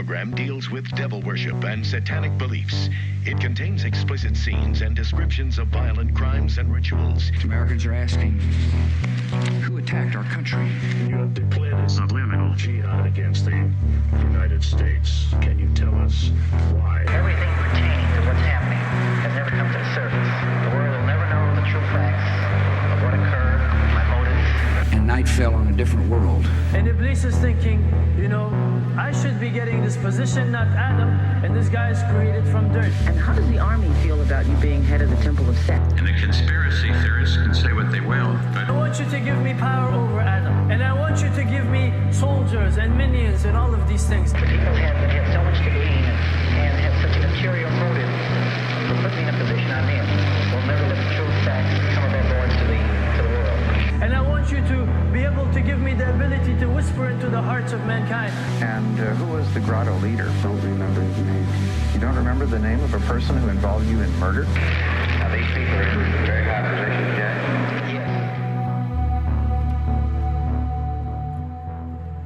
program deals with devil worship and satanic beliefs. It contains explicit scenes and descriptions of violent crimes and rituals. Americans are asking, who attacked our country? You have declared a subliminal jihad against the United States. Can you tell us why? Everything pertaining to what's happening has never come to the surface. The world will never know the true facts of what occurred, my motives. And night fell on a different world. And Iblis is thinking, I should be getting this position, not Adam, and this guy is created from dirt. And how does the army feel about you being head of the Temple of Set? And the conspiracy theorists can say what they will, but I want you to give me power over Adam, and I want you to give me soldiers and minions and all of these things. The people have so much to gain and have such a material motive for putting a position on them. We'll never let the true facts come of their boards to the world. And I want you to be able to give me the ability to whisper into the hearts of mankind. And who was the grotto leader? Don't remember his name. You don't remember the name of a person who involved you in murder? Now these people are in very high positions, Jack. Yes.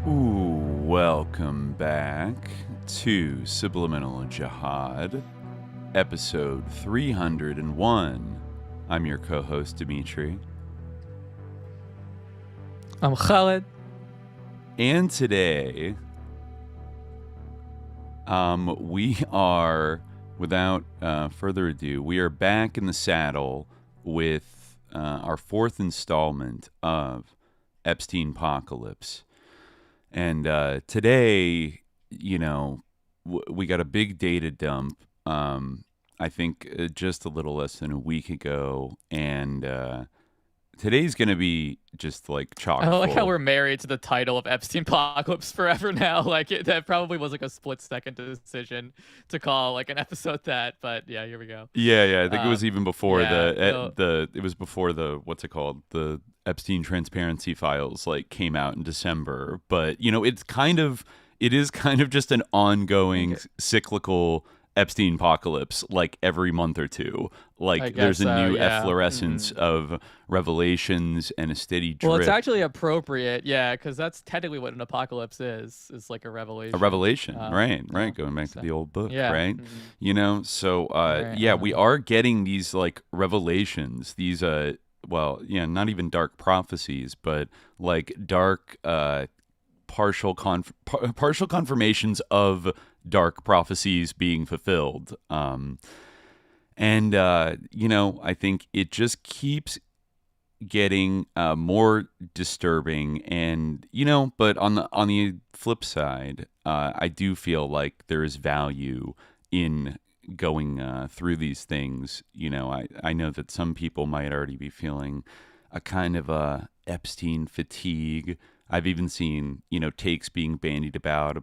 Ooh, welcome back to Subliminal Jihad, episode 301. I'm your co-host, Dimitri. I'm Khalid. And today, we are, without further ado, we are back in the saddle with our fourth installment of Epstein-Pocalypse. And today, we got a big data dump, I think just a little less than a week ago, and today's going to be just like chock full. I like how we're married to the title of Epstein-Pocalypse forever now. That probably was like a split-second decision to call like an episode that, but yeah, here we go. Yeah. I think it was even before it was before the, what's it called? The Epstein Transparency Files came out in December. But, it is kind of just an ongoing cyclical Epstein-Pocalypse every month or two. There's a new efflorescence of revelations and a steady drip. Well, it's actually appropriate, because that's technically what an apocalypse is like a revelation. A revelation, right, going back to the old book, right? Mm-hmm. We are getting these revelations, these not even dark prophecies, but dark partial confirmations of dark prophecies being fulfilled. I think it just keeps getting more disturbing, and but on the flip side, I do feel like there is value in going through these things. I know that some people might already be feeling a kind of Epstein fatigue. I've even seen, takes being bandied about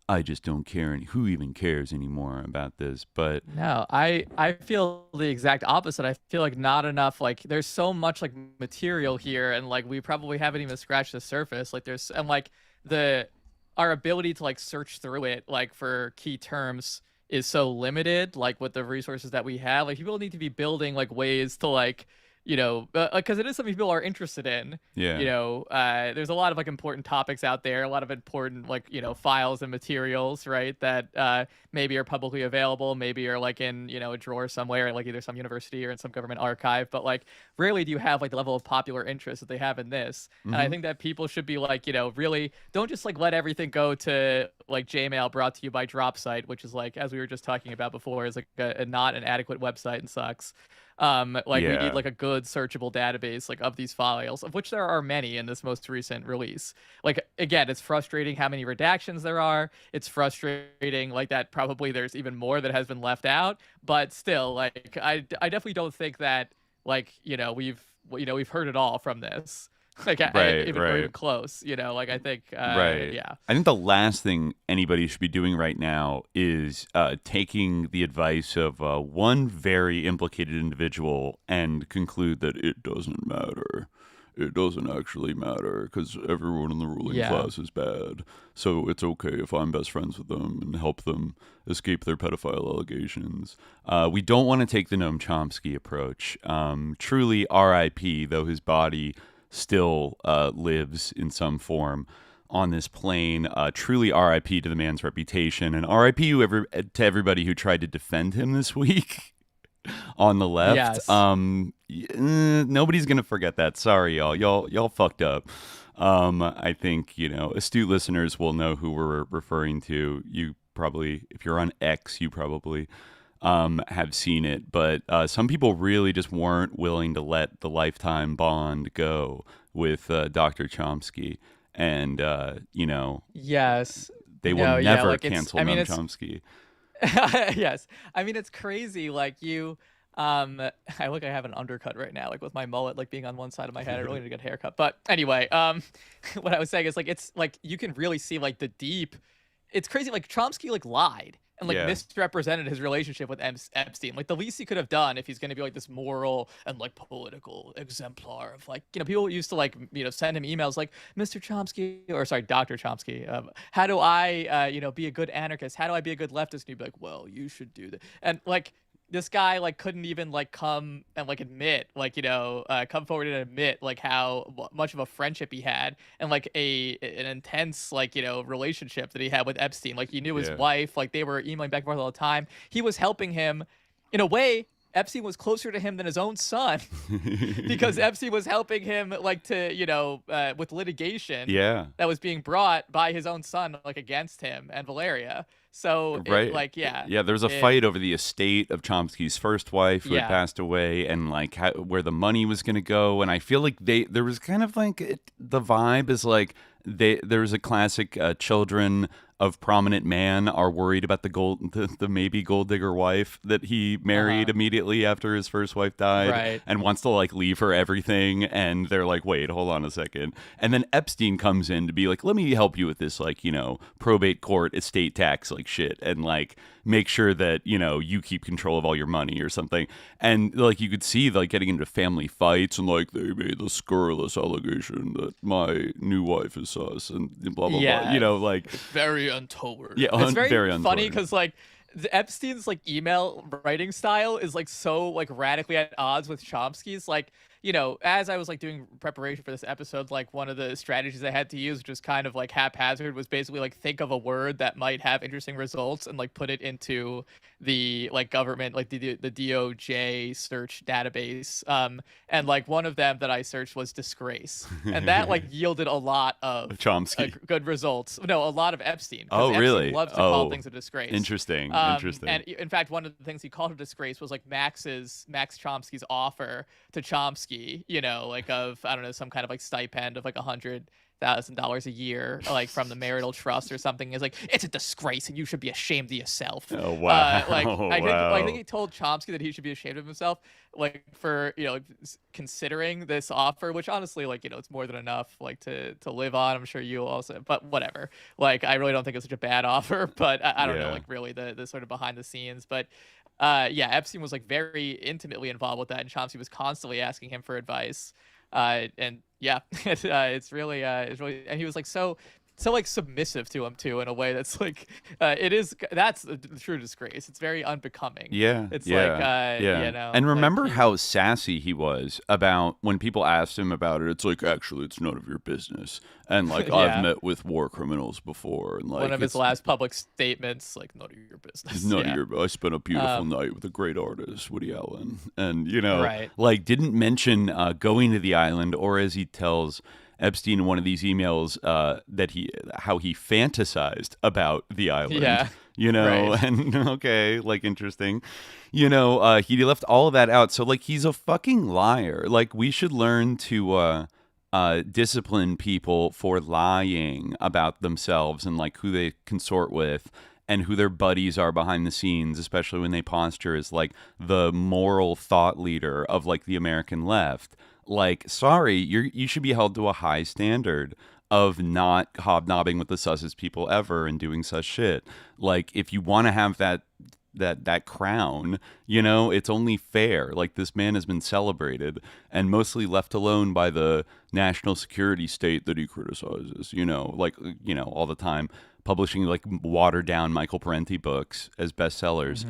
I just don't care, and who even cares anymore about this? But no, I feel the exact opposite. I feel like not enough. There's so much material here, and we probably haven't even scratched the surface. Our ability to search through it for key terms is so limited. With the resources that we have, people need to be building ways to because it is something people are interested in. Yeah. There's a lot of important topics out there, a lot of important files and materials, right? That maybe are publicly available, maybe are in a drawer somewhere, either some university or in some government archive. But rarely do you have the level of popular interest that they have in this. Mm-hmm. And I think that people should be really don't just let everything go to Jmail, brought to you by Dropsite, which is as we were just talking about before, is a not an adequate website and sucks. We need a good searchable database of these files, of which there are many in this most recent release. Again, it's frustrating how many redactions there are. It's frustrating that probably there's even more that has been left out. But still, I definitely don't think that we've heard it all from this. Even close, I think, yeah. I think the last thing anybody should be doing right now is taking the advice of one very implicated individual and conclude that it doesn't matter. It doesn't actually matter because everyone in the ruling class is bad. So it's okay if I'm best friends with them and help them escape their pedophile allegations. We don't want to take the Noam Chomsky approach. Truly R.I.P., though his body still lives in some form. on this plane. Truly RIP to the man's reputation, and RIP to everybody who tried to defend him this week on the left. Yes. Nobody's gonna forget that. Sorry, y'all. Y'all fucked up. I think, astute listeners will know who we're referring to. You probably, if you're on X, you probably have seen it. But some people really just weren't willing to let the lifetime bond go with Dr. Chomsky. And, yes, they will never like cancel Chomsky. Yes. I mean, it's crazy. Like I have an undercut right now, like with my mullet, like being on one side of my head. I really need to get a haircut. But anyway, what I was saying is like, it's like, you can really see like the deep, it's crazy. Like Chomsky like lied and like misrepresented his relationship with Epstein. Like the least he could have done if he's going to be like this moral and like political exemplar of like, people used to like, send him emails like, Mr. Chomsky, or sorry, Dr. Chomsky, how do I, be a good anarchist? How do I be a good leftist? And he'd be like, well, you should do that. And like, this guy like couldn't even like come and like admit, like, come forward and admit like how much of a friendship he had and like an intense like, relationship that he had with Epstein. Like he knew his wife, like they were emailing back and forth all the time. He was helping him in a way. Epstein was closer to him than his own son because Epstein was helping him like to, with litigation that was being brought by his own son, like against him and Valeria. So there's a fight over the estate of Chomsky's first wife who had passed away, and like where the money was going to go. And I feel like there was kind of like the vibe is like there was a classic children of prominent man are worried about the maybe gold digger wife that he married immediately after his first wife died, and wants to like leave her everything. And they're like, wait, hold on a second. And then Epstein comes in to be like, let me help you with this, like, probate court estate tax, like shit. And like, make sure that, you keep control of all your money or something. And like, you could see like getting into family fights and like, they made the scurrilous allegation that my new wife is sus and blah, blah, blah, like very untoward. Yeah, it's very funny because like Epstein's like email writing style is like so like radically at odds with Chomsky's. Like, as I was like doing preparation for this episode, like one of the strategies I had to use, which was kind of like haphazard, was basically like think of a word that might have interesting results and like put it into the like government, like the DOJ search database. And like one of them that I searched was disgrace, and that like yielded a lot of Chomsky good results. No, a lot of Epstein. Oh, really? Epstein loves to call things a disgrace. Interesting. And in fact, one of the things he called a disgrace was like Max Chomsky's offer to Chomsky, like of, I don't know, some kind of like stipend of like $100,000 a year, like from the marital trust or something. Is like, it's a disgrace and you should be ashamed of yourself. Oh, wow. I think he told Chomsky that he should be ashamed of himself, like for, considering this offer, which honestly, like, it's more than enough, like to live on. I'm sure you also, but whatever. Like, I really don't think it's such a bad offer, but I don't know, like really the sort of behind the scenes, but Epstein was like very intimately involved with that, and Chomsky was constantly asking him for advice. It's really, and he was like so like submissive to him too, in a way that's like, that's a true disgrace. It's very unbecoming. It's like, And remember like, how sassy he was about when people asked him about it. It's like, actually, it's none of your business. And like, I've met with war criminals before. And like, one of his last public statements, like, none of your business. I spent a beautiful night with a great artist, Woody Allen, and like didn't mention going to the island, or as he tells Epstein in one of these emails, how he fantasized about the island. And okay, like interesting. He left all of that out. So like, he's a fucking liar. Like, we should learn to discipline people for lying about themselves and like who they consort with and who their buddies are behind the scenes, especially when they posture as like the moral thought leader of like the American left. Like, sorry, you should be held to a high standard of not hobnobbing with the sussest people ever and doing such shit. Like, if you want to have that crown, it's only fair. Like, this man has been celebrated and mostly left alone by the national security state that he criticizes, all the time, publishing like watered down Michael Parenti books as bestsellers.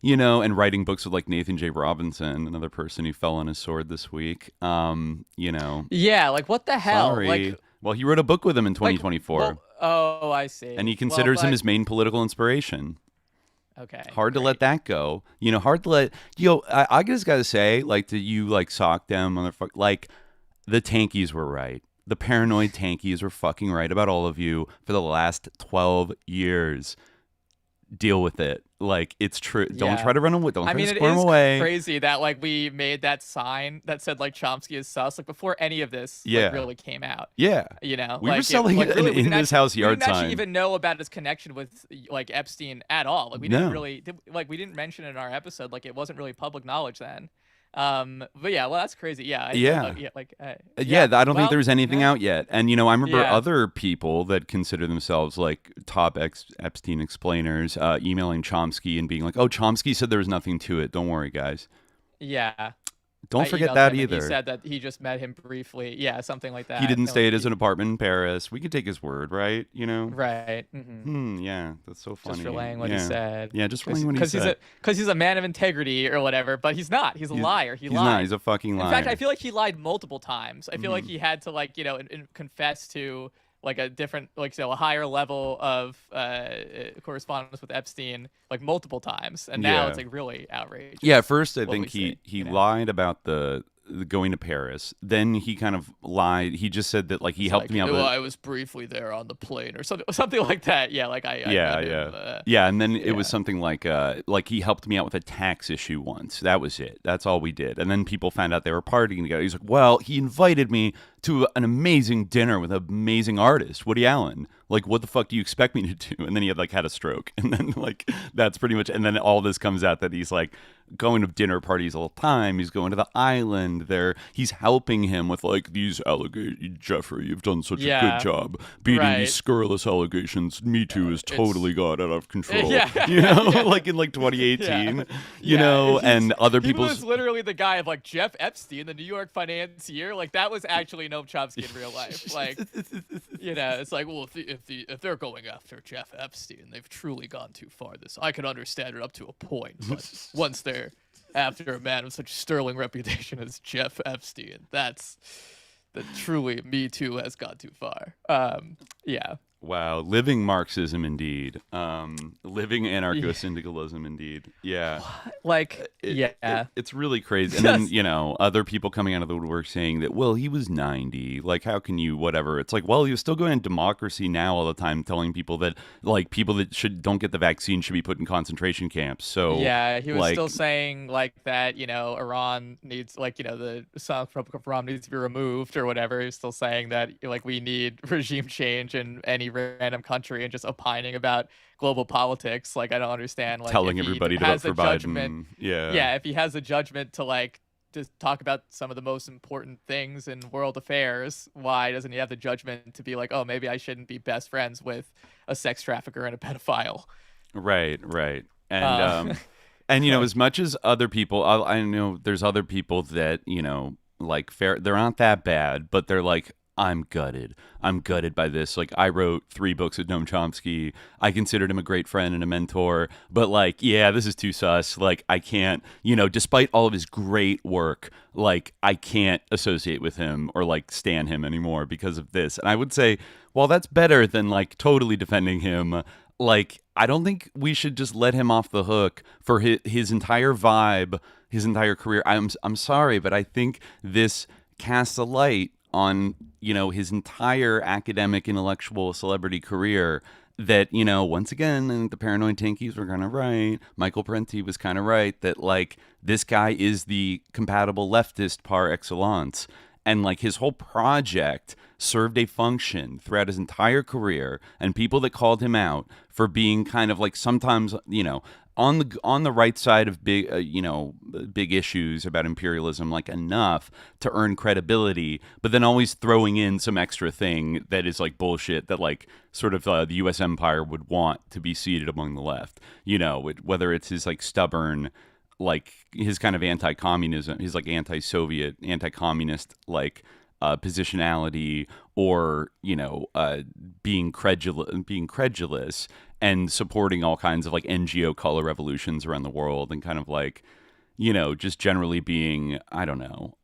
And writing books with like Nathan J. Robinson, another person who fell on his sword this week. Yeah, like what the hell? Sorry. Like, Well, he wrote a book with him in 2024. Oh, I see. And he considers him his main political inspiration. Okay. Hard to let that go. Hard to let... I just got to say, to you, sock them, motherfucker. The tankies were right. The paranoid tankies were fucking right about all of you for the last 12 years. Deal with it. It's true. Don't try to run away. Don't try to squirm away. It is crazy that we made that sign that said Chomsky is sus before any of this really came out. Yeah. We were selling it in this house yard sign. We didn't actually even know about his connection with Epstein at all. We didn't really we didn't mention it in our episode. It wasn't really public knowledge then. But yeah, well, that's crazy. Yeah. I don't think there was anything out yet. And, I remember other people that consider themselves top Epstein explainers, emailing Chomsky and being like, oh, Chomsky said there was nothing to it. Don't worry, guys. Yeah. Don't forget that either. He said that he just met him briefly. Yeah, something like that. He didn't stay at his apartment in Paris. We could take his word, right? Right. Yeah, that's so funny. Just relaying what he said. Yeah, just relaying what he said. Because he's a man of integrity or whatever, but he's not. He's a liar. He's lied. Not. He's a fucking liar. In fact, I feel like he lied multiple times. I feel like he had to confess to a different a higher level of correspondence with Epstein multiple times, and now it's really outrageous. Yeah, first I think he lied about the going to Paris. Then he kind of lied. He just said that he helped me out. Well, I was briefly there on the plane or something like that. Yeah, yeah. And then it was something like he helped me out with a tax issue once. That was it. That's all we did. And then people found out they were partying together. He's like, well, he invited me to an amazing dinner with an amazing artist, Woody Allen. What the fuck do you expect me to do? And then he had a stroke. And then that's pretty much. And then all this comes out that he's going to dinner parties all the time. He's going to the island there. He's helping him with these allegations. Jeffrey, you've done such a good job beating these scurrilous allegations. Me Too has totally got out of control. Yeah. In 2018, and other people. He was literally the guy of Jeff Epstein, the New York financier. That was actually Noam Chomsky in real life. It's well, if they're going after Jeff Epstein, they've truly gone too far. I can understand it up to a point, but once they're after a man of such sterling reputation as Jeff Epstein, that truly Me Too has gone too far. Yeah. Wow, living Marxism indeed. Living anarcho-syndicalism indeed. Yeah. It's really crazy. And then, other people coming out of the woodwork saying that, well, he was 90. How can you, whatever. It's well, he was still going to Democracy Now! All the time, telling people that, people that don't get the vaccine should be put in concentration camps. So, yeah, he was still saying, that, Iran needs, the Islamic Republic of Iran needs to be removed or whatever. He was still saying that, we need regime change in any random country and just opining about global politics. I don't understand. Telling everybody to vote for Biden. Yeah, if he has a judgment to just talk about some of the most important things in world affairs, why doesn't he have the judgment to be oh, maybe I shouldn't be best friends with a sex trafficker and a pedophile? Right. And and as much as other people, I know there's other people that they're not that bad, but they're I'm gutted. I'm gutted by this. I wrote 3 books with Noam Chomsky. I considered him a great friend and a mentor. But, this is too sus. I can't, despite all of his great work, I can't associate with him or, stan him anymore because of this. And I would say, well, that's better than, totally defending him. I don't think we should just let him off the hook for his entire vibe, his entire career. I'm sorry, but I think this casts a light on his entire academic, intellectual, celebrity career that once again, the paranoid tankies were kind of right. Michael Parenti was kind of right that this guy is the compatible leftist par excellence, and his whole project served a function throughout his entire career, and people that called him out for being kind of sometimes on the right side of big issues about imperialism, enough to earn credibility, but then always throwing in some extra thing that is bullshit that sort of the U.S. empire would want to be seated among the left. Whether it's his stubborn, his kind of anti-communism, his anti-Soviet, anti-communist positionality, or being credulous and supporting all kinds of NGO color revolutions around the world, and kind of just generally being, I don't know,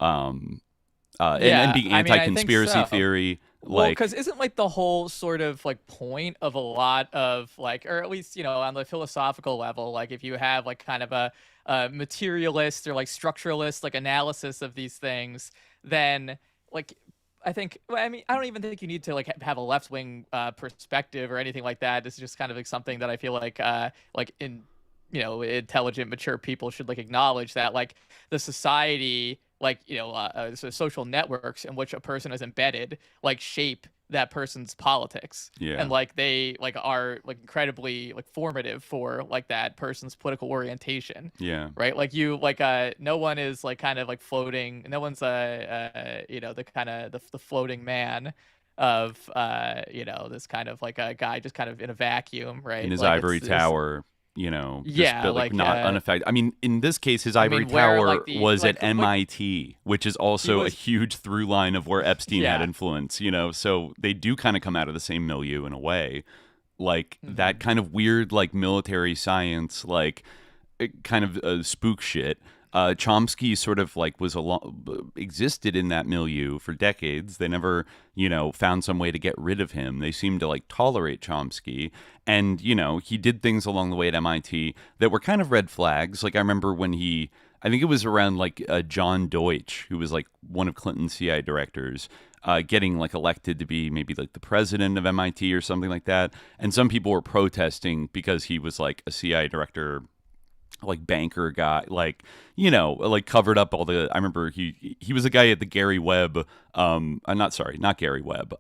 and being I mean, I think anti-conspiracy so. theory. Well, because isn't like the whole sort of like point of a lot of like, or at least, on the philosophical level, like if you have like kind of a materialist or like structuralist like analysis of these things, then like I think, well, I mean, I don't even think you need to like have a left wing perspective or anything like that. This is just kind of like something that I feel like in intelligent, mature people should like acknowledge that like the society, like so social networks in which a person is embedded, like shape that person's politics, and like they like are like incredibly like formative for like that person's political orientation. Right. Like no one is like kind of like floating. No one's the kind of the floating man of this kind of like a guy just kind of in a vacuum, right? In his like ivory tower. Just like not unaffected. I mean, in this case, his ivory tower was at MIT, which is also a huge through line of where Epstein had influence, so they do kind of come out of the same milieu in a way, like that kind of weird, like military science, like kind of spook shit. Chomsky sort of like existed in that milieu for decades. They never, found some way to get rid of him. They seemed to like tolerate Chomsky. And, he did things along the way at MIT that were kind of red flags. Like I remember when I think it was around like John Deutsch, who was like one of Clinton's CIA directors, getting like elected to be maybe like the president of MIT or something like that. And some people were protesting because he was like a CIA director, like banker guy, like like covered up all the. I remember he was a guy at the Gary Webb. Not Gary Webb.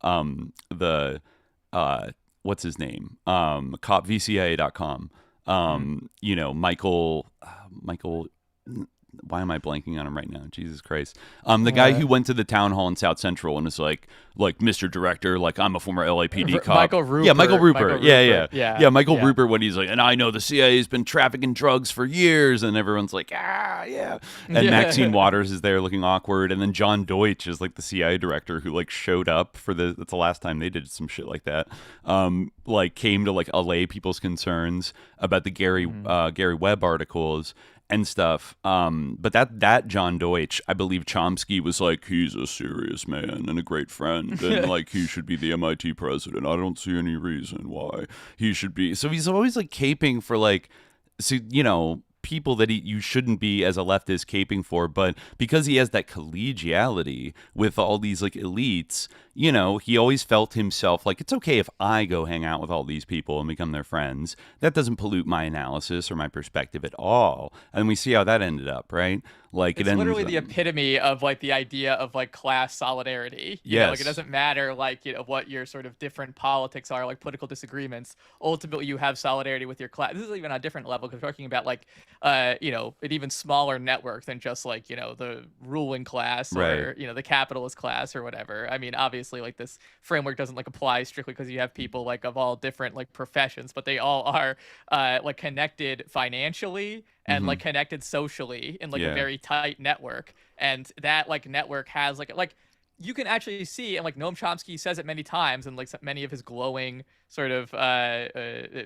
What's his name? VCIA.com. Michael. Why am I blanking on him right now? Jesus Christ. The guy who went to the town hall in South Central and is like Mr. Director, like I'm a former LAPD cop. Michael Rupert. Yeah, Michael Rupert. Yeah, Michael Yeah. Rupert, when he's like, and I know the CIA's been trafficking drugs for years, and everyone's like, yeah. And Maxine Waters is there looking awkward, and then John Deutsch is like the CIA director who like showed up for that's the last time they did some shit like that. Like came to like allay people's concerns about the Gary Webb articles and stuff. But that John Deutsch, I believe Chomsky was like, he's a serious man and a great friend, and like he should be the MIT president. I don't see any reason why he should be. So he's always like caping for like, people that you shouldn't be as a leftist caping for, but because he has that collegiality with all these like elites, he always felt himself like, it's okay if I go hang out with all these people and become their friends. That doesn't pollute my analysis or my perspective at all. And we see how that ended up, right? Like it's literally the epitome of like the idea of like class solidarity. Like it doesn't matter like what your sort of different politics are, like political disagreements. Ultimately, you have solidarity with your class. This is even on a different level because we're talking about like an even smaller network than just like the ruling class or the capitalist class or whatever. I mean, obviously, like this framework doesn't like apply strictly because you have people like of all different like professions, but they all are like connected financially and like connected socially in like a very tight network, and that like network has like you can actually see, and like Noam Chomsky says it many times, and like many of his glowing sort of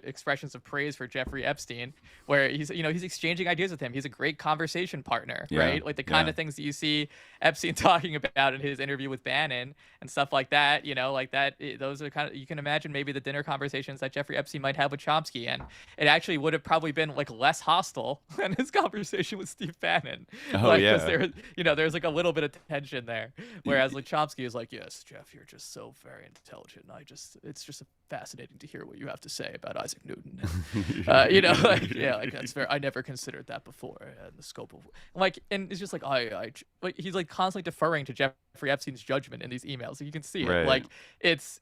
expressions of praise for Jeffrey Epstein, where he's exchanging ideas with him. He's a great conversation partner, right? Like the kind of things that you see Epstein talking about in his interview with Bannon and stuff like that. Like that. Those are kind of, you can imagine maybe the dinner conversations that Jeffrey Epstein might have with Chomsky, and it actually would have probably been like less hostile than his conversation with Steve Bannon. Because there's like a little bit of tension there, whereas like Chomsky is like, yes, Jeff, you're just so very intelligent. It's just fascinating to hear what you have to say about Isaac Newton. Like that's fair. I never considered that before in the scope of and it's just like like he's like constantly deferring to Jeffrey Epstein's judgment in these emails. So you can see it. Like it's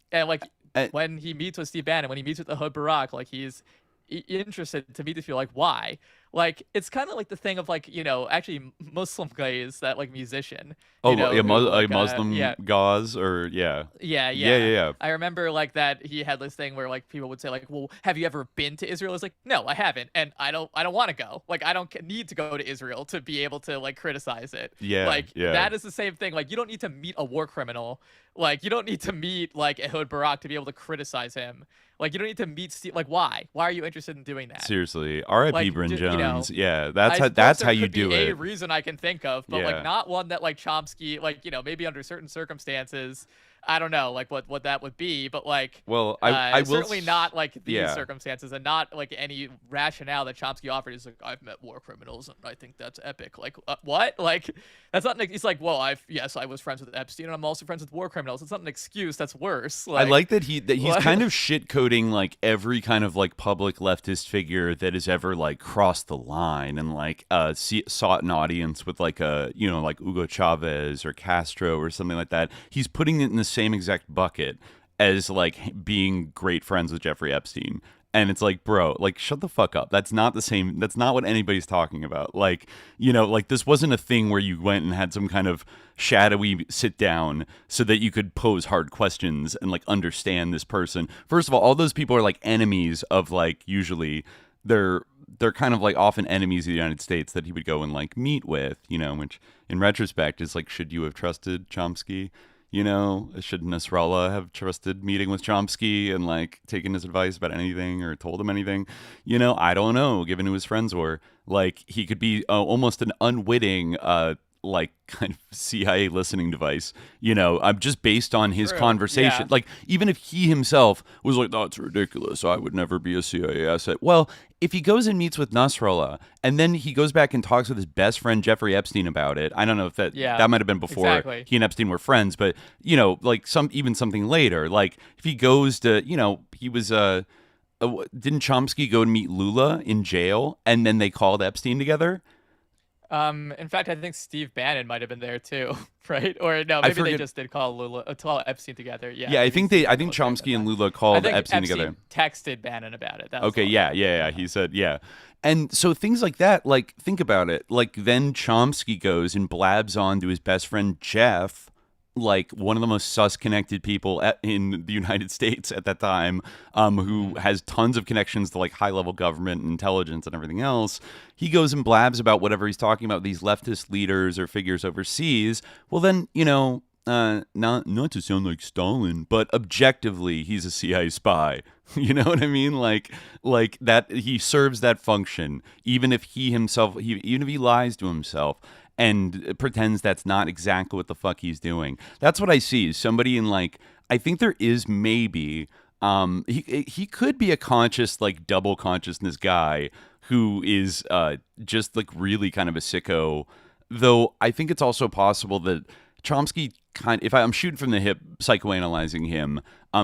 when he meets with Steve Bannon, when he meets with the Hood Barak, like he's interested to me to feel like why. Like it's kind of like the thing of like actually Muslim guy is that like musician. Muslim gauze or yeah. I remember like that he had this thing where like people would say like, well, have you ever been to Israel? It's like, no, I haven't, and I don't want to go. Like I don't need to go to Israel to be able to like criticize it. That is the same thing. Like you don't need to meet a war criminal. Like you don't need to meet like Ehud Barak to be able to criticize him. Like you don't need to meet Steve. Like why? Why are you interested in doing that? Seriously, R.I.P. Bryn Jones. turns. You know, That's how you do be it. A reason I can think of, but Yeah. like not one that like Chomsky, like, you know, maybe under certain circumstances, I don't know, like what that would be, but like, Well, I will certainly not like these yeah. circumstances, and not like any rationale that Chomsky offered is like, I've met war criminals and I think that's epic. Like, what? Like, that's not. It's like, well, I was friends with Epstein and I'm also friends with war criminals. It's not an excuse. That's worse. Like, I like that he's kind of shit coding like every kind of like public leftist figure that has ever like crossed the line and like sought an audience with like a, you know, like Hugo Chavez or Castro or something like that. He's putting it in the same exact bucket as like being great friends with Jeffrey Epstein. And it's like, bro, like, shut the fuck up. That's not the same. That's not what anybody's talking about. Like, you know, like this wasn't a thing where you went and had some kind of shadowy sit down so that you could pose hard questions and like understand this person. First of all those people are like enemies of like, usually they're kind of like often enemies of the United States that he would go and like meet with, you know, which in retrospect is like, should you have trusted Chomsky? You know, should Nasrallah have trusted meeting with Chomsky and like taken his advice about anything or told him anything? You know, I don't know, given who his friends were. Like, he could be almost an unwitting, like, kind of CIA listening device, you know, just based on his conversation. Yeah. Like, even if he himself was like, that's ridiculous, I would never be a CIA asset. Well, if he goes and meets with Nasrallah and then he goes back and talks with his best friend Jeffrey Epstein about it, I don't know if that might have been before he and Epstein were friends, but, you know, like even something later, like if he goes to, you know, he was didn't Chomsky go and meet Lula in jail and then they called Epstein together? In fact, I think Steve Bannon might have been there too, right? Or no, maybe they just did call Epstein together. Yeah. Yeah, I think Chomsky and Lula called Epstein together. Texted Bannon about it. That was okay, yeah. He said, yeah. And so things like that, like, think about it. Like, then Chomsky goes and blabs on to his best friend Jeff, like one of the most sus-connected people in the United States at that time, who has tons of connections to like high-level government and intelligence and everything else. He goes and blabs about whatever he's talking about, these leftist leaders or figures overseas. Well, then, you know, not to sound like Stalin, but objectively, he's a CIA spy. You know what I mean? Like that, he serves that function, even if even if he lies to himself and pretends that's not exactly what the fuck he's doing. That's what I see, is somebody in like, I think there is maybe, he could be a conscious, like double consciousness guy who is just like really kind of a sicko, though I think it's also possible that Chomsky if I'm shooting from the hip psychoanalyzing him,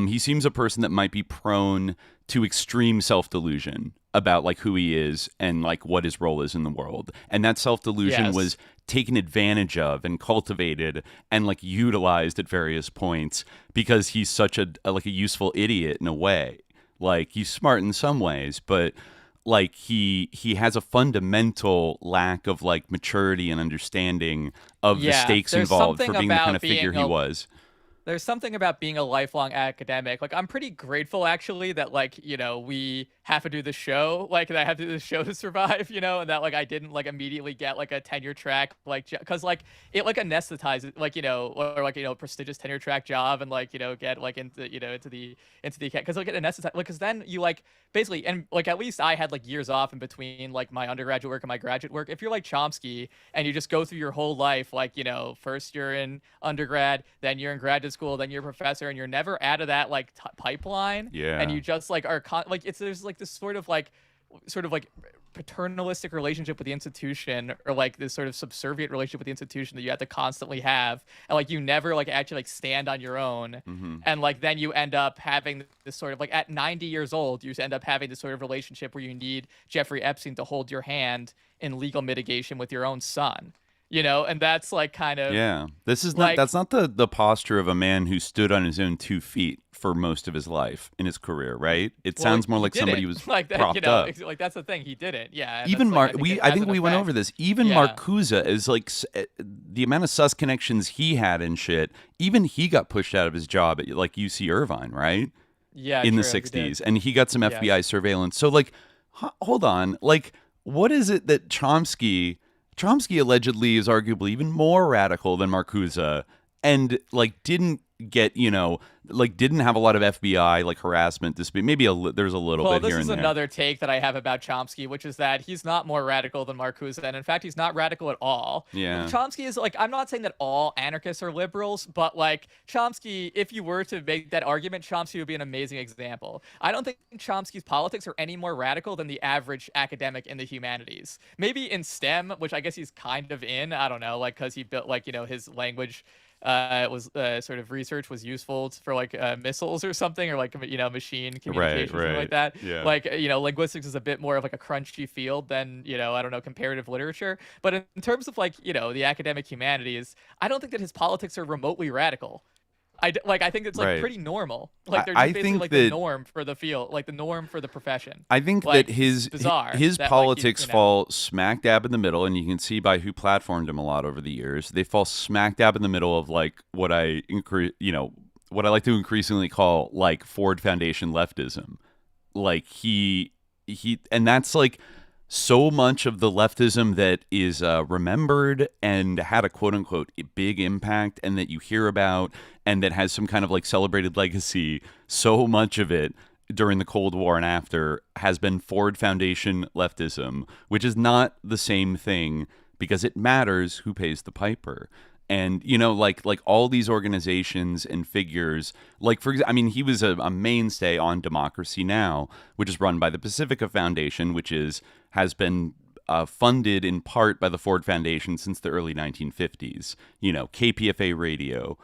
he seems a person that might be prone to extreme self-delusion about like who he is and like what his role is in the world. And that self-delusion was taken advantage of and cultivated and like utilized at various points because he's such a useful idiot in a way. Like, he's smart in some ways, but like he has a fundamental lack of like maturity and understanding of the stakes involved for being the kind of figure he was. There's something about being a lifelong academic. Like, I'm pretty grateful, actually, that, like, you know, we have to do the show, like, that I have to do the show to survive, you know, and that, like, I didn't, like, immediately get, like, a tenure track, like, because, like, it, like, anesthetizes, like, you know, or, like, you know, prestigious tenure track job and, like, you know, get, like, into, you know, into the, because, like, it anesthetizes, like, because then you, like, basically, and, like, at least I had, like, years off in between, like, my undergraduate work and my graduate work. If you're, like, Chomsky and you just go through your whole life, like, you know, first you're in undergrad, then you're in graduate school, then you're a professor, and you're never out of that like pipeline, and you just like are like there's like this sort of like paternalistic relationship with the institution, or like this sort of subservient relationship with the institution that you have to constantly have, and like you never like actually like stand on your own, and like then you end up having this sort of like at 90 years old you end up having this sort of relationship where you need Jeffrey Epstein to hold your hand in legal mitigation with your own son. You know, and that's like kind of this is not that's not the posture of a man who stood on his own 2 feet for most of his life in his career, right? It sounds more like somebody who was like that, propped you know, up. Like that's the thing, he didn't. Yeah. Even I think we went over this. Even Marcuse is like the amount of sus connections he had and shit. Even he got pushed out of his job at like UC Irvine, right? Yeah, in the 60s, and he got some FBI surveillance. So like, hold on, like, what is it that Chomsky allegedly is arguably even more radical than Marcuse, and like didn't get, you know, like didn't have a lot of FBI like harassment dispute. Maybe there's a little bit here and there. Well, this is another take that I have about Chomsky, which is that he's not more radical than Marcuse, and in fact, he's not radical at all. Yeah. Chomsky is like, I'm not saying that all anarchists are liberals, but like Chomsky, if you were to make that argument, Chomsky would be an amazing example. I don't think Chomsky's politics are any more radical than the average academic in the humanities. Maybe in STEM, which I guess he's kind of in. I don't know, like because he built like his language. Was sort of research was useful for like missiles or something, or like machine communication or something like that. Yeah. Like linguistics is a bit more of like a crunchy field than I don't know, comparative literature. But in terms of like the academic humanities, I don't think that his politics are remotely radical. I think it's like pretty normal. Like they're just basically like the norm for the field, like the norm for the profession. I think like, that his that, politics fall smack dab in the middle, and you can see by who platformed him a lot over the years. They fall smack dab in the middle of like what I like to increasingly call like Ford Foundation leftism. Like he and that's like so much of the leftism that is remembered and had a quote unquote big impact and that you hear about and that has some kind of like celebrated legacy. So much of it during the Cold War and after has been Ford Foundation leftism, which is not the same thing because it matters who pays the piper. And, like all these organizations and figures, like, for example, I mean, he was a mainstay on Democracy Now!, which is run by the Pacifica Foundation, which has been funded in part by the Ford Foundation since the early 1950s. KPFA Radio,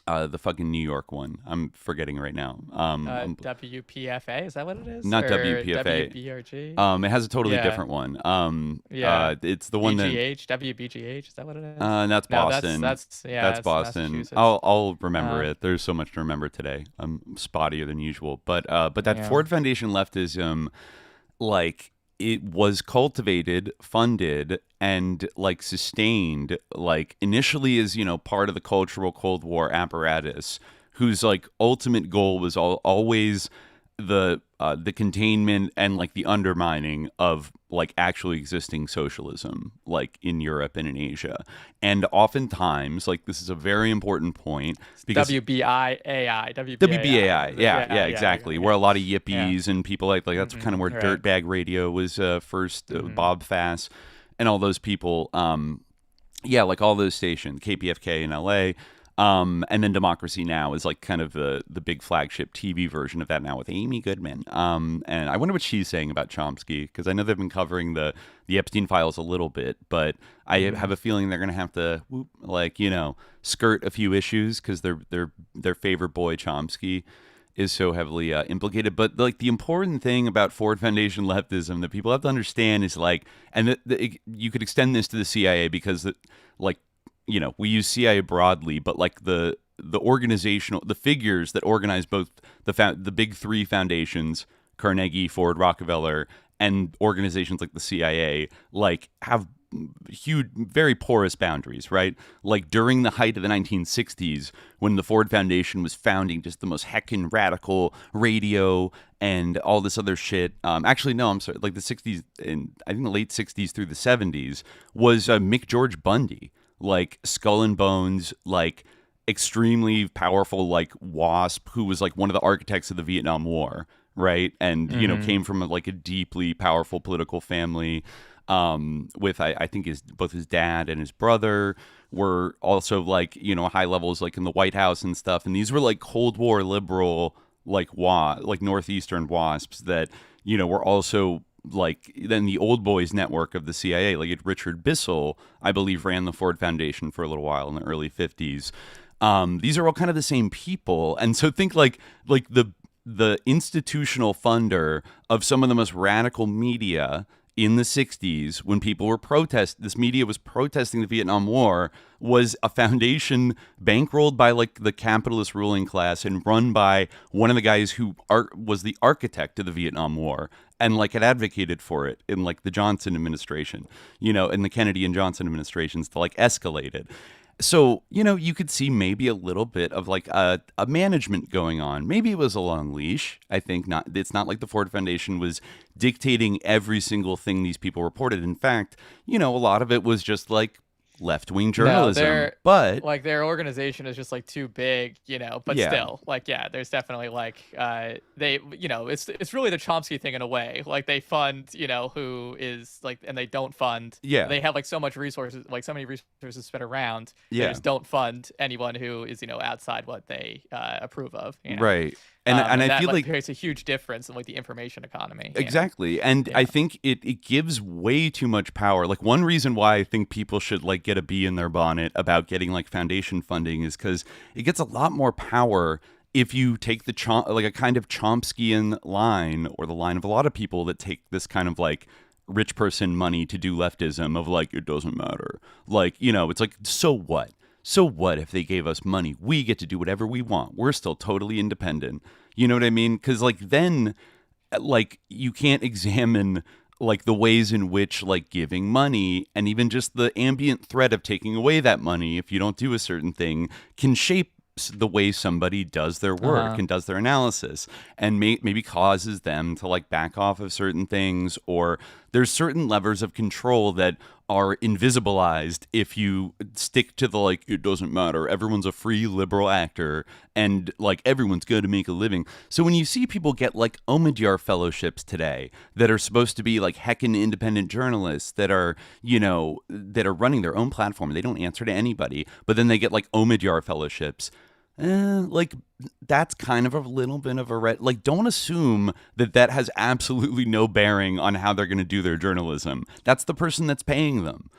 the fucking New York one. I'm forgetting right now. WPFA, is that what it is? Not or WPFA. WBRG? It has a totally different one. It's the one BGH, WBGH, is that what it is? That's Boston. That's Boston. I'll remember it. There's so much to remember today. I'm spottier than usual. But that Ford Foundation leftism, like, it was cultivated, funded, and like sustained, like initially as part of the cultural Cold War apparatus, whose like ultimate goal was always the containment and like the undermining of like actually existing socialism, like in Europe and in Asia. And oftentimes, like this is a very important point because WBAI, yeah, exactly. Where a lot of yippies and people like that's kind of where Dirtbag Radio was first, Bob Fass and all those people. Like all those stations, KPFK in LA. And then Democracy Now! Is like kind of the big flagship TV version of that now with Amy Goodman. And I wonder what she's saying about Chomsky, because I know they've been covering the Epstein Files a little bit, but I have a feeling they're going to have to skirt a few issues because their favorite boy Chomsky is so heavily implicated. But like the important thing about Ford Foundation leftism that people have to understand is like, and you could extend this to the CIA because we use CIA broadly, but like the figures that organize both the big three foundations, Carnegie, Ford, Rockefeller, and organizations like the CIA, like have huge, very porous boundaries, right? Like during the height of the 1960s, when the Ford Foundation was founding just the most heckin' radical radio and all this other shit. Actually, no, I'm sorry. Like the 60s, and I think the late 60s through the 70s was Mick George Bundy. Like Skull and Bones, like extremely powerful, like WASP, who was like one of the architects of the Vietnam War, right? And came from a deeply powerful political family. With I think both his dad and his brother were also high levels in the White House and stuff. And these were Cold War liberal Northeastern WASPs that were also. Then the old boys network of the CIA, Richard Bissell, I believe, ran the Ford Foundation for a little while in the early 50s. These are all kind of the same people. And so think the institutional funder of some of the most radical media in the 60s, when people were this media was protesting the Vietnam War, was a foundation bankrolled by the capitalist ruling class and run by one of the guys who was the architect of the Vietnam War and had advocated for it in the Johnson administration, in the Kennedy and Johnson administrations to escalate it. So, you could see maybe a little bit of a management going on. Maybe it was a long leash. I think not. It's not like the Ford Foundation was dictating every single thing these people reported. In fact, a lot of it was just left-wing journalism. they're but like their organization is just like too big, but still, like, there's definitely like they, it's really the Chomsky thing in a way. Like they fund, who is like, and they don't fund. They have like so much resources, like so many resources spread around. They just don't fund anyone who is, outside what they approve of. Right. And I that, feel like creates a huge difference in like the information economy. Exactly. And I think it gives way too much power. Like one reason why I think people should like get a bee in their bonnet about getting like foundation funding is because it gets a lot more power if you take the like a kind of Chomskyan line, or the line of a lot of people that take this kind of like rich person money to do leftism of like, it doesn't matter. Like, it's like, so what? So what if they gave us money? We get to do whatever we want. We're still totally independent. You know what I mean? Because like then, like you can't examine like the ways in which like giving money and even just the ambient threat of taking away that money if you don't do a certain thing can shape the way somebody does their work and does their analysis, and maybe causes them to like back off of certain things, or there's certain levers of control that are invisibilized if you stick to the like, it doesn't matter, everyone's a free liberal actor and like everyone's going to make a living. So when you see people get like Omidyar fellowships today that are supposed to be like heckin' independent journalists that are, that are running their own platform, they don't answer to anybody, but then they get like Omidyar fellowships. Like that's kind of a little bit of a like, don't assume that has absolutely no bearing on how they're going to do their journalism. That's the person that's paying them,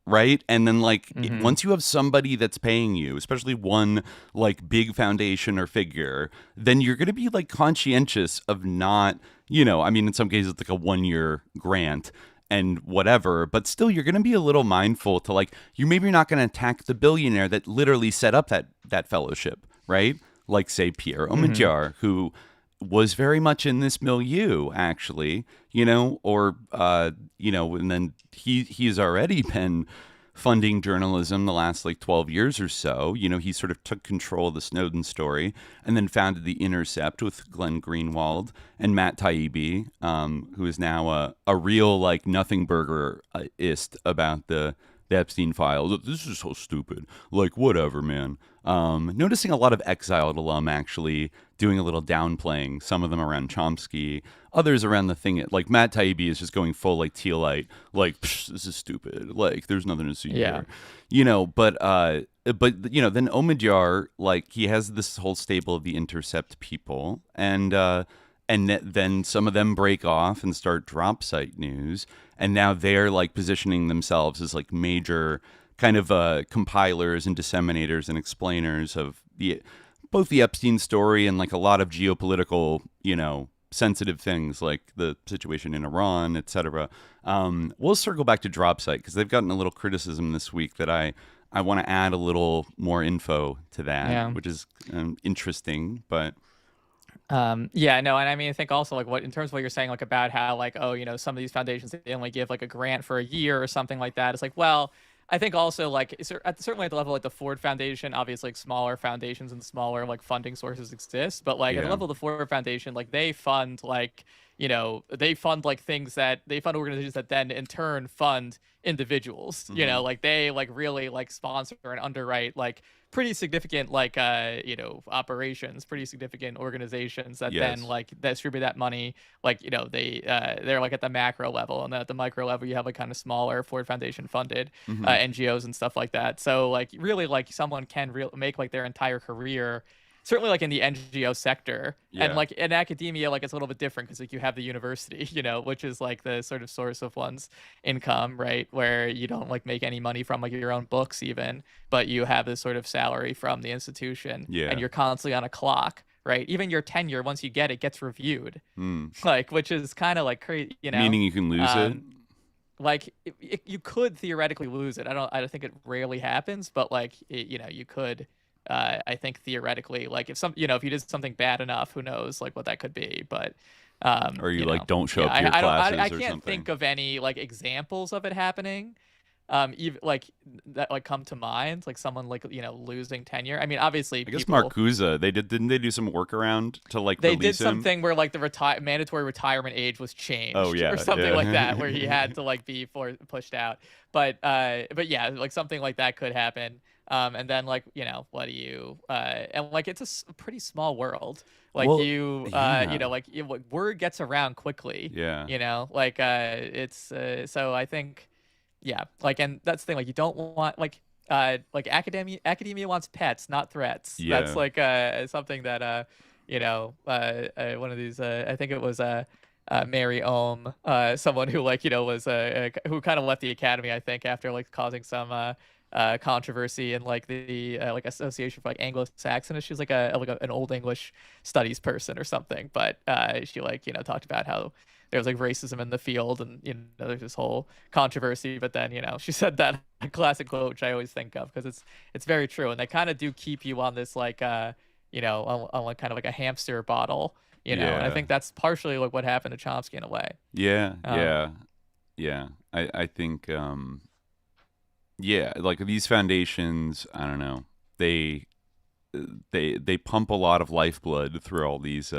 right? And then like once you have somebody that's paying you, especially one like big foundation or figure, then you're going to be like conscientious of not, I mean, in some cases it's like a 1-year grant and whatever, but still you're going to be a little mindful to like, you're not going to attack the billionaire that literally set up that fellowship, right? Like say Pierre Omidyar, who was very much in this milieu actually, or, and then he's already been funding journalism the last like 12 years or so. He sort of took control of the Snowden story and then founded The Intercept with Glenn Greenwald and Matt Taibbi, who is now a real like nothing burgerist about the Epstein Files. This is so stupid. Like, whatever, man. Noticing a lot of exiled alum actually doing a little downplaying, some of them around Chomsky, others around the thing. Like Matt Taibbi is just going full like Tealite, like, this is stupid. Like, there's nothing to see here. But then Omidyar, like, he has this whole stable of the Intercept people, and then some of them break off and start drop site news, and now they're like positioning themselves as like major kind of compilers and disseminators and explainers of both the Epstein story and like a lot of geopolitical, sensitive things like the situation in Iran, etc. We'll circle back to drop site because they've gotten a little criticism this week that I want to add a little more info to that, which is interesting, but. And I mean, I think also like what in terms of what you're saying, like about how like, some of these foundations, they only give like a grant for a year or something like that. It's like, well, I think also like certainly at the level like the Ford Foundation, obviously like smaller foundations and smaller like funding sources exist, but like at the level of the Ford Foundation, like they fund like things that they fund organizations that then in turn fund individuals. Like they like really like sponsor and underwrite like pretty significant like operations, pretty significant organizations that then like distribute that money. Like they're like at the macro level, and then at the micro level you have like kind of smaller Ford Foundation funded NGOs and stuff like that. So like really like someone can make like their entire career. Certainly like in the NGO sector and like in academia, like it's a little bit different because like you have the university, which is like the sort of source of one's income, right? Where you don't like make any money from like your own books even, but you have this sort of salary from the institution and you're constantly on a clock, right? Even your tenure, once you get it, gets reviewed, like, which is kind of like crazy, Meaning you can lose it? Like you could theoretically lose it. I think it rarely happens, but like, you could. I think theoretically, like if you did something bad enough, who knows like what that could be, but or you like don't show up to your classes I or can't something. think of any like examples of it happening, even like that like come to mind, like someone like losing tenure. I mean, obviously, I guess Marcuse, didn't they do some workaround to like they release did something where like the mandatory retirement age was changed, or something like that, where he had to like be pushed out. But yeah, like something like that could happen. And then like what do you and like it's a pretty small world. Like word gets around quickly. Yeah. Like it's so I think. Yeah, like, and that's the thing. Like, you don't want like academia wants pets, not threats. Yeah. That's like something that one of these. I think it was Mary Ohm, someone who like was who kind of left the academy. I think after like causing some controversy in like the like Association for like Anglo-Saxon. She was like an Old English studies person or something. But she like talked about how there was like racism in the field, and there's this whole controversy. But then she said that classic quote, which I always think of because it's very true, and they kind of do keep you on this like on like kind of like a hamster bottle, And I think that's partially like what happened to Chomsky in a way. Yeah, I think like these foundations, I don't know, they pump a lot of lifeblood through all these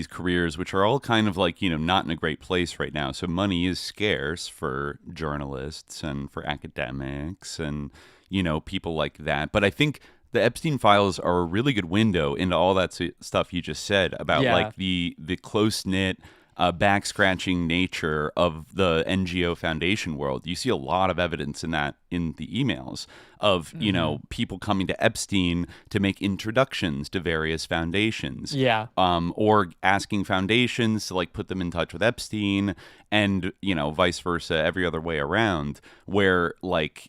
careers, which are all kind of like, not in a great place right now. So money is scarce for journalists and for academics and, people like that. But I think the Epstein Files are a really good window into all that stuff you just said about like the close-knit, back-scratching nature of the NGO foundation world. You see a lot of evidence in that in the emails of, people coming to Epstein to make introductions to various foundations. Yeah. Or asking foundations to like put them in touch with Epstein and, vice versa, every other way around, where like,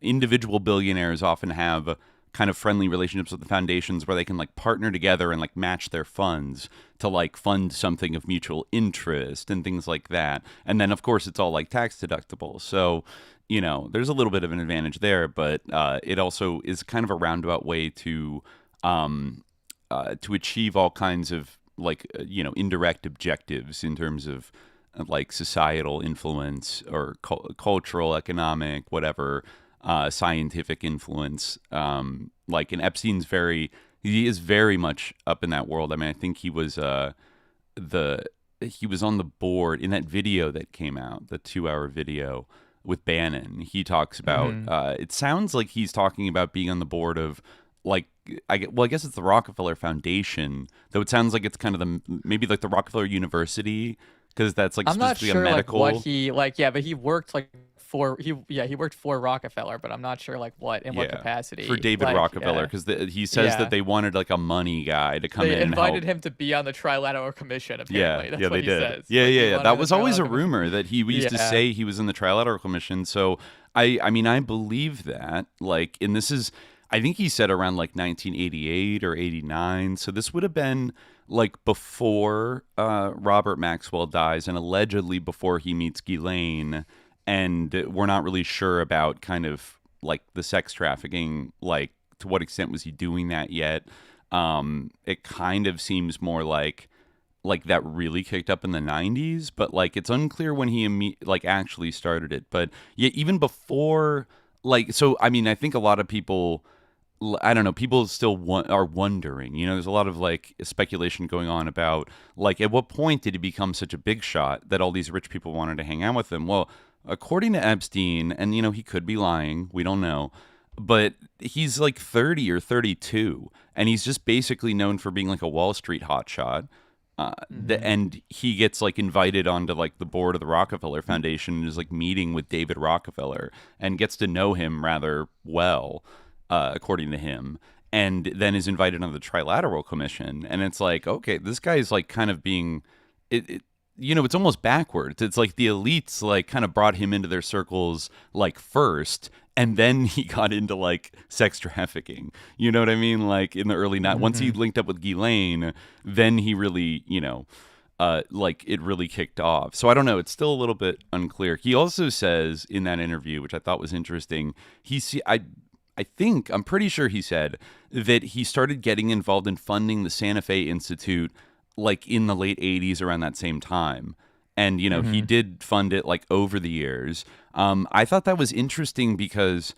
individual billionaires often have kind of friendly relationships with the foundations where they can like partner together and like match their funds to like fund something of mutual interest and things like that. And then of course it's all like tax deductible. So, there's a little bit of an advantage there, but it also is kind of a roundabout way to achieve all kinds of like, indirect objectives in terms of like societal influence or cultural, economic, whatever, scientific influence. Like, and Epstein's he is very much up in that world. I mean, I think he was on the board in that video that came out, the 2-hour video with Bannon. He talks about, it sounds like he's talking about being on the board of like, I guess it's the Rockefeller Foundation, though it sounds like it's kind of maybe like the Rockefeller University, because that's like I'm not sure a medical. Like what he like, but he worked like he worked for Rockefeller, but I'm not sure like what capacity for David Rockefeller, because he says that they wanted like a money guy to come in. They invited him to be on the Trilateral Commission. Apparently, that's what they he did. says. Yeah. That was always a rumor that he used to say he was in the Trilateral Commission. So I mean I believe that. Like, and this is, I think he said around like 1988 or 89. So this would have been like before Robert Maxwell dies, and allegedly before he meets Ghislaine. And we're not really sure about kind of like the sex trafficking, like to what extent was he doing that yet. It kind of seems more like that really kicked up in the 90s, but like it's unclear when he actually started it. But yeah, even before, like, so I mean, I think a lot of people, I don't know, people still are wondering, there's a lot of like speculation going on about like at what point did he become such a big shot that all these rich people wanted to hang out with him? Well, according to Epstein, and he could be lying, we don't know, but he's like 30 or 32, and he's just basically known for being like a Wall Street hotshot. And he gets like invited onto like the board of the Rockefeller Foundation and is like meeting with David Rockefeller and gets to know him rather well, according to him, and then is invited on the Trilateral Commission. And it's like, okay, this guy is like kind of being it's almost backwards. It's like the elites like kind of brought him into their circles like first, and then he got into like sex trafficking. You know what I mean? Like in the early once he linked up with Ghislaine, then he really, like it really kicked off. So I don't know. It's still a little bit unclear. He also says in that interview, which I thought was interesting, I'm pretty sure he said that he started getting involved in funding the Santa Fe Institute like in the late 80s, around that same time. And, he did fund it like over the years. I thought that was interesting because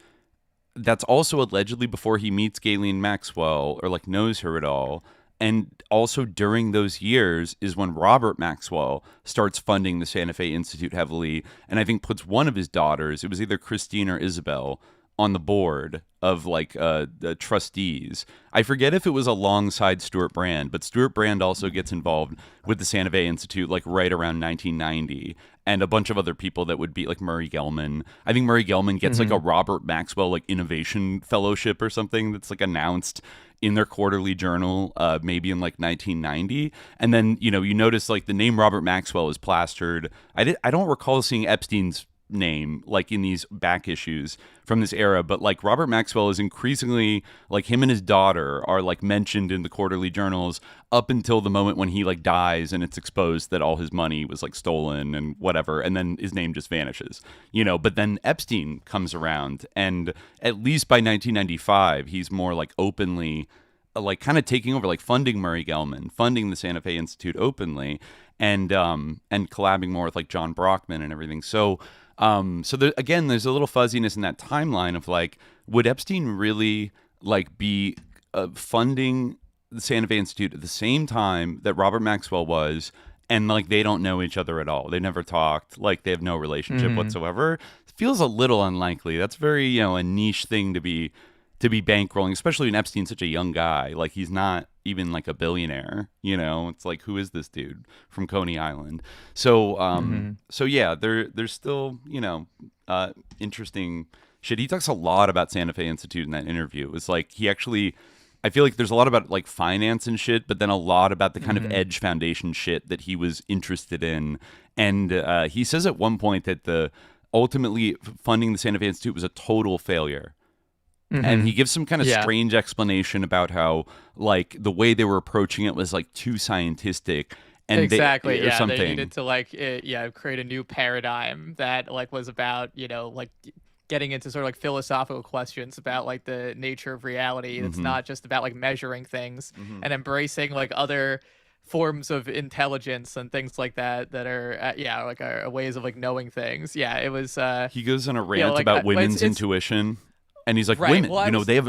that's also allegedly before he meets Ghislaine Maxwell or like knows her at all. And also during those years is when Robert Maxwell starts funding the Santa Fe Institute heavily, and I think puts one of his daughters, it was either Christine or Isabel, on the board of like the trustees. I forget if it was alongside Stewart Brand, but Stewart Brand also gets involved with the Santa Fe Institute like right around 1990, and a bunch of other people that would be like Murray Gell-Mann. I think Murray Gell-Mann gets like a Robert Maxwell like innovation fellowship or something that's like announced in their quarterly journal, maybe in like 1990. And then, you notice like the name Robert Maxwell is plastered. I don't recall seeing Epstein's name like in these back issues from this era, but like Robert Maxwell is increasingly like him and his daughter are like mentioned in the quarterly journals up until the moment when he like dies and it's exposed that all his money was like stolen and whatever, and then his name just vanishes, but then Epstein comes around, and at least by 1995 he's more like openly like kind of taking over, like funding Murray Gell-Mann, funding the Santa Fe Institute openly, and collabing more with like John Brockman and everything. So there, again, there's a little fuzziness in that timeline of like, would Epstein really like be funding the Santa Fe Institute at the same time that Robert Maxwell was, and like they don't know each other at all? They never talked, like they have no relationship whatsoever. It feels a little unlikely. That's very, a niche thing to be bankrolling, especially when Epstein's such a young guy. Like he's not even like a billionaire, it's like, who is this dude from Coney Island? So so yeah, there's still interesting shit. He talks a lot about Santa Fe Institute in that interview. It was like I feel like there's a lot about like finance and shit, but then a lot about the kind of Edge Foundation shit that he was interested in. And he says at one point that ultimately funding the Santa Fe Institute was a total failure. And he gives some kind of strange explanation about how, like, the way they were approaching it was, like, too scientific. And exactly, they, or something. They needed to, like, create a new paradigm that, like, was about, like, getting into sort of, like, philosophical questions about, like, the nature of reality. It's not just about, like, measuring things and embracing, like, other forms of intelligence and things like that are are ways of, like, knowing things. Yeah, it was... he goes on a rant about women's intuition. And he's like, women,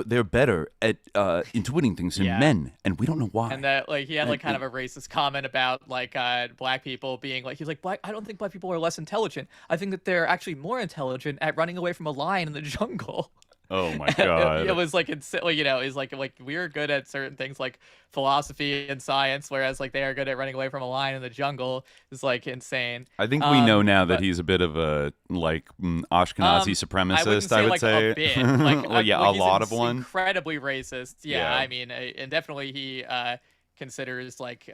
they're better at intuiting things than men, and we don't know why. And that, like, he had like kind of a racist comment about like black people being like, he's like, I don't think black people are less intelligent. I think that they're actually more intelligent at running away from a lion in the jungle. Oh my god! It was like it's like we're good at certain things like philosophy and science, whereas like they are good at running away from a lion in the jungle. Is like insane. I think we know now that he's a bit of a like Ashkenazi supremacist. I would say, a bit. Like, a lot of one. Incredibly racist. Yeah, I mean, and definitely he considers like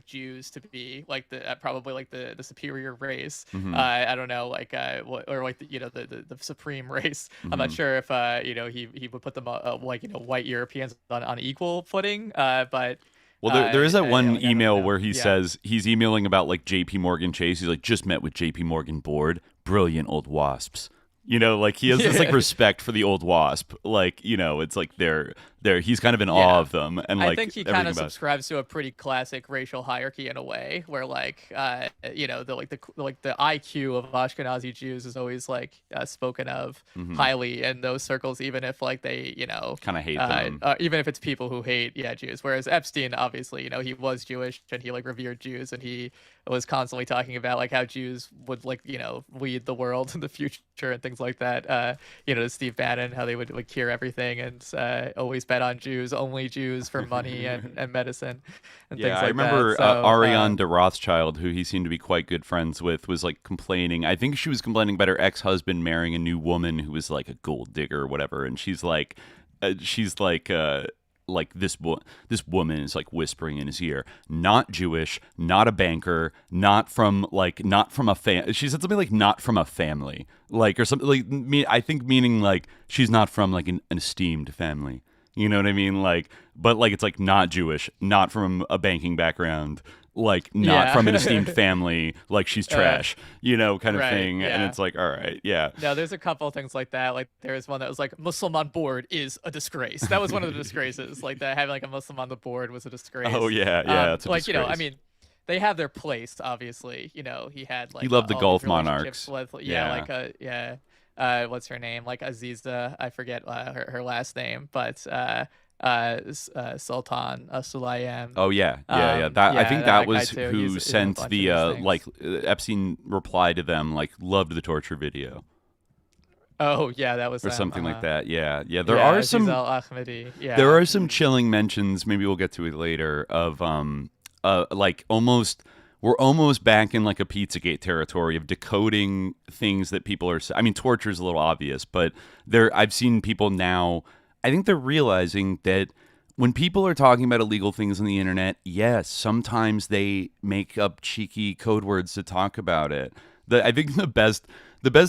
Jews to be like the probably like the superior race. I don't know, like or like the supreme race. I'm not sure if he would put them white Europeans on equal footing. But there is that one email where he says he's emailing about like J.P. Morgan Chase. He's like, just met with J.P. Morgan board, brilliant old wasps. Like he has this like respect for the old wasp. Like, it's like they're he's kind of in awe of them. And like, I think he kind of subscribes to a pretty classic racial hierarchy in a way where like, the IQ of Ashkenazi Jews is always like spoken of highly in those circles, even if like they, kind of hate them. Even if it's people who hate, Jews. Whereas Epstein, obviously, he was Jewish and he like revered Jews, and he was constantly talking about like how Jews would like, lead the world in the future and things like that. To Steve Bannon, how they would like cure everything and always bet on Jews, only Jews for money and medicine and things like that. I remember Ariane de Rothschild, who he seemed to be quite good friends with, was like complaining. I think she was complaining about her ex-husband marrying a new woman who was like a gold digger or whatever, and she's like this woman is like whispering in his ear, not Jewish, not a banker, not from a family. She said something like not from a family, like, or something like, I think meaning like she's not from like an esteemed family. You know what I mean? Like, but like it's like not Jewish, not from a banking background, like not from an esteemed family, like she's trash, kind of thing. Yeah. And it's like, all right, yeah. No, there's a couple of things like that. Like there was one that was like Muslim on board is a disgrace. That was one of the disgraces. Like that having like a Muslim on the board was a disgrace. Oh yeah, that's a like disgrace. I mean, they have their place, obviously. He had like he loved the all Gulf these relationships monarchs. with, what's her name? Like Aziza, I forget her last name, but Sultan Sulayem. Oh yeah. I think that was who sent the Epstein replied to them, like, loved the torture video. Oh yeah, that was or them, something like that. Yeah. There are some Ahmadi. Yeah. There are some chilling mentions. Maybe we'll get to it later. Of like we're almost back in like a Pizzagate territory of decoding things that people are. I mean, torture is a little obvious, but I've seen people now. I think they're realizing that when people are talking about illegal things on the internet, yes, sometimes they make up cheeky code words to talk about it. I think the best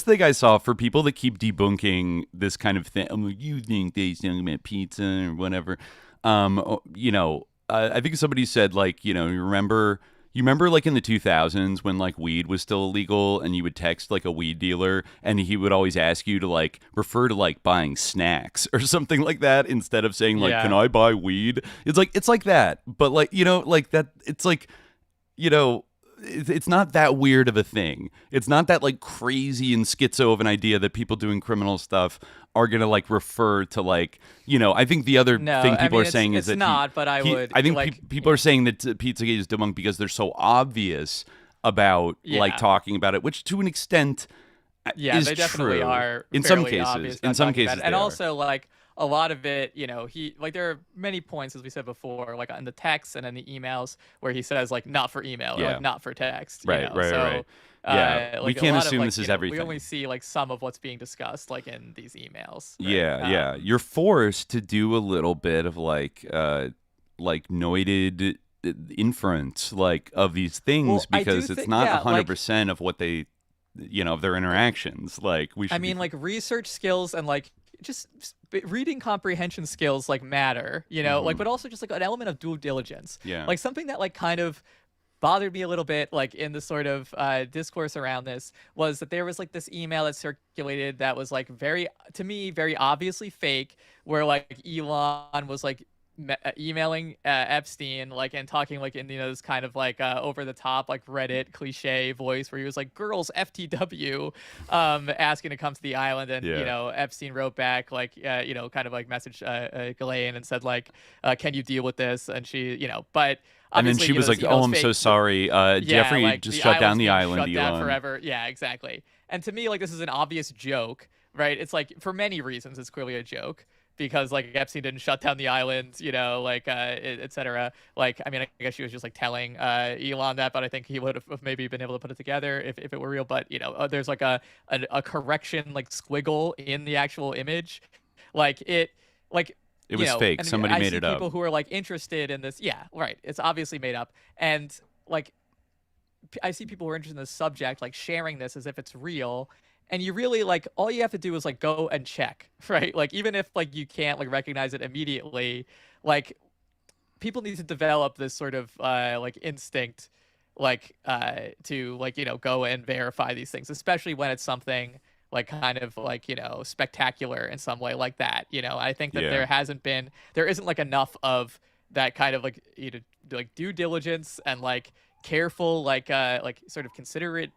thing I saw for people that keep debunking this kind of thing, I'm like, you think they talking about pizza or whatever, I think somebody said, like, you remember like in the 2000s when like weed was still illegal and you would text like a weed dealer and he would always ask you to like refer to like buying snacks or something like that instead of saying like, can I buy weed? It's like that, but like, like that, it's like, it's not that weird of a thing. It's not that like crazy and schizo of an idea that people doing criminal stuff are gonna like refer to like, I think the other thing people are saying is that I think people are saying that Pizzagate is debunked because they're so obvious about like talking about it, which to an extent is they definitely true. are In some cases, and also like a lot of it, there are many points, as we said before, like in the text and in the emails where he says like not for email or like not for text. Right. Like we can't assume this is everything. We only see like some of what's being discussed like in these emails. Right? You're forced to do a little bit of like noited inference like of these things because it's not 100% of what they of their interactions. Like we should like research skills and like just reading comprehension skills like matter, like, but also just like an element of due diligence. Like something that like kind of bothered me a little bit like in the sort of discourse around this was that there was like this email that circulated that was like very obviously fake, where like Elon was like emailing Epstein like and talking like in this kind of like over the top like Reddit cliche voice where he was like, girls FTW, asking to come to the island, and Epstein wrote back like kind of like messaged Ghislaine and said like, can you deal with this? And she but and then she was like, oh, I'm so sorry, Jeffrey like, just shut down the island, shut down Elon. forever. Yeah, exactly. And to me, like, this is an obvious joke, right? It's like, for many reasons it's clearly a joke, because like Epstein didn't shut down the island, like etc. Like, I mean, I guess she was just like telling Elon that, but I think he would have maybe been able to put it together if it were real. But there's like a correction like squiggle in the actual image, like it was fake. Somebody made it up. People who are like interested in this, it's obviously made up, and like I see people who are interested in this subject like sharing this as if it's real. And you really like all you have to do is like go and check, right? Like even if like you can't like recognize it immediately, like people need to develop this sort of like instinct, like to like go and verify these things, especially when it's something like kind of like spectacular in some way like that. I think that there isn't like enough of that kind of like like due diligence and like careful like sort of considerate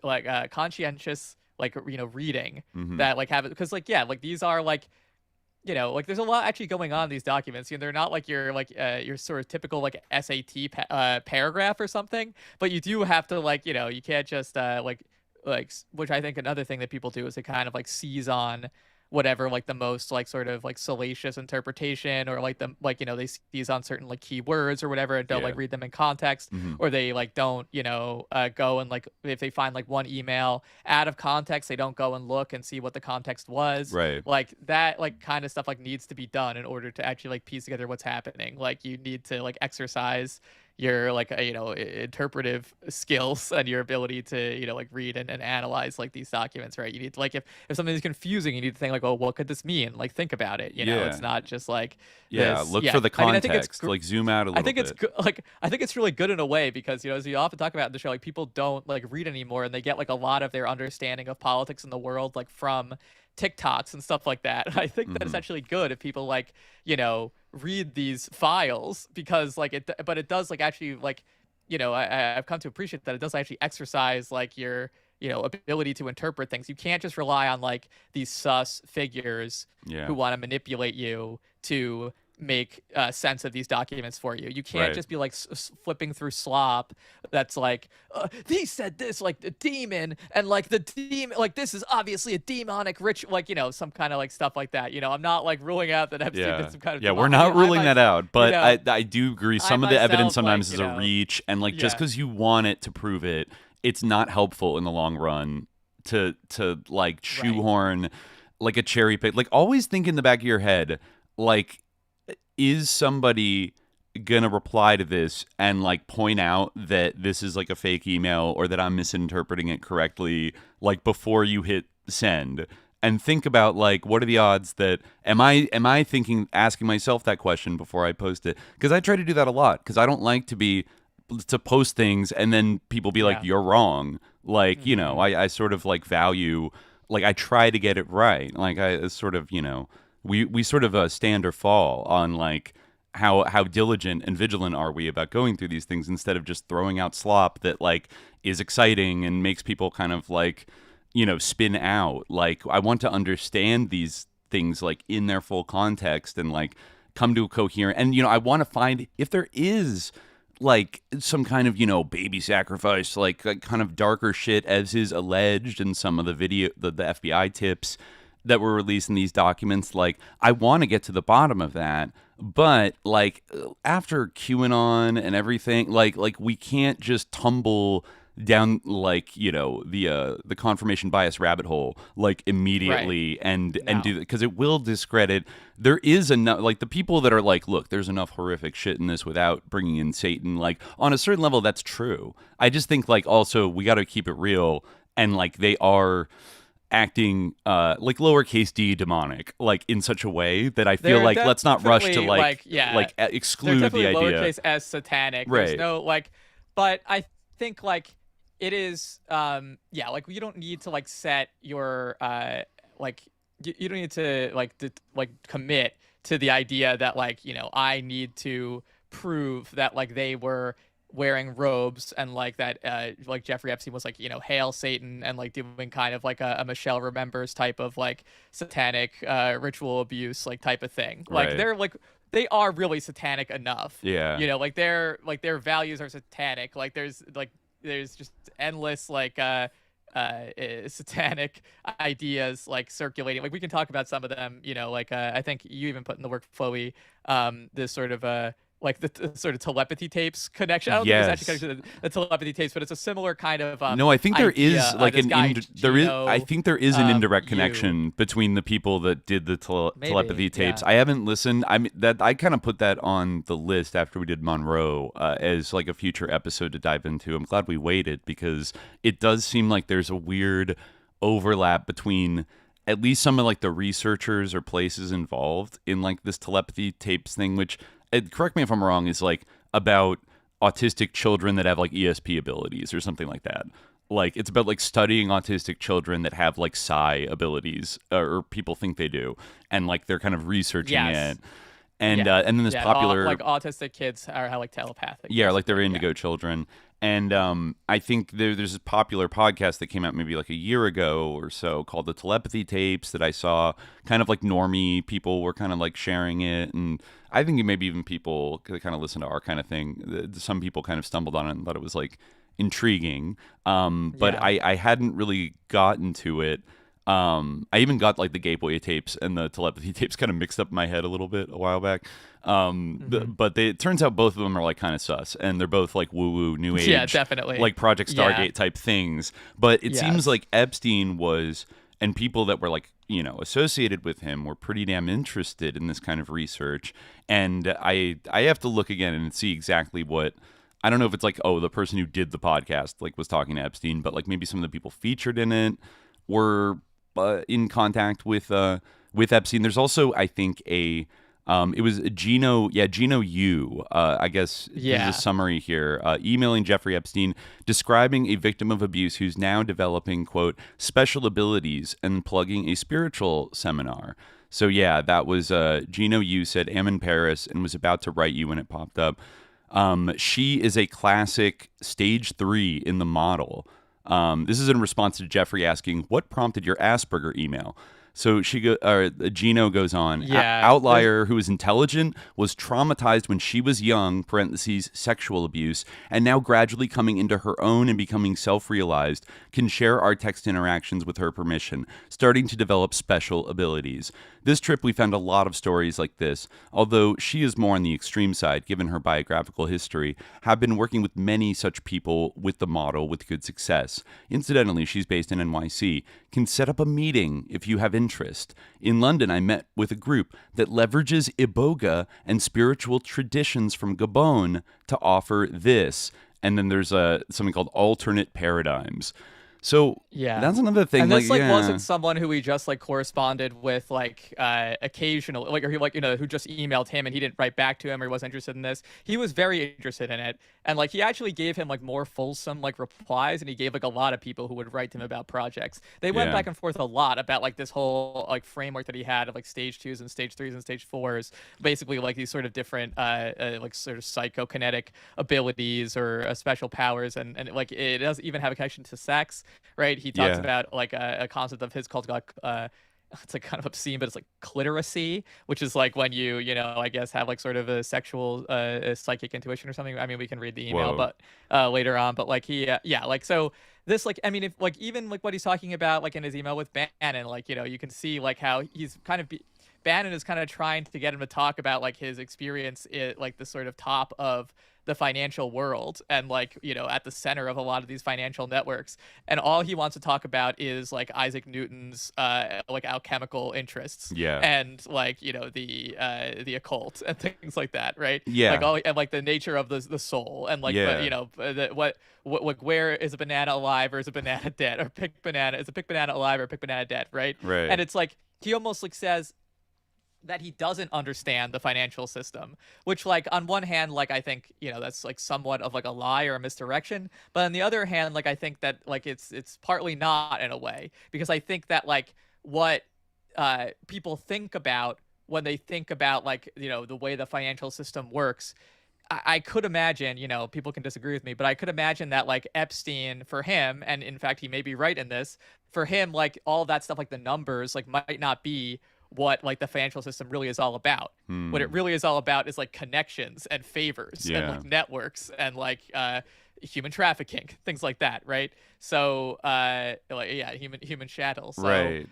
like conscientious like reading that like have it, because like like these are like like there's a lot actually going on in these documents. They're not like your sort of typical like SAT paragraph or something, but you do have to like you can't just like which I think another thing that people do is they kind of like seize on whatever like the most like sort of like salacious interpretation, or like the like they seize on certain like keywords or whatever and don't like read them in context, or they like don't go and like if they find like one email out of context, they don't go and look and see what the context was, right? Like that like kind of stuff like needs to be done in order to actually like piece together what's happening. Like you need to like exercise your like interpretive skills and your ability to like read and analyze like these documents, right? You need to like if something is confusing, you need to think like, oh, what could this mean? Like think about it. It's not just like look for the context. Like zoom out a little bit. I think it's really good in a way because as we often talk about in the show, like people don't like read anymore, and they get like a lot of their understanding of politics in the world like from TikToks and stuff like that. I think that it's actually good if people like read these files, because like it does like actually like I've come to appreciate that it does actually exercise like your ability to interpret things. You can't just rely on like these sus figures who want to manipulate you to make sense of these documents for you. You can't just be like flipping through slop that's like he said this like the demon and like the demon like this is obviously a demonic ritual, like some kind of like stuff like that. I'm not like ruling out that Epstein did some kind of we're not ruling that out, but I do agree some of the evidence sometimes is a reach, and like just because you want it to prove it, it's not helpful in the long run to like shoehorn like a cherry pick. Like always think in the back of your head, like, is somebody gonna reply to this and like point out that this is like a fake email or that I'm misinterpreting it correctly, like before you hit send? And think about like, what are the odds that am I asking myself that question before I post it? Because I try to do that a lot, because I don't like to post things and then people be like, you're wrong. Like, I sort of like value, like I try to get it right. Like I sort of, we sort of stand or fall on like how diligent and vigilant are we about going through these things, instead of just throwing out slop that like is exciting and makes people kind of like, spin out. Like I want to understand these things like in their full context and like come to a coherent, and I want to find if there is like some kind of baby sacrifice, like kind of darker shit as is alleged in some of the video, the FBI tips that were released in these documents. Like I want to get to the bottom of that, but like after QAnon and everything, like we can't just tumble down like the confirmation bias rabbit hole like immediately and do that, because it will discredit. There is enough, like the people that are like, look, there's enough horrific shit in this without bringing in Satan, like on a certain level that's true. I just think like also we got to keep it real, and like they are acting like lowercase d demonic, like in such a way that I feel like let's not rush to like exclude the idea. Lowercase s satanic. There's no like, but I think like it is like you don't need to like set your like you don't need to like commit to the idea that like I need to prove that like they were wearing robes and like that like Jeffrey Epstein was like hail Satan and like doing kind of like a Michelle Remembers type of like satanic ritual abuse like type of thing. Like they're like they are really satanic enough. Like their values are satanic. Like there's just endless like satanic ideas like circulating. Like we can talk about some of them, like I think you even put in the work, Chloe, this sort of like the sort of telepathy tapes connection. I don't think it's actually connected to the telepathy tapes, but it's a similar kind of no, I think there is like I think there is an indirect connection between the people that did the telepathy tapes. I haven't listened. I kind of put that on the list after we did Monroe as like a future episode to dive into. I'm glad we waited, because it does seem like there's a weird overlap between at least some of like the researchers or places involved in like this telepathy tapes thing, which, correct me if I'm wrong, is like about autistic children that have like ESP abilities or something like that. Like it's about like studying autistic children that have like psi abilities, or people think they do, and like they're kind of researching it. And then this popular like autistic kids are like telepathic. Yeah, like they're indigo children. And I think there's this popular podcast that came out maybe like a year ago or so called The Telepathy Tapes that I saw. Kind of like normie people were kind of like sharing it, and I think maybe even people kind of listen to our kind of thing. Some people kind of stumbled on it and thought it was like intriguing, but I hadn't really gotten to it. I even got like the Gateway tapes and the telepathy tapes kind of mixed up in my head a little bit a while back. But it turns out both of them are like kind of sus, and they're both like woo-woo new age, definitely, like Project Stargate type things. But it seems like Epstein was, and people that were like associated with him were pretty damn interested in this kind of research. And I have to look again and see exactly what. I don't know if it's like, the person who did the podcast like was talking to Epstein, but like maybe some of the people featured in it were in contact with Epstein. There's also, I think, it was Gino Yu, I guess, there's a summary here, emailing Jeffrey Epstein, describing a victim of abuse who's now developing, quote, special abilities and plugging a spiritual seminar. So yeah, that was Gino Yu said, am in Paris and was about to write you when it popped up. She is a classic stage 3 in the model. This is in response to Jeffrey asking, what prompted your Asperger email? So Gino goes on. Yeah, Outlier who is intelligent, was traumatized when she was young, parentheses, sexual abuse, and now gradually coming into her own and becoming self-realized, can share our text interactions with her permission, starting to develop special abilities. This trip, we found a lot of stories like this, although she is more on the extreme side, given her biographical history, have been working with many such people with the model with good success. Incidentally, she's based in NYC. Can set up a meeting if you have interest. In London, I met with a group that leverages Iboga and spiritual traditions from Gabon to offer this. And then there's something called alternate paradigms. So that's another thing. And this wasn't someone who we just corresponded with occasionally, or who just emailed him and he didn't write back to him or he wasn't interested in this. He was very interested in it, and he actually gave him more fulsome replies, and he gave a lot of people who would write to him about projects. They went back and forth a lot about this whole framework that he had of stage 2s and stage 3s and stage 4s, basically these sort of different sort of psychokinetic abilities or special powers, and it doesn't even have a connection to sex. Right, he talks about a concept of his called it's kind of obscene, but it's cliteracy, which is when you I guess have sort of a sexual psychic intuition or something. I mean, we can read the email, but later on. But so this I mean, if even what he's talking about in his email with Bannon, you can see how he's kind of Bannon is kind of trying to get him to talk about his experience at the sort of top of the financial world and at the center of a lot of these financial networks, and all he wants to talk about is Isaac Newton's alchemical interests and the occult and things like that, right? And the nature of the soul and where is a banana alive or is a banana dead, or pick banana, is a pick banana alive or pick banana dead, right? And it's he almost says that he doesn't understand the financial system, which on one hand, I think, that's somewhat of a lie or a misdirection. But on the other hand, I think that it's partly not, in a way, because I think that what people think about when they think about the way the financial system works, I could imagine, people can disagree with me, but I could imagine that Epstein, for him, and in fact, he may be right in this, for him, all of that stuff, the numbers, might not be what the financial system really is all about. What it really is all about is connections and favors and networks and human trafficking, things like that, right? So human chattel. So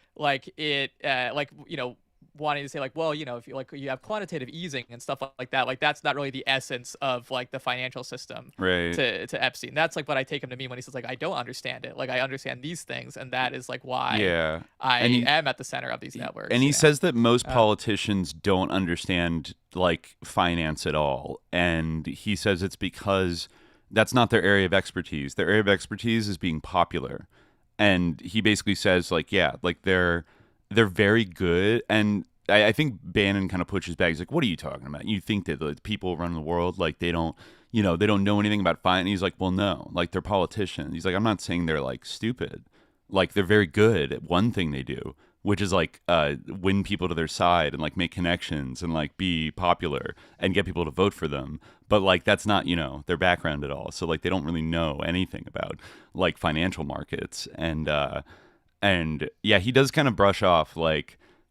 wanting to say well, if you have quantitative easing and stuff like that, that's not really the essence of the financial system, right? To Epstein. That's what I take him to mean when he says I don't understand it. I understand these things, and that is why I am at the center of these networks. And he says that most politicians don't understand finance at all, and he says it's because that's not their area of expertise. Their area of expertise is being popular, and he basically says they're very good. And I think Bannon kind of pushes back. He's what are you talking about? You think that the people run the world they don't, they don't know anything about finance? And he's well, no, they're politicians. He's I'm not saying they're stupid. They're very good at one thing they do, which is win people to their side and make connections and be popular and get people to vote for them. But that's not, their background at all. So they don't really know anything about financial markets. And he does kind of brush off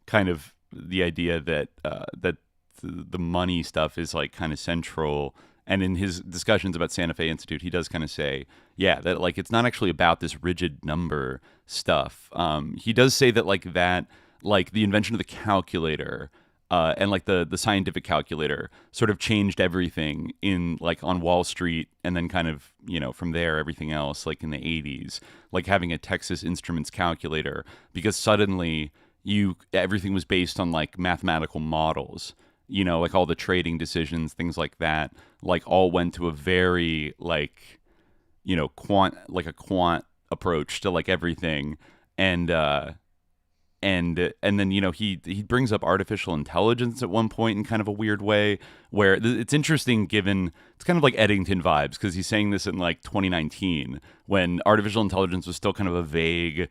kind of the idea that that the money stuff is kind of central. And in his discussions about Santa Fe Institute, he does kind of say, that it's not actually about this rigid number stuff. He does say that the invention of the calculator and the scientific calculator sort of changed everything in on Wall Street, and then kind of from there everything else in the 80s, having a Texas Instruments calculator, because suddenly everything was based on mathematical models, all the trading decisions, things like that, all went to a very quant approach to everything. And then he brings up artificial intelligence at one point in kind of a weird way, where it's interesting, given it's kind of Eddington vibes, because he's saying this in 2019 when artificial intelligence was still kind of a vague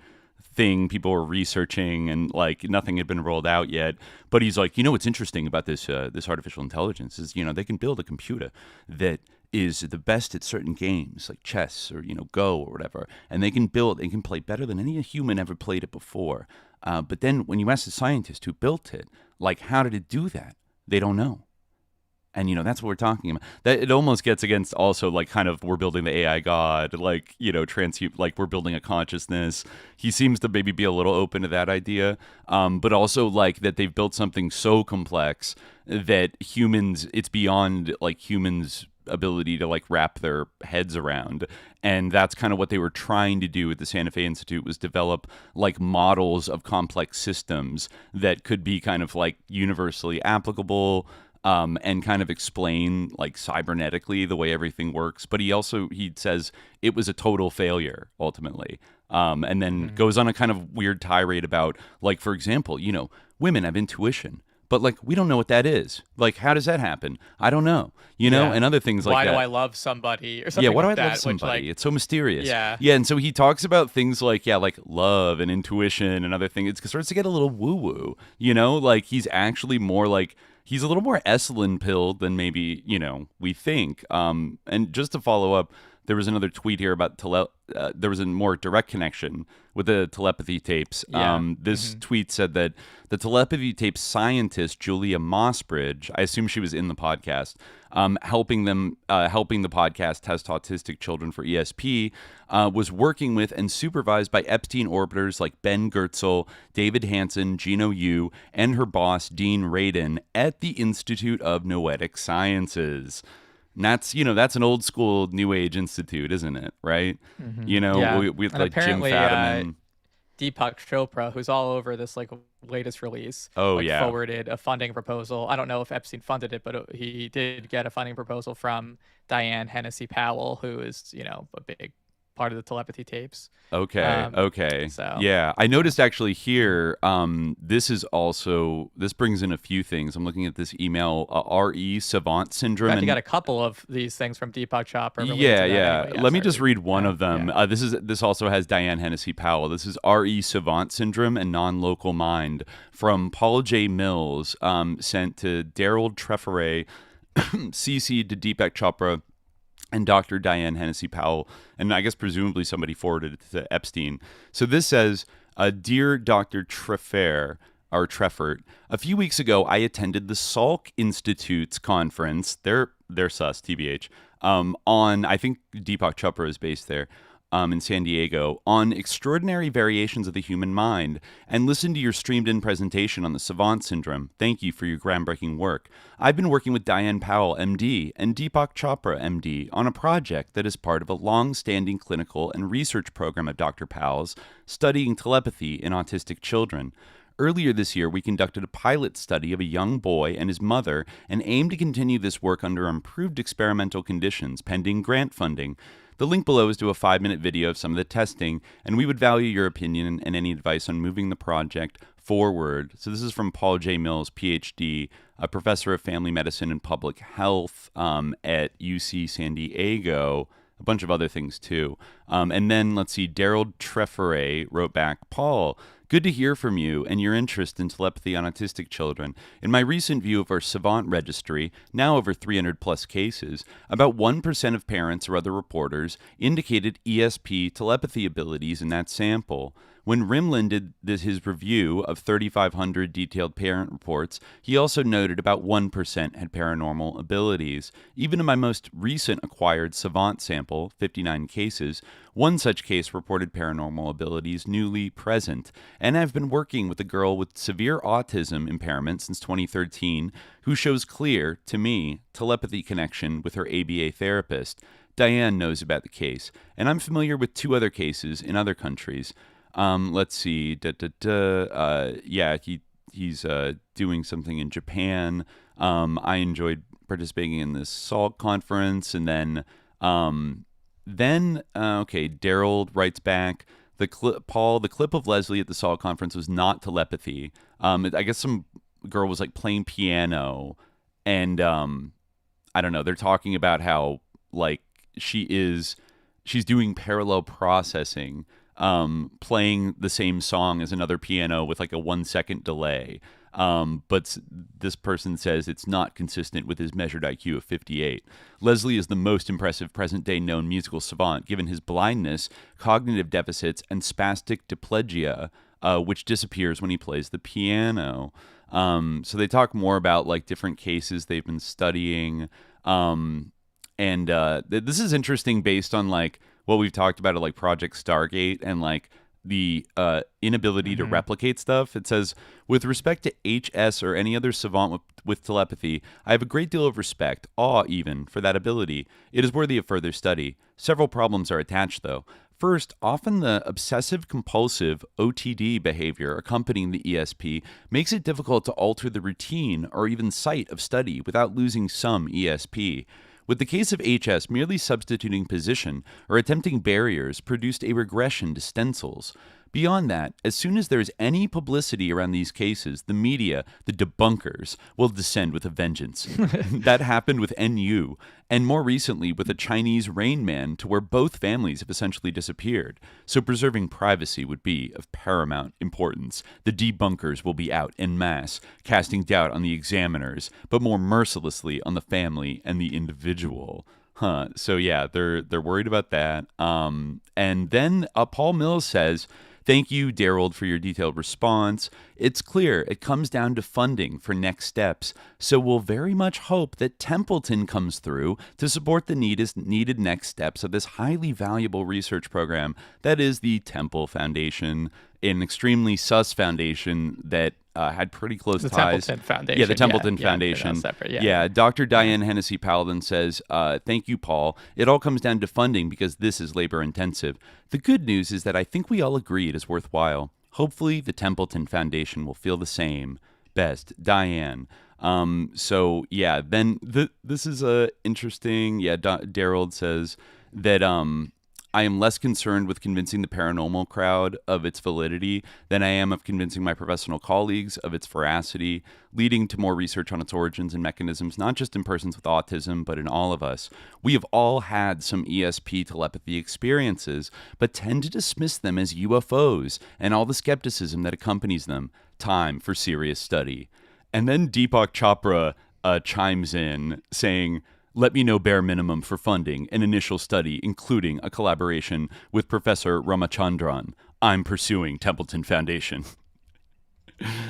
thing people were researching, and like nothing had been rolled out yet. But he's like, what's interesting about this artificial intelligence is, they can build a computer that is the best at certain games like chess or Go or whatever, and they can play better than any human ever played it before. But then when you ask the scientist who built it, like, how did it do that? They don't know. And, that's what we're talking about. That it almost gets against also, like, kind of, we're building the AI god, like, like, we're building a consciousness. He seems to maybe be a little open to that idea. But also, like, that they've built something so complex that it's beyond, like, humans' ability to, like, wrap their heads around. And that's kind of what they were trying to do at the Santa Fe Institute, was develop, like, models of complex systems that could be kind of, like, universally applicable, and kind of explain, like, cybernetically the way everything works. But he says it was a total failure ultimately, and then goes on a kind of weird tirade about, like, for example, women have intuition, but, like, we don't know what that is. Like, how does that happen? I don't know, and other things like that. Why do I love somebody or something? Yeah, why like do I that, love somebody? Which, it's so mysterious. Yeah. Yeah, and so he talks about things like, like love and intuition and other things. It starts to get a little woo-woo, like he's actually more like, he's a little more Esalen pilled than maybe, we think. And just to follow up, there was another tweet here about there was a more direct connection with the telepathy tapes. Yeah. This tweet said that the telepathy tape scientist Julia Mossbridge, I assume she was in the podcast, helping the podcast test autistic children for ESP, was working with and supervised by Epstein orbiters like Ben Goertzel, David Hansen, Gino Yu, and her boss Dean Radin at the Institute of Noetic Sciences. And that's, that's an old school New Age institute, isn't it? Right? Yeah. With and like Jim Fadiman. Deepak Chopra, who's all over this, like, latest release, forwarded a funding proposal. I don't know if Epstein funded it, but he did get a funding proposal from Diane Hennessy Powell, who is, a big part of the telepathy tapes. Okay. So yeah, I noticed actually here, this brings in a few things. I'm looking at this email, RE savant syndrome. You got a couple of these things from Deepak Chopra. Yeah. Anyway. Let me just read one of them. Yeah. This also has Diane Hennessy Powell. This is RE savant syndrome and non-local mind from Paul J. Mills, sent to Daryl Trefferay, CC to Deepak Chopra, and Dr. Diane Hennessy Powell, and I guess presumably somebody forwarded it to Epstein. So this says, Dear Dr. Treffert, a few weeks ago I attended the Salk Institute's conference, they're sus, TBH, on, I think Deepak Chopra is based there, in San Diego, on extraordinary variations of the human mind, and listened to your streamed-in presentation on the savant syndrome. Thank you for your groundbreaking work. I've been working with Diane Powell, MD, and Deepak Chopra, MD, on a project that is part of a long-standing clinical and research program of Dr. Powell's studying telepathy in autistic children. Earlier this year, we conducted a pilot study of a young boy and his mother and aim to continue this work under improved experimental conditions pending grant funding. The link below is to a 5-minute video of some of the testing, and we would value your opinion and any advice on moving the project forward. So this is from Paul J. Mills, PhD, a professor of family medicine and public health at UC San Diego, a bunch of other things too. And then, let's see, Daryl Trefferay wrote back, Paul, good to hear from you and your interest in telepathy on autistic children. In my recent view of our Savant registry, now over 300 plus cases, about 1% of parents or other reporters indicated ESP telepathy abilities in that sample. When Rimland did his review of 3,500 detailed parent reports, he also noted about 1% had paranormal abilities. Even in my most recent acquired Savant sample, 59 cases, one such case reported paranormal abilities newly present. And I've been working with a girl with severe autism impairment since 2013 who shows clear, to me, telepathy connection with her ABA therapist. Diane knows about the case, and I'm familiar with 2 other cases in other countries. Let's see. He's doing something in Japan. I enjoyed participating in this SALT conference, and then Daryl writes back. The clip of Leslie at the SALT conference was not telepathy. I guess some girl was like playing piano, and I don't know. They're talking about how like she's doing parallel processing. playing the same song as another piano with like a 1-second delay. But this person says it's not consistent with his measured IQ of 58. Leslie is the most impressive present-day known musical savant, given his blindness, cognitive deficits, and spastic diplegia, which disappears when he plays the piano. So they talk more about like different cases they've been studying. This is interesting based on like what we've talked about at like Project Stargate and like the inability to replicate stuff. It says, with respect to HS or any other savant with telepathy, I have a great deal of respect, awe even, for that ability. It is worthy of further study. Several problems are attached, though. First, often the obsessive-compulsive OTD behavior accompanying the ESP makes it difficult to alter the routine or even site of study without losing some ESP. With the case of HS, merely substituting position or attempting barriers produced a regression to stencils. Beyond that, as soon as there is any publicity around these cases, the media, the debunkers, will descend with a vengeance. That happened with NU, and more recently with a Chinese Rain Man, to where both families have essentially disappeared. So preserving privacy would be of paramount importance. The debunkers will be out en masse, casting doubt on the examiners, but more mercilessly on the family and the individual. So yeah, they're worried about that. And then Paul Mills says, thank you, Darold, for your detailed response. It's clear it comes down to funding for next steps, so we'll very much hope that Templeton comes through to support the needed next steps of this highly valuable research program that is the Temple Foundation, an extremely sus foundation that had pretty close ties. The Templeton Foundation. Yeah, the Templeton Foundation. Separate, yeah, Dr. Diane Hennessy Paladin says, thank you, Paul. It all comes down to funding because this is labor intensive. The good news is that I think we all agree it is worthwhile. Hopefully the Templeton Foundation will feel the same. Best, Diane. So yeah, then this is interesting. Yeah, Darold says that I am less concerned with convincing the paranormal crowd of its validity than I am of convincing my professional colleagues of its veracity, leading to more research on its origins and mechanisms, not just in persons with autism, but in all of us. We have all had some ESP telepathy experiences, but tend to dismiss them as UFOs and all the skepticism that accompanies them. Time for serious study. And then Deepak Chopra chimes in saying, let me know bare minimum for funding an initial study, including a collaboration with Professor Ramachandran. I'm pursuing Templeton Foundation.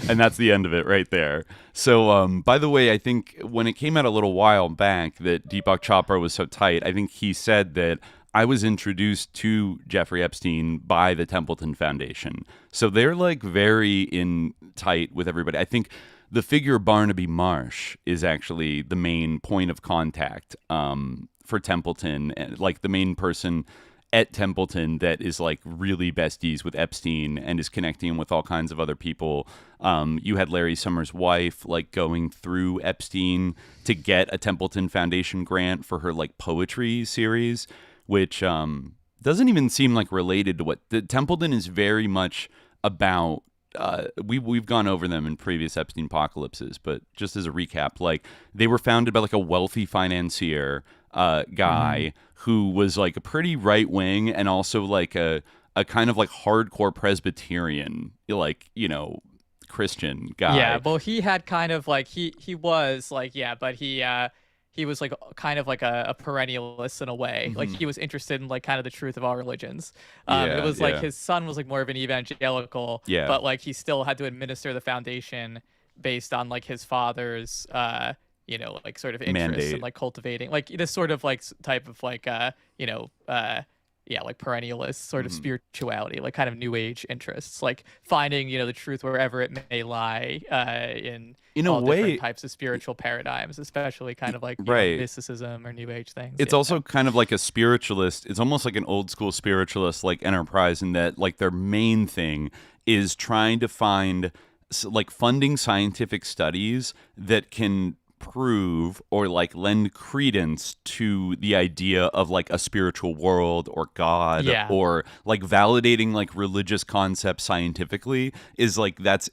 And that's the end of it right there. So, by the way, I think when it came out a little while back that Deepak Chopra was so tight, I think he said that I was introduced to Jeffrey Epstein by the Templeton Foundation. So they're like very in tight with everybody. I think the figure Barnaby Marsh is actually the main point of contact for Templeton, and like the main person at Templeton that is like really besties with Epstein and is connecting him with all kinds of other people. You had Larry Summers' wife like going through Epstein to get a Templeton Foundation grant for her like poetry series, which doesn't even seem like related to what the Templeton is very much about. We've gone over them in previous Epstein Apocalypses, but just as a recap, like they were founded by like a wealthy financier guy who was like a pretty right wing and also like a kind of like hardcore Presbyterian, like, you know, Christian guy. Yeah, well, he had kind of like he was like, yeah, but he was like kind of like a perennialist in a way. Like he was interested in like kind of the truth of all religions. It was like his son was like more of an evangelical, but like he still had to administer the foundation based on like his father's, you know, like sort of interest in like cultivating like this sort of like type of like, you know, like perennialist sort of spirituality, like kind of new age interests, like finding, you know, the truth wherever it may lie in all a way, different types of spiritual paradigms, especially kind of like you know, mysticism or new age things. It's also kind of like a spiritualist. It's almost like an old school spiritualist like enterprise in that like their main thing is trying to find like funding scientific studies that can prove or like lend credence to the idea of like a spiritual world or God or like validating like religious concepts scientifically is like that's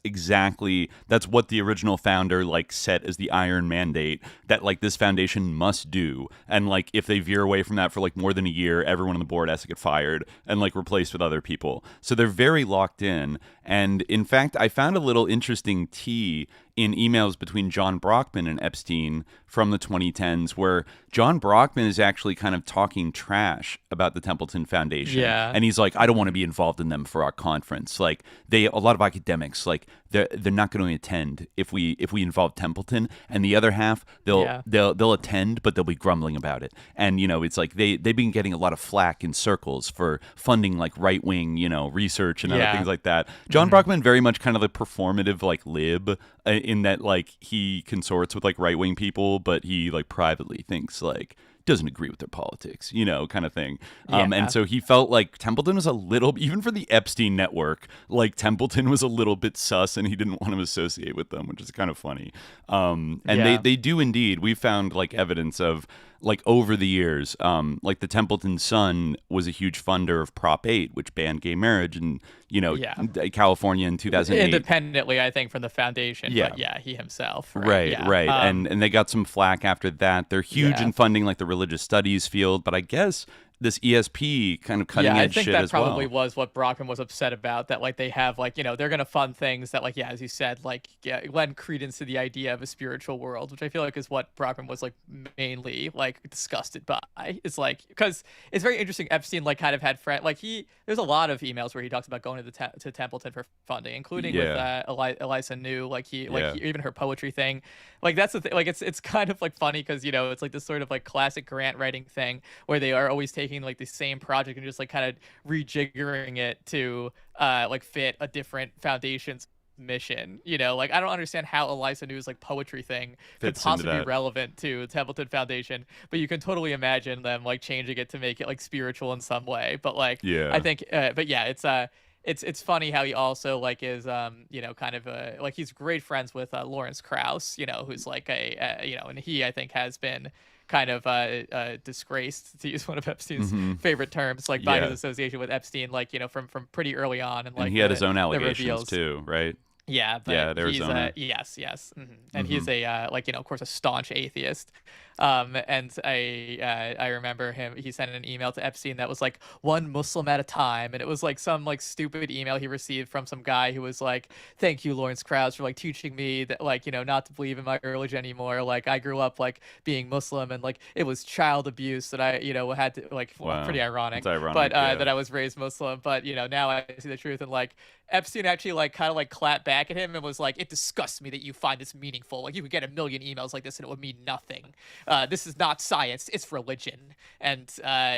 what the original founder like set as the iron mandate that like this foundation must do. And like if they veer away from that for like more than a year, everyone on the board has to get fired and like replaced with other people. So they're very locked in. And in fact, I found a little interesting tea in emails between John Brockman and Epstein from the 2010s, where John Brockman is actually kind of talking trash about the Templeton Foundation. Yeah. And he's like, I don't want to be involved in them for our conference. Like a lot of academics, like they're not going to attend if we involve Templeton, and the other half they'll attend, but they'll be grumbling about it. And you know, it's like they've been getting a lot of flack in circles for funding like right wing, you know, research and other things like that. John Brockman very much kind of a performative like lib in that like he consorts with like right wing people, but he like privately thinks like doesn't agree with their politics, you know, kind of thing. And so he felt like Templeton was a little, even for the Epstein network, like Templeton was a little bit sus and he didn't want to associate with them, which is kind of funny. They do indeed. We found like evidence of like over the years, like the Templeton son was a huge funder of Prop 8, which banned gay marriage in, you know, California in 2008. Independently, I think, from the foundation. Yeah. But he himself. Right. And they got some flack after that. They're huge in funding like the religious studies field, but I guess this ESP kind of cutting edge shit as well. I think that probably was what Brockman was upset about, that like they have like, you know, they're going to fund things that like, as you said, like lend credence to the idea of a spiritual world, which I feel like is what Brockman was like mainly like disgusted by. It's like, because it's very interesting. Epstein like kind of had like there's a lot of emails where he talks about going to Templeton for funding, including with Elisa New, even her poetry thing. Like that's the thing. Like it's kind of like funny because, you know, it's like this sort of like classic grant writing thing where they are always taking like the same project and just like kind of rejiggering it to like fit a different foundation's mission. You know, like I don't understand how Elisa New's like poetry thing could possibly be relevant to Templeton Foundation, but you can totally imagine them like changing it to make it like spiritual in some way. But like I think it's funny how he also like is you know, kind of like he's great friends with Lawrence Krauss, you know, who's like you know, and he I think has been kind of disgraced, to use one of Epstein's favorite terms, like by his association with Epstein, like, you know, from pretty early on. And like he had his own allegations too, right? Yeah, but Arizona. Yes. And he's a like, you know, of course, a staunch atheist. And I remember he sent an email to Epstein that was like one Muslim at a time, and it was like some like stupid email he received from some guy who was like, "Thank you, Lawrence Krauss, for like teaching me that like, you know, not to believe in my religion anymore. Like I grew up like being Muslim, and like it was child abuse that I, you know, had to like." Wow. Pretty ironic. It's ironic, but that I was raised Muslim. But you know, now I see the truth, and like Epstein actually like kind of like clapped back at him and was like, "It disgusts me that you find this meaningful. Like you could get a million emails like this and it would mean nothing. This is not science, it's religion, and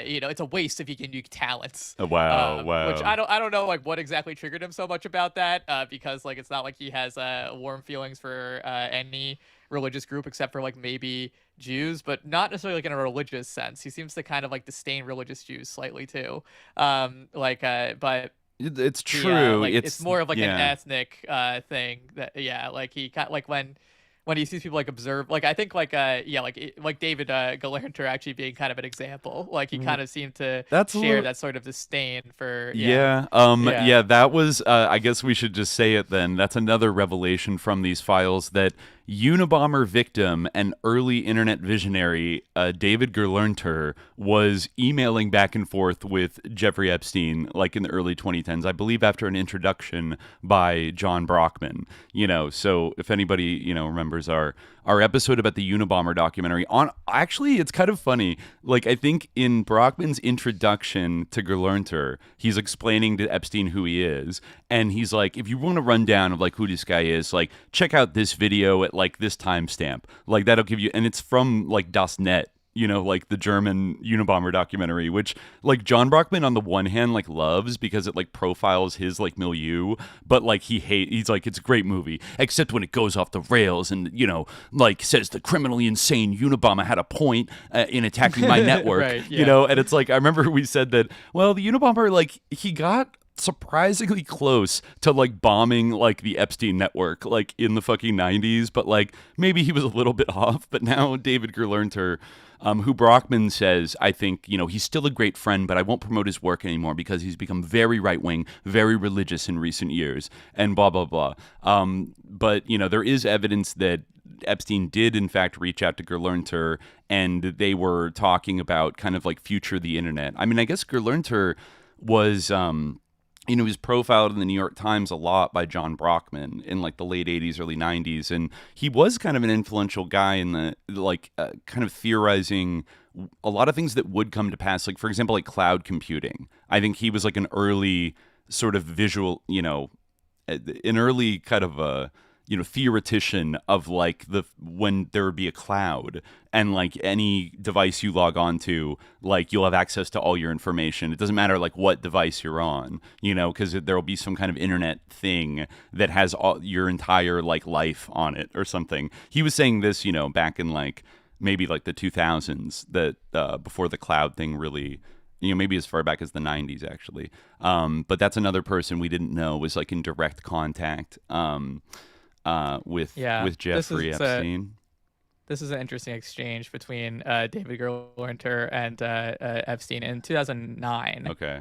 you know, it's a waste of your unique talents." Wow. Which I don't know like what exactly triggered him so much about that, because like it's not like he has warm feelings for any religious group except for like maybe Jews, but not necessarily like in a religious sense. He seems to kind of like disdain religious Jews slightly too. But it's true. It's more of like an ethnic thing that like he kind like when he sees people like observe, like I think like David Galanter actually being kind of an example, like he kind of seemed to share that sort of disdain for that was I guess we should just say it then. That's another revelation from these files, that Unabomber victim and early internet visionary David Gerlernter was emailing back and forth with Jeffrey Epstein like in the early 2010s, I believe after an introduction by John Brockman. You know, so if anybody, you know, remembers our episode about the Unabomber documentary, actually it's kind of funny. Like I think in Brockman's introduction to Gerlernter, he's explaining to Epstein who he is, and he's like, if you want a rundown of like who this guy is, like check out this video at like this timestamp, like that'll give you, and it's from like Das Net, you know, like the German Unabomber documentary, which like John Brockman on the one hand like loves because it like profiles his like milieu, but like he's like, it's a great movie except when it goes off the rails and, you know, like says the criminally insane Unabomber had a point in attacking my network. Right, you know, and it's like, I remember we said that, well, the Unabomber, like he got surprisingly close to like bombing like the Epstein network like in the fucking 90s, but like maybe he was a little bit off. But now David Gerlernter, who Brockman says, I think, he's still a great friend, but I won't promote his work anymore because he's become very right-wing, very religious in recent years, and blah, blah, blah. But, there is evidence that Epstein did, in fact, reach out to Gerlernter, and they were talking about kind of like future of the internet. I mean, I guess Gerlernter was... he was profiled in the New York Times a lot by John Brockman in like the late 80s, early 90s. And he was kind of an influential guy in the kind of theorizing a lot of things that would come to pass. Like, for example, like cloud computing. I think he was like an early sort of visual, an early kind of a, theoretician of like when there would be a cloud and like any device you log on to, like you'll have access to all your information. It doesn't matter like what device you're on, because there will be some kind of internet thing that has all your entire like life on it or something. He was saying this, back in like maybe like the 2000s that before the cloud thing really, maybe as far back as the 90s actually. But that's another person we didn't know was like in direct contact with Jeffrey Epstein. This is an interesting exchange between David Gerlernter and Epstein in 2009. Okay.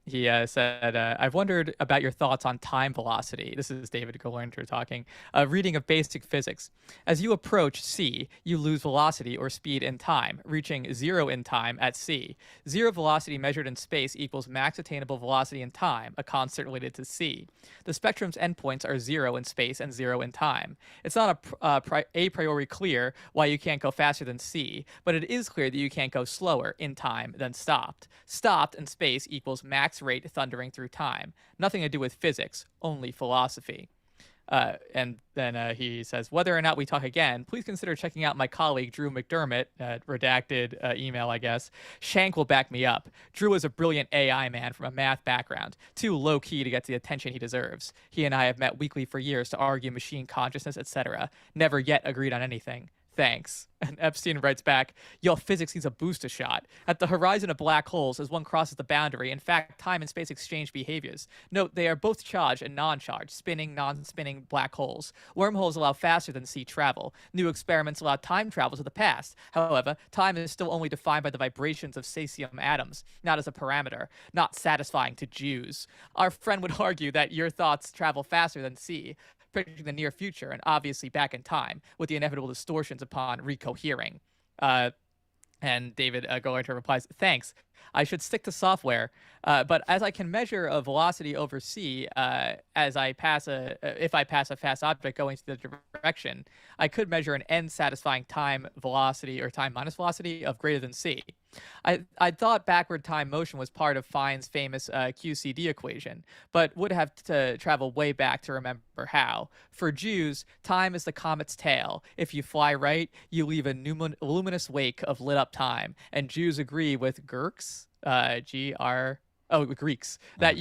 He said, I've wondered about your thoughts on time velocity. This is David Gerlernter talking. Reading of basic physics. As you approach c, you lose velocity or speed in time, reaching 0 in time at c. 0 velocity measured in space equals max attainable velocity in time, a constant related to c. The spectrum's endpoints are 0 in space and 0 in time. It's not a priori clear why you can't go faster than c, but it is clear that you can't go slower in time than stopped. Stopped in space equals max rate thundering through time. Nothing to do with physics, only philosophy. And then he says, whether or not we talk again, please consider checking out my colleague, Drew McDermott, redacted email, I guess. Shank will back me up. Drew is a brilliant AI man from a math background, too low-key to get the attention he deserves. He and I have met weekly for years to argue machine consciousness, etc. Never yet agreed on anything. Thanks. And Epstein writes back, yo, physics needs a booster shot. At the horizon of black holes, as one crosses the boundary, in fact, time and space exchange behaviors. Note, they are both charged and non-charged, spinning, non-spinning black holes. Wormholes allow faster than sea travel. New experiments allow time travel to the past. However, time is still only defined by the vibrations of cesium atoms, not as a parameter, not satisfying to Jews. Our friend would argue that your thoughts travel faster than sea, predicting the near future and obviously back in time, with the inevitable distortions upon recohering. And David Gerlernter replies, thanks. I should stick to software, but as I can measure a velocity over c if I pass a fast object going to the direction, I could measure an n-satisfying time velocity or time minus velocity of greater than c. I thought backward time motion was part of Fein's famous QCD equation, but would have to travel way back to remember how. For Jews, time is the comet's tail. If you fly right, you leave a luminous wake of lit-up time, and Jews agree with Greeks, that you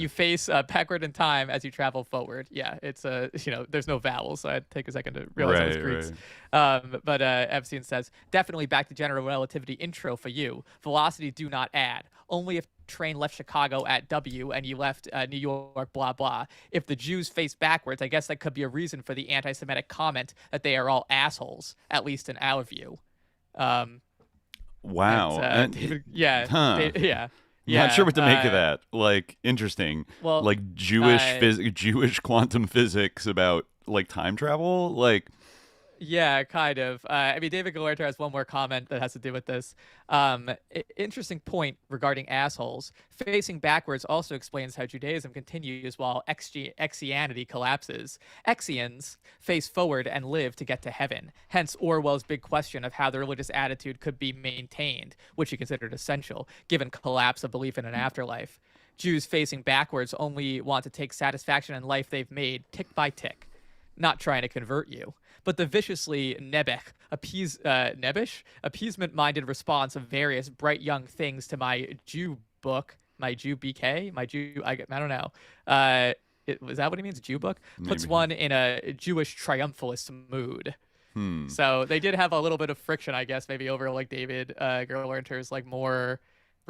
face backward in time as you travel forward. Yeah, it's there's no vowels, so I'd take a second to realize it was Greeks. Right. But Epstein says, definitely back to general relativity intro for you. Velocity do not add. Only if train left Chicago at W and you left New York, blah, blah. If the Jews face backwards, I guess that could be a reason for the anti-Semitic comment that they are all assholes, at least in our view. Wow. Yeah. Not sure what to make of that. Like, interesting. Well, like Jewish quantum physics about like time travel. Like, yeah, kind of. David Gerlernter has one more comment that has to do with this. Interesting point regarding assholes. Facing backwards also explains how Judaism continues while Exianity collapses. Exians face forward and live to get to heaven. Hence Orwell's big question of how the religious attitude could be maintained, which he considered essential, given collapse of belief in an afterlife. Jews facing backwards only want to take satisfaction in life they've made tick by tick. Not trying to convert you. But the viciously appeasement-minded response of various bright young things to my Jew book, my Jew BK, I don't know. Is that what he means, Jew book? Puts one in a Jewish triumphalist mood. So they did have a little bit of friction, I guess, maybe over like David Gerlernter's like more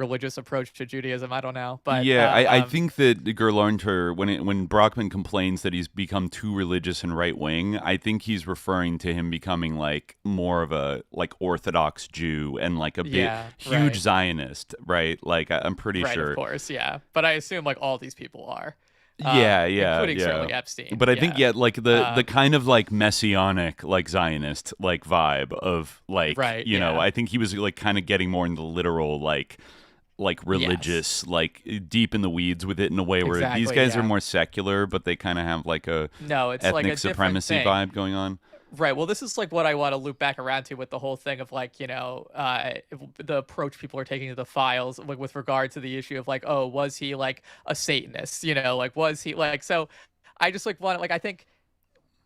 religious approach to Judaism. I don't know, but yeah, I think that Gerlarnter, when Brockman complains that he's become too religious and right wing, I think he's referring to him becoming like more of a like Orthodox Jew and like a big huge Zionist, right? Like I'm pretty sure. Of course, yeah. But I assume like all these people are. Including certainly Epstein. But I think like the kind of like messianic like Zionist like vibe of like you know, I think he was like kind of getting more into the literal like religious, like deep in the weeds with it in a way where these guys are more secular, but they kind of have like a it's ethnic like a supremacy vibe going on. Right. Well, this is like what I want to loop back around to with the whole thing of like, you know, the approach people are taking to the files, like with regard to the issue of like, oh, was he like a Satanist? You know, like was he like, so I just like want like, I think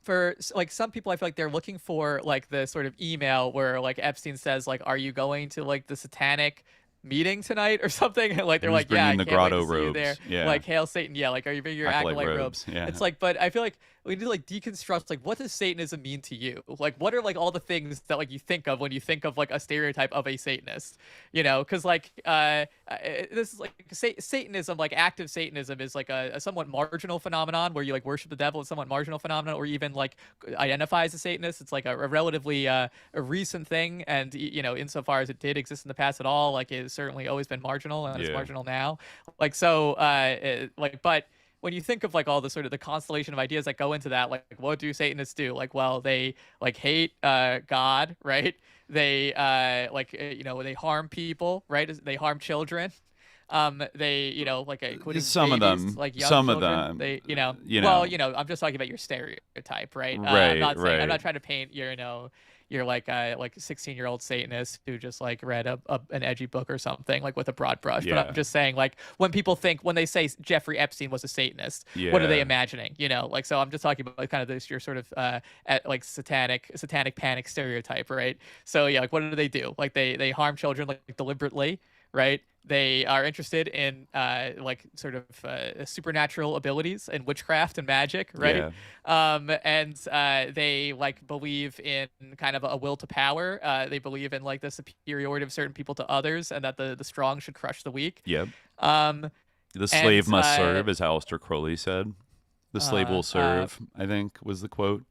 for like some people, I feel like they're looking for like the sort of email where like Epstein says like, are you going to like the Satanic meeting tonight or something? And like they're like, yeah, I can't wait to see you there. Yeah. Like, hail Satan. Yeah, like, are you bringing your acolyte robes? Yeah. It's like, but I feel like we need to like deconstruct like what does Satanism mean to you? Like, what are like all the things that like you think of when you think of like a stereotype of a Satanist? You know, because like this is like Satanism, like active Satanism, is like a somewhat marginal phenomenon where you like worship the devil. Is somewhat marginal phenomenon, or even like identify as a Satanist. It's like a relatively a recent thing, and you know, insofar as it did exist in the past at all, like it's certainly always been marginal, and it's marginal now. Like so, but when you think of like all the sort of the constellation of ideas that go into that, like what do Satanists do? Like, well, they like hate God, right? They you know, they harm people, right? They harm children. They, you know, like including some babies, of them, like young some children. of them, they, you know, well, you know, I'm just talking about your stereotype, right? I'm not saying, I'm not trying to paint your, you know, you're like a 16-year-old Satanist who just like read an edgy book or something like with a broad brush. But I'm just saying, like, when people think, when they say Jeffrey Epstein was a Satanist, what are they imagining? You know, like, so I'm just talking about kind of this your sort of like satanic panic stereotype, right? So yeah, like what do? Like they harm children like deliberately, right? They are interested in like sort of supernatural abilities and witchcraft and magic, right? And they like believe in kind of a will to power. They believe in like the superiority of certain people to others, and that the strong should crush the weak. Yep. The slave must serve, as Aleister Crowley said. The slave will serve, I think, was the quote.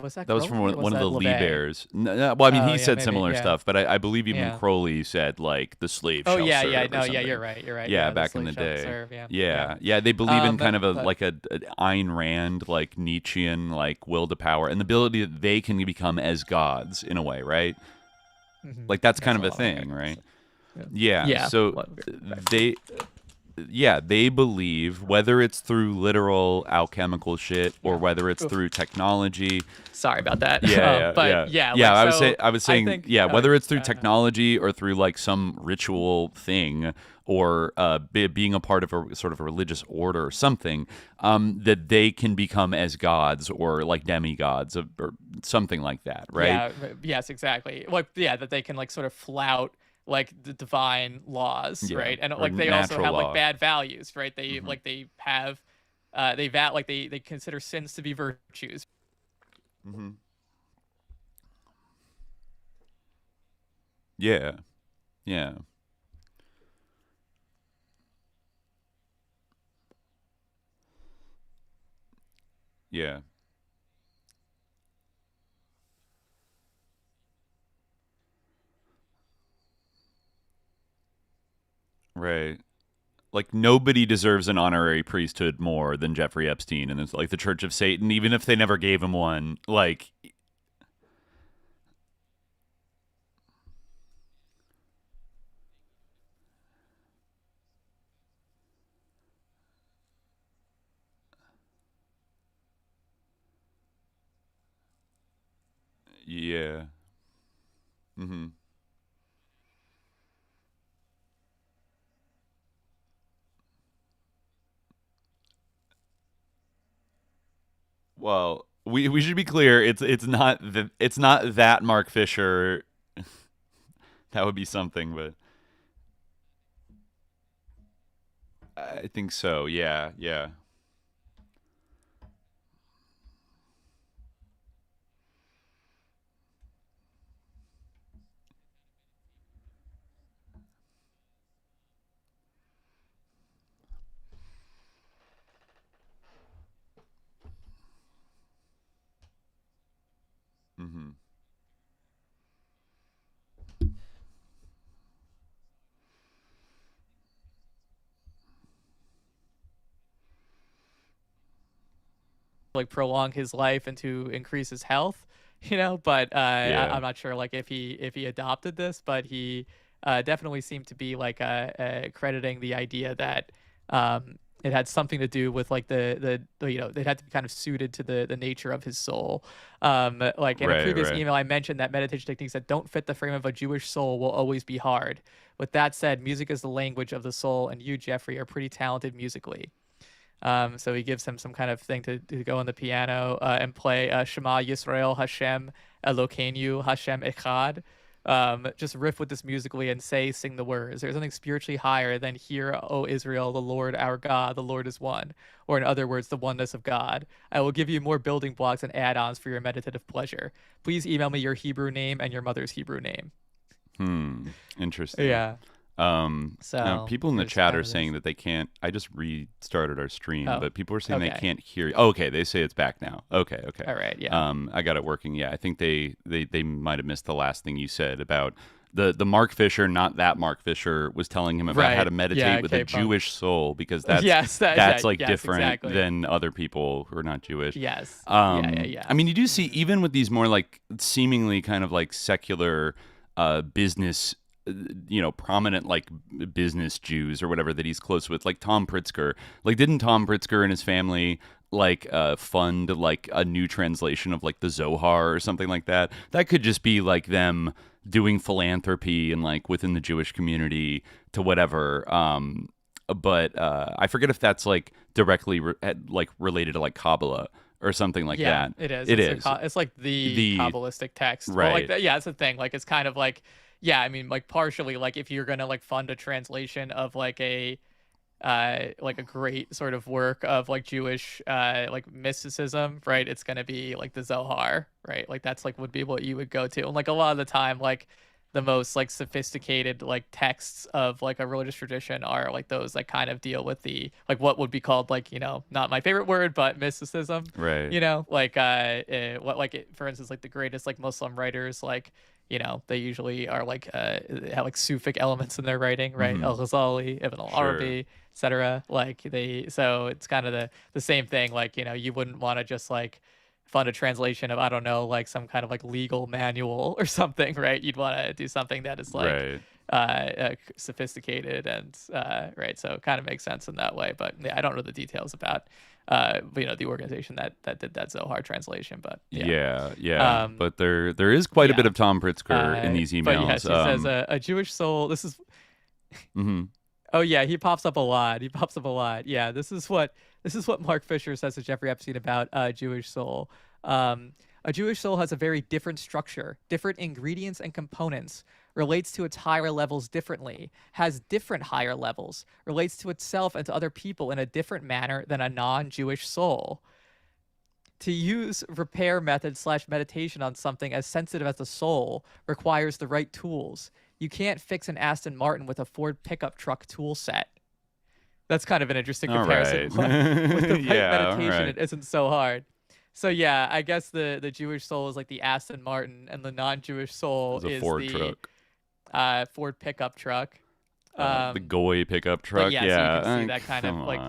Was that was from one of the Lee Bears. No, well, I mean, he said similar stuff, but I believe even Crowley said like the slave shall serve. You're right. Yeah, back in the day. Serve, they believe in kind of a like a Ayn Rand, like Nietzschean, like will to power, and the ability that they can become as gods in a way, right? Mm-hmm. Like that's kind of a thing, right? Yeah. So they believe, whether it's through literal alchemical shit or whether it's through technology. Sorry about that. I was saying, whether it's through technology or through like some ritual thing or being a part of a sort of a religious order or something, that they can become as gods or like demigods or something like that, right? Yeah. Yes, exactly. Like, that they can like sort of flout like the divine laws, right? And like they also have like bad values, right? They like they have they consider sins to be virtues. Mm-hmm. Yeah. Right. Like nobody deserves an honorary priesthood more than Jeffrey Epstein, and it's like the Church of Satan, even if they never gave him one. Like, yeah. Mm-hmm. Well, we should be clear. It's not that Mark Fisher. That would be something, but I think so. Yeah. like prolong his life and to increase his health, but I'm not sure like if he adopted this, but he definitely seemed to be like crediting the idea that it had something to do with like the it had to be kind of suited to the nature of his soul. Like in a previous email, I mentioned that meditation techniques that don't fit the frame of a Jewish soul will always be hard. With that said, music is the language of the soul, and you, Jeffrey, are pretty talented musically. So he gives him some kind of thing to go on the piano and play Shema Yisrael Hashem Elokeinu Hashem Echad. Just riff with this musically and sing the words. There's something spiritually higher than "Hear, O Israel, the Lord our God, the Lord is one," or in other words, the oneness of God. I will give you more building blocks and add-ons for your meditative pleasure. Please email me your Hebrew name and your mother's Hebrew name. Interesting. Yeah. Now people in the chat are saying that they can't. I just restarted our stream, but people are saying they can't hear you. Oh, okay, they say it's back now. Okay. All right, yeah. I got it working. Yeah, I think they might have missed the last thing you said about the Mark Fisher, not that Mark Fisher, was telling him about how to meditate with a Jewish soul, because that's different than other people who are not Jewish. Yes. Yeah. I mean, you do see even with these more like seemingly kind of like secular business, prominent like business Jews or whatever that he's close with, like Tom Pritzker. Like, didn't Tom Pritzker and his family like fund like a new translation of like the Zohar or something like that? That could just be like them doing philanthropy and like within the Jewish community to whatever. But I forget if that's like directly related to like Kabbalah or something like that. It is. It's it's like the Kabbalistic text. Right. Well, like it's the thing. Like, it's kind of like, I mean, like partially, like if you're gonna like fund a translation of like a great sort of work of like Jewish like mysticism, right? It's gonna be like the Zohar, right? Like that's like would be what you would go to, and like a lot of the time, like the most like sophisticated like texts of like a religious tradition are like those that kind of deal with the like what would be called like not my favorite word, but mysticism, right? For instance, like the greatest like Muslim writers, like they usually are like have like Sufic elements in their writing, right? Mm-hmm. Al-Ghazali, Ibn al-Arabi, etc. Like so it's kind of the same thing. Like you wouldn't want to just like fund a translation of, I don't know, like some kind of like legal manual or something, right? You'd want to do something that is like sophisticated and right. So it kind of makes sense in that way. But yeah, I don't know the details about the organization that did that Zohar translation, but but there is quite a bit of Tom Pritzker in these emails. But yes, he says a Jewish soul. This is. Oh yeah, he pops up a lot. Yeah, this is what Mark Fisher says to Jeffrey Epstein about a Jewish soul. A Jewish soul has a very different structure, different ingredients and components, relates to its higher levels differently, has different higher levels, relates to itself and to other people in a different manner than a non-Jewish soul. To use repair method / meditation on something as sensitive as the soul requires the right tools. You can't fix an Aston Martin with a Ford pickup truck tool set. That's kind of an interesting comparison. Right. With the right meditation, it isn't so hard. So yeah, I guess the Jewish soul is like the Aston Martin, and the non-Jewish soul is Ford the truck. Ford pickup truck. The Goy pickup truck. So you can see that kind of like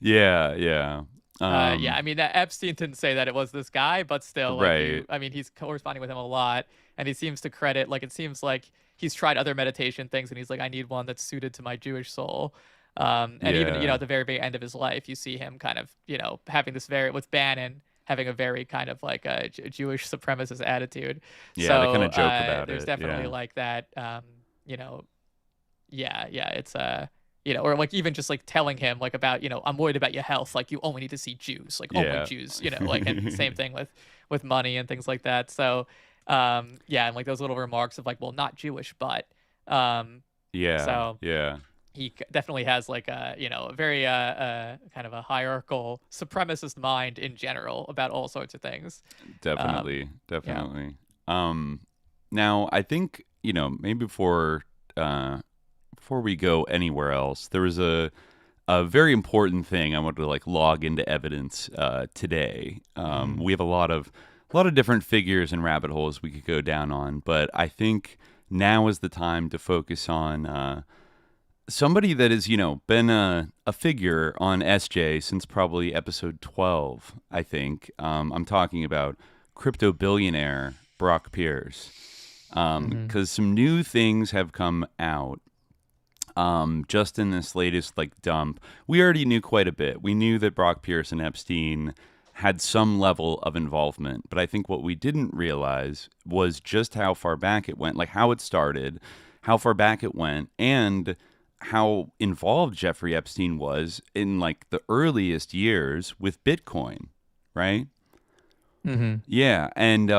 Yeah. I mean, that Epstein didn't say that it was this guy, but still, like, right. He's corresponding with him a lot, and he seems to credit, like, it seems like he's tried other meditation things, and he's like, I need one that's suited to my Jewish soul. Even, at the very, very end of his life, you see him kind of, having this with Bannon, having a very kind of like a Jewish supremacist attitude. Yeah, so, they kind of joke about there's it. There's definitely like that, it's or like even just like telling him like about, I'm worried about your health. Like, you only need to see Jews, like only Jews, like, and same thing with money and things like that. So, and like those little remarks of like, well, not Jewish, but, he definitely has like a, a very kind of a hierarchical supremacist mind in general about all sorts of things. Definitely. Now, I think, maybe before we go anywhere else, there was a very important thing I wanted to like log into evidence today. We have a lot of different figures and rabbit holes we could go down on, but I think now is the time to focus on somebody that has, been a figure on SJ since probably episode 12, I think. I'm talking about crypto billionaire Brock Pierce. Because some new things have come out just in this latest dump. We already knew quite a bit. We knew that Brock Pierce and Epstein had some level of involvement, but I think what we didn't realize was just how far back it went, like how it started, how far back it went, and how involved Jeffrey Epstein was in the earliest years with Bitcoin, right? Mm-hmm. Yeah, and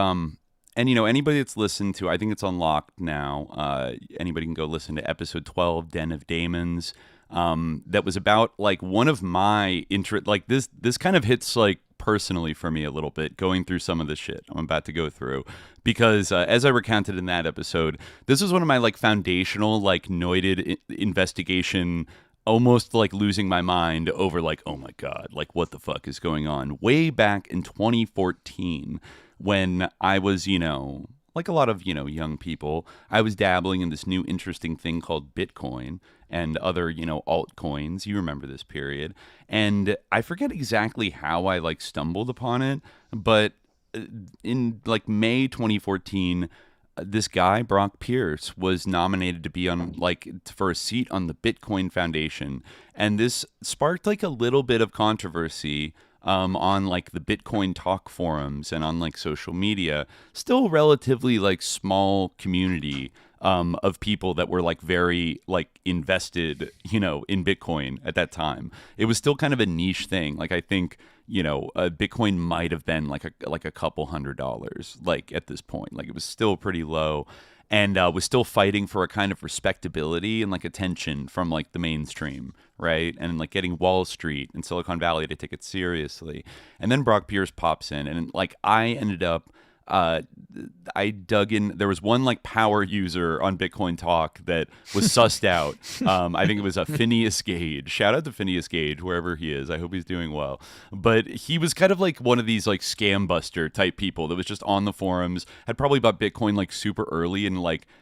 anybody that's listened to, I think it's unlocked now. Anybody can go listen to episode 12, Den of Daemons. That was about one of my interest. This kind of hits personally for me a little bit, going through some of the shit I'm about to go through, because as I recounted in that episode, this was one of my foundational noited investigation, almost losing my mind over oh my god, what the fuck is going on, way back in 2014 when I was like a lot of young people, I was dabbling in this new interesting thing called Bitcoin and other altcoins. You remember this period, and I forget exactly how I stumbled upon it, but in May 2014, this guy Brock Pierce was nominated to be on for a seat on the Bitcoin Foundation, and this sparked a little bit of controversy on the Bitcoin talk forums and on social media. Still relatively small community of people that were very invested in Bitcoin at that time. It was still kind of a niche thing. I think Bitcoin might have been a couple $100 at this point. It was still pretty low, and was still fighting for a kind of respectability and attention from the mainstream, right? And getting Wall Street and Silicon Valley to take it seriously. And then Brock Pierce pops in, and I ended up I dug in. There was one power user on Bitcoin Talk that was sussed out. I think it was a Phineas Gage. Shout out to Phineas Gage, wherever he is. I hope he's doing well. But he was kind of one of these scam buster type people that was just on the forums, had probably bought Bitcoin super early, and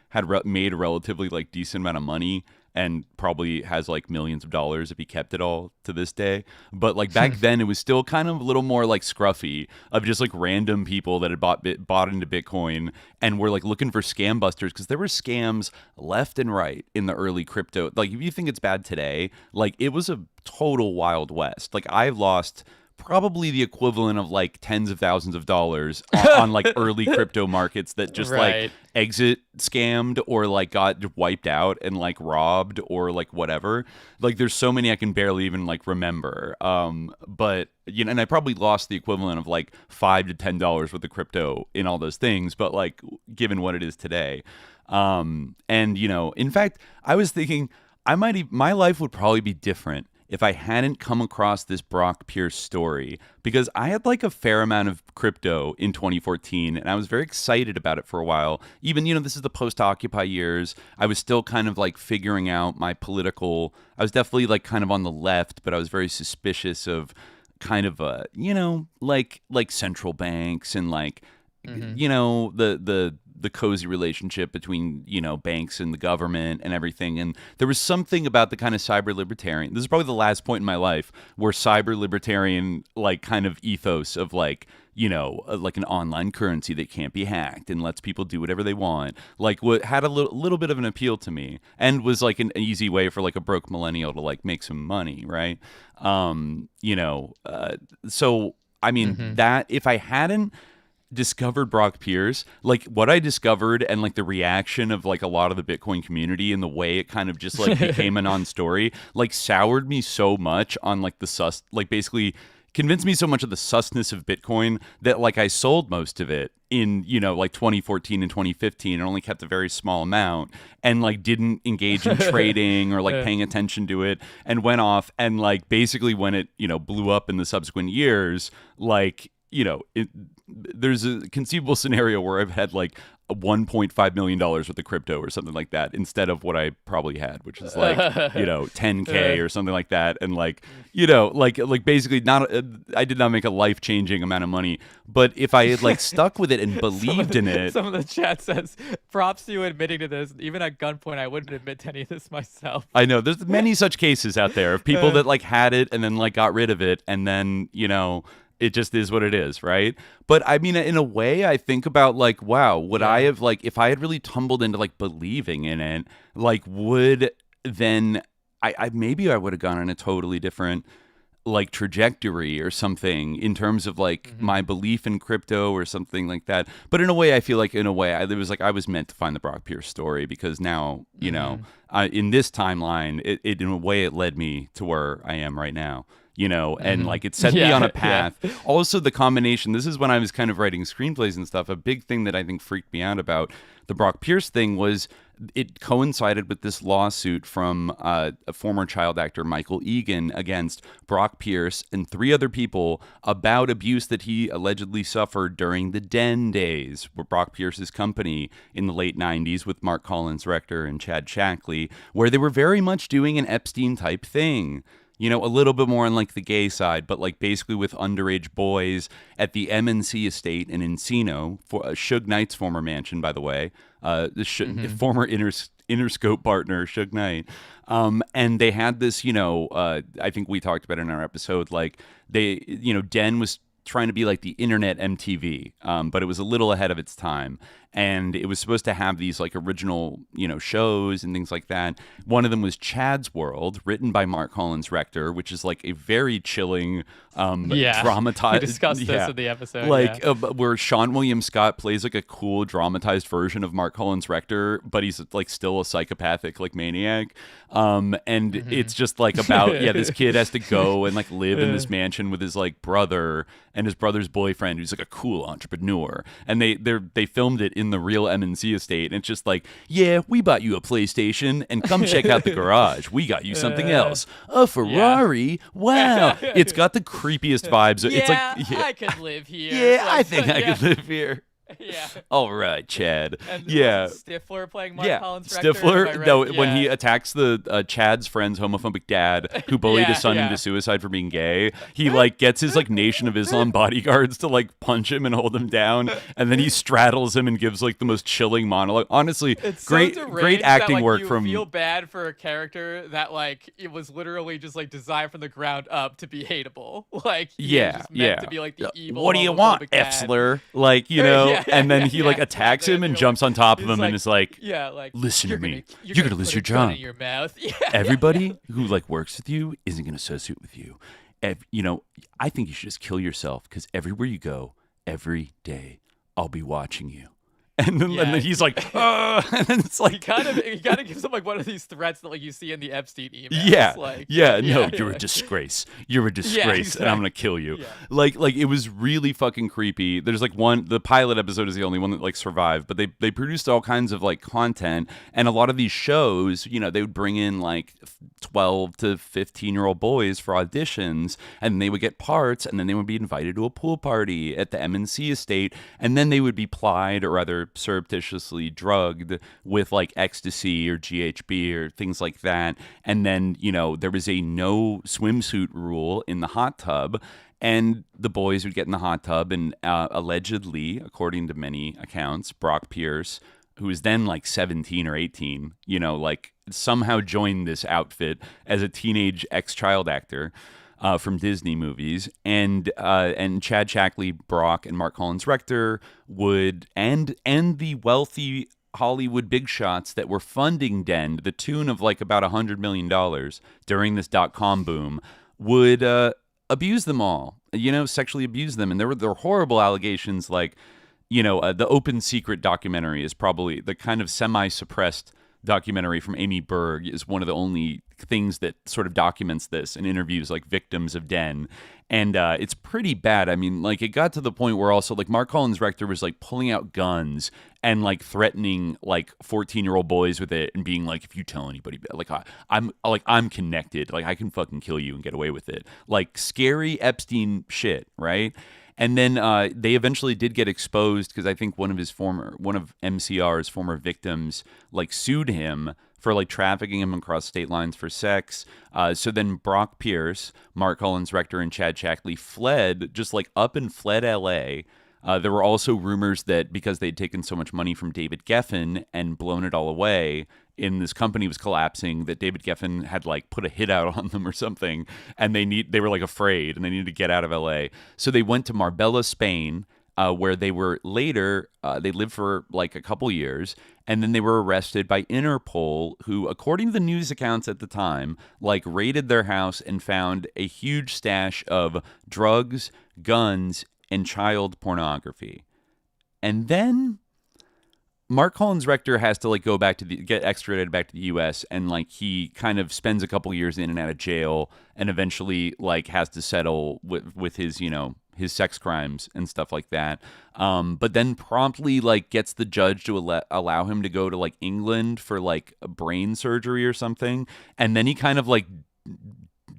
had made a relatively decent amount of money, and probably has millions of dollars if he kept it all to this day. But back then, it was still kind of a little more scruffy of just random people that had bought into Bitcoin and were looking for scam busters, because there were scams left and right in the early crypto. If you think it's bad today, it was a total Wild West. I lost probably the equivalent of tens of thousands of dollars on early crypto markets that just Right. Exit scammed or got wiped out and robbed or whatever. There's so many I can barely even remember. But and I probably lost the equivalent of $5 to $10 worth of crypto in all those things, but given what it is today. And in fact, I was thinking my life would probably be different if I hadn't come across this Brock Pierce story, because I had a fair amount of crypto in 2014, and I was very excited about it for a while. Even, this is the post-Occupy years. I was still kind of figuring out my political, I was definitely kind of on the left, but I was very suspicious of kind of, central banks and the cozy relationship between, banks and the government and everything. And there was something about the kind of cyber libertarian. This is probably the last point in my life where cyber libertarian, kind of ethos of an online currency that can't be hacked and lets people do whatever they want, what had a little bit of an appeal to me, and was an easy way for a broke millennial to make some money, right? So I mean, that if I hadn't discovered Brock Pierce, what I discovered and the reaction of a lot of the Bitcoin community and the way it kind of just became a non-story, soured me so much on the basically convinced me so much of the susness of Bitcoin that I sold most of it in 2014 and 2015 and only kept a very small amount, and didn't engage in trading or paying attention to it, and went off and basically when it blew up in the subsequent years, there's a conceivable scenario where I've had like $1.5 million worth of crypto or something like that instead of what I probably had, which is like, 10K or something like that. And like, like basically I did not make a life-changing amount of money, but if I had like stuck with it and believed in it. Some of the chat says, props to you admitting to this. Even at gunpoint, I wouldn't admit to any of this myself. I know there's many such cases out there of people that like had it and then like got rid of it. And then, it just is what it is, right? But I mean, in a way, I think about like, wow, would I have like, if I had really tumbled into like believing in it, like would then maybe I would have gone on a totally different like trajectory or something in terms of like my belief in crypto or something like that. But in a way, I feel like it was like I was meant to find the Brock Pierce story because now, in this timeline, it in a way it led me to where I am right now. And like it set me on a path. Yeah. Also, the combination, this is when I was kind of writing screenplays and stuff. A big thing that I think freaked me out about the Brock Pierce thing was it coincided with this lawsuit from a former child actor, Michael Egan, against Brock Pierce and 3 other people about abuse that he allegedly suffered during the Den days, where Brock Pierce's company in the late 90s with Mark Collins Rector and Chad Shackley, where they were very much doing an Epstein type thing. A little bit more on like the gay side, but like basically with underage boys at the MNC estate in Encino, for Suge Knight's former mansion, by the way, former Interscope partner, Suge Knight. And they had this, I think we talked about it in our episode, like Den was trying to be like the internet MTV, but it was a little ahead of its time. And it was supposed to have these like original, shows and things like that. One of them was Chad's World, written by Mark Collins Rector, which is like a very chilling, dramatized. We discussed this in the episode. Where Sean William Scott plays like a cool dramatized version of Mark Collins Rector, but he's like still a psychopathic like maniac. It's just like about this kid has to go and like live in this mansion with his like brother and his brother's boyfriend, who's like a cool entrepreneur. And they filmed it in the real MNC estate, and it's just like, we bought you a PlayStation, and come check out the garage. We got you something else, a Ferrari. Wow, it's got the creepiest vibes. It's like, I could live here. I think I could live here. Yeah. All right, Chad. And Stifler playing Mark Collins Rector? Stifler, no, when he attacks the Chad's friend's homophobic dad who bullied his son into suicide for being gay, he like gets his like Nation of Islam bodyguards to like punch him and hold him down, and then he straddles him and gives like the most chilling monologue. Honestly, it's great acting that, like, work you from. Feel bad for a character that like it was literally just like designed from the ground up to be hateable. Like he was just meant to be like the evil. What do you want, Epstein? Like and then he like attacks him and jumps on top of him and is like, listen to me, you're gonna lose your job. In your mouth. Everybody who like works with you isn't gonna associate with you. I think you should just kill yourself, because everywhere you go, every day, I'll be watching you. And then he's like, and then it's like, he kind of gives him like one of these threats that like you see in the Epstein emails. You're a disgrace. You're a disgrace, and I'm gonna kill you. Yeah. Like it was really fucking creepy. There's like the pilot episode is the only one that like survived, but they produced all kinds of like content, and a lot of these shows, they would bring in like 12 to 15-year-old boys for auditions, and they would get parts, and then they would be invited to a pool party at the MNC estate, and then they would be plied, or rather surreptitiously drugged with like ecstasy or GHB or things like that. And then, there was a no swimsuit rule in the hot tub, and the boys would get in the hot tub, and allegedly, according to many accounts, Brock Pierce, who was then like 17 or 18, like somehow joined this outfit as a teenage ex-child actor from Disney movies, and Chad Shackley, Brock, and Mark Collins Rector would, and the wealthy Hollywood big shots that were funding Den, the tune of like about $100 million during this .com boom, would abuse them all, sexually abuse them. And there were horrible allegations, like, the Open Secret documentary is probably the kind of semi-suppressed documentary from Amy Berg, is one of the only things that sort of documents this and interviews like victims of Den. And it's pretty bad. I mean, like, it got to the point where also like Mark Collins Rector was like pulling out guns and like threatening like 14-year-old boys with it, and being like, if you tell anybody, like I'm connected, like I can fucking kill you and get away with it. Like scary Epstein shit, right? And then they eventually did get exposed because I think one of MCR's former victims like sued him for like trafficking him across state lines for sex. So then Brock Pierce, Mark Collins Rector, and Chad Shackley fled, just like up and fled LA. There were also rumors that because they'd taken so much money from David Geffen and blown it all away, and this company was collapsing, that David Geffen had like put a hit out on them or something, and they were like afraid and they needed to get out of LA. So they went to Marbella, Spain, where they were later, they lived for like a couple years, and then they were arrested by Interpol, who, according to the news accounts at the time, like raided their house and found a huge stash of drugs, guns, and child pornography. And then Mark Collins Rector has to like go back to get extradited back to the U.S. and like he kind of spends a couple years in and out of jail and eventually like has to settle with his, you know, his sex crimes and stuff like that. But then promptly like gets the judge to allow him to go to like England for like a brain surgery or something. And then he kind of like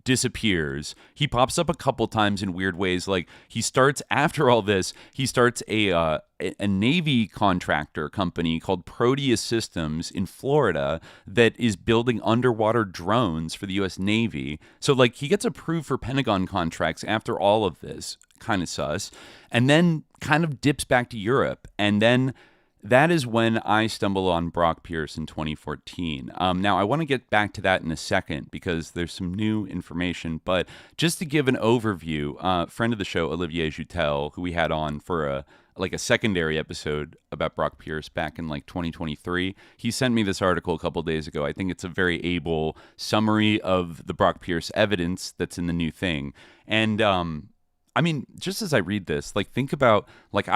disappears. He pops up a couple times in weird ways. Like he starts, after all this, he starts a Navy contractor company called Proteus Systems in Florida that is building underwater drones for the U.S. Navy. So like he gets approved for Pentagon contracts after all of this, kind of sus, and then kind of dips back to Europe. And then that is when I stumble on Brock Pierce in 2014. Now, I want to get back to that in a second because there's some new information. But just to give an overview, friend of the show, Olivier Joutel, who we had on for a secondary episode about Brock Pierce back in like 2023, he sent me this article a couple days ago. I think it's a very able summary of the Brock Pierce evidence that's in the new thing. And I mean, just as I read this, like think about like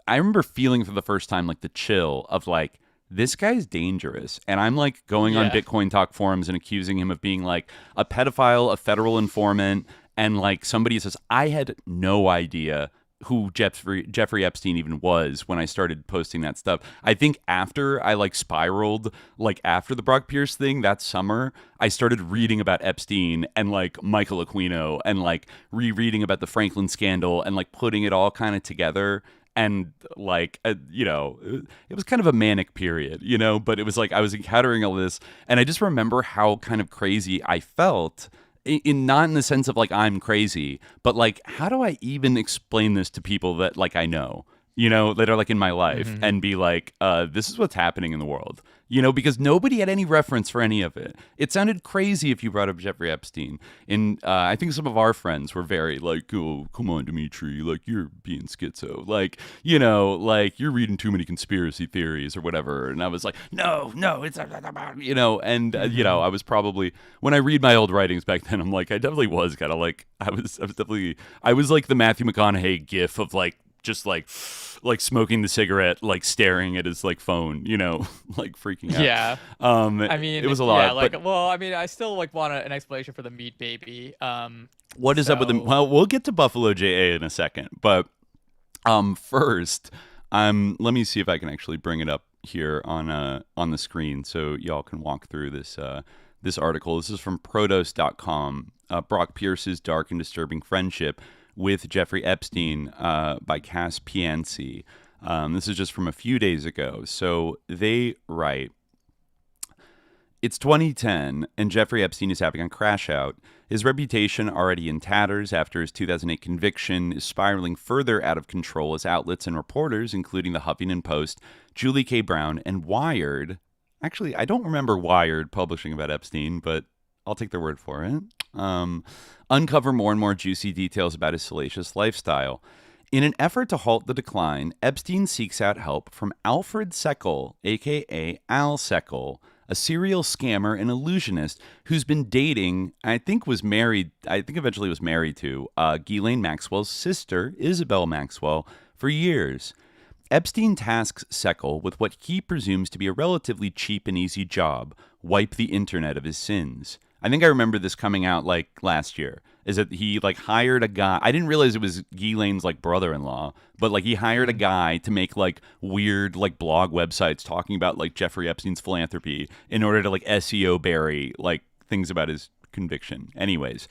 I remember feeling for the first time like the chill of like, this guy's dangerous. And I'm like going on Bitcoin Talk forums and accusing him of being like a pedophile, a federal informant. And like somebody says, I had no idea who Jeffrey Epstein even was when I started posting that stuff. I think after I like spiraled, like after the Brock Pierce thing that summer, I started reading about Epstein and like Michael Aquino and like rereading about the Franklin scandal and like putting it all kind of together. And like, you know, it was kind of a manic period, you know, but it was like I was encountering all this. And I just remember how kind of crazy I felt in not in the sense of like I'm crazy, but like, how do I even explain this to people that like I know, you know, that are like in my life and be like, this is what's happening in the world, you know, because nobody had any reference for any of it. It sounded crazy if you brought up Jeffrey Epstein. And I think some of our friends were very like, oh, come on, Dimitri, like you're being schizo. Like, you know, like you're reading too many conspiracy theories or whatever. And I was like, no, it's, you know, and, you know, I was probably, when I read my old writings back then, I'm like, I definitely was kind of like, I was like the Matthew McConaughey gif of like, just like smoking the cigarette, like staring at his like phone, you know, like freaking out. Yeah. I mean, it was a lot. Yeah, like, but, well, I mean, I still like want an explanation for the meat baby. What is up with him? Well, we'll get to Buffalo JA in a second, but first, let me see if I can actually bring it up here on the screen so y'all can walk through this article. This is from Protos.com. Brock Pierce's dark and disturbing friendship with Jeffrey Epstein by Cass Pianci. This is just from a few days ago. So they write, it's 2010 and Jeffrey Epstein is having a crash out. His reputation, already in tatters after his 2008 conviction, is spiraling further out of control as outlets and reporters, including the Huffington Post, Julie K. Brown, and Wired. Actually, I don't remember Wired publishing about Epstein, but I'll take their word for it. Uncover more and more juicy details about his salacious lifestyle. In an effort to halt the decline, Epstein seeks out help from Alfred Seckel, a.k.a. Al Seckel, a serial scammer and illusionist who's been dating, I think eventually was married to, Ghislaine Maxwell's sister, Isabel Maxwell, for years. Epstein tasks Seckel with what he presumes to be a relatively cheap and easy job, wipe the internet of his sins. I think I remember this coming out like last year, is that he like hired a guy. I didn't realize it was Ghislaine's like brother-in-law, but like he hired a guy to make like weird like blog websites talking about like Jeffrey Epstein's philanthropy in order to like SEO bury like things about his conviction. Anyways,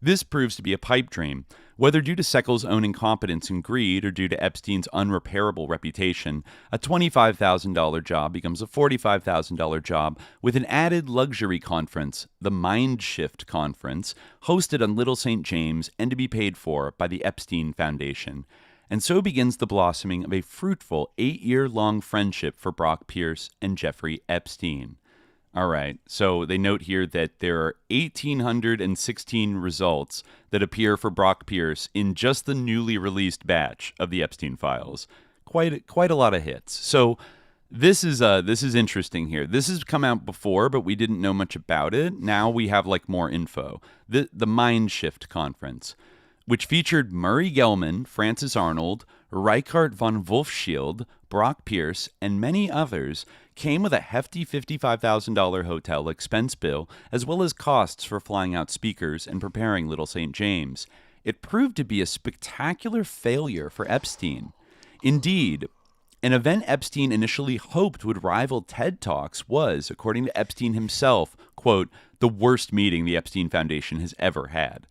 this proves to be a pipe dream. Whether due to Seckel's own incompetence and greed or due to Epstein's unrepairable reputation, a $25,000 job becomes a $45,000 job with an added luxury conference, the Mind Shift Conference, hosted on Little St. James and to be paid for by the Epstein Foundation. And so begins the blossoming of a fruitful 8-year-long friendship for Brock Pierce and Jeffrey Epstein. All right, so they note here that there are 1,816 results that appear for Brock Pierce in just the newly released batch of the Epstein Files. Quite a lot of hits. So this is interesting here. This has come out before, but we didn't know much about it. Now we have like more info. The Mind Shift Conference, which featured Murray Gell-Mann, Francis Arnold, Reichard von Wolfschild, Brock Pierce, and many others, came with a hefty $55,000 hotel expense bill, as well as costs for flying out speakers and preparing Little St. James. It proved to be a spectacular failure for Epstein. Indeed, an event Epstein initially hoped would rival TED Talks was, according to Epstein himself, quote, the worst meeting the Epstein Foundation has ever had.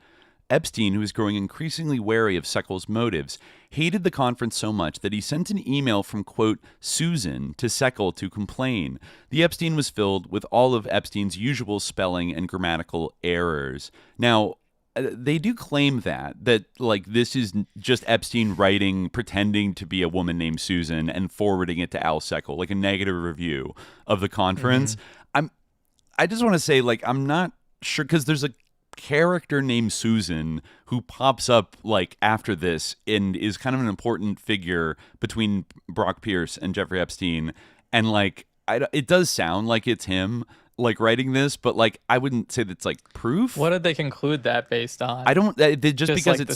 Epstein, who was growing increasingly wary of Seckel's motives, hated the conference so much that he sent an email from, quote, Susan to Seckel to complain. The Epstein was filled with all of Epstein's usual spelling and grammatical errors. Now, they do claim that like this is just Epstein writing, pretending to be a woman named Susan and forwarding it to Al Seckel, like a negative review of the conference. I just want to say, like, I'm not sure, because there's a character named Susan who pops up like after this and is kind of an important figure between Brock Pierce and Jeffrey Epstein, and like it does sound like it's him like writing this, but like I wouldn't say that's like proof. What did they conclude that based on? I don't just because like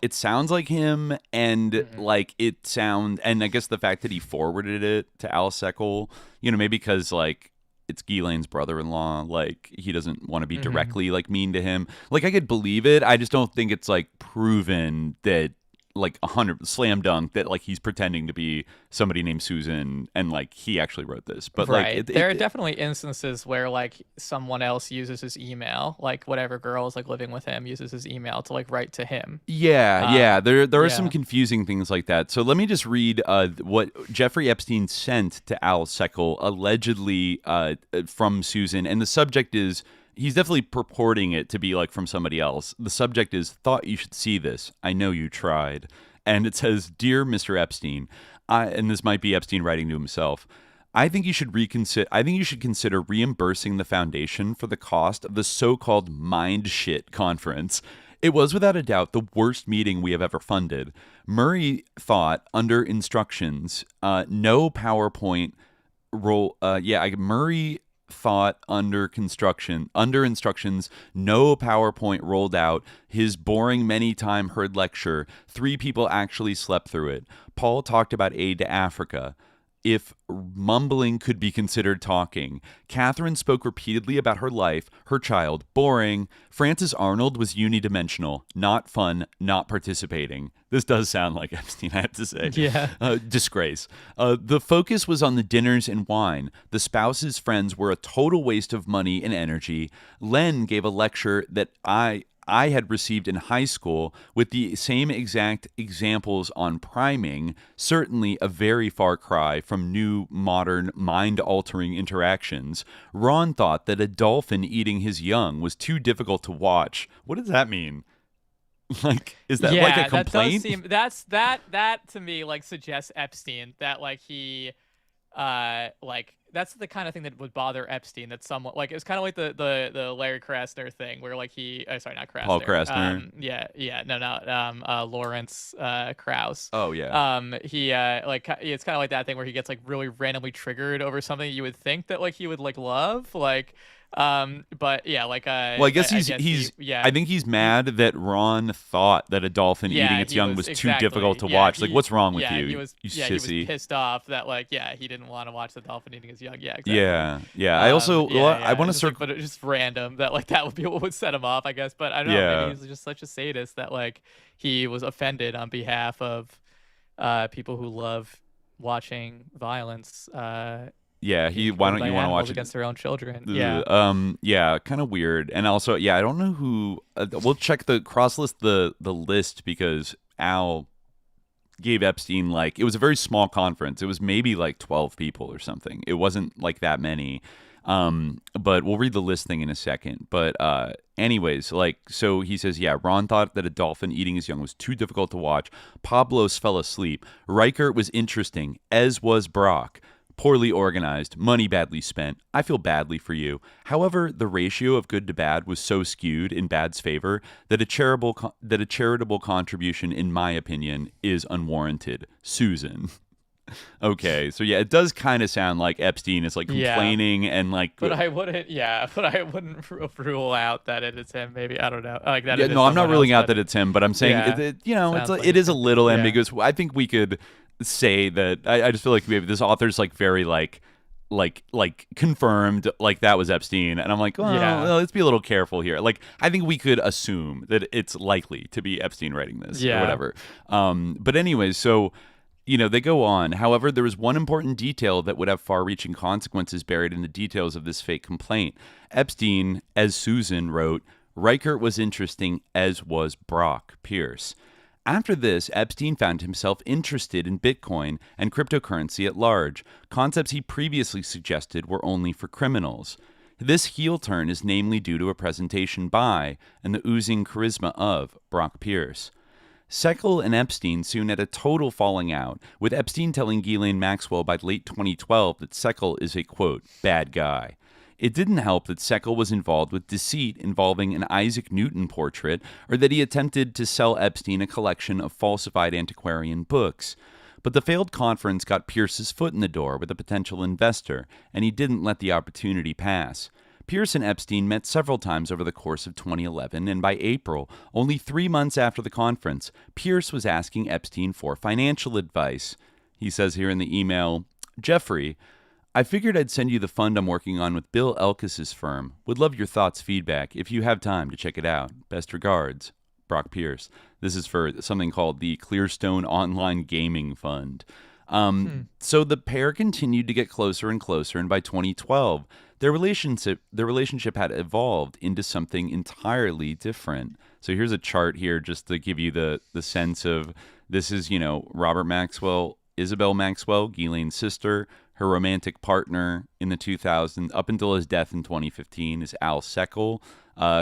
it sounds like him, and like it sound, and I guess the fact that he forwarded it to Al Seckel, maybe because like it's Ghislaine's brother-in-law, like he doesn't want to be directly like mean to him. Like I could believe it. I just don't think it's like proven that like 100 slam dunk that like he's pretending to be somebody named Susan and like he actually wrote this. But right. like there are definitely instances where like someone else uses his email, like whatever girl is like living with him uses his email to like write to him. Yeah. There are some confusing things like that. So let me just read what Jeffrey Epstein sent to Al Seckel allegedly from Susan, and the subject is, he's definitely purporting it to be like from somebody else. The subject is, thought you should see this. I know you tried. And it says, Dear Mr. Epstein, and this might be Epstein writing to himself, I think you should consider reimbursing the foundation for the cost of the so-called Mind Shit conference. It was without a doubt the worst meeting we have ever funded. Murray thought under instructions, no PowerPoint roll. Murray thought under instructions, no PowerPoint rolled out, his boring many-time heard lecture, 3 people actually slept through it. Paul talked about aid to Africa, if mumbling could be considered talking. Catherine spoke repeatedly about her life, her child, boring. Francis Arnold was unidimensional, not fun, not participating. This does sound like Epstein, I have to say. Yeah. Disgrace. The focus was on the dinners and wine. The spouse's friends were a total waste of money and energy. Len gave a lecture that I had received in high school with the same exact examples on priming, certainly a very far cry from new, modern, mind-altering interactions. Ron thought that a dolphin eating his young was too difficult to watch. What does that mean? Like, is that like a complaint? That does seem, that to me like suggests Epstein, that like he like that's the kind of thing that would bother Epstein, that someone like, it's kind of like the Larry Krasner thing where like sorry, not Krasner, Paul Krasner, Lawrence Krauss. Oh yeah. It's kind of like that thing where he gets like really randomly triggered over something you would think that like he would like love, like but yeah, like well, I guess I think he's mad that Ron thought that a dolphin eating its young was too difficult to watch. Like, what's wrong with you? He was pissed off that like he didn't want to watch the dolphin eating his young. Yeah, exactly. Yeah. I also I want to circle, but it's just random that like that would be what would set him off, I guess. But I don't know, maybe he's just such a sadist that like he was offended on behalf of people who love watching violence Yeah, why don't you want to watch it against their own children? Yeah, kind of weird. And also, I don't know who. We'll check the cross-list the list because Al gave Epstein it was a very small conference. It was maybe 12 people or something. It wasn't that many. But we'll read the list thing in a second. But anyways, so he says, Ron thought that a dolphin eating his young was too difficult to watch. Pablos fell asleep. Reichert was interesting, as was Brock. Poorly organized, money badly spent. I feel badly for you. However, the ratio of good to bad was so skewed in bad's favor that a charitable contribution, in my opinion, is unwarranted. Susan. Okay, so it does kind of sound like Epstein is complaining and But I wouldn't rule out that it is him. Maybe I don't know. That. Yeah, no, I'm not ruling out that it's him, but I'm saying it is a little ambiguous. I think we could say that. I just feel like maybe this author's very confirmed that was Epstein, and I'm well, let's be a little careful here. I think we could assume that it's likely to be Epstein writing this or whatever. But anyways, so. They go on. However, there was one important detail that would have far-reaching consequences buried in the details of this fake complaint. Epstein, as Susan wrote, Reichert was interesting, as was Brock Pierce. After this, Epstein found himself interested in Bitcoin and cryptocurrency at large, concepts he previously suggested were only for criminals. This heel turn is namely due to a presentation by, and the oozing charisma of, Brock Pierce. Seckel and Epstein soon had a total falling out, with Epstein telling Ghislaine Maxwell by late 2012 that Seckel is a, quote, bad guy. It didn't help that Seckel was involved with deceit involving an Isaac Newton portrait, or that he attempted to sell Epstein a collection of falsified antiquarian books. But the failed conference got Pierce's foot in the door with a potential investor, and he didn't let the opportunity pass. Pierce and Epstein met several times over the course of 2011, and by April, only 3 months after the conference, Pierce was asking Epstein for financial advice. He says here in the email, Jeffrey, I figured I'd send you the fund I'm working on with Bill Elkis's firm. Would love your thoughts, feedback, if you have time to check it out. Best regards, Brock Pierce. This is for something called the Clearstone Online Gaming Fund. So the pair continued to get closer and closer, and by 2012, their relationship had evolved into something entirely different. So here's a chart here just to give you the sense of this is, Robert Maxwell, Isabel Maxwell, Ghislaine's sister. Her romantic partner in the 2000s, up until his death in 2015, is Al Seckel,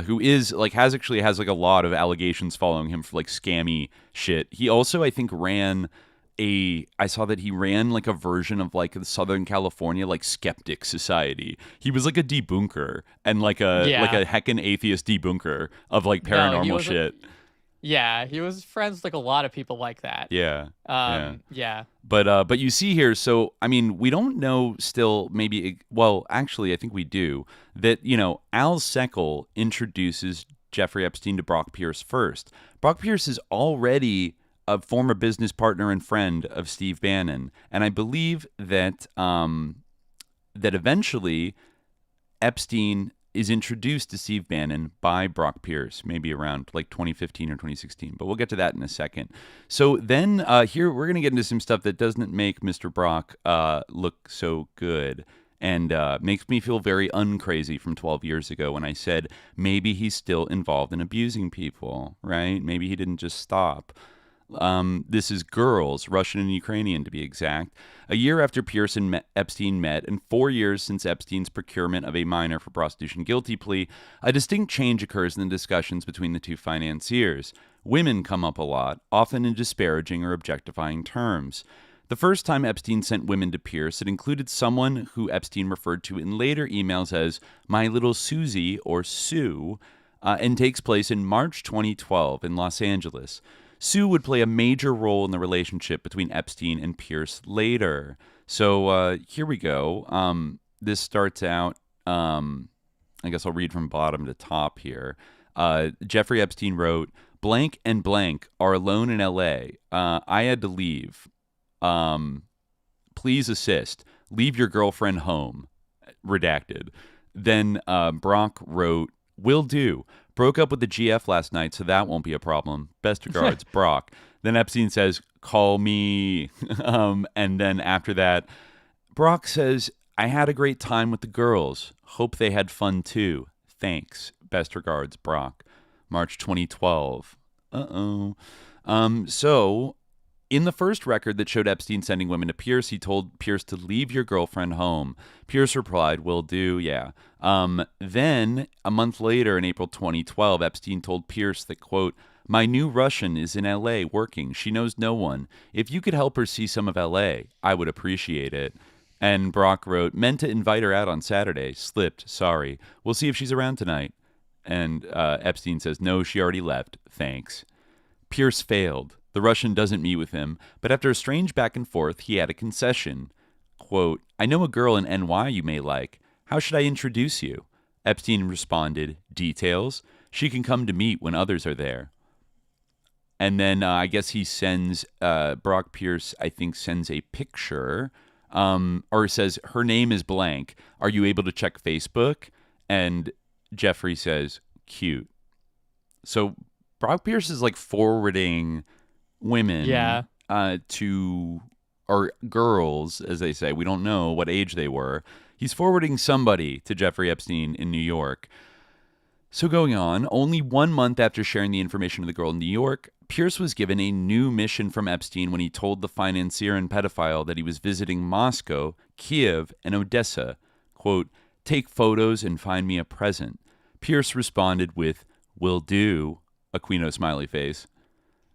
who is has a lot of allegations following him for scammy shit. He also, I think, I saw that he ran a version of the Southern California skeptic society. He was a debunker and a heckin' atheist debunker of paranormal shit. He was friends with a lot of people like that. Yeah. But you see here, so I mean, we don't know still. Maybe actually, I think we do that. Al Seckel introduces Jeffrey Epstein to Brock Pierce first. Brock Pierce is already a former business partner and friend of Steve Bannon, and I believe that that eventually Epstein is introduced to Steve Bannon by Brock Pierce, maybe around 2015 or 2016, but we'll get to that in a second. So then here we're going to get into some stuff that doesn't make Mr. Brock look so good, and makes me feel very uncrazy from 12 years ago when I said maybe he's still involved in abusing people, right? Maybe he didn't just stop. This is girls, Russian and Ukrainian to be exact. A year after Pierce and Epstein met, and 4 years since Epstein's procurement of a minor for prostitution guilty plea, a distinct change occurs in the discussions between the two financiers. Women come up a lot, often in disparaging or objectifying terms. The first time Epstein sent women to Pierce, it included someone who Epstein referred to in later emails as my little Susie or Sue, and takes place in March 2012 in Los Angeles. Sue would play a major role in the relationship between Epstein and Pierce later. So here we go. This starts out, I guess I'll read from bottom to top here. Jeffrey Epstein wrote, blank and blank are alone in L.A. I had to leave. Please assist. Leave your girlfriend home. Redacted. Then Brock wrote, will do. Broke up with the GF last night, so that won't be a problem. Best regards, Brock. Then Epstein says, call me. And then after that, Brock says, I had a great time with the girls. Hope they had fun too. Thanks. Best regards, Brock. March 2012. So in the first record that showed Epstein sending women to Pierce, he told Pierce to leave your girlfriend home. Pierce replied, will do, yeah. Then, a month later, in April 2012, Epstein told Pierce that, quote, my new Russian is in L.A. working. She knows no one. If you could help her see some of L.A., I would appreciate it. And Brock wrote, meant to invite her out on Saturday. Slipped. Sorry. We'll see if she's around tonight. And Epstein says, no, she already left. Thanks. Pierce failed. The Russian doesn't meet with him, but after a strange back and forth, he had a concession. Quote, I know a girl in NY you may like. How should I introduce you? Epstein responded, details? She can come to meet when others are there. And then I guess he sends, Brock Pierce, I think, sends a picture, or says, her name is blank. Are you able to check Facebook? And Jeffrey says, cute. So Brock Pierce is like forwarding women to, or girls, as they say. We don't know what age they were. He's forwarding somebody to Jeffrey Epstein in New York. So going on, only 1 month after sharing the information to the girl in New York, Pierce was given a new mission from Epstein when he told the financier and pedophile that he was visiting Moscow, Kiev, and Odessa. Quote, take photos and find me a present. Pierce responded with, will do, Aquino smiley face.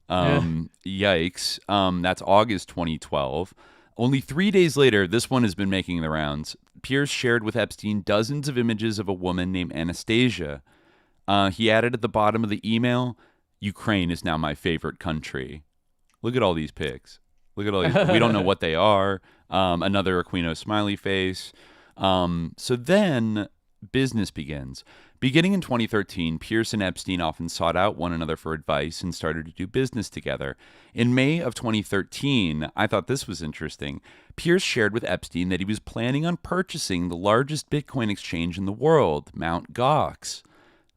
Yikes. That's August 2012. Only 3 days later, this one has been making the rounds. Pierce shared with Epstein dozens of images of a woman named Anastasia. He added at the bottom of the email, Ukraine is now my favorite country. Look at all these pics. Look at all these. We don't know what they are. Another Aquino smiley face. So then business begins. Beginning in 2013, Pierce and Epstein often sought out one another for advice and started to do business together. In May of 2013, I thought this was interesting. Pierce shared with Epstein that he was planning on purchasing the largest Bitcoin exchange in the world, Mt. Gox.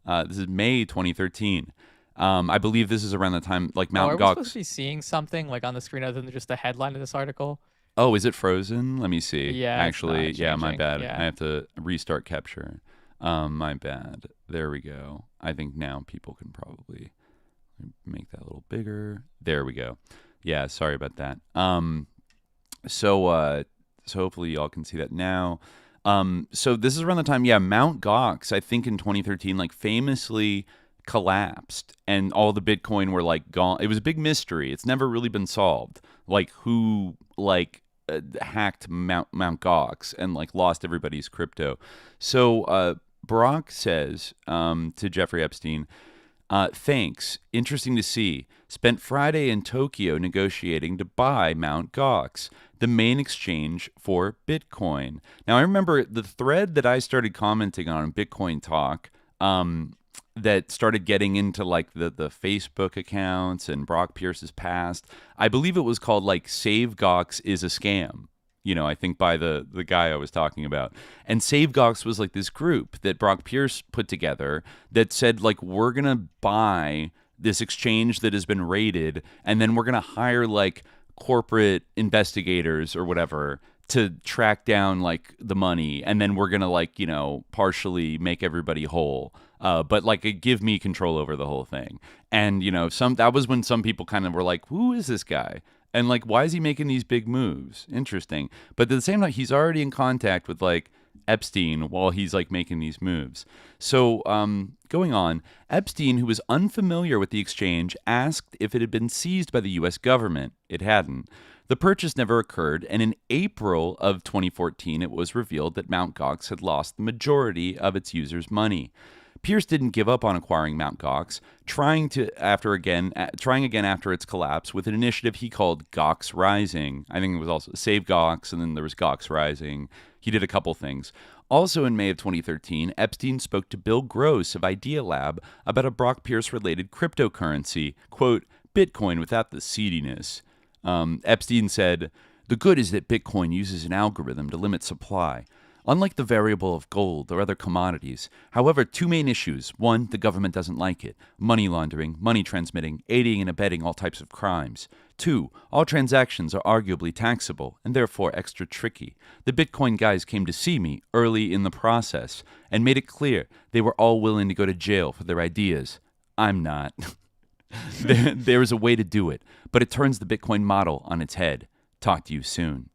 This is May 2013. I believe this is around the time, like Mt. Are we Gox. supposed to be seeing something like on the screen other than just the headline of this article? Oh, is it frozen? Let me see. Yeah, actually, yeah, my bad. Yeah. I have to restart capture. My bad. There we go. I think now people can probably make that a little bigger. There we go. Yeah, sorry about that. So hopefully y'all can see that now. So this is around the time, Mt. Gox, I think in 2013, like famously collapsed and all the Bitcoin were like gone. It was a big mystery. It's never really been solved. Like who hacked Mt. Gox and like lost everybody's crypto. So Brock says to Jeffrey Epstein, thanks. Interesting to see. Spent Friday in Tokyo negotiating to buy Mt. Gox, the main exchange for Bitcoin. Now, I remember the thread that I started commenting on Bitcoin Talk that started getting into like the Facebook accounts and Brock Pierce's past. I believe it was called like Save Gox is a Scam. You know, I think by the guy I was talking about. And Save Gox was like this group that Brock Pierce put together that said like, we're going to buy this exchange that has been raided, and then we're going to hire like corporate investigators or whatever to track down like the money, and then we're going to like, you know, partially make everybody whole. But like give me control over the whole thing. And, you know, that was when some people kind of were like, who is this guy? And like, why is he making these big moves? Interesting. But at the same time, he's already in contact with like Epstein while he's like making these moves. So going on, Epstein, who was unfamiliar with the exchange, asked if it had been seized by the U.S. government. It hadn't. The purchase never occurred, and in April of 2014, it was revealed that Mt. Gox had lost the majority of its users' money. Pierce didn't give up on acquiring Mt. Gox, trying again after its collapse with an initiative he called Gox Rising. I think it was also Save Gox, and then there was Gox Rising. He did a couple things. Also in May of 2013, Epstein spoke to Bill Gross of Idea Lab about a Brock Pierce-related cryptocurrency, quote, Bitcoin without the seediness. Epstein said, the good is that Bitcoin uses an algorithm to limit supply. unlike the variable of gold or other commodities. However, two main issues. One, the government doesn't like it. Money laundering, money transmitting, aiding and abetting all types of crimes. Two, all transactions are arguably taxable and therefore extra tricky. The Bitcoin guys came to see me early in the process and made it clear they were all willing to go to jail for their ideas. I'm not. There is a way to do it, but it turns the Bitcoin model on its head. Talk to you soon.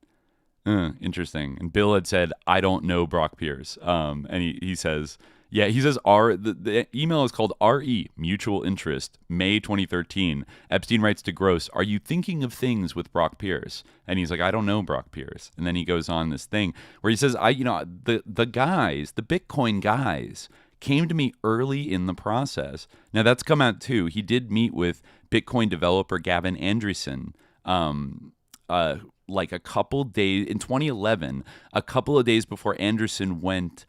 Interesting. And Bill had said, I don't know Brock Pierce. And he says, the email is called RE, Mutual Interest, May 2013. Epstein writes to Gross, are you thinking of things with Brock Pierce? And he's like, I don't know Brock Pierce. And then he goes on this thing where he says, the guys, the Bitcoin guys, came to me early in the process. Now that's come out too. He did meet with Bitcoin developer Gavin Andresen, like a couple days in 2011, a couple of days before Andresen went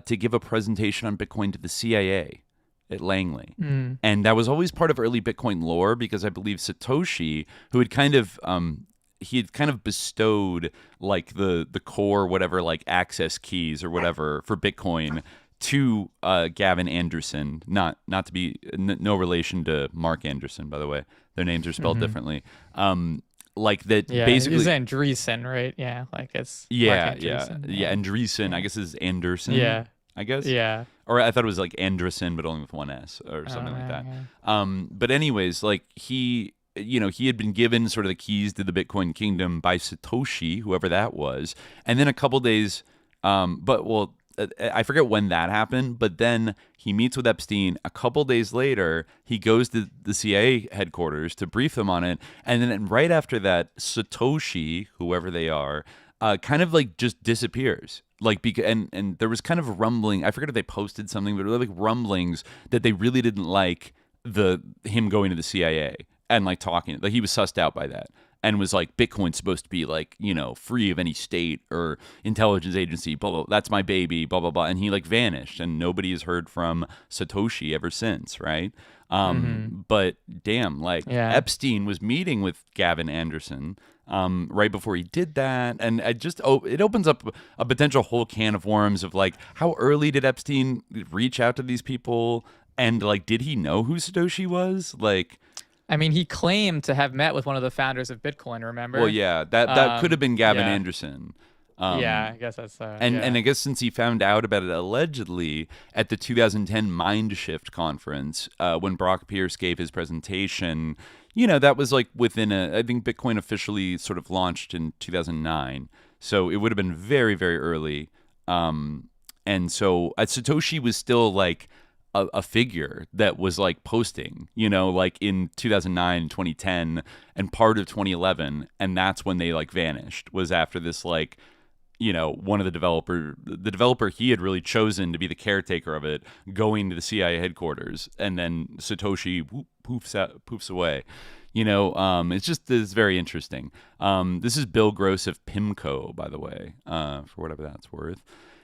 to give a presentation on Bitcoin to the CIA at Langley. And that was always part of early Bitcoin lore because I believe Satoshi, who had kind of bestowed like the core whatever like access keys or whatever for Bitcoin to Gavin Andresen, not to be no relation to Mark Andresen, by the way. Their names are spelled differently. Like that, basically. It's Andresen, right? Yeah, like it's. Yeah. Andresen, I guess is Anderson. Yeah, I guess. Yeah. Or I thought it was like Anderson, but only with one S or something like that. Yeah. But anyways, like he had been given sort of the keys to the Bitcoin kingdom by Satoshi, whoever that was, and then a couple days, I forget when that happened, but then he meets with Epstein. A couple days later, he goes to the CIA headquarters to brief them on it. And then right after that, Satoshi, whoever they are, kind of like just disappears. Like, and there was kind of rumbling. I forget if they posted something, but there were like rumblings that they really didn't like him going to the CIA and like talking. Like he was sussed out by that. And was like, Bitcoin's supposed to be like, free of any state or intelligence agency, blah, blah, that's my baby, blah, blah, blah. And he like vanished and nobody has heard from Satoshi ever since, right? But damn, Epstein was meeting with Gavin Andresen right before he did that. And it opens up a potential whole can of worms of like, how early did Epstein reach out to these people? And like, did he know who Satoshi was? Like... I mean, he claimed to have met with one of the founders of Bitcoin, remember? Well, yeah, that could have been Gavin Andresen. I guess that's... And I guess since he found out about it allegedly at the 2010 Mindshift conference, when Brock Pierce gave his presentation, that was like I think Bitcoin officially sort of launched in 2009. So it would have been very, very early. And so Satoshi was still like... a figure that was like posting, like in 2009, 2010, and part of 2011, and that's when they like vanished. Was after this like, one of the developer he had really chosen to be the caretaker of it, going to the CIA headquarters, and then Satoshi poofs away. It's very interesting. This is Bill Gross of PIMCO, by the way, for whatever that's worth.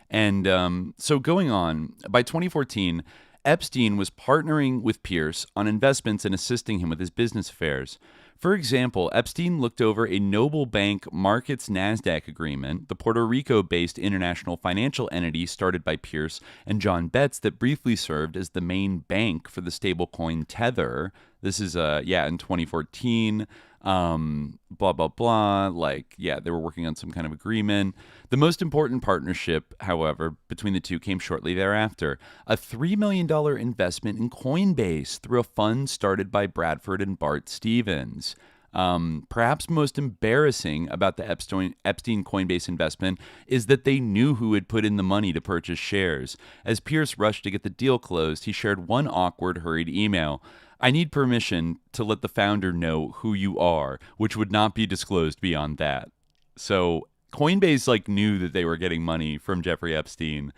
And so going on, by 2014. Epstein was partnering with Pierce on investments and assisting him with his business affairs. For example, Epstein looked over a Noble Bank Markets NASDAQ agreement, the Puerto Rico-based international financial entity started by Pierce and John Betts that briefly served as the main bank for the stablecoin Tether. This is, in 2014. Blah, blah, blah. They were working on some kind of agreement. The most important partnership, however, between the two came shortly thereafter. A $3 million investment in Coinbase through a fund started by Bradford and Bart Stevens. Perhaps most embarrassing about the Epstein Coinbase investment is that they knew who had put in the money to purchase shares. As Pierce rushed to get the deal closed, he shared one awkward, hurried email. I need permission to let the founder know who you are, which would not be disclosed beyond that. So Coinbase knew that they were getting money from Jeffrey Epstein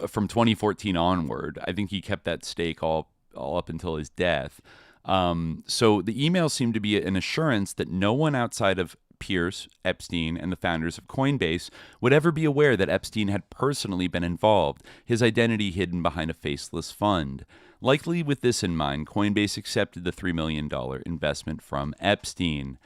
from 2014 onward. I think he kept that stake all up until his death. So the email seemed to be an assurance that no one outside of Pierce, Epstein, and the founders of Coinbase would ever be aware that Epstein had personally been involved, his identity hidden behind a faceless fund. Likely with this in mind, Coinbase accepted the $3 million investment from Epstein.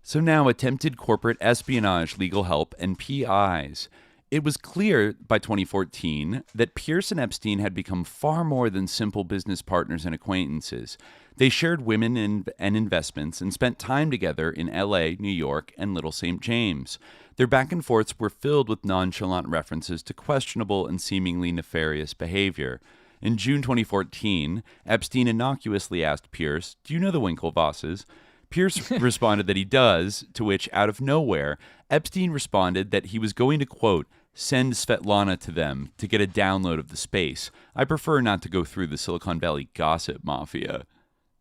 So now attempted corporate espionage, legal help, and PIs. It was clear by 2014 that Pierce and Epstein had become far more than simple business partners and acquaintances. They shared women and investments and spent time together in LA, New York, and Little St. James. Their back and forths were filled with nonchalant references to questionable and seemingly nefarious behavior. In June 2014, Epstein innocuously asked Pierce, "Do you know the Winklevosses?" Pierce responded that he does, to which, out of nowhere, Epstein responded that he was going to, quote, "send Svetlana to them to get a download of the space. I prefer not to go through the Silicon Valley gossip mafia."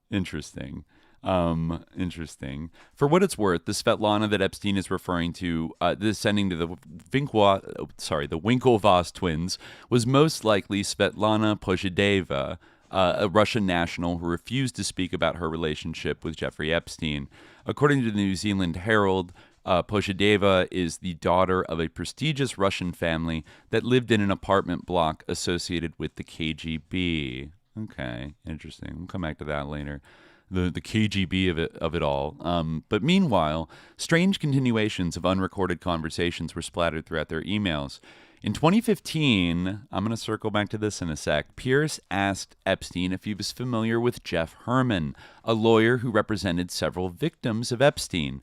Interesting. Interesting. For what it's worth, the Svetlana that Epstein is referring to, sending to the Winklevoss twins, was most likely Svetlana Pozhideva, a Russian national who refused to speak about her relationship with Jeffrey Epstein. According to the New Zealand Herald, Pozhideva is the daughter of a prestigious Russian family that lived in an apartment block associated with the KGB. Okay, interesting. We'll come back to that later. The KGB of it all. But meanwhile, strange continuations of unrecorded conversations were splattered throughout their emails. In 2015, I'm going to circle back to this in a sec, Pierce asked Epstein if he was familiar with Jeff Herman, a lawyer who represented several victims of Epstein.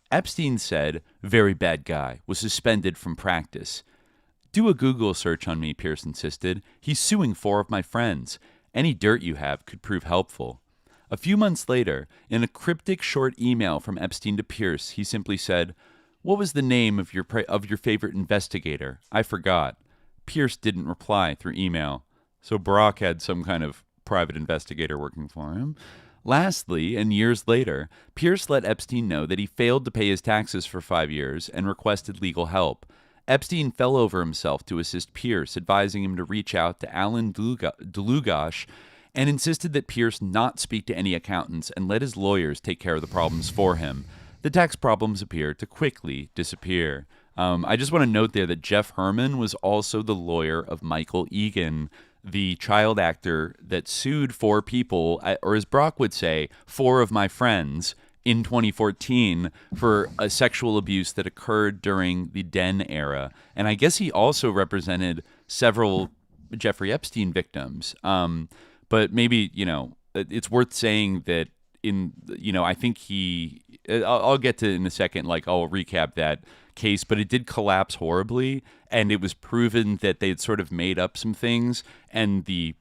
Epstein said, "Very bad guy, was suspended from practice." "Do a Google search on me," Pierce insisted. "He's suing 4 of my friends. Any dirt you have could prove helpful." A few months later, in a cryptic short email from Epstein to Pierce, he simply said, "What was the name of your favorite investigator? I forgot." Pierce didn't reply through email. So Barack had some kind of private investigator working for him. Lastly, and years later, Pierce let Epstein know that he failed to pay his taxes for 5 years and requested legal help. Epstein fell over himself to assist Pierce, advising him to reach out to Alan Dlugosch, and insisted that Pierce not speak to any accountants and let his lawyers take care of the problems for him. The tax problems appeared to quickly disappear. I just want to note there that Jeff Herman was also the lawyer of Michael Egan, the child actor that sued 4 people, or as Brock would say, 4 of my friends, in 2014 for a sexual abuse that occurred during the Den era. And I guess he also represented several Jeffrey Epstein victims. But maybe, it's worth saying that I think I'll get to in a second, I'll recap that case, but it did collapse horribly, and it was proven that they had sort of made up some things, and the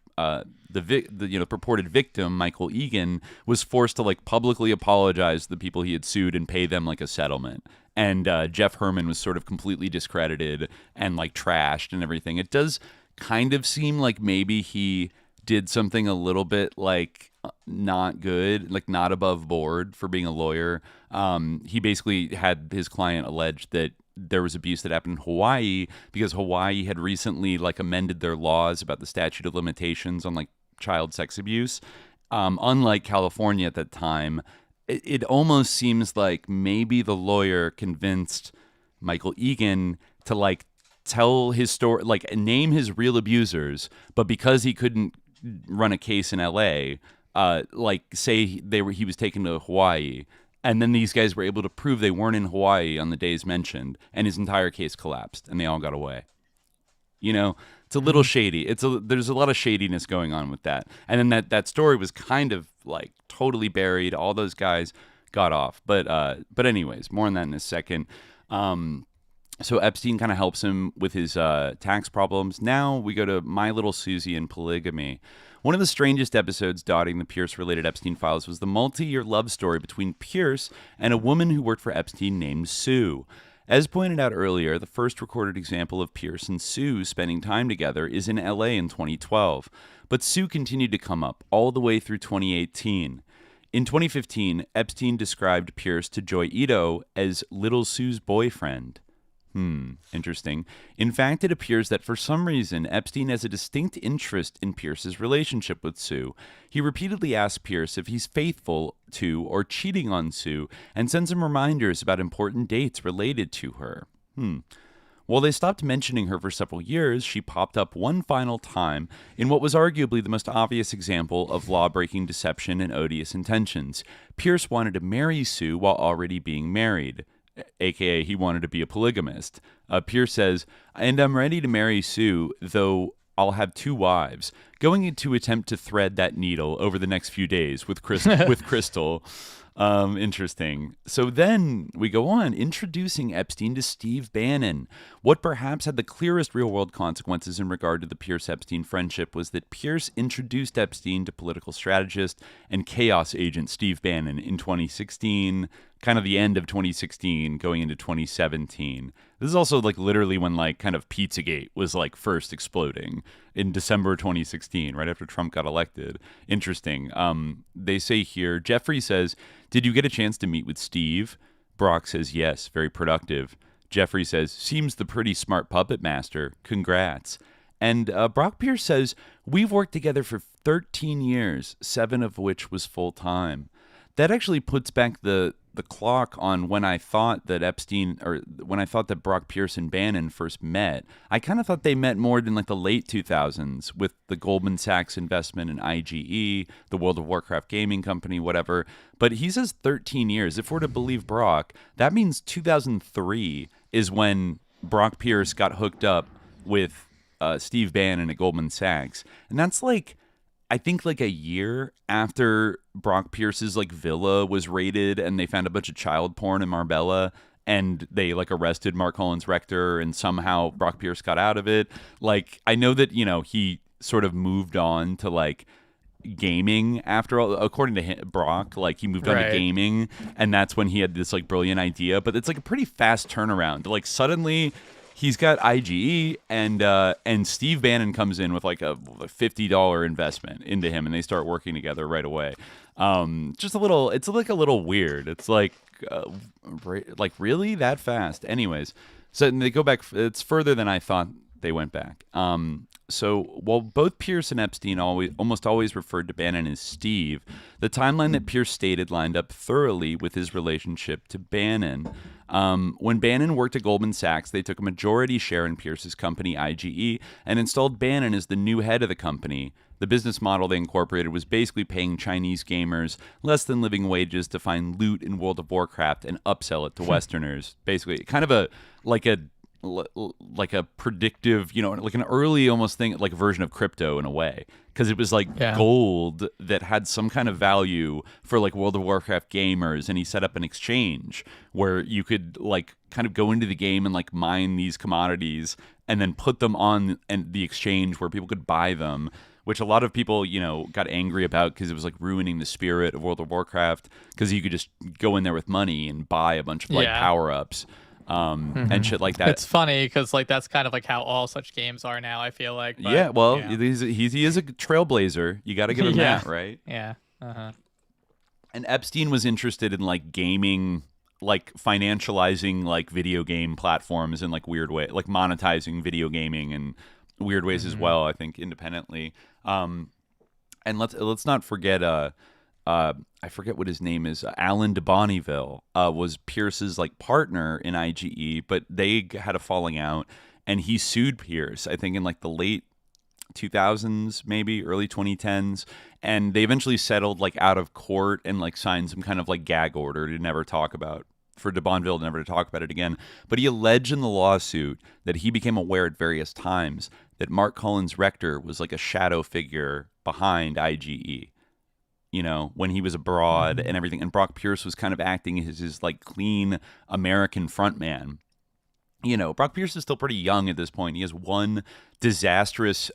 purported victim, Michael Egan, was forced to publicly apologize to the people he had sued and pay them a settlement. And Jeff Herman was sort of completely discredited and trashed and everything. It does kind of seem like maybe he did something a little bit not good, not above board for being a lawyer. He basically had his client allege that there was abuse that happened in Hawaii because Hawaii had recently amended their laws about the statute of limitations on child sex abuse. Unlike California at that time, it almost seems like maybe the lawyer convinced Michael Egan to tell his story, name his real abusers, but because he couldn't run a case in LA, say he was taken to Hawaii, and then these guys were able to prove they weren't in Hawaii on the days mentioned, and his entire case collapsed, and they all got away. It's a little shady. There's a lot of shadiness going on with that. And then that story was kind of totally buried. All those guys got off. But anyways, more on that in a second. So Epstein kind of helps him with his tax problems. Now we go to My Little Susie and polygamy. One of the strangest episodes dotting the Pierce-related Epstein files was the multi-year love story between Pierce and a woman who worked for Epstein named Sue. As pointed out earlier, the first recorded example of Pierce and Sue spending time together is in LA in 2012. But Sue continued to come up all the way through 2018. In 2015, Epstein described Pierce to Joy Ito as Little Sue's boyfriend. Interesting. In fact, it appears that for some reason, Epstein has a distinct interest in Pierce's relationship with Sue. He repeatedly asks Pierce if he's faithful to or cheating on Sue and sends him reminders about important dates related to her. While they stopped mentioning her for several years, she popped up one final time in what was arguably the most obvious example of law-breaking deception and odious intentions. Pierce wanted to marry Sue while already being married. aka he wanted to be a polygamist. Pierce says, and I'm ready to marry Sue, though I'll have 2 wives, going to attempt to thread that needle over the next few days with Crystal. Interesting. So then we go on, introducing Epstein to Steve Bannon. What perhaps had the clearest real-world consequences in regard to the Pierce-Epstein friendship was that Pierce introduced Epstein to political strategist and chaos agent Steve Bannon in 2016, kind of the end of 2016, going into 2017. This is also like literally when like kind of Pizzagate was like first exploding in December 2016, right after Trump got elected. Interesting. They say here, Jeffrey says, did you get a chance to meet with Steve? Brock says, yes, very productive. Jeffrey says, seems the pretty smart puppet master. Congrats. And Brock Pierce says, we've worked together for 13 years, 7 of which was full time. That actually puts back the clock on when I thought that Brock Pierce and Bannon first met. I kind of thought they met more than like the late 2000s with the Goldman Sachs investment in IGE, the World of Warcraft gaming company, whatever. But he says 13 years. If we're to believe Brock, that means 2003 is when Brock Pierce got hooked up with Steve Bannon at Goldman Sachs. And that's like, I think like a year after Brock Pierce's like villa was raided and they found a bunch of child porn in Marbella and they like arrested Mark Collins Rector and somehow Brock Pierce got out of it. Like, I know that, you know, he sort of moved on to like gaming after all, according to him, Brock, like he moved on to gaming and that's when he had this like brilliant idea, but it's like a pretty fast turnaround. Like suddenly he's got IGE and Steve Bannon comes in with like a $50 investment into him and they start working together right away. Just a little, it's like a little weird. It's like really that fast? Anyways, so they go back, it's further than I thought they went back. So while both Pierce and Epstein almost always referred to Bannon as Steve, the timeline that Pierce stated lined up thoroughly with his relationship to Bannon. When Bannon worked at Goldman Sachs, they took a majority share in Pierce's company IGE and installed Bannon as the new head of the company. The business model they incorporated was basically paying Chinese gamers less than living wages to find loot in World of Warcraft and upsell it to Westerners. Basically, kind of a predictive, you know, like an early almost thing, like a version of crypto in a way, because it was like gold that had some kind of value for like World of Warcraft gamers, and he set up an exchange where you could like kind of go into the game and like mine these commodities and then put them on the exchange where people could buy them, which a lot of people, you know, got angry about because it was like ruining the spirit of World of Warcraft, because you could just go in there with money and buy a bunch of like power-ups. And shit like that. It's funny because like that's kind of like how all such games are now, I feel like. But, yeah, well, he is a trailblazer. You got to give him that, right? Yeah. And Epstein was interested in like gaming, like financializing like video game platforms in like weird way, like monetizing video gaming in weird ways as well, I think, independently. And let's not forget I forget what his name is. Alan de Bonneville was Pierce's like partner in IGE, but they had a falling out, and he sued Pierce, I think in like the late 2000s, maybe early 2010s, and they eventually settled like out of court and like signed some kind of like gag order to never talk about, for de Bonneville never to talk about it again. But he alleged in the lawsuit that he became aware at various times that Mark Collins Rector was like a shadow figure behind IGE. You know, when he was abroad and everything. And Brock Pierce was kind of acting as his like clean American frontman. You know, Brock Pierce is still pretty young at this point. He has one disastrous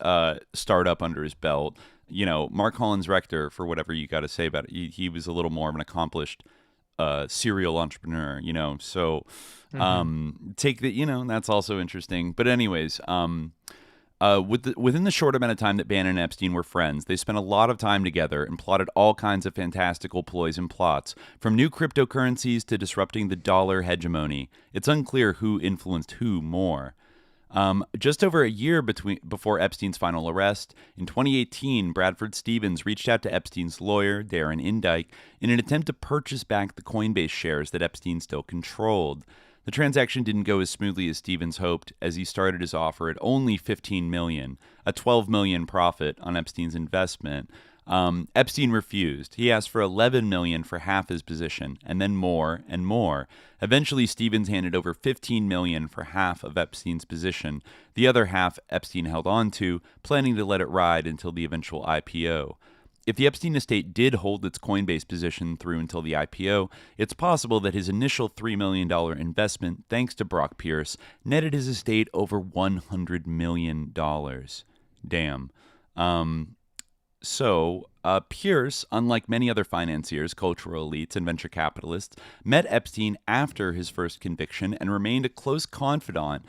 startup under his belt. You know, Mark Collins Rector, for whatever you got to say about it, he was a little more of an accomplished serial entrepreneur, you know. So take that, you know, that's also interesting. But anyways, within the short amount of time that Bannon and Epstein were friends, they spent a lot of time together and plotted all kinds of fantastical ploys and plots, from new cryptocurrencies to disrupting the dollar hegemony. It's unclear who influenced who more. Just over a year before Epstein's final arrest, in 2018, Bradford Stevens reached out to Epstein's lawyer, Darren Indyke, in an attempt to purchase back the Coinbase shares that Epstein still controlled. The transaction didn't go as smoothly as Stevens hoped, as he started his offer at only $15 million, a $12 million profit on Epstein's investment. Epstein refused. He asked for $11 million for half his position, and then more and more. Eventually, Stevens handed over $15 million for half of Epstein's position. The other half Epstein held on to, planning to let it ride until the eventual IPO. If the Epstein estate did hold its Coinbase position through until the IPO, it's possible that his initial $3 million investment, thanks to Brock Pierce, netted his estate over $100 million. Damn. So, Pierce, unlike many other financiers, cultural elites, and venture capitalists, met Epstein after his first conviction and remained a close confidant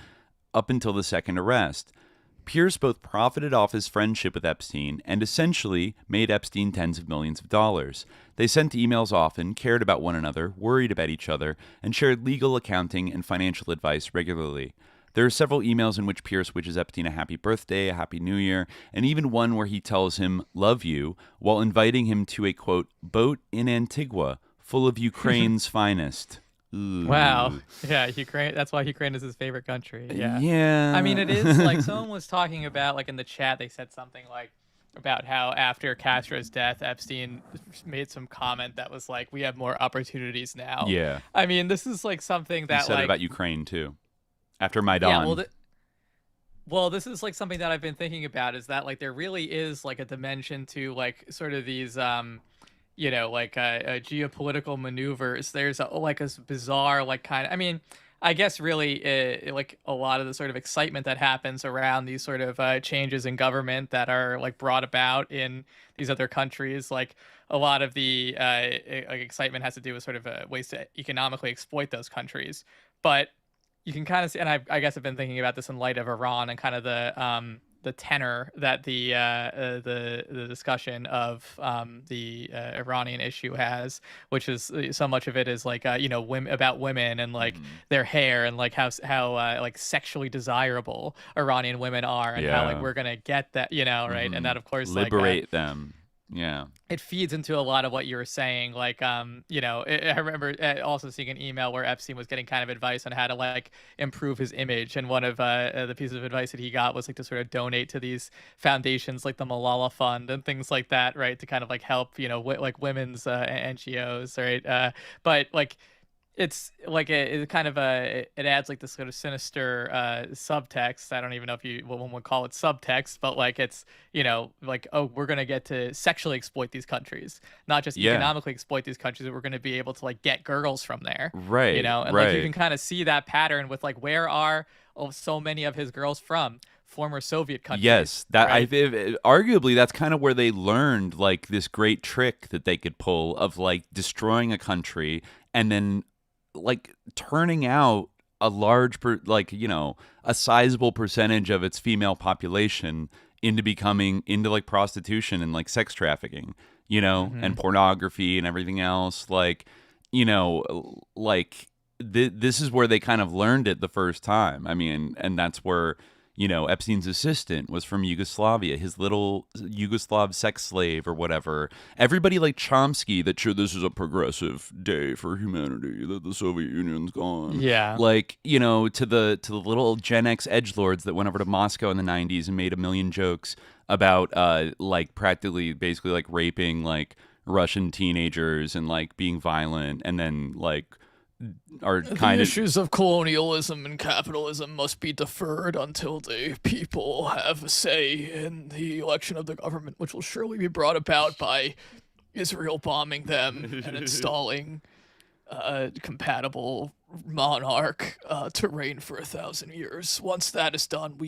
up until the second arrest. Pierce both profited off his friendship with Epstein and essentially made Epstein tens of millions of dollars. They sent emails often, cared about one another, worried about each other, and shared legal, accounting, and financial advice regularly. There are several emails in which Pierce wishes Epstein a happy birthday, a happy new year, and even one where he tells him, "love you," while inviting him to a, quote, boat in Antigua, full of Ukraine's finest. Ooh. Wow. Yeah, Ukraine. That's why Ukraine is his favorite country. Yeah. Yeah. I mean, it is like someone was talking about, like in the chat, they said something like about how after Castro's death, Epstein made some comment that was like, "we have more opportunities now." Yeah. I mean, this is like something that he said like about Ukraine too. After Maidan. Yeah, well, this is like something that I've been thinking about, is that like there really is like a dimension to like sort of these like geopolitical maneuvers. There's like a bizarre like kind of, I mean, I guess really like a lot of the sort of excitement that happens around these sort of changes in government that are like brought about in these other countries. Like a lot of the excitement has to do with sort of ways to economically exploit those countries. But you can kind of see, and I guess I've been thinking about this in light of Iran and kind of the tenor that the discussion of the Iranian issue has, which is so much of it is like women, about women and like their hair and like how like sexually desirable Iranian women are, and how like we're gonna get that, right? And that of course liberate them. Yeah, it feeds into a lot of what you were saying. Like, I remember also seeing an email where Epstein was getting kind of advice on how to like improve his image, and one of the pieces of advice that he got was like to sort of donate to these foundations like the Malala Fund and things like that, right? To kind of like help, like women's NGOs, right? But like, it's like it kind of it adds like this sort of sinister subtext. I don't even know if one would call it subtext, but like it's like, oh, we're gonna get to sexually exploit these countries, not just economically exploit these countries, but we're gonna be able to like get girls from there, right? And like you can kind of see that pattern with like, where are so many of his girls from? Former Soviet countries. Yes, that right? Arguably that's kind of where they learned like this great trick that they could pull of like destroying a country and then like turning out a large a sizable percentage of its female population into like prostitution and like sex trafficking, and pornography and everything else. Like, this is where they kind of learned it the first time. I mean, and that's where Epstein's assistant was from Yugoslavia, his little Yugoslav sex slave or whatever. Everybody like Chomsky that this is a progressive day for humanity, that the Soviet Union's gone. Yeah. Like, to the little Gen X edgelords that went over to Moscow in the 90s and made a million jokes about like practically basically like raping like Russian teenagers and like being violent, and then like are kind of issues of colonialism and capitalism must be deferred until the people have a say in the election of the government, which will surely be brought about by Israel bombing them and installing a compatible monarch to reign for 1,000 years. Once that is done,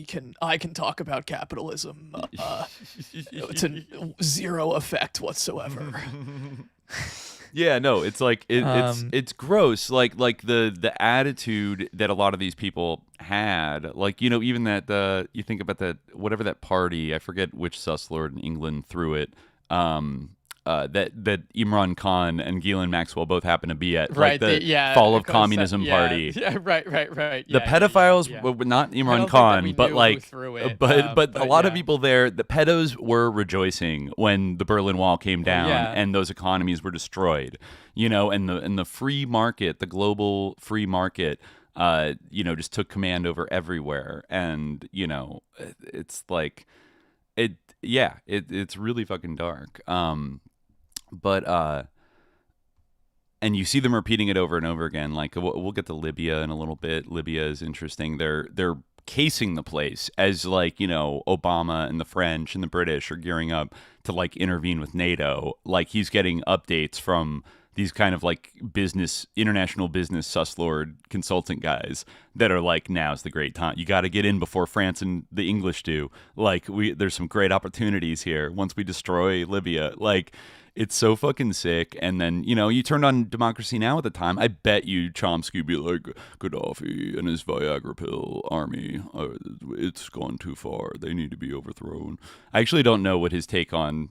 I can talk about capitalism to zero effect whatsoever. Yeah, no, it's like it's gross. Like the attitude that a lot of these people had, like even that you think about that, whatever that party, I forget which sus lord in England threw it. That Imran Khan and Ghislaine Maxwell both happen to be at, right? Like the fall of communism party. Yeah, right. The pedophiles were not Imran Khan, but like, but a lot of people there, the pedos were rejoicing when the Berlin Wall came down and those economies were destroyed. And the free market, the global free market, just took command over everywhere. And it's like, it's really fucking dark. But and you see them repeating it over and over again. Like we'll get to Libya in a little bit. Libya is interesting. They're casing the place as like, you know, Obama and the French and the British are gearing up to like intervene with NATO. Like he's getting updates from these kind of like international business sus lord consultant guys that are like, now's the great time. You got to get in before France and the English do. Like there's some great opportunities here once we destroy Libya. Like it's so fucking sick. And then, you know, you turned on Democracy Now! At the time. I bet you Chomsky be like, Gaddafi and his Viagra pill army, it's gone too far. They need to be overthrown. I actually don't know what his take on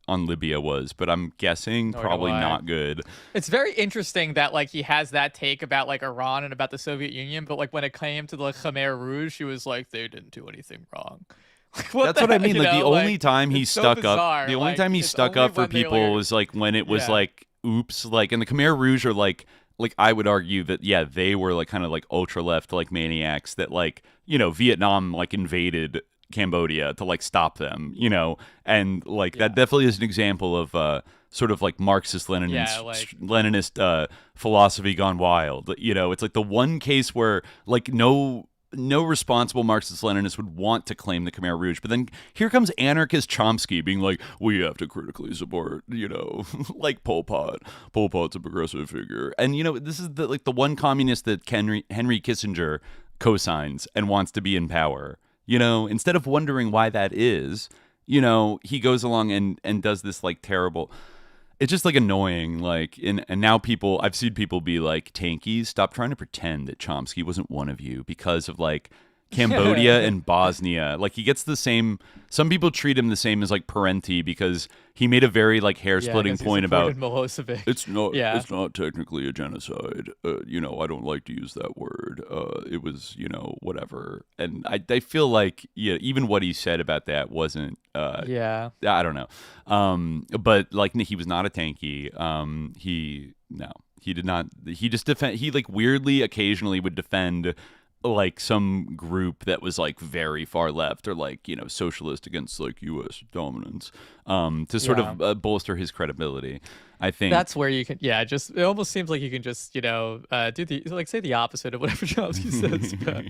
Libya was, but I'm guessing probably not good. It's very interesting that like he has that take about like Iran and about the Soviet Union, but like when it came to the Khmer Rouge, he was like, they didn't do anything wrong. That's what I mean. Like the only time he stuck up, the only time he stuck up for people was like when it was like, oops, like, and the Khmer Rouge are like I would argue that they were like kind of like ultra left like maniacs that like, you know, Vietnam like invaded Cambodia to like stop them, you know, and like that definitely is an example of sort of like Marxist Leninist philosophy gone wild. You know, it's like the one case where like no responsible Marxist-Leninist would want to claim the Khmer Rouge. But then here comes anarchist Chomsky being like, we have to critically support, you know, like Pol Pot. Pol Pot's a progressive figure. And, you know, this is the one communist that Henry Kissinger co-signs and wants to be in power. You know, instead of wondering why that is, you know, he goes along and does this like terrible... It's just like annoying, like, and now I've seen people be like, tankies, stop trying to pretend that Chomsky wasn't one of you because of like Cambodia and Bosnia. Like he gets the same, some people treat him the same as like Parenti because he made a very like hair-splitting point about Milosevic. It's not technically a genocide. You know, I don't like to use that word. It was, you know, whatever. And I feel like even what he said about that wasn't I don't know. But like he was not a tanky. He did not. He just he like weirdly occasionally would defend like some group that was like very far left or like, you know, socialist against like U.S. dominance to sort of bolster his credibility. I think that's where you can, it almost seems like you can just, you know, do say the opposite of whatever Chomsky says about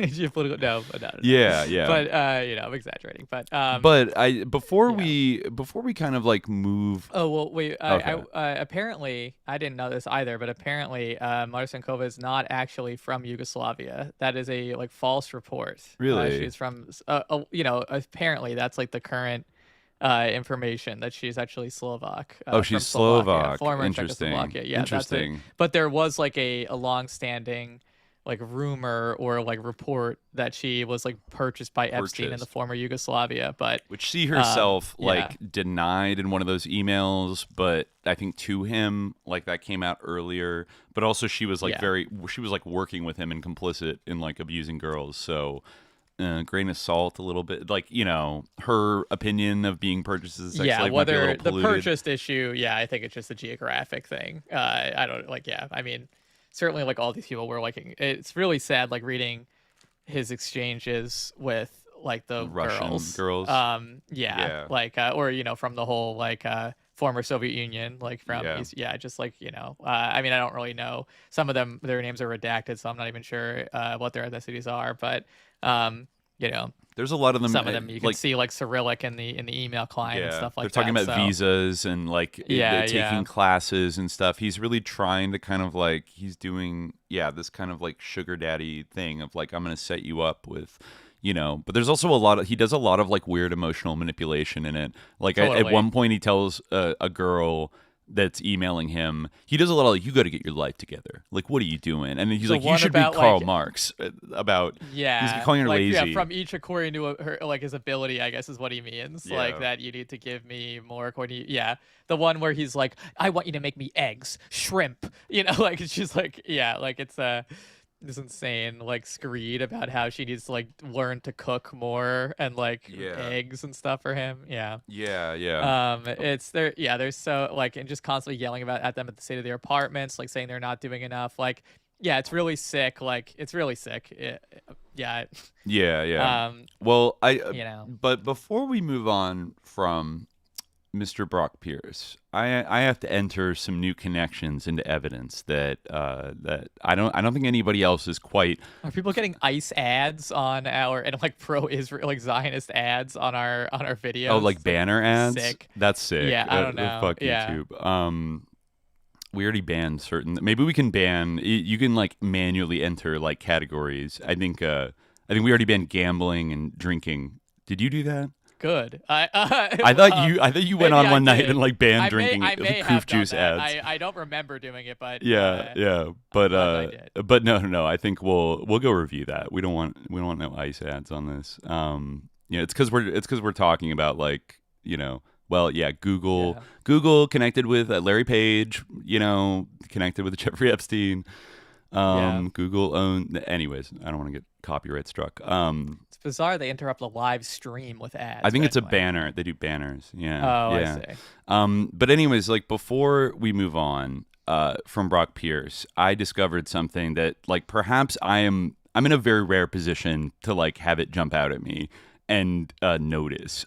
geopolitical. No. Yeah. But you know, I'm exaggerating. But before we kind of like move. Oh well, wait. Apparently, I didn't know this either, but apparently, Marcinko is not actually from Yugoslavia. That is a like false report. Really? She's from. You know, apparently that's like the current. Information that she's actually Slovak. She's Slovak. Former Interesting. Czechoslovakia. Yeah, Interesting. That's it. But there was like a long-standing like rumor or like report that she was like purchased by Epstein in the former Yugoslavia, but which she herself like denied in one of those emails, but I think to him like that came out earlier. But also she was like she was like working with him and complicit in like abusing girls, so. Grain of salt a little bit, like, you know, her opinion of being purchased as sexually might be a little polluted. The purchased issue, I think it's just a geographic thing. I don't like, I mean, certainly like all these people were like, it's really sad like reading his exchanges with like the Russian girls. Like or you know from the whole like former Soviet Union, like from just like, you know, I mean, I don't really know. Some of them, their names are redacted, so I'm not even sure what their ethnicities are, but you know, there's a lot of them. Some of them you can see like Cyrillic in the email client and stuff like that. They're talking about visas and like taking classes and stuff. He's really trying to kind of like he's doing this kind of like sugar daddy thing of like I'm going to set you up with. You know, but there's also he does a lot of like weird emotional manipulation in it. Like at one point he tells a girl that's emailing him, he does a lot of like, you got to get your life together. Like, what are you doing? And he's like, you should read Karl Marx about, he's calling her lazy. Yeah, from each according to her, like his ability, I guess is what he means. Yeah. Like that you need to give me more according to, the one where he's like, I want you to make me eggs, shrimp, you know, like it's just like, like it's this insane like screed about how she needs to like learn to cook more and like eggs and stuff for him. It's they're so like and just constantly yelling at them at the state of their apartments, like saying they're not doing enough. Like Yeah, it's really sick. Like, it's really sick. Yeah. Yeah. Well, You know. but before we move on from Mr. Brock Pierce, I have to enter some new connections into evidence that that I don't think anybody else is quite. Are people getting ICE ads on our and like pro-Israel, like Zionist ads on our videos? Oh, like banner ads? Sick. That's sick. Yeah, I don't know. Fuck Yeah. YouTube. We already banned certain. Maybe we can ban. You can like manually enter like categories. I think we already banned gambling and drinking. Did you do that? Good. I thought you went on one night and like banned drinking proof juice that. ads. I don't remember doing it, but yeah. But no. I think we'll go review that. We don't want no ICE ads on this. It's because we're talking about like Well, yeah, Google connected with Larry Page, connected with Jeffrey Epstein. Google owned. Anyways, I don't want to get copyright struck. It's bizarre they interrupt the live stream with ads. I think it's a banner. They do banners. Yeah. Oh, yeah. I see. But anyways, like before we move on from Brock Pierce, I discovered something that like perhaps I'm in a very rare position to like have it jump out at me and notice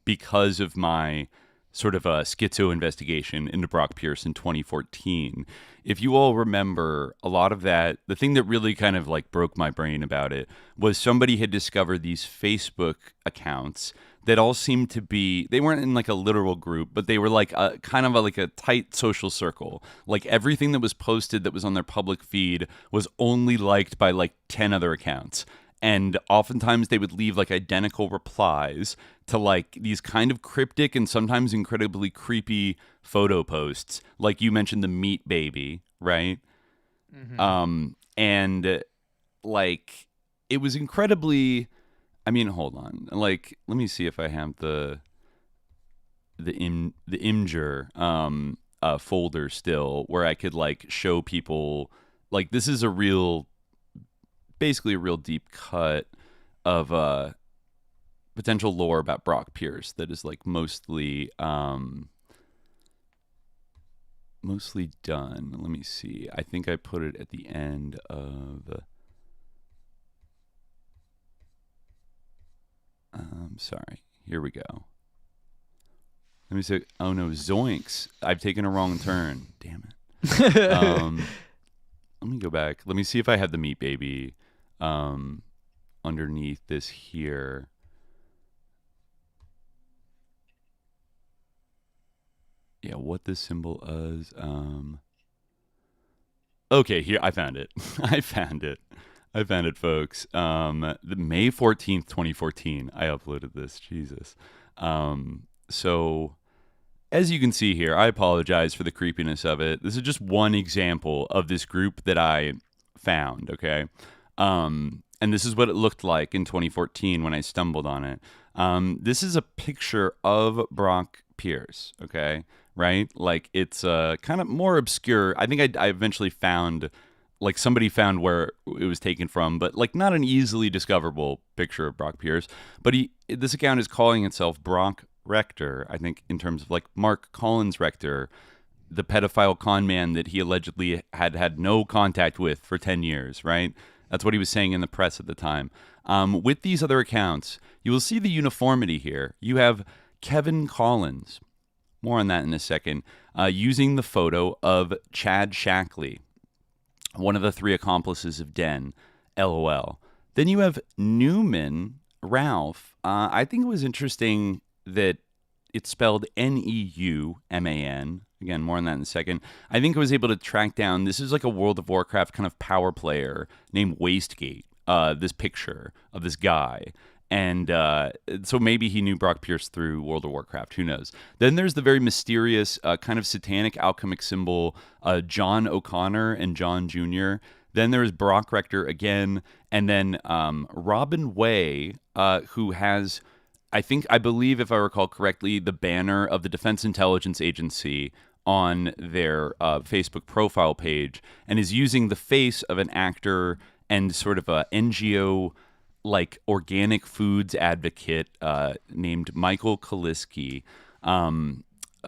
because of my sort of a schizo investigation into Brock Pierce in 2014. If you all remember, a lot of that, the thing that really kind of like broke my brain about it was somebody had discovered these Facebook accounts that all seemed to be, they weren't in like a literal group, but they were like a kind of like a tight social circle. Like everything that was posted that was on their public feed was only liked by like 10 other accounts. And oftentimes they would leave like identical replies to like these kind of cryptic and sometimes incredibly creepy photo posts. Like you mentioned the meat baby, right? Mm-hmm. And like it was incredibly, I mean, hold on. Like, let me see if I have the Imgur folder still where I could like show people like this is basically a real deep cut of potential lore about Brock Pierce that is like mostly done. Let me see. I think I put it at the end of sorry. Here we go. Let me say, oh no, zoinks. I've taken a wrong turn. Damn it. Let me go back. Let me see if I have the meat baby underneath this here. Yeah, what this symbol is. Okay, here, I found it. I found it, folks. The May 14th, 2014, I uploaded this. Jesus. So, as you can see here, I apologize for the creepiness of it. This is just one example of this group that I found, okay? And this is what it looked like in 2014 when I stumbled on it. This is a picture of Brock Pierce, okay? Right? Like, it's kind of more obscure. I think I eventually found, like, somebody found where it was taken from, but, like, not an easily discoverable picture of Brock Pierce. But this account is calling itself Brock Rector, I think, in terms of, like, Mark Collins Rector, the pedophile con man that he allegedly had no contact with for 10 years, right? That's what he was saying in the press at the time. With these other accounts, you will see the uniformity here. You have Kevin Collins, more on that in a second, using the photo of Chad Shackley, one of the three accomplices of Den, LOL. Then you have Newman Ralph. I think it was interesting that it's spelled Neuman. Again, more on that in a second. I think I was able to track down, this is like a World of Warcraft kind of power player named Wastegate, this picture of this guy. And so maybe he knew Brock Pierce through World of Warcraft. Who knows? Then there's the very mysterious kind of satanic alchemic symbol, John O'Connor and John Jr. Then there's Brock Rector again. And then Robin Way, who has, I believe, if I recall correctly, the banner of the Defense Intelligence Agency on their Facebook profile page, and is using the face of an actor and sort of a NGO like organic foods advocate named Michael Kaliski.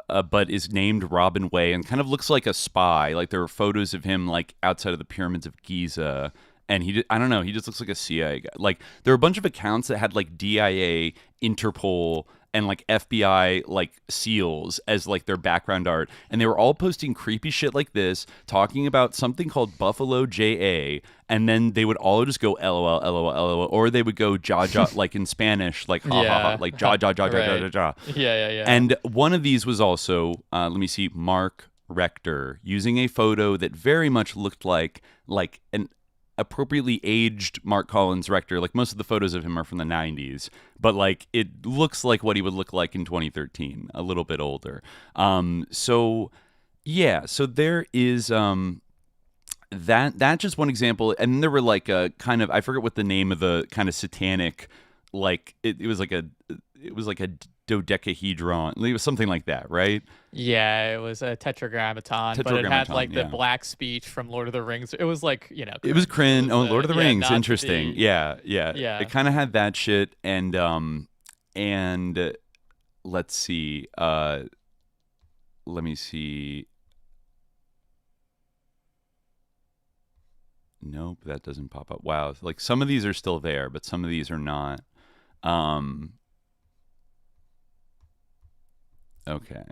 but is named Robin Way and kind of looks like a spy. Like there are photos of him like outside of the pyramids of Giza. And I don't know, he just looks like a CIA guy. Like there are a bunch of accounts that had like DIA, Interpol, and like FBI like SEALs as like their background art, and they were all posting creepy shit like this, talking about something called Buffalo JA, and then they would all just go LOL, LOL, LOL, or they would go ja ja like in Spanish, like ha ha ha, like ja ja ja ja ja ja ja. Yeah. And one of these was also let me see, Mark Rector, using a photo that very much looked like an appropriately aged Mark Collins Rector. Like most of the photos of him are from the 90s, but like it looks like what he would look like in 2013, a little bit older. So there is that's just one example. And then there were like a kind of, I forget what the name of the kind of satanic, like it was like a dodecahedron. It was something like that, right? Yeah, it was a tetragrammaton, but it had like the black speech from Lord of the Rings. It was like, you know, it was cringe. Oh, Lord of the Rings, interesting. Yeah. Yeah. It kind of had that shit, and let's see. Let me see. Nope, that doesn't pop up. Wow, like some of these are still there, but some of these are not. Okay.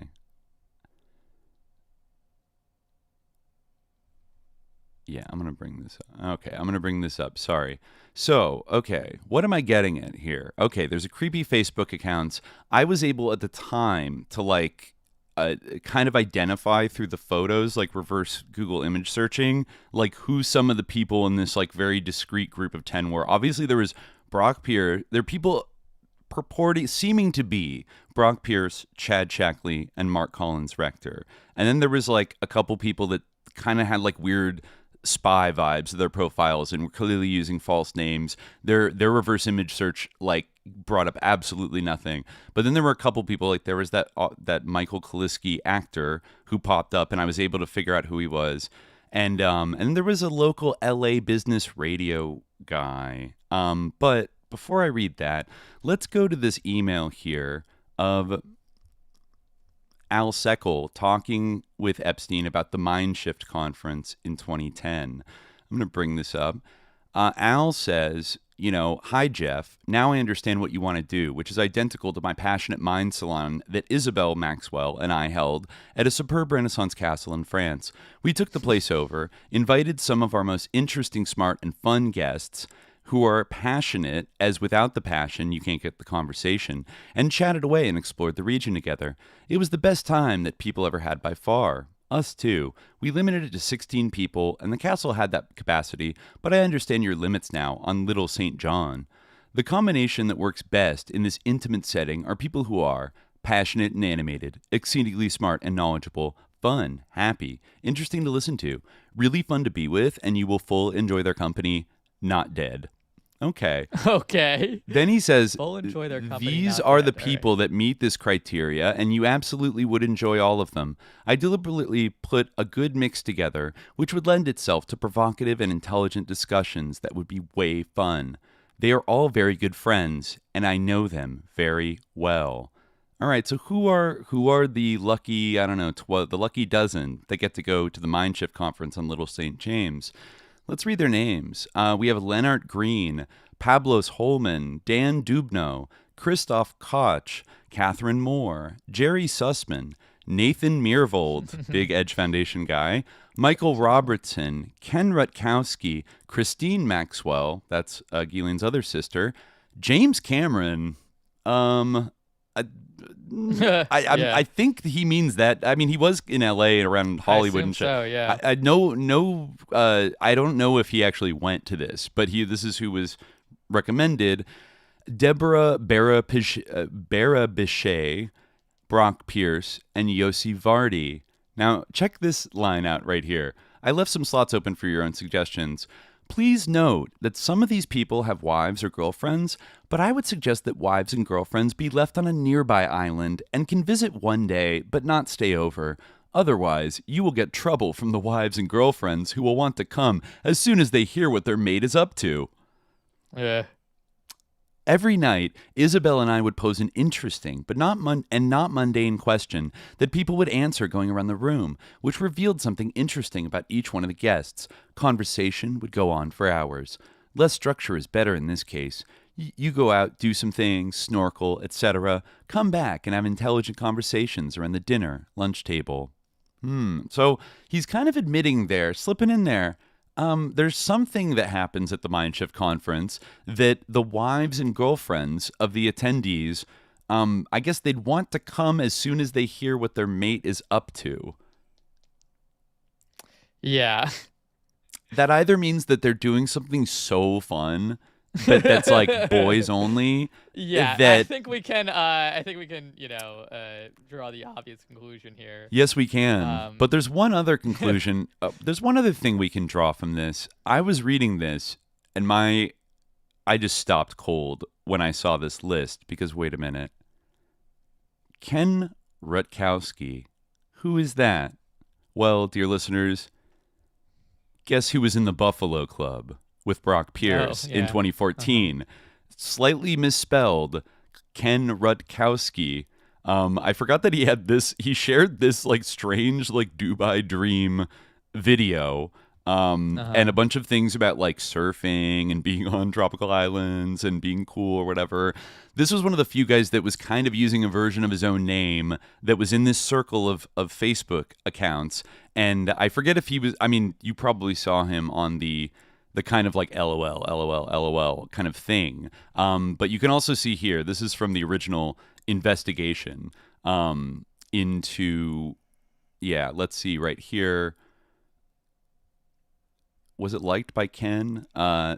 Yeah, I'm going to bring this up. Okay, I'm going to bring this up. Sorry. So, okay, what am I getting at here? Okay, there's a creepy Facebook accounts. I was able at the time to like kind of identify through the photos, like reverse Google image searching, like who some of the people in this like very discrete group of 10 were. Obviously, there was Brock Pierce. There are people seeming to be Brock Pierce, Chad Shackley, and Mark Collins Rector. And then there was like a couple people that kind of had like weird spy vibes to their profiles and were clearly using false names. Their reverse image search like brought up absolutely nothing. But then there were a couple people, like there was that Michael Kaliski actor who popped up, and I was able to figure out who he was. And there was a local LA business radio guy. But before I read that, let's go to this email here of Al Seckel talking with Epstein about the Mindshift conference in 2010. I'm going to bring this up. Al says, hi, Jeff. Now I understand what you want to do, which is identical to my passionate mind salon that Isabel Maxwell and I held at a superb Renaissance castle in France. We took the place over, invited some of our most interesting, smart, and fun guests who are passionate, as without the passion you can't get the conversation, and chatted away and explored the region together. It was the best time that people ever had by far. Us too. We limited it to 16 people, and the castle had that capacity, but I understand your limits now on Little St. John. The combination that works best in this intimate setting are people who are passionate and animated, exceedingly smart and knowledgeable, fun, happy, interesting to listen to, really fun to be with, and you will full enjoy their company, not dead. Okay. Then he says, full enjoy their company, these are the people that meet this criteria, and you absolutely would enjoy all of them. I deliberately put a good mix together, which would lend itself to provocative and intelligent discussions that would be way fun. They are all very good friends, and I know them very well. All right, so who are the lucky, I don't know, the lucky dozen that get to go to the Mindshift conference on Little St. James? Let's read their names. We have Lennart Green, Pablos Holman, Dan Dubno, Christoph Koch, Catherine Moore, Jerry Sussman, Nathan Meervold, big Edge Foundation guy, Michael Robertson, Ken Rutkowski, Christine Maxwell, that's Ghislaine's other sister, James Cameron, I think he means that. I mean, he was in LA around Hollywood and shit. So, yeah. I don't know if he actually went to this, but this is who was recommended. Deborah Barabichet, Brock Pierce, and Yossi Vardy. Now, check this line out right here. I left some slots open for your own suggestions. Please note that some of these people have wives or girlfriends, but I would suggest that wives and girlfriends be left on a nearby island and can visit one day, but not stay over. Otherwise, you will get trouble from the wives and girlfriends who will want to come as soon as they hear what their mate is up to. Yeah. Every night, Isabel and I would pose an interesting but not mundane question that people would answer going around the room, which revealed something interesting about each one of the guests. Conversation would go on for hours. Less structure is better in this case. You go out, do some things, snorkel, etc., come back and have intelligent conversations around the dinner, lunch table. So he's kind of admitting there, slipping in there, there's something that happens at the Mindshift conference that the wives and girlfriends of the attendees, I guess they'd want to come as soon as they hear what their mate is up to. Yeah. That either means that they're doing something so fun that's like boys only. Yeah, I think we can draw the obvious conclusion here. Yes, we can. But there's one other conclusion. There's one other thing we can draw from this. I was reading this, and I just stopped cold when I saw this list because wait a minute. Ken Rutkowski. Who is that? Well, dear listeners, guess who was in the Buffalo Club with Brock Pierce in 2014? Slightly misspelled, Ken Rutkowski. I forgot that he shared this like strange like Dubai Dream video and a bunch of things about like surfing and being on tropical islands and being cool or whatever. This was one of the few guys that was kind of using a version of his own name that was in this circle of Facebook accounts. And I forget if he was, I mean, you probably saw him on the kind of like LOL kind of thing. But you can also see here, this is from the original investigation into, let's see right here. Was it liked by Ken?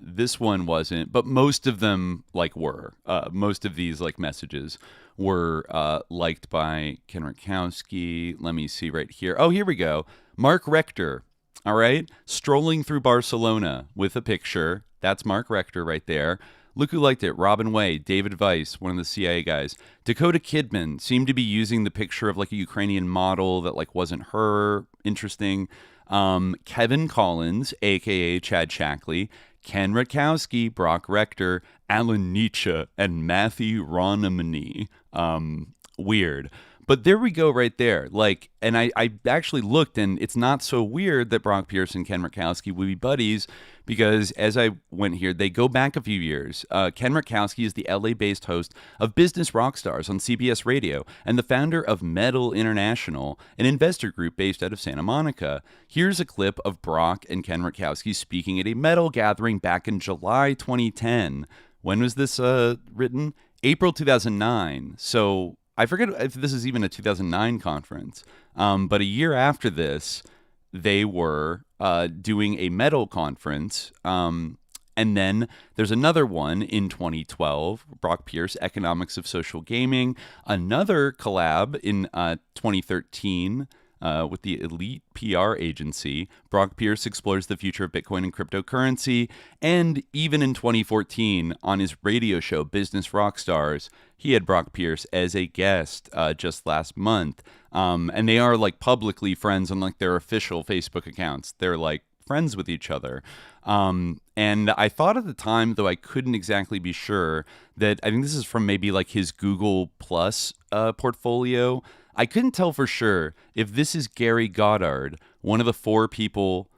This one wasn't, but most of them like were. Most of these like messages were liked by Ken Rutkowski. Let me see right here. Oh, here we go. Mark Rector. All right. Strolling through Barcelona with a picture. That's Mark Rector right there. Look who liked it. Robin Way, David Weiss, one of the CIA guys. Dakota Kidman seemed to be using the picture of like a Ukrainian model that like wasn't her. Interesting. Kevin Collins, a.k.a. Chad Shackley, Ken Rutkowski, Brock Rector, Alan Nietzsche, and Matthew Ronamani. Weird. But there we go right there. Like, and I actually looked, and it's not so weird that Brock Pierce and Ken Rutkowski would be buddies, because as I went here, they go back a few years. Ken Rutkowski is the LA-based host of Business Rockstars on CBS Radio and the founder of Metal International, an investor group based out of Santa Monica. Here's a clip of Brock and Ken Rutkowski speaking at a metal gathering back in July 2010. When was this written? April 2009. So I forget if this is even a 2009 conference, but a year after this, they were doing a metal conference, and then there's another one in 2012, Brock Pierce, Economics of Social Gaming, another collab in 2013 with the Elite PR agency. Brock Pierce explores the future of Bitcoin and cryptocurrency, and even in 2014, on his radio show, Business Rockstars, he had Brock Pierce as a guest just last month. And they are like publicly friends on like their official Facebook accounts. They're like friends with each other. And I thought at the time, though I couldn't exactly be sure, that I think this is from maybe like his Google Plus portfolio. I couldn't tell for sure if this is Gary Goddard, one of the 4 people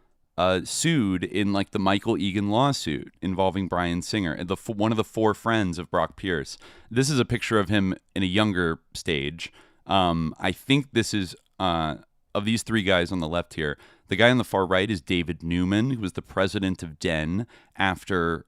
sued in like the Michael Egan lawsuit involving Bryan Singer, and one of the 4 friends of Brock Pierce. This is a picture of him in a younger stage. I think this is of these 3 guys on the left here. The guy on the far right is David Newman, who was the president of Den after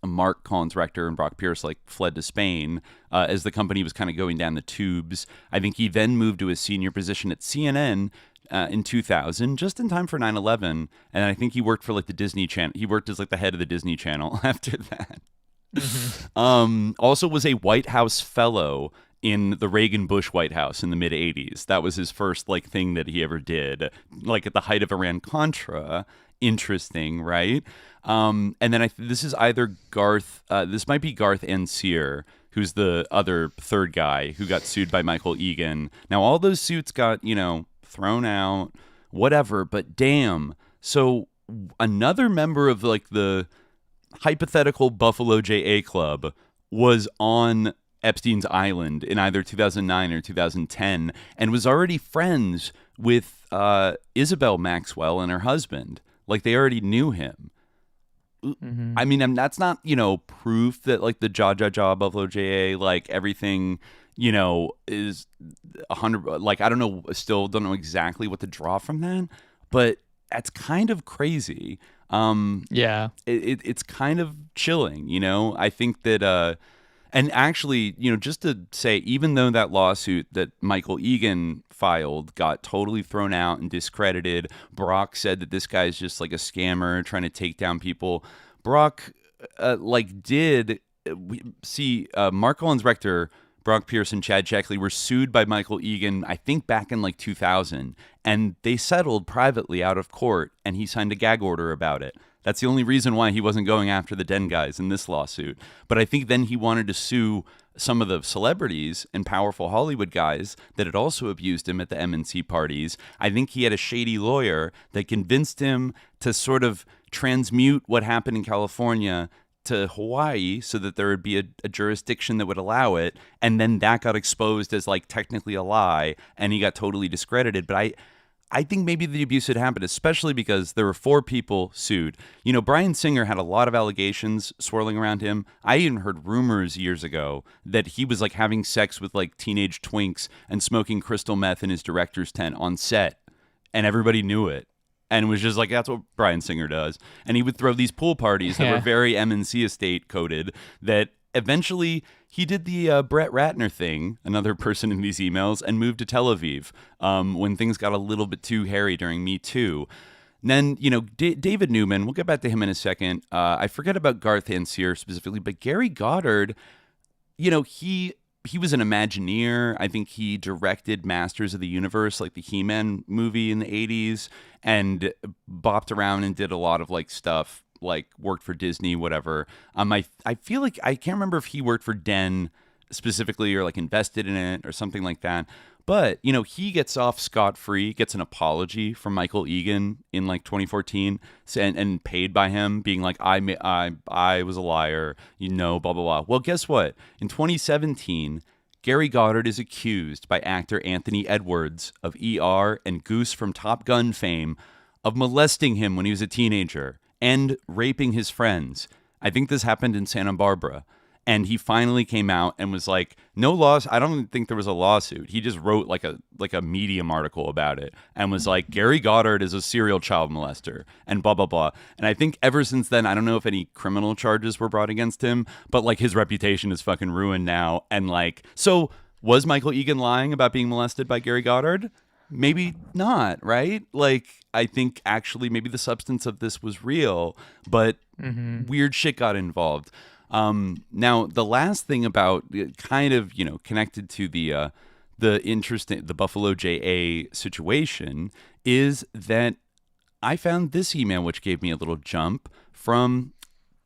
Mark Collins Rector and Brock Pierce like fled to Spain as the company was kind of going down the tubes. I think he then moved to a senior position at CNN in 2000, just in time for 9/11, and I think he worked for like the Disney Channel. He worked as like the head of the Disney Channel after that. Also was a White House fellow in the Reagan-Bush White House in the mid-'80s. That was his first like thing that he ever did, like at the height of Iran-Contra. Interesting, right? And then this is either Garth, this might be Garth Ancier, who's the other 3rd guy who got sued by Michael Egan. Now, all those suits got, thrown out, whatever, but damn. So another member of like the hypothetical Buffalo JA Club was on Epstein's Island in either 2009 or 2010 and was already friends with Isabel Maxwell and her husband. Like, they already knew him. Mm-hmm. I mean, that's not, proof that, like, the Buffalo JA, like, everything, is 100, like, I don't know, still don't know exactly what to draw from that, but that's kind of crazy. Yeah. It's kind of chilling, I think that, and actually, just to say, even though that lawsuit that Michael Egan filed got totally thrown out and discredited, Brock said that this guy's just like a scammer trying to take down people. Brock, Mark Owens Rector, Brock Pierce, and Chad Checkley were sued by Michael Egan, I think back in like 2000, and they settled privately out of court, and he signed a gag order about it. That's the only reason why he wasn't going after the Den guys in this lawsuit. But I think then he wanted to sue some of the celebrities and powerful Hollywood guys that had also abused him at the MNC parties. I think he had a shady lawyer that convinced him to sort of transmute what happened in California to Hawaii so that there would be a jurisdiction that would allow it. And then that got exposed as like technically a lie, and he got totally discredited. But I think maybe the abuse had happened, especially because there were 4 people sued. Bryan Singer had a lot of allegations swirling around him. I even heard rumors years ago that he was like having sex with like teenage twinks and smoking crystal meth in his director's tent on set, and everybody knew it. And it was just like, that's what Bryan Singer does. And he would throw these pool parties that were very MNC estate coded that eventually he did the Brett Ratner thing, another person in these emails, and moved to Tel Aviv when things got a little bit too hairy during Me Too. And then, David Newman, we'll get back to him in a second. I forget about Garth Ancier specifically, but Gary Goddard, he was an Imagineer. I think he directed Masters of the Universe, like the He-Man movie in the 80s, and bopped around and did a lot of like stuff, like worked for Disney, whatever. I feel like I can't remember if he worked for Den specifically or like invested in it or something like that. But, he gets off scot-free, gets an apology from Michael Egan in like 2014 and paid by him being like, I was a liar, blah, blah, blah. Well, guess what? In 2017, Gary Goddard is accused by actor Anthony Edwards of ER and Goose from Top Gun fame of molesting him when he was a teenager and raping his friends. I think this happened in Santa Barbara. And he finally came out and was like, no loss. I don't even think there was a lawsuit. He just wrote like a Medium article about it and was like, Gary Goddard is a serial child molester and blah, blah, blah. And I think ever since then, I don't know if any criminal charges were brought against him, but like his reputation is fucking ruined now. And like, so was Michael Egan lying about being molested by Gary Goddard? Maybe not, right? Like, I think actually maybe the substance of this was real, but weird shit got involved. Now, the last thing about kind of, connected to the Buffalo JA situation is that I found this email, which gave me a little jump from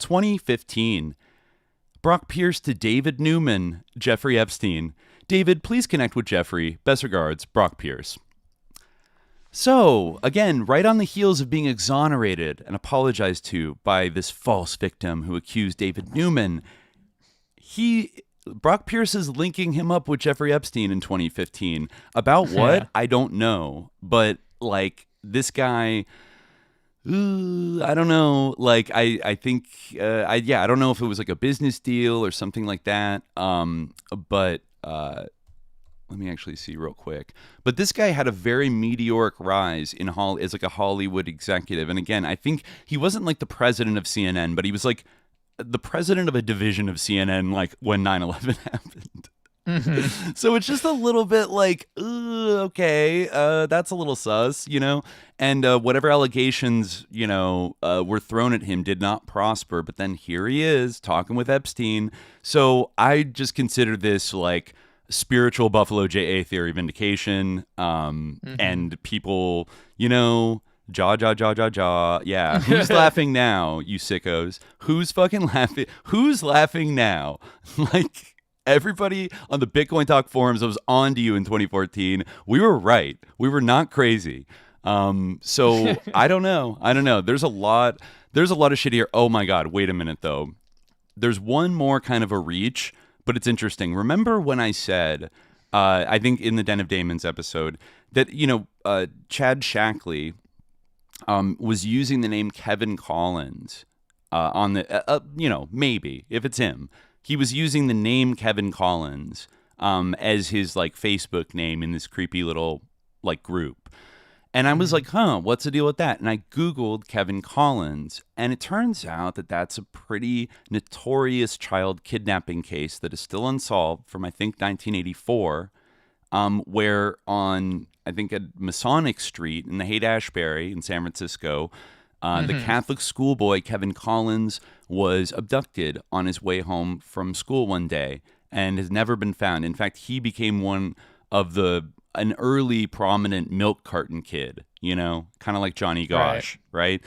2015. Brock Pierce to David Newman, Jeffrey Epstein. David, please connect with Jeffrey. Best regards, Brock Pierce. So, again, right on the heels of being exonerated and apologized to by this false victim who accused David Newman, Brock Pierce is linking him up with Jeffrey Epstein in 2015. About what? I don't know. But, like, this guy, I don't know. Like, I think, I don't know if it was like a business deal or something like that. But let me actually see real quick. But this guy had a very meteoric rise as like a Hollywood executive. And again, I think he wasn't like the president of CNN, but he was like the president of a division of CNN, like when 9/11 happened. So it's just a little bit like, okay, that's a little sus, and whatever allegations, were thrown at him did not prosper. But then here he is talking with Epstein. So I just consider this like spiritual Buffalo JA theory vindication, and people, jaw. Yeah. Who's laughing now, you sickos? Who's fucking laughing? Who's laughing now? Like, everybody on the Bitcoin Talk forums that was on to you in 2014, we were right. We were not crazy. So I don't know. There's a lot of shit here. Oh my God. Wait a minute though. There's one more kind of a reach, but it's interesting. Remember when I said, I think in the Den of Demons episode, that, Chad Shackley was using the name Kevin Collins on the, maybe, if it's him. He was using the name Kevin Collins as his, like, Facebook name in this creepy little, like, group. And I was like, what's the deal with that? And I Googled Kevin Collins, and it turns out that that's a pretty notorious child kidnapping case that is still unsolved from, I think, 1984, where on, I think, at Masonic Street in the Haight-Ashbury in San Francisco, the Catholic schoolboy Kevin Collins was abducted on his way home from school one day and has never been found. In fact, he became one of an early prominent milk carton kid, kind of like Johnny Gosh, right?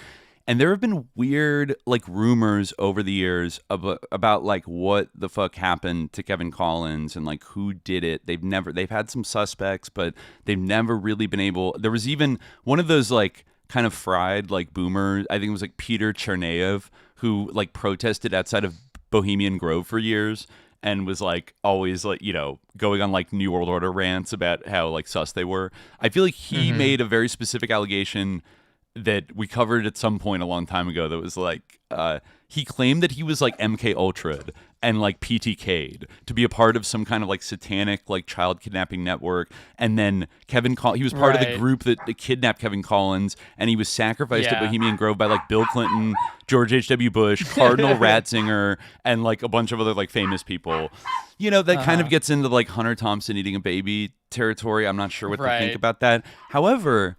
And there have been weird, like, rumors over the years about like what the fuck happened to Kevin Collins and like who did it. They've had some suspects, but they've never really been able. There was even one of those like kind of fried like boomers. I think it was like Peter Chernaev, who like protested outside of Bohemian Grove for years. And was like always like, going on like New World Order rants about how like sus they were. I feel like he made a very specific allegation that we covered at some point a long time ago that was like, he claimed that he was like MK Ultra'd and like PTK'd to be a part of some kind of like satanic like child kidnapping network. And then he was part of the group that kidnapped Kevin Collins, and he was sacrificed at Bohemian Grove by like Bill Clinton, George H.W. Bush, Cardinal Ratzinger, and like a bunch of other like famous people. That kind of gets into like Hunter Thompson eating a baby territory. I'm not sure what to think about that. However,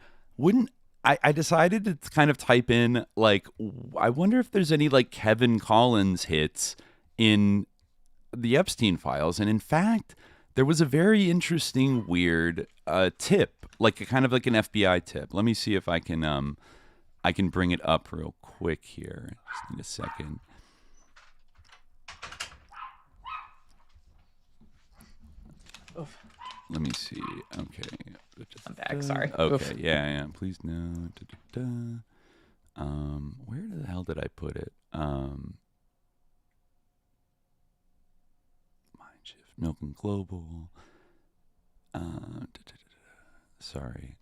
I decided to kind of type in, like, I wonder if there's any, like, Kevin Collins hits in the Epstein Files. And in fact, there was a very interesting, weird tip, like kind of like an FBI tip. Let me see if I can bring it up real quick here. Just need a second. Oof. Let me see. Okay. I'm back. Sorry. Okay. Oof. Yeah. Please no. Where the hell did I put it? Mind Shift, Milk and Global. Sorry,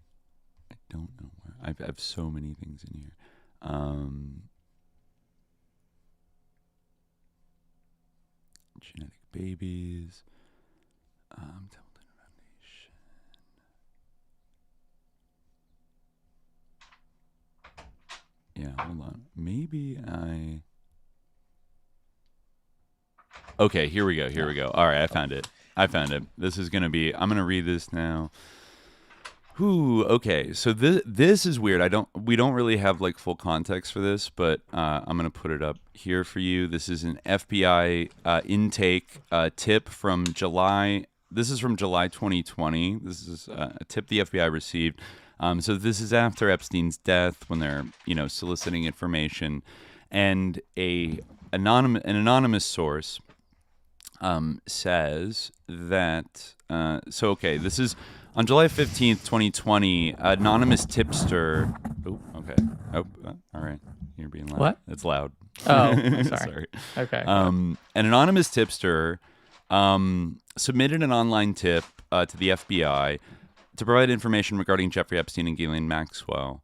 I don't know where. I have so many things in here. Genetic babies. Yeah, hold on. Okay, here we go. All right, I found it. This is going to be... I'm going to read this now. Okay. So this is weird. We don't really have like full context for this, but I'm going to put it up here for you. This is an FBI intake tip from July. This is from July 2020. This is a tip the FBI received. So this is after Epstein's death, when they're, soliciting information, and an anonymous source says that. This is on July 15th, 2020. Anonymous tipster. Oh, okay. Oh, all right. You're being loud. What? It's loud. Oh, I'm sorry. Sorry. Okay. An anonymous tipster submitted an online tip to the FBI to provide information regarding Jeffrey Epstein and Ghislaine Maxwell.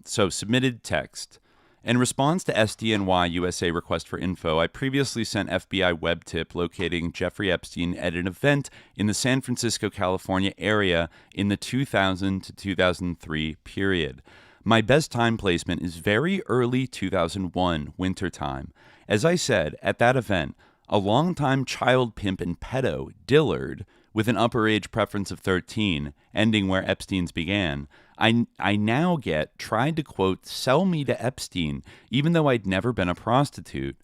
So submitted text. In response to SDNY USA request for info, I previously sent FBI web tip locating Jeffrey Epstein at an event in the San Francisco, California area in the 2000 to 2003 period. My best time placement is very early 2001, wintertime. As I said, at that event, a longtime child pimp and pedo, Dillard, with an upper age preference of 13, ending where Epstein's began, I now tried to, quote, sell me to Epstein, even though I'd never been a prostitute.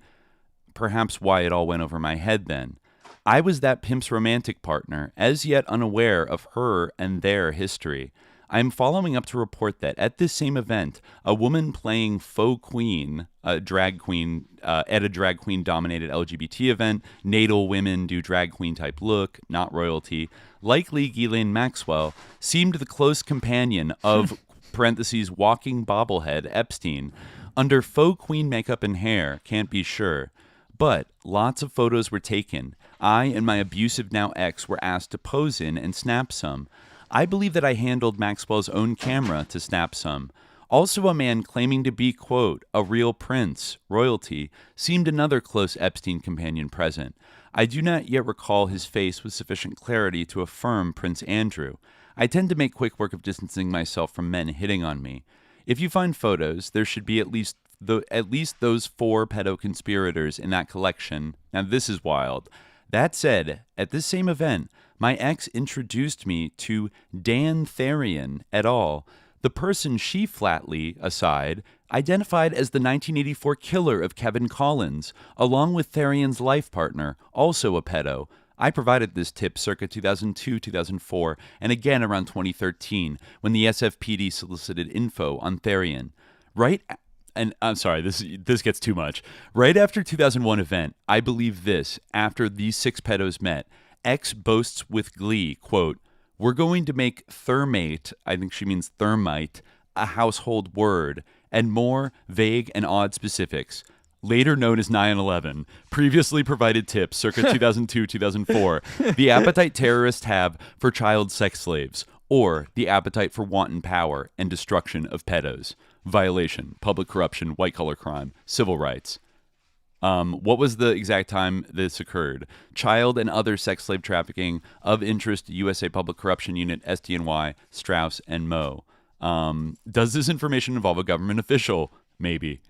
Perhaps why it all went over my head then. I was that pimp's romantic partner, as yet unaware of her and their history. I am following up to report that at this same event, a woman playing faux queen, a drag queen, at a drag queen dominated LGBT event, natal women do drag queen type look, not royalty, likely Ghislaine Maxwell, seemed the close companion of parentheses, walking bobblehead, Epstein, under faux queen makeup and hair, can't be sure. But lots of photos were taken. I and my abusive now ex were asked to pose in and snap some. I believe that I handled Maxwell's own camera to snap some. Also a man claiming to be, quote, a real prince, royalty, seemed another close Epstein companion present. I do not yet recall his face with sufficient clarity to affirm Prince Andrew. I tend to make quick work of distancing myself from men hitting on me. If you find photos, there should be at least those 4 pedo-conspirators in that collection. Now this is wild. That said, at this same event, my ex introduced me to Dan Therian et al., the person she flatly, aside, identified as the 1984 killer of Kevin Collins, along with Therian's life partner, also a pedo. I provided this tip circa 2002-2004, and again around 2013, when the SFPD solicited info on Therian. And I'm sorry, this gets too much. Right after 2001 event, I believe this, after these 6 pedos met, X boasts with glee, quote, we're going to make thermate, I think she means thermite, a household word, and more vague and odd specifics. Later known as 9/11, previously provided tips circa 2002-2004, the appetite terrorists have for child sex slaves, or the appetite for wanton power and destruction of pedos. Violation, public corruption, white-collar crime, civil rights. What was the exact time this occurred? Child and other sex slave trafficking of interest to USA Public Corruption Unit, SDNY, Strauss, and Moe. Does this information involve a government official? Maybe.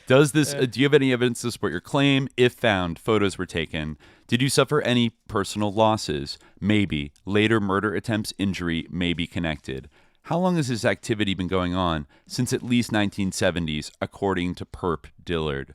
Does this? Do you have any evidence to support your claim? If found, photos were taken. Did you suffer any personal losses? Maybe. Later murder attempts, injury may be connected. How long has this activity been going on? Since at least 1970s, according to Perp Dillard.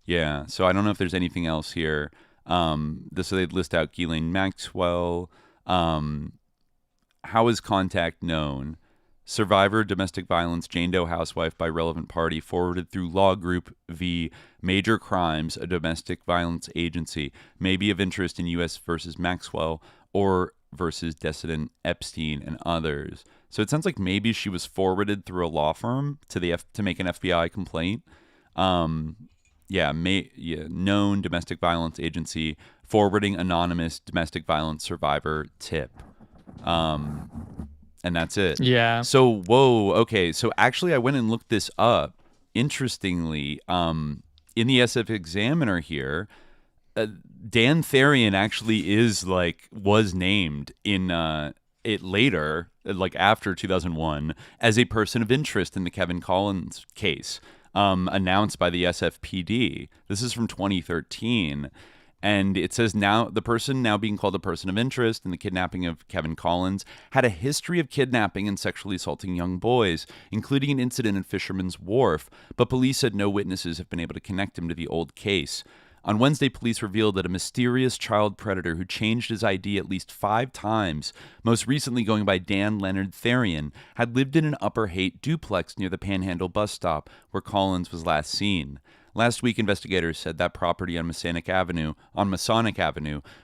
Yeah, so I don't know if there's anything else here. So they'd list out Ghislaine Maxwell. How is contact known? Survivor, domestic violence, Jane Doe housewife by relevant party, forwarded through Law Group v. Major Crimes, a domestic violence agency, may be of interest in U.S. versus Maxwell or versus Decedent Epstein and others. So it sounds like maybe she was forwarded through a law firm to make an FBI complaint. Known domestic violence agency forwarding anonymous domestic violence survivor tip. And that's it. Yeah. So, okay. So actually I went and looked this up. Interestingly, in the SF Examiner here, Dan Therian actually was named in it later, like after 2001, as a person of interest in the Kevin Collins case, announced by the SFPD. This is from 2013. And it says now the person now being called a person of interest in the kidnapping of Kevin Collins had a history of kidnapping and sexually assaulting young boys, including an incident at Fisherman's Wharf, but police said no witnesses have been able to connect him to the old case. On Wednesday, police revealed that a mysterious child predator who changed his ID at least 5 times, most recently going by Dan Leonard Therian, had lived in an Upper Haight duplex near the Panhandle bus stop where Collins was last seen. Last week, investigators said that property on Masonic Avenue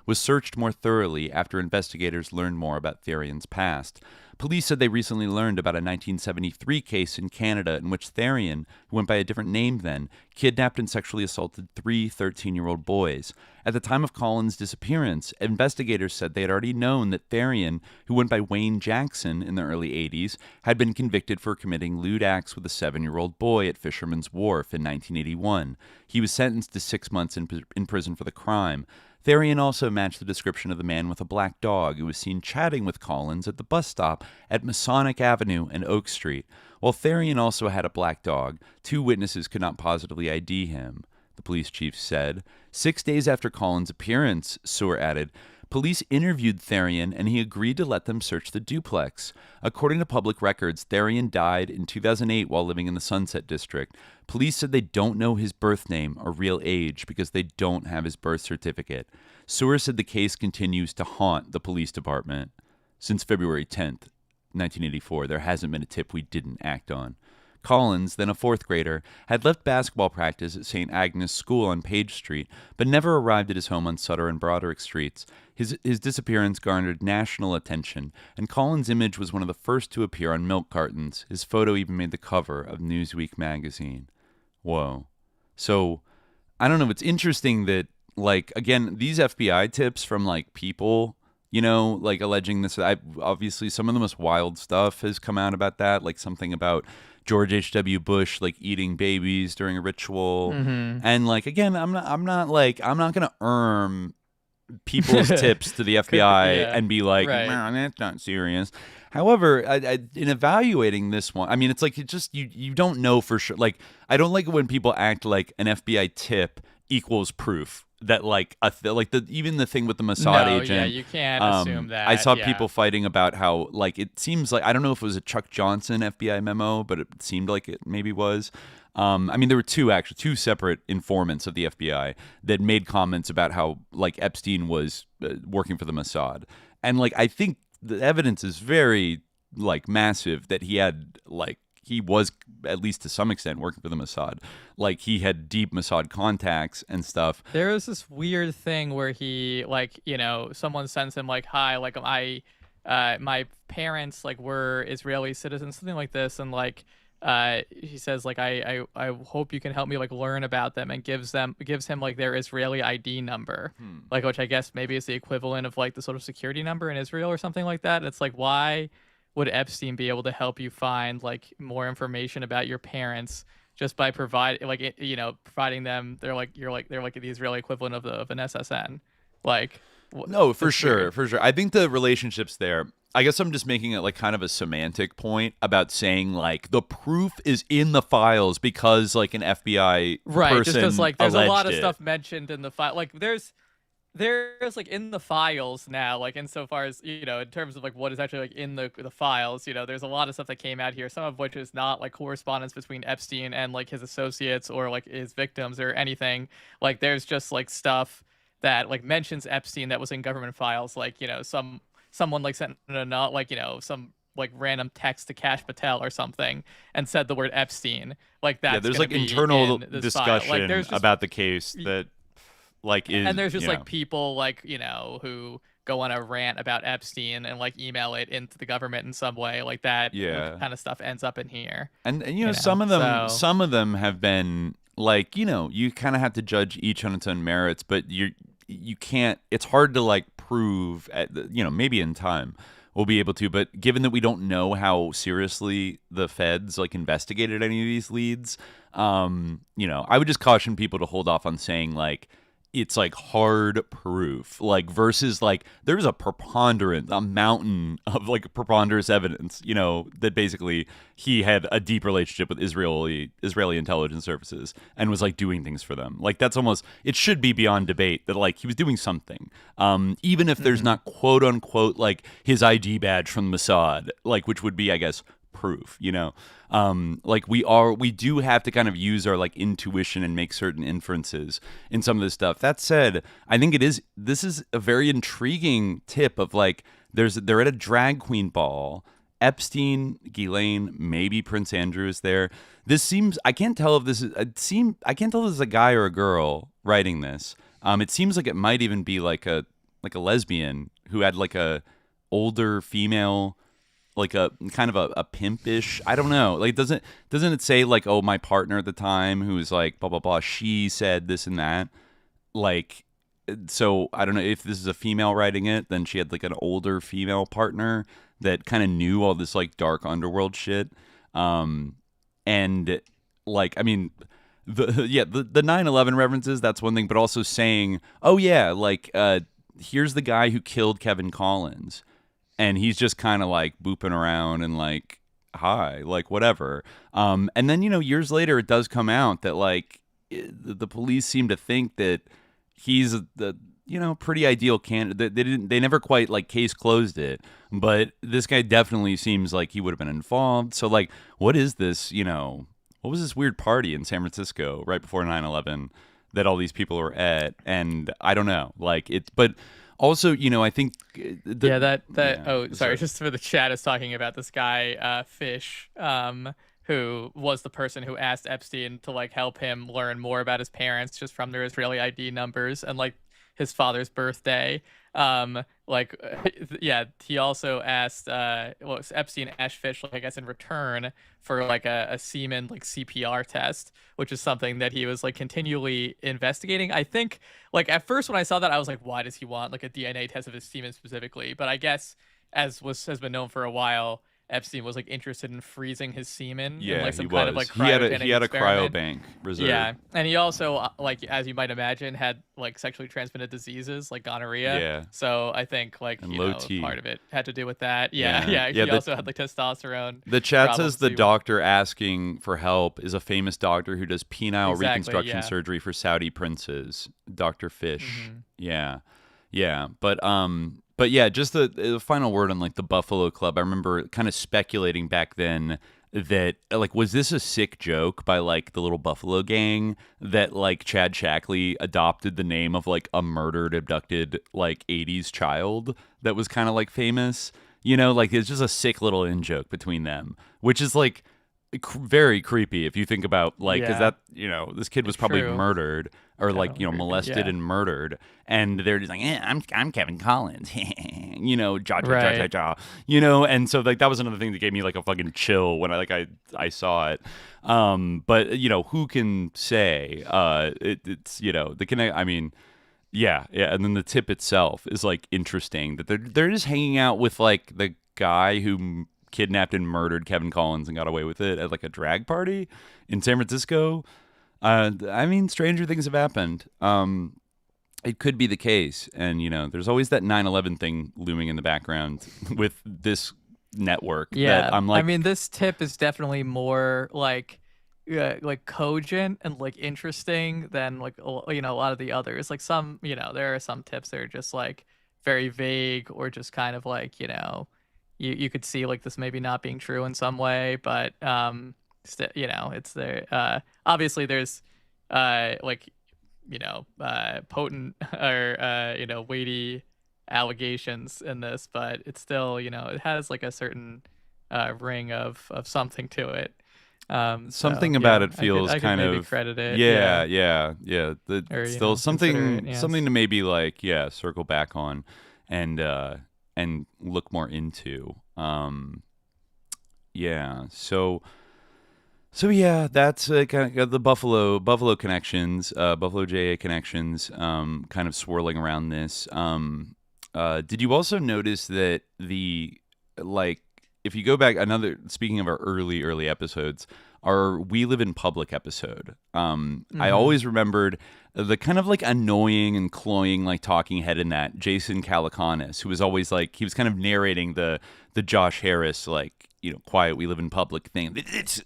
was searched more thoroughly after investigators learned more about Therian's past. Police said they recently learned about a 1973 case in Canada in which Therian, who went by a different name then, kidnapped and sexually assaulted 3 13-year-old boys. At the time of Collins' disappearance, investigators said they had already known that Therian, who went by Wayne Jackson in the early 80s, had been convicted for committing lewd acts with a 7-year-old boy at Fisherman's Wharf in 1981. He was sentenced to 6 months in prison for the crime. Therian also matched the description of the man with a black dog who was seen chatting with Collins at the bus stop at Masonic Avenue and Oak Street. While Therian also had a black dog, 2 witnesses could not positively ID him, the police chief said. 6 days after Collins' appearance, Stewart added, police interviewed Therian and he agreed to let them search the duplex. According to public records, Therian died in 2008 while living in the Sunset District. Police said they don't know his birth name or real age because they don't have his birth certificate. Stewart said the case continues to haunt the police department. Since February 10th, 1984, there hasn't been a tip we didn't act on. Collins, then a fourth grader, had left basketball practice at St. Agnes School on Page Street, but never arrived at his home on Sutter and Broderick Streets. His disappearance garnered national attention, and Collins' image was one of the first to appear on milk cartons. His photo even made the cover of Newsweek magazine. Whoa. So, I don't know, it's interesting that, like, again, these FBI tips from, like, people, you know, like, alleging this, obviously some of the most wild stuff has come out about that, like something about George H.W. Bush, like, eating babies during a ritual. And, like, again, I'm not going to people's tips to the FBI and be like, man, that's not serious. However, in evaluating this one, I mean, it's like you don't know for sure. Like, I don't like it when people act like an FBI tip equals proof that, like, even the thing with the Mossad agent. Yeah, you can't assume that. I saw people fighting about how, like, it seems like, I don't know if it was a Chuck Johnson FBI memo, but it seemed like it maybe was. I mean, there were two separate informants of the FBI that made comments about how, like, Epstein was working for the Mossad. And, like, I think the evidence is very, like, massive that he was, at least to some extent, working for the Mossad. Like, he had deep Mossad contacts and stuff. There was this weird thing where he, like, you know, someone sends him, like, hi, like, my parents, like, were Israeli citizens, something like this, and, like, he says, like, I hope you can help me, like, learn about them, and gives him like their Israeli ID number, like, which I guess maybe is the equivalent of, like, the Social Security number in Israel or something like that. And it's like, why would Epstein be able to help you find, like, more information about your parents just by providing them? They're like the Israeli equivalent of an SSN, like. No, for sure. I think the relationships there, I guess I'm just making it, like, kind of a semantic point about saying, like, the proof is in the files because, like, an FBI person just because, like, there's a lot of it. stuff mentioned in the file. Like, there's like, in the files now, like, insofar as, you know, in terms of, like, what is actually, like, in the files, you know, there's a lot of stuff that came out here, some of which is not, like, correspondence between Epstein and, like, his associates or, like, his victims or anything. Like, there's just, like, stuff that, like, mentions Epstein that was in government files, like, you know, someone, like, sent like, you know, some, like, random text to Kash Patel or something and said the word Epstein, like that. Yeah, there's, like, internal discussion, like, about the case that, like, is, and there's just, like, people, like, you know, who go on a rant about Epstein and, like, email it into the government in some way, like that. Kind of stuff ends up in here. And you know, some of them have been, like, you know, you kind of have to judge each on its own merits, but you can't, it's hard to, like, prove you know, maybe in time we'll be able to, but given that we don't know how seriously the feds, like, investigated any of these leads, you know, I would just caution people to hold off on saying, like, it's, like, hard proof, like, versus, like, there's a mountain of, like, preponderance evidence, you know, that basically he had a deep relationship with Israeli intelligence services and was, like, doing things for them. Like, that's almost, it should be beyond debate that, like, he was doing something, even if there's not, quote unquote, like, his ID badge from Mossad, like, which would be, I guess, proof, you know. Like, we do have to kind of use our, like, intuition and make certain inferences in some of this stuff. That said, I think this is a very intriguing tip of, like, they're at a drag queen ball. Epstein, Ghislaine, maybe Prince Andrew is there. This seems, I can't tell if this is a guy or a girl writing this. It seems like it might even be like a lesbian who had, like, a older female, like, a kind of a pimpish, I don't know, like, doesn't it say, like, oh, my partner at the time who was, like, blah blah blah, she said this and that, like, so I don't know if this is a female writing it, then she had, like, an older female partner that kind of knew all this, like, dark underworld shit, and, like, I mean, the 9/11 references, that's one thing, but also saying, oh yeah, like, here's the guy who killed Kevin Collins. And he's just kind of, like, booping around and, like, hi, like, whatever. And then, you know, years later, it does come out that, like, the police seem to think that he's the, you know, pretty ideal candidate. They never quite, like, case closed it. But this guy definitely seems like he would have been involved. So, like, what is this, you know, what was this weird party in San Francisco right before 9/11 that all these people were at? And I don't know, like, but also, you know, I think sorry, just for the chat is talking about this guy, Fish, who was the person who asked Epstein to like help him learn more about his parents just from their Israeli ID numbers and like his father's birthday. He also asked Epstein asked Fish, like, I guess in return for like a semen like CPR test, which is something that he was like continually investigating. I think like at first when I saw that I was like, why does he want like a DNA test of his semen specifically? But I guess has been known for a while, Epstein was like interested in freezing his semen in like some kind of like cryogenic he had a experiment. cryobank reserved. Yeah, and he also like, as you might imagine, had like sexually transmitted diseases like gonorrhea. Yeah. So I think like And you low know T. part of it had to do with that. He The- also had like testosterone. The chat problems says the too. doctor asking for help is a famous doctor who does penile Exactly, reconstruction yeah. surgery for Saudi princes, Dr. Fish. Mhm. Yeah. But yeah, just the final word on like the Buffalo Club. I remember kind of speculating back then that like, was this a sick joke by like the little Buffalo gang that like Chad Shackley adopted the name of like a murdered, abducted like 80s child that was kind of like famous, you know, like it's just a sick little in joke between them, which is like very creepy if you think about like, because that, you know, this kid was probably True. murdered or like, you know, molested yeah. and murdered, and they're just like, I'm Kevin Collins, you know, ja, you know, and so like that was another thing that gave me like a fucking chill when I saw it. But you know, who can say it's you know the connect? I mean, yeah, and then the tip itself is like interesting that they're just hanging out with like the guy who kidnapped and murdered Kevin Collins and got away with it at like a drag party in San Francisco. I mean, stranger things have happened. It could be the case. And, you know, there's always that 9/11 thing looming in the background with this network. Yeah. That I'm like, I mean, this tip is definitely more like cogent and like interesting than like, you know, a lot of the others. Like some, you know, there are some tips that are just like very vague or just kind of like, you know, you could see like this maybe not being true in some way, but you know, it's there. Obviously, there's like, you know, potent or you know, weighty allegations in this, but it's still, you know, it has like a certain ring of something to it. Something about it feels I could kind maybe of credit it. Yeah. Or, Still you know, something consider it, yes. something to maybe like circle back on and look more into. So yeah, that's kind of the Buffalo connections, Buffalo JA connections, kind of swirling around this. Did you also notice that if you go back speaking of our early episodes, our We Live in Public episode, I always remembered the kind of like annoying and cloying like talking head in that, Jason Calacanis, who was always like, he was kind of narrating the Josh Harris like, you know, quiet We Live in Public thing.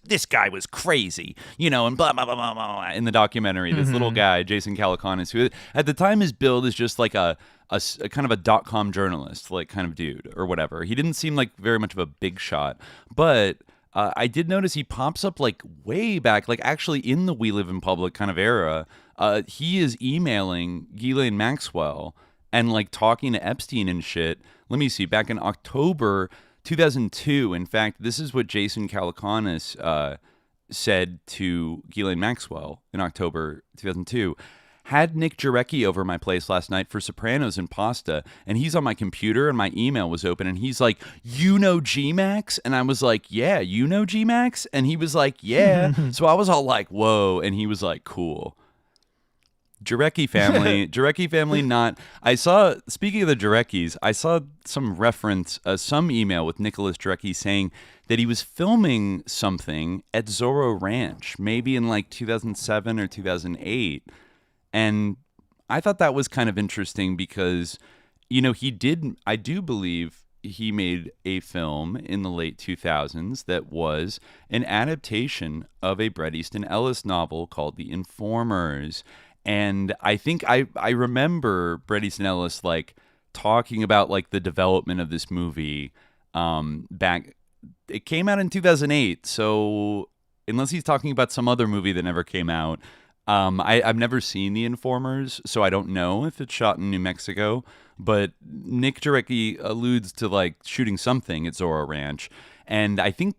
This guy was crazy, you know, and blah blah blah blah blah in the documentary. This little guy, Jason Calacanis, who at the time is billed as just like a kind of a .com journalist, like kind of dude or whatever. He didn't seem like very much of a big shot, but I did notice he pops up like way back, like actually in the We Live in Public kind of era. He is emailing Ghislaine Maxwell and like talking to Epstein and shit. Let me see, back in October 2002. In fact, this is what Jason Calacanis said to Ghislaine Maxwell in October 2002. Had Nick Jarecki over my place last night for Sopranos and pasta, and he's on my computer and my email was open, and he's like, you know G-Max? And I was like, yeah, you know G-Max? And he was like, yeah. So I was all like, whoa. And he was like, cool. Jarecki family, not. I saw, speaking of the Jareckis, I saw some reference, some email with Nicholas Jarecki saying that he was filming something at Zorro Ranch, maybe in like 2007 or 2008. And I thought that was kind of interesting because, you know, I do believe he made a film in the late 2000s that was an adaptation of a Bret Easton Ellis novel called The Informers. And I think I remember Bret Easton Ellis like talking about like the development of this movie back. It came out in 2008, so unless he's talking about some other movie that never came out, I've never seen The Informers, so I don't know if it's shot in New Mexico. But Nick Jarecki alludes to like shooting something at Zorro Ranch, and I think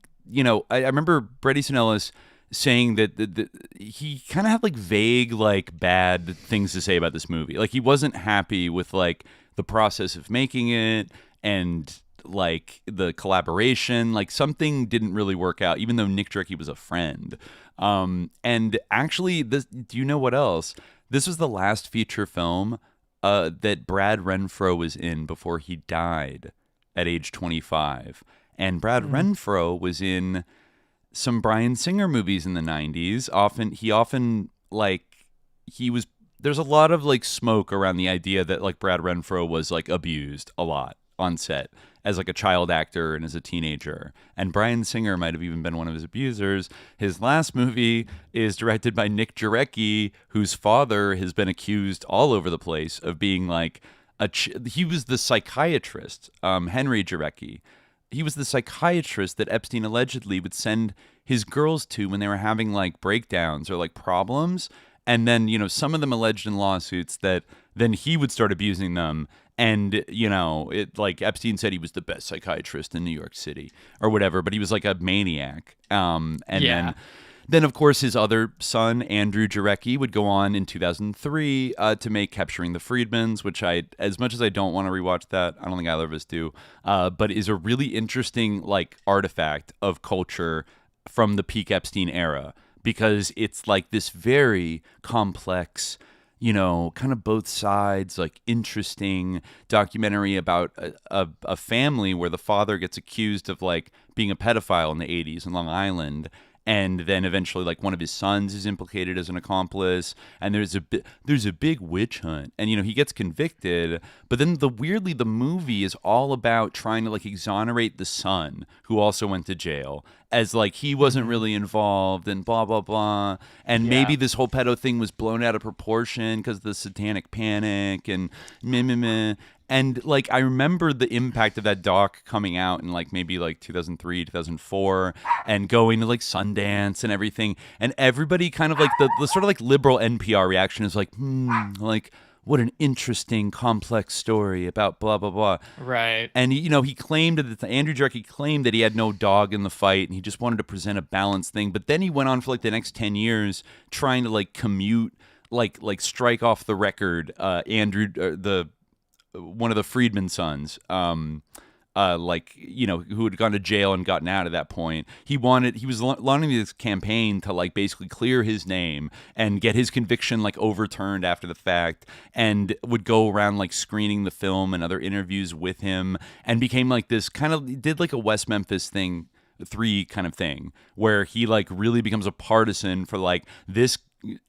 I remember Bret Easton Ellis saying that he kind of had like vague, like bad things to say about this movie. Like he wasn't happy with like the process of making it and like the collaboration. Like something didn't really work out, even though Nick Jarecki was a friend. And actually, do you know what else? This was the last feature film that Brad Renfro was in before he died at age 25. And Brad Renfro was in some Bryan Singer movies in the 90s. There's a lot of like smoke around the idea that like Brad Renfro was like abused a lot on set as like a child actor and as a teenager. And Bryan Singer might have even been one of his abusers. His last movie is directed by Nick Jarecki, whose father has been accused all over the place of being like he was the psychiatrist, Henry Jarecki. He was the psychiatrist that Epstein allegedly would send his girls to when they were having like breakdowns or like problems. And then, some of them alleged in lawsuits that then he would start abusing them. And, it like Epstein said he was the best psychiatrist in New York City or whatever, but he was like a maniac. Then, of course, his other son, Andrew Jarecki, would go on in 2003 to make Capturing the Friedmans, which as much as I don't want to rewatch that, I don't think either of us do, but is a really interesting like artifact of culture from the peak Epstein era, because it's like this very complex, kind of both sides, like interesting documentary about a family where the father gets accused of like being a pedophile in the 80s in Long Island. And then eventually, like, one of his sons is implicated as an accomplice, and there's a big witch hunt, and he gets convicted. But then weirdly, the movie is all about trying to like exonerate the son, who also went to jail, as like he wasn't really involved, and blah blah blah. And maybe this whole pedo thing was blown out of proportion because of the Satanic Panic and meh meh meh. And like I remember the impact of that doc coming out in like maybe like 2003, 2004, and going to like Sundance and everything, and everybody kind of like the sort of like liberal NPR reaction is like, like what an interesting complex story about blah blah blah. Right. And he claimed that Andrew Jarecki claimed that he had no dog in the fight and he just wanted to present a balanced thing. But then he went on for like the next 10 years trying to like commute, like strike off the record. One of the Friedman sons, who had gone to jail and gotten out at that point. He was launching this campaign to like basically clear his name and get his conviction like overturned after the fact, and would go around like screening the film and other interviews with him, and became like this kind of did like a West Memphis 3 kind of thing where he like really becomes a partisan for like this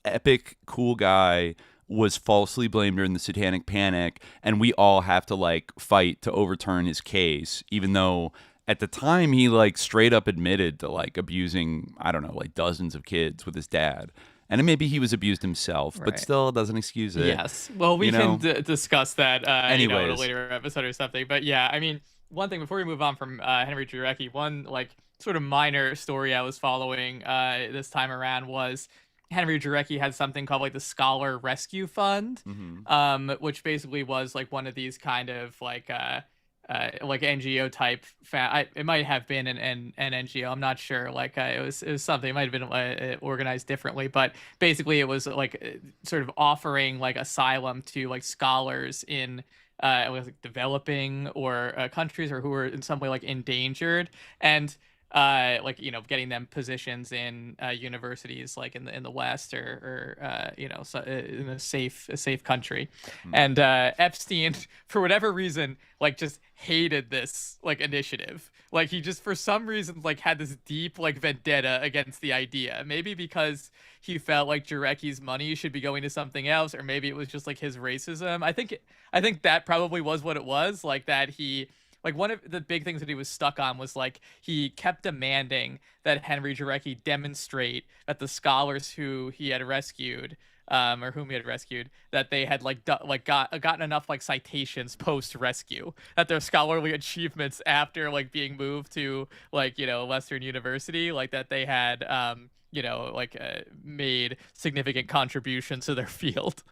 epic cool guy was falsely blamed during the Satanic Panic, and we all have to like fight to overturn his case, even though at the time he like straight up admitted to like abusing, I don't know, like dozens of kids with his dad. And maybe he was abused himself, but still doesn't excuse it. Yes. Well, we can discuss that in a later episode or something. But yeah, I mean, one thing before we move on from Henry Jarecki, one like sort of minor story I was following this time around was Henry Jarecki had something called like the Scholar Rescue Fund, which basically was like one of these kind of like NGO type. It might have been an NGO. I'm not sure. Like it was something. It might have been organized differently, but basically it was like sort of offering like asylum to like scholars in like developing or countries or who were in some way like endangered, and getting them positions in universities like in the West or in a safe country. And Epstein, for whatever reason, like just hated this like initiative. Like he just for some reason like had this deep like vendetta against the idea. Maybe because he felt like Jarecki's money should be going to something else, or maybe it was just like his racism. I think that probably was what it was. Like that he. Like one of the big things that he was stuck on was like he kept demanding that Henry Jarecki demonstrate that the scholars who he had rescued, or whom he had rescued, that they had gotten enough like citations post rescue, that their scholarly achievements after like being moved to like Western University, like that they had made significant contributions to their field.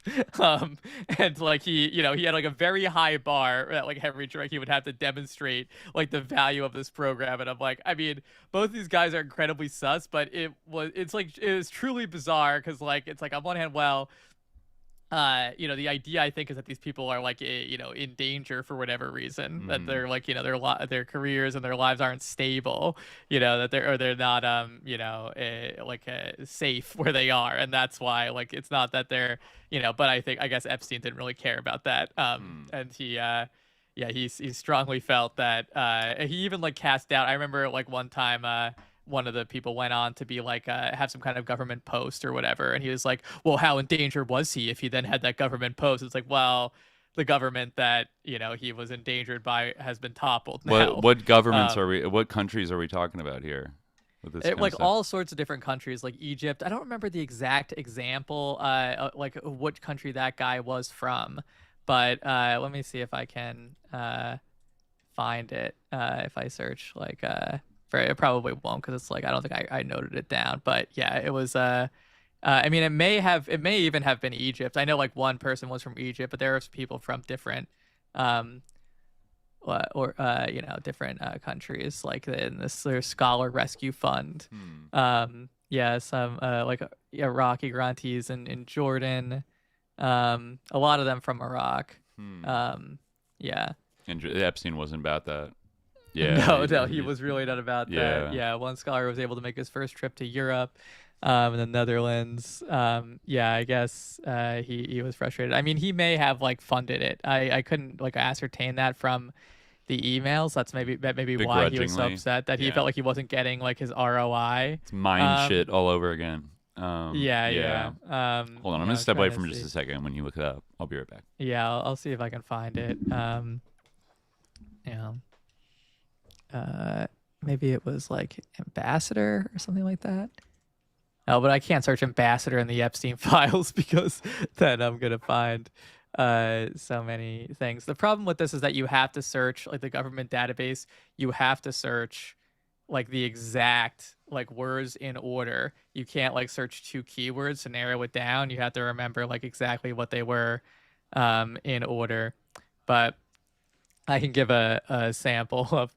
And like he had like a very high bar that like Henry Drinking would have to demonstrate like the value of this program. And I'm like, I mean, both these guys are incredibly sus, but it was truly bizarre because like it's like on one hand, well, the idea I think is that these people are like, in danger for whatever reason, that they're like, their careers and their lives aren't stable, that they're not, safe where they are. And that's why, like, it's not that they're, but I guess Epstein didn't really care about that. And he strongly felt that, he even like cast doubt. I remember like one time, one of the people went on to be like have some kind of government post or whatever, and he was like, well, how in danger was he if he then had that government post? It's like, well, the government that he was endangered by has been toppled now. What governments what countries are we talking about here with this like all sorts of different countries, like Egypt. I don't remember the exact example like what country that guy was from, but let me see if I can find it if I search like it probably won't, because it's like I don't think I noted it down, but yeah, it was I mean, it may even have been Egypt. I know like one person was from Egypt, but there are people from different different countries, like in their scholar rescue fund. Some like Iraqi grantees in Jordan, a lot of them from Iraq. And Epstein wasn't about that. Yeah. No, he was really not about that. Yeah, one scholar was able to make his first trip to Europe, in the Netherlands. I guess he was frustrated. I mean, he may have like funded it. I couldn't like ascertain that from the emails. That's maybe why he was so upset that he felt like he wasn't getting like his ROI. It's mind shit all over again. Hold on, I'm gonna step away from just a second. When you look it up, I'll be right back. Yeah, I'll see if I can find it. Maybe it was like ambassador or something like that. No, but I can't search ambassador in the Epstein files because then I'm gonna find so many things. The problem with this is that you have to search like the government database. You have to search like the exact like words in order. You can't like search two keywords to narrow it down. You have to remember like exactly what they were in order. But I can give a sample of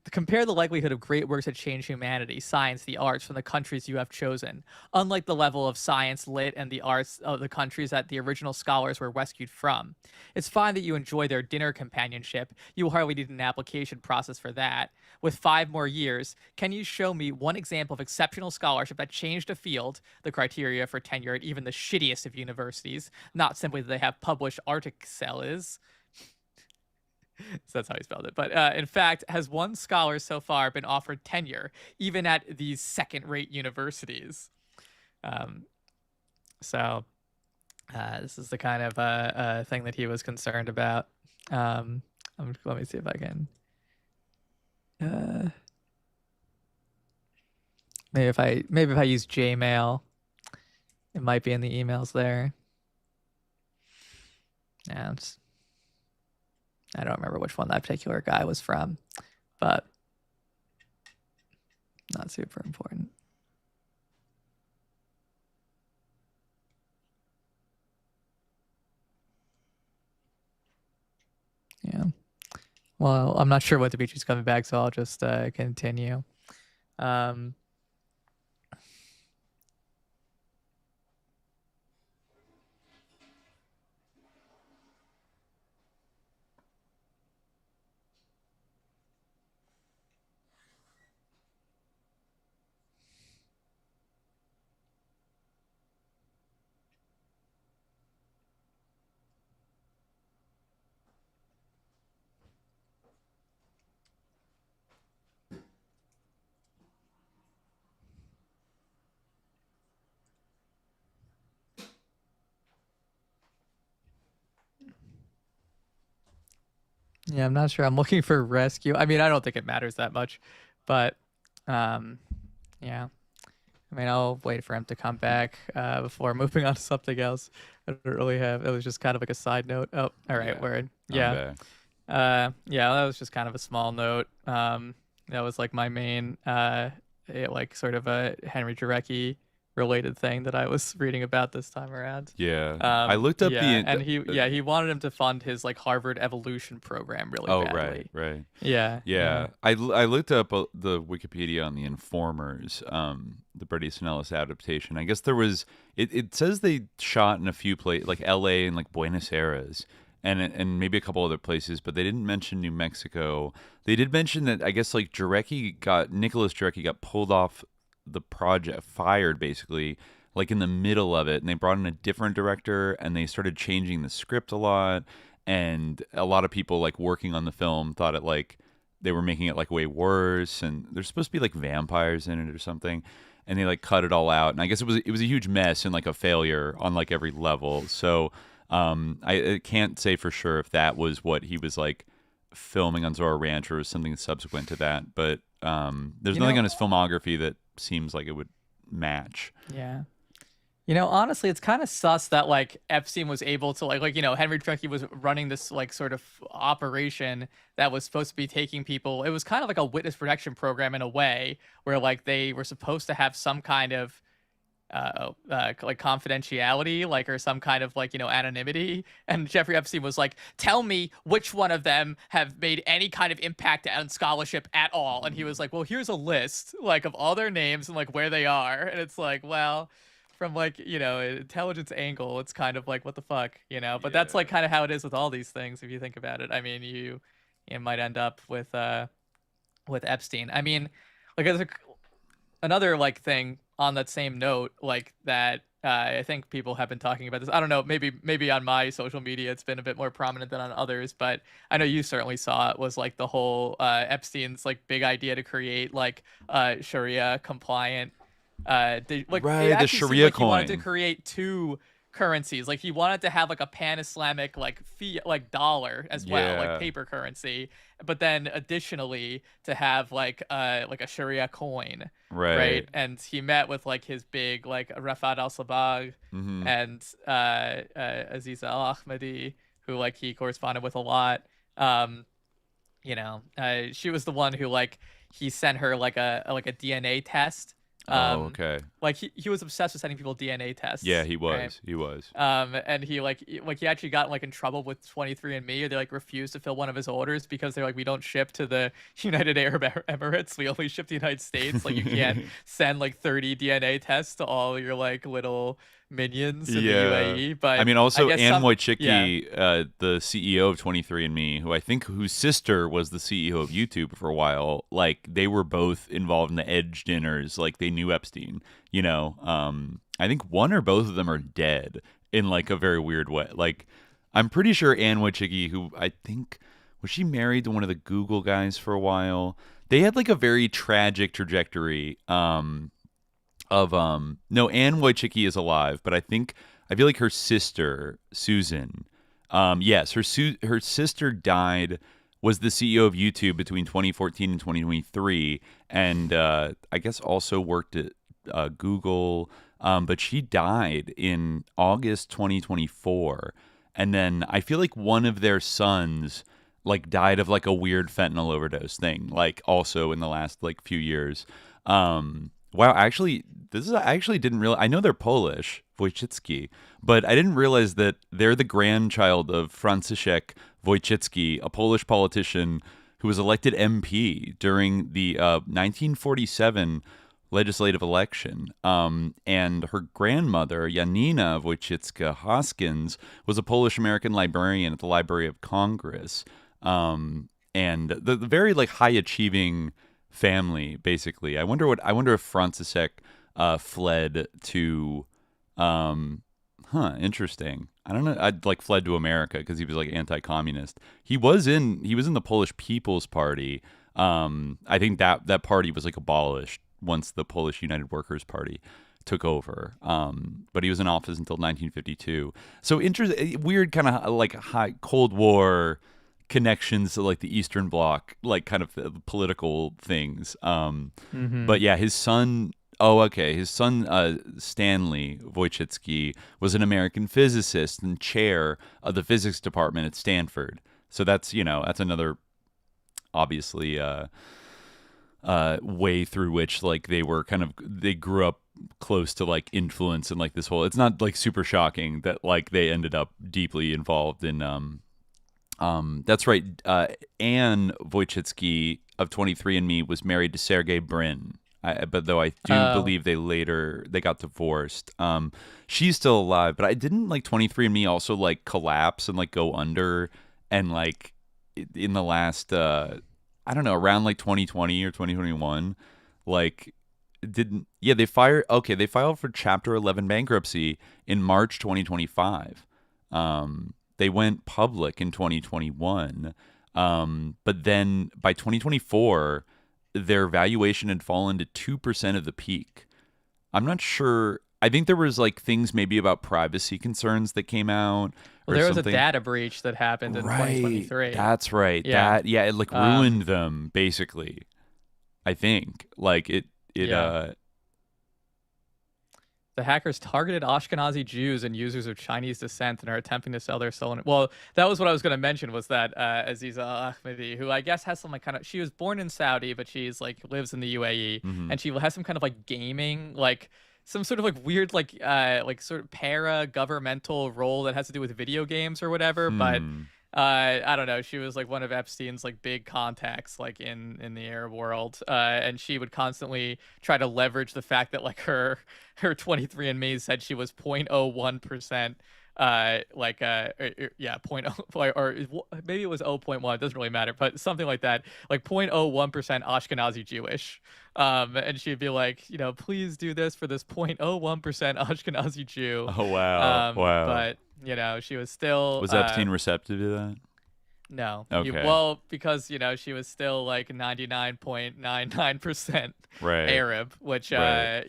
compare the likelihood of great works that change humanity, science, the arts from the countries you have chosen. Unlike the level of science, lit, and the arts of the countries that the original scholars were rescued from. It's fine that you enjoy their dinner companionship. You will hardly need an application process for that. With 5 more years, can you show me one example of exceptional scholarship that changed a field, the criteria for tenure at even the shittiest of universities, not simply that they have published articles? So that's how he spelled it. But in fact, has one scholar so far been offered tenure, even at these second-rate universities? So this is the kind of thing that he was concerned about. Let me see if I can. Maybe if I use Gmail, it might be in the emails there. Yeah, I don't remember which one that particular guy was from, but not super important. Yeah. Well, I'm not sure what Dimitri's coming back, so I'll just continue. Yeah, I'm not sure. I'm looking for rescue. I mean, I don't think it matters that much, but yeah. I mean, I'll wait for him to come back before moving on to something else. I don't really have. It was just kind of like a side note. Oh, all right, word. Yeah. Yeah, that was just kind of a small note. That was like my main like sort of a Henry Jarecki related thing that I was reading about this time around. Yeah, I looked up and he wanted him to fund his like Harvard evolution program really badly. Right. Yeah. I looked up the Wikipedia on the Informers, the Bret Easton Ellis adaptation. I guess there was it says they shot in a few places like L.A. and like Buenos Aires. And maybe a couple other places, but they didn't mention New Mexico. They did mention that I guess like Nicholas Jarecki got pulled off the project, fired basically, like in the middle of it, and they brought in a different director, and they started changing the script a lot, and a lot of people like working on the film thought it like they were making it like way worse, and there's supposed to be like vampires in it or something, and they like cut it all out, and I guess it was a huge mess and like a failure on like every level. So I can't say for sure if that was what he was like filming on Zorro Ranch or something subsequent to that, but there's nothing on his filmography that seems like it would match. Yeah. Honestly, it's kind of sus that like Epstein was able to like Henry Jarecki was running this like sort of operation that was supposed to be taking people. It was kind of like a witness protection program in a way where like they were supposed to have some kind of like confidentiality, like, or some kind of like anonymity, and Jeffrey Epstein was like, tell me which one of them have made any kind of impact on scholarship at all, and he was like, well, here's a list like of all their names and like where they are, and it's like, well, from like an intelligence angle, it's kind of like, what the fuck, but that's like kind of how it is with all these things if you think about it. I mean, you might end up with Epstein. I mean, like there's another like thing on that same note, like that I think people have been talking about this. I don't know, maybe on my social media it's been a bit more prominent than on others, but I know you certainly saw it, was like the whole Epstein's like big idea to create like Sharia compliant the Sharia coin. He wanted to create two currencies. Like he wanted to have like a pan-Islamic like fiat like dollar as well, like paper currency, but then additionally to have like a Sharia coin, right? And he met with like his big like Rafat al-Sabag and Aziza al-Ahmadi, who like he corresponded with a lot. She was the one who like he sent her like a DNA test. Okay. Like he was obsessed with sending people DNA tests. Yeah, he was. Right? He was. And he he actually got like in trouble with 23andMe. They like refused to fill one of his orders because they're like, we don't ship to the United Arab Emirates. We only ship to the United States. Like you can't send like 30 DNA tests to all your like little minions in the UAE. But I mean, also Anne Wojcicki, the CEO of 23andMe, whose sister was the CEO of YouTube for a while, like they were both involved in the Edge dinners. Like they knew Epstein, I think one or both of them are dead in like a very weird way. Like I'm pretty sure Anne Wojcicki, who I think was she married to one of the Google guys for a while. They had like a very tragic trajectory. Anne Wojcicki is alive, but I feel like her sister Susan, her sister died, was the CEO of YouTube between 2014 and 2023, and I guess also worked at Google, but she died in August 2024, and then I feel like one of their sons like died of like a weird fentanyl overdose thing, like also in the last like few years. Wow, actually, I actually didn't realize. I know they're Polish, Wojcicki, but I didn't realize that they're the grandchild of Franciszek Wojcicki, a Polish politician who was elected MP during the 1947 legislative election. And her grandmother, Janina Wojcicka-Hoskins, was a Polish-American librarian at the Library of Congress. And the very like high-achieving family, basically. I wonder if Franciszek fled to interesting. I don't know. I'd like fled to America because he was like anti-communist. He was in the Polish People's Party. I think that party was like abolished once the Polish United Workers Party took over. But he was in office until 1952. So weird kind of like high Cold War connections to like the Eastern Bloc, like kind of political things. But yeah, his son Stanley Wojcicki was an American physicist and chair of the physics department at Stanford. So that's another obviously way through which like they grew up close to like influence and like this whole. It's not like super shocking that like they ended up deeply involved in. That's right. Anne Wojcicki of 23andMe was married to Sergey Brin. But though I do believe they got divorced. She's still alive, but I didn't like 23andMe also like collapse and like go under and like in the last I don't know, around like 2020 or 2021, like they filed for Chapter 11 bankruptcy in March 2025. They went public in 2021, but then by 2024 their valuation had fallen to 2% of the peak. I'm not sure. I think there was like things maybe about privacy concerns that came out. Well, there was a data breach that happened in 2023. That's right. Yeah. It like ruined them basically. I think like it. The hackers targeted Ashkenazi Jews and users of Chinese descent and are attempting to sell their stolen. Well, that was what I was going to mention, was that Aziza Ahmadi, who I guess has some like kind of, she was born in Saudi, but she's like lives in the UAE, and she has some kind of like gaming, like some sort of like weird like sort of para-governmental role that has to do with video games or whatever, but I don't know. She was like one of Epstein's like big contacts like in the Arab world, and she would constantly try to leverage the fact that like her 23andMe said she was 0.01%, or maybe it was 0.1. It doesn't really matter, but something like that, like 0.01% Ashkenazi Jewish. And she'd be like, please do this for this 0.01% Ashkenazi Jew. Oh wow, wow. But she was still. Was Epstein receptive to that? No. Okay. Because she was still like 99.99% right. Arab, which right.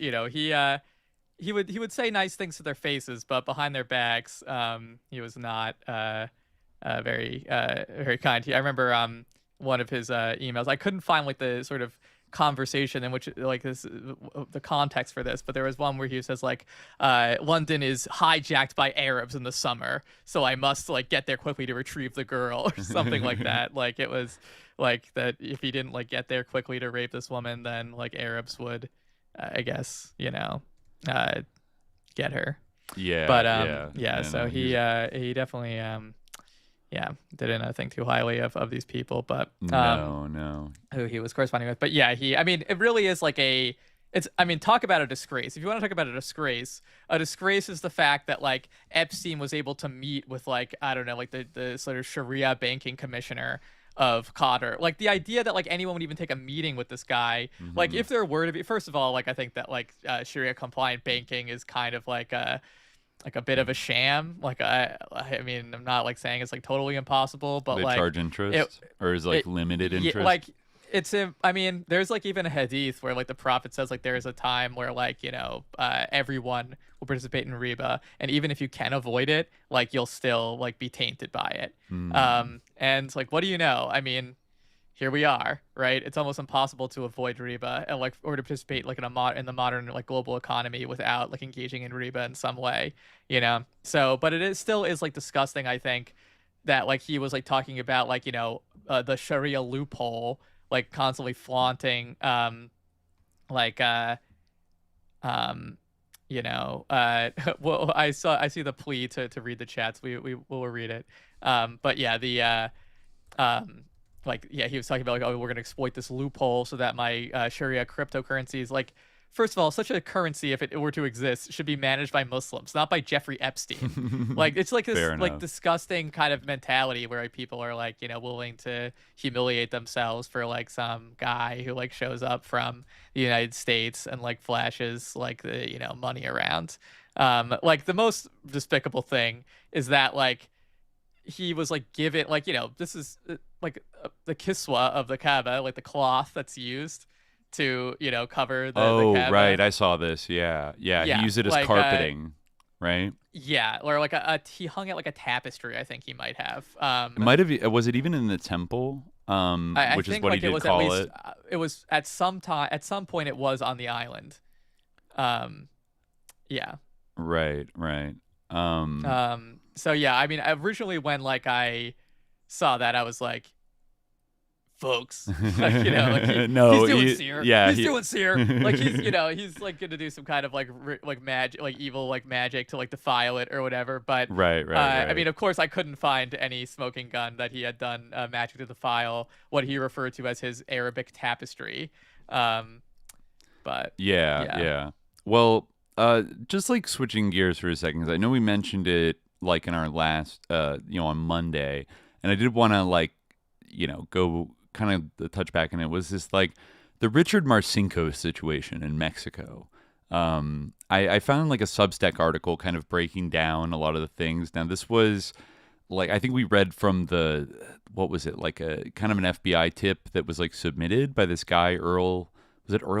He would say nice things to their faces, but behind their backs, he was not very kind. I remember one of his emails. I couldn't find like the sort of conversation in which like this the context for this, but there was one where he says like London is hijacked by Arabs in the summer, so I must like get there quickly to retrieve the girl or something like that. Like it was like that if he didn't like get there quickly to rape this woman, then like Arabs would I guess get her. So he definitely didn't think too highly of these people, but no who he was corresponding with. But it really is like talk about a disgrace. If you want to talk about a disgrace is the fact that like Epstein was able to meet with like I don't know, like the sort of Sharia banking commissioner of Qatar. Like the idea that like anyone would even take a meeting with this guy, like if there were to be, first of all, like I think that like Sharia compliant banking is kind of like a bit of a sham. Like I mean, I'm not like saying it's like totally impossible, but they like charge interest or is like limited interest. Yeah, like there's like even a hadith where like the prophet says like there is a time where like everyone will participate in riba, and even if you can avoid it, like you'll still like be tainted by it. And like what do you know? I mean, here we are, right? It's almost impossible to avoid riba and like or to participate like in the modern like global economy without like engaging in riba in some way, So, but it still is like disgusting. I think that like he was like talking about like the Sharia loophole, like constantly flaunting, well, I see the plea to read the chats. We will read it. But yeah, he was talking about like, oh, we're gonna exploit this loophole so that my Sharia cryptocurrencies, like, first of all, such a currency, if it were to exist, should be managed by Muslims, not by Jeffrey Epstein. Like it's like this like disgusting kind of mentality where like, people are like willing to humiliate themselves for like some guy who like shows up from the United States and like flashes like the money around. Like the most despicable thing is that like he was like given like this is like the kiswa of the Kaaba, like the cloth that's used to cover the Kaaba. Right, I saw this. Yeah, he used it as like, carpeting, right? Yeah, or like he hung out like a tapestry. I think he might have. It might have. Was it even in the temple? Which is what like he did call it. It was at some time. At some point, it was on the island. Yeah. Right. So yeah, I mean, originally when like I saw that, I was like, folks. Like, you know, like No, he's doing seer. yeah, he's doing seer. Like he's, you know, he's like gonna do some kind of like magic, like evil like magic to like defile it or whatever. But right. I mean, of course, I couldn't find any smoking gun that he had done magic to defile what he referred to as his Arabic tapestry. But yeah. Well, just like switching gears for a second, 'cause I know we mentioned it like in our last, on Monday, and I did want to like, go kind of touch back on it. Was this like the Richard Marcinko situation in Mexico? I found like a Substack article kind of breaking down a lot of the things. Now this was like, I think we read from what was it, like a kind of an FBI tip that was like submitted by this guy, Earl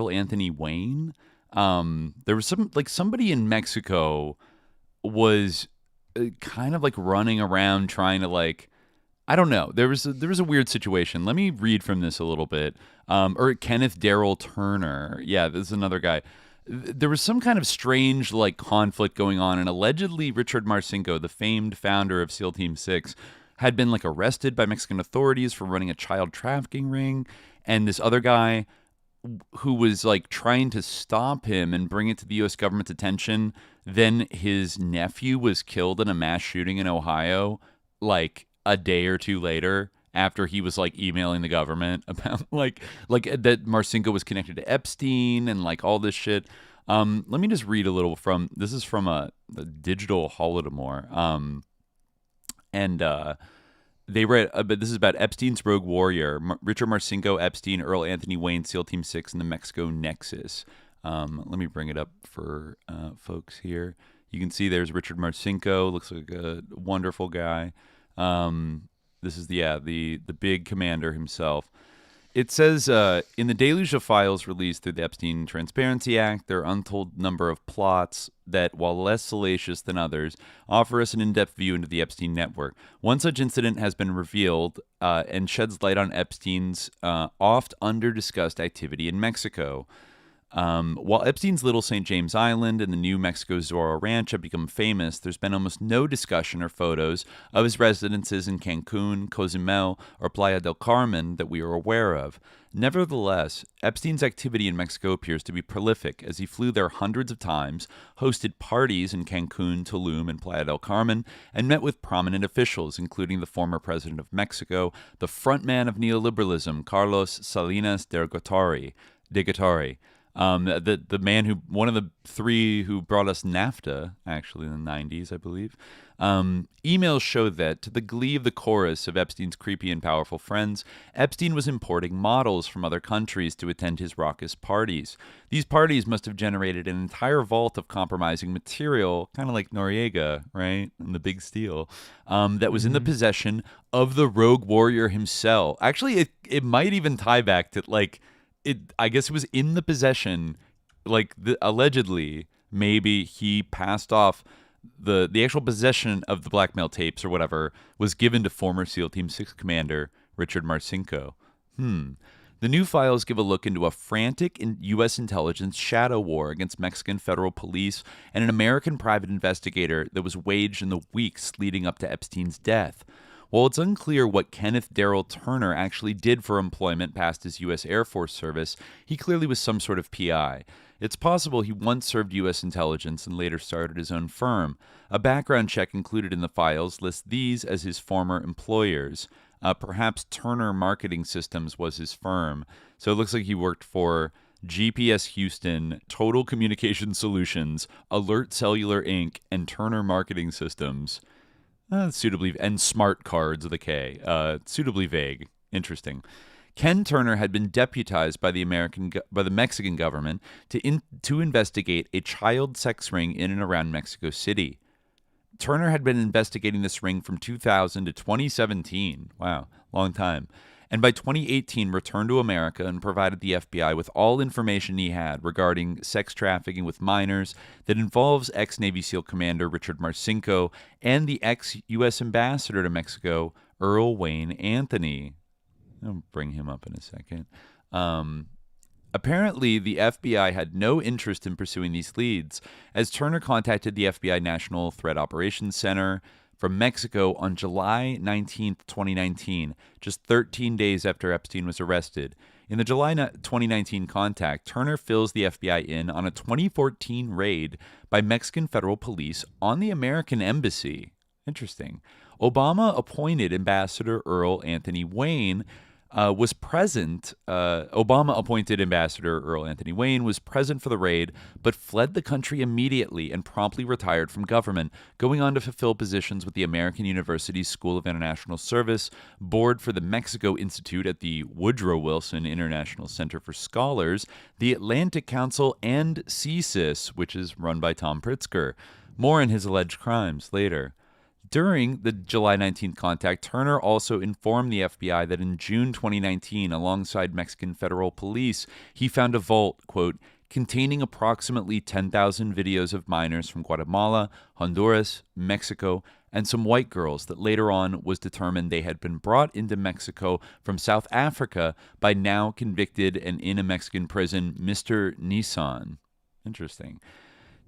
Anthony Wayne? There was somebody in Mexico was kind of like running around trying to like, I don't know. There was a weird situation. Let me read from this a little bit. Or Kenneth Darrell Turner. Yeah, this is another guy. There was some kind of strange like conflict going on, and allegedly Richard Marcinko, the famed founder of SEAL Team 6, had been like arrested by Mexican authorities for running a child trafficking ring, and this other guy who was like trying to stop him and bring it to the U.S. government's attention. Then his nephew was killed in a mass shooting in Ohio, like a day or two later, after he was like emailing the government about like that Marcinko was connected to Epstein and like all this shit. Let me just read a little from this. Is from the Digital Holodomor. They read, but this is about Epstein's rogue warrior, Richard Marcinko, Epstein, Earl Anthony Wayne, SEAL Team 6, and the Mexico Nexus. Let me bring it up for folks here. You can see there's Richard Marcinko. Looks like a wonderful guy. This is the big commander himself. It says, in the deluge of files released through the Epstein Transparency Act, there are untold number of plots that, while less salacious than others, offer us an in-depth view into the Epstein network. One such incident has been revealed and sheds light on Epstein's oft under-discussed activity in Mexico. While Epstein's Little St. James Island and the New Mexico Zorro Ranch have become famous, there's been almost no discussion or photos of his residences in Cancun, Cozumel, or Playa del Carmen that we are aware of. Nevertheless, Epstein's activity in Mexico appears to be prolific, as he flew there hundreds of times, hosted parties in Cancun, Tulum, and Playa del Carmen, and met with prominent officials, including the former president of Mexico, the frontman of neoliberalism, Carlos Salinas de Gortari. The man one of the three who brought us NAFTA, actually in the 90s, I believe. Emails show that, to the glee of the chorus of Epstein's creepy and powerful friends, Epstein was importing models from other countries to attend his raucous parties. These parties must have generated an entire vault of compromising material, kind of like Noriega, right? And the Big Steal, that was in the possession of the rogue warrior himself. Actually, it might even tie back to, like, I guess it was in the possession, like allegedly, maybe he passed off the actual possession of the blackmail tapes or whatever was given to former SEAL Team 6 commander Richard Marcinko. The new files give a look into a frantic U.S. intelligence shadow war against Mexican federal police and an American private investigator that was waged in the weeks leading up to Epstein's death. While it's unclear what Kenneth Darrell Turner actually did for employment past his U.S. Air Force service, he clearly was some sort of PI. It's possible he once served U.S. intelligence and later started his own firm. A background check included in the files lists these as his former employers. Perhaps Turner Marketing Systems was his firm. So it looks like he worked for GPS Houston, Total Communication Solutions, Alert Cellular Inc., and Turner Marketing Systems. Suitably, and Smart Cards with a K. Suitably vague. Interesting. Ken Turner had been deputized by the Mexican government to investigate a child sex ring in and around Mexico City. Turner had been investigating this ring from 2000 to 2017. Wow, long time. And by 2018 returned to America and provided the FBI with all information he had regarding sex trafficking with minors that involves ex-Navy SEAL Commander Richard Marcinko and the ex-U.S. Ambassador to Mexico, Earl Wayne Anthony. I'll bring him up in a second. Apparently, the FBI had no interest in pursuing these leads, as Turner contacted the FBI National Threat Operations Center, from Mexico on July 19th, 2019, just 13 days after Epstein was arrested. In the July 2019 contact, Turner fills the FBI in on a 2014 raid by Mexican federal police on the American embassy. Interesting. Obama appointed Ambassador Earl Anthony Wayne was present. Obama appointed Ambassador Earl Anthony Wayne was present for the raid, but fled the country immediately and promptly retired from government, going on to fulfill positions with the American University's School of International Service, board for the Mexico Institute at the Woodrow Wilson International Center for Scholars, the Atlantic Council, and CSIS, which is run by Tom Pritzker. More on his alleged crimes later. During the July 19th contact, Turner also informed the FBI that in June 2019, alongside Mexican federal police, he found a vault, quote, containing approximately 10,000 videos of minors from Guatemala, Honduras, Mexico, and some white girls that later on was determined they had been brought into Mexico from South Africa by now convicted and in a Mexican prison, Mr. Nissan. Interesting.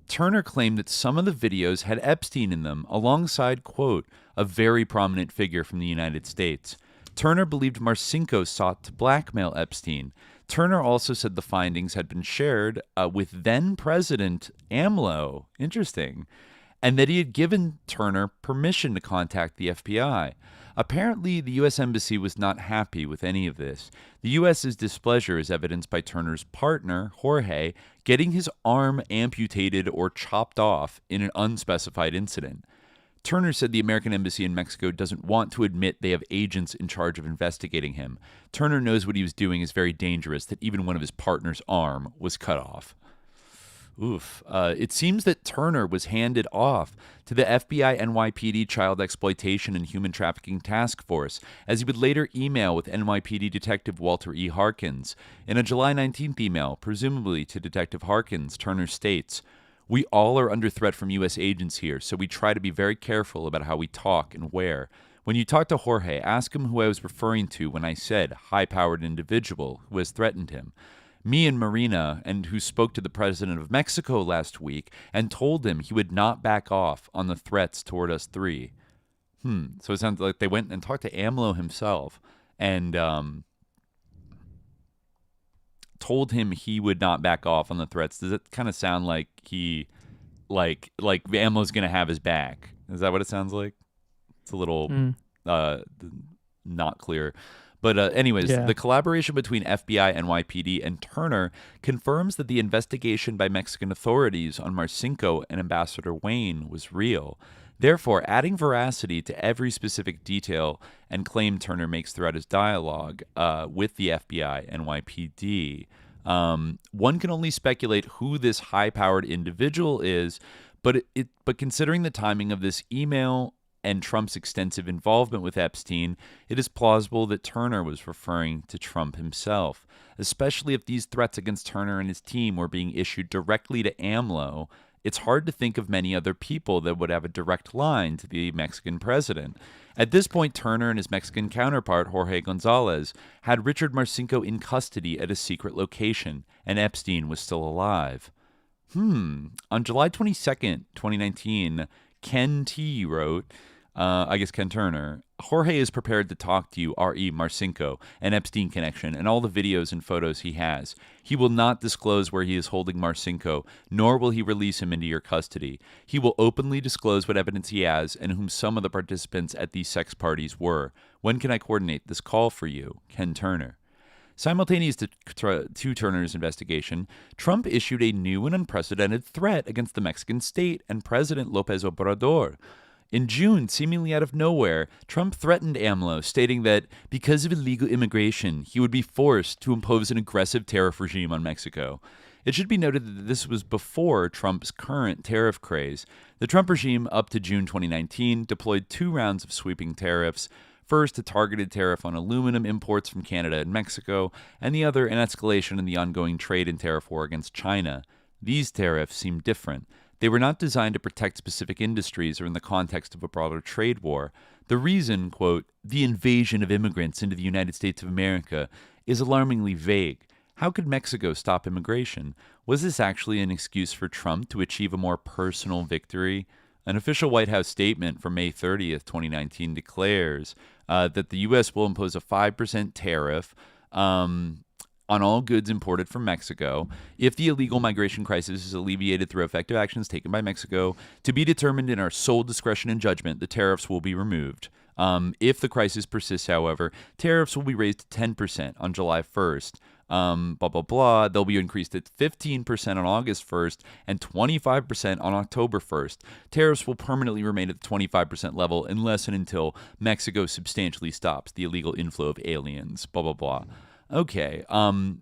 Turner claimed that some of the videos had Epstein in them, alongside, quote, a very prominent figure from the United States. Turner believed Marcinko sought to blackmail Epstein. Turner also said the findings had been shared with then-President AMLO, interesting, and that he had given Turner permission to contact the FBI. Apparently, the U.S. Embassy was not happy with any of this. The U.S.'s displeasure is evidenced by Turner's partner, Jorge, getting his arm amputated or chopped off in an unspecified incident. Turner said the American Embassy in Mexico doesn't want to admit they have agents in charge of investigating him. Turner knows what he was doing is very dangerous, that even one of his partner's arm was cut off. Oof. It seems that Turner was handed off to the FBI NYPD Child Exploitation and Human Trafficking Task Force, as he would later email with NYPD Detective Walter E. Harkins. In a July 19th email, presumably to Detective Harkins, Turner states, "We all are under threat from U.S. agents here, so we try to be very careful about how we talk and where. When you talk to Jorge, ask him who I was referring to when I said high-powered individual who has threatened him. Me and Marina, and who spoke to the president of Mexico last week and told him he would not back off on the threats toward us three." So it sounds like they went and talked to AMLO himself and told him he would not back off on the threats. Does it kind of sound like he, like AMLO's going to have his back? Is that what it sounds like? It's a little not clear. But anyways, The collaboration between FBI, NYPD, and Turner confirms that the investigation by Mexican authorities on Marcinko and Ambassador Wayne was real. Therefore, adding veracity to every specific detail and claim Turner makes throughout his dialogue with the FBI, NYPD, one can only speculate who this high-powered individual is, but considering the timing of this email and Trump's extensive involvement with Epstein, it is plausible that Turner was referring to Trump himself, especially if these threats against Turner and his team were being issued directly to AMLO. It's hard to think of many other people that would have a direct line to the Mexican president. At this point, Turner and his Mexican counterpart, Jorge Gonzalez, had Richard Marcinko in custody at a secret location, and Epstein was still alive. On July 22nd, 2019, Ken T. wrote, Ken Turner, "Jorge is prepared to talk to you, R.E. Marcinko, an Epstein connection, and all the videos and photos he has. He will not disclose where he is holding Marcinko, nor will he release him into your custody. He will openly disclose what evidence he has and whom some of the participants at these sex parties were. When can I coordinate this call for you? Ken Turner." Simultaneous to Turner's investigation, Trump issued a new and unprecedented threat against the Mexican state and President López Obrador. In June, seemingly out of nowhere, Trump threatened AMLO, stating that because of illegal immigration, he would be forced to impose an aggressive tariff regime on Mexico. It should be noted that this was before Trump's current tariff craze. The Trump regime, up to June 2019, deployed 2 rounds of sweeping tariffs. First, a targeted tariff on aluminum imports from Canada and Mexico, and the other, an escalation in the ongoing trade and tariff war against China. These tariffs seem different. They were not designed to protect specific industries or in the context of a broader trade war. The reason, quote, "the invasion of immigrants into the United States of America," is alarmingly vague. How could Mexico stop immigration? Was this actually an excuse for Trump to achieve a more personal victory An official White House statement from May 30th, 2019 declares that the U.S. will impose a 5% tariff on all goods imported from Mexico if the illegal migration crisis is alleviated through effective actions taken by Mexico. To be determined in our sole discretion and judgment, the tariffs will be removed. If the crisis persists, however, tariffs will be raised to 10% on July 1st. Blah, blah, blah. They'll be increased to 15% on August 1st and 25% on October 1st. Tariffs will permanently remain at the 25% level unless and until Mexico substantially stops the illegal inflow of aliens. Blah, blah, blah. Okay,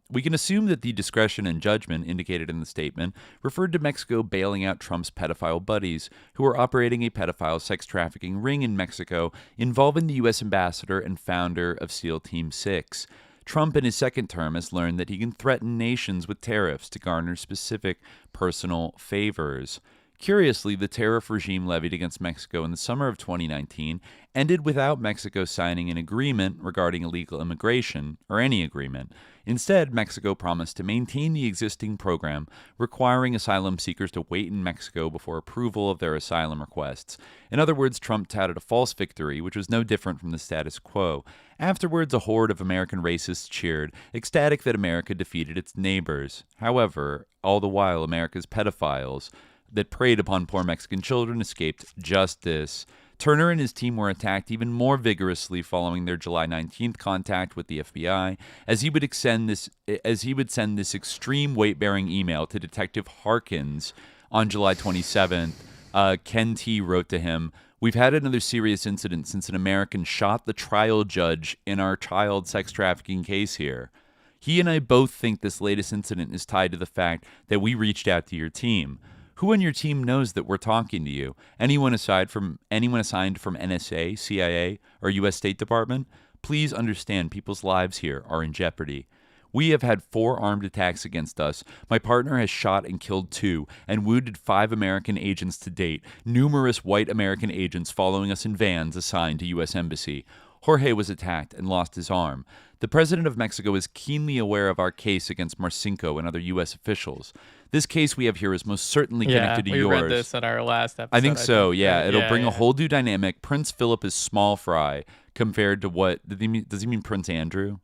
we can assume that the discretion and judgment indicated in the statement referred to Mexico bailing out Trump's pedophile buddies, who are operating a pedophile sex trafficking ring in Mexico involving the U.S. ambassador and founder of SEAL Team 6. Trump in his second term has learned that he can threaten nations with tariffs to garner specific personal favors. Curiously, the tariff regime levied against Mexico in the summer of 2019 ended without Mexico signing an agreement regarding illegal immigration, or any agreement. Instead, Mexico promised to maintain the existing program, requiring asylum seekers to wait in Mexico before approval of their asylum requests. In other words, Trump touted a false victory, which was no different from the status quo. Afterwards, a horde of American racists cheered, ecstatic that America defeated its neighbors. However, all the while, America's pedophiles that preyed upon poor Mexican children escaped justice. Turner and his team were attacked even more vigorously following their July 19th contact with the FBI, as he would send this extreme weight-bearing email to Detective Harkins on July 27th. Ken T. wrote to him, "We've had another serious incident since an American shot the trial judge in our child sex trafficking case here. He and I both think this latest incident is tied to the fact that we reached out to your team. Who on your team knows that we're talking to you? Anyone assigned from NSA, CIA, or U.S. State Department? Please understand people's lives here are in jeopardy. We have had 4 armed attacks against us. My partner has shot and killed 2 and wounded 5 American agents to date, numerous white American agents following us in vans assigned to U.S. Embassy. Jorge was attacked and lost his arm. The president of Mexico is keenly aware of our case against Marcinko and other U.S. officials. This case we have here is most certainly connected to yours." Yeah, we read this in our last episode. I think so, yeah. It'll bring a whole new dynamic. Prince Philip is small fry compared to what... Does he mean Prince Andrew?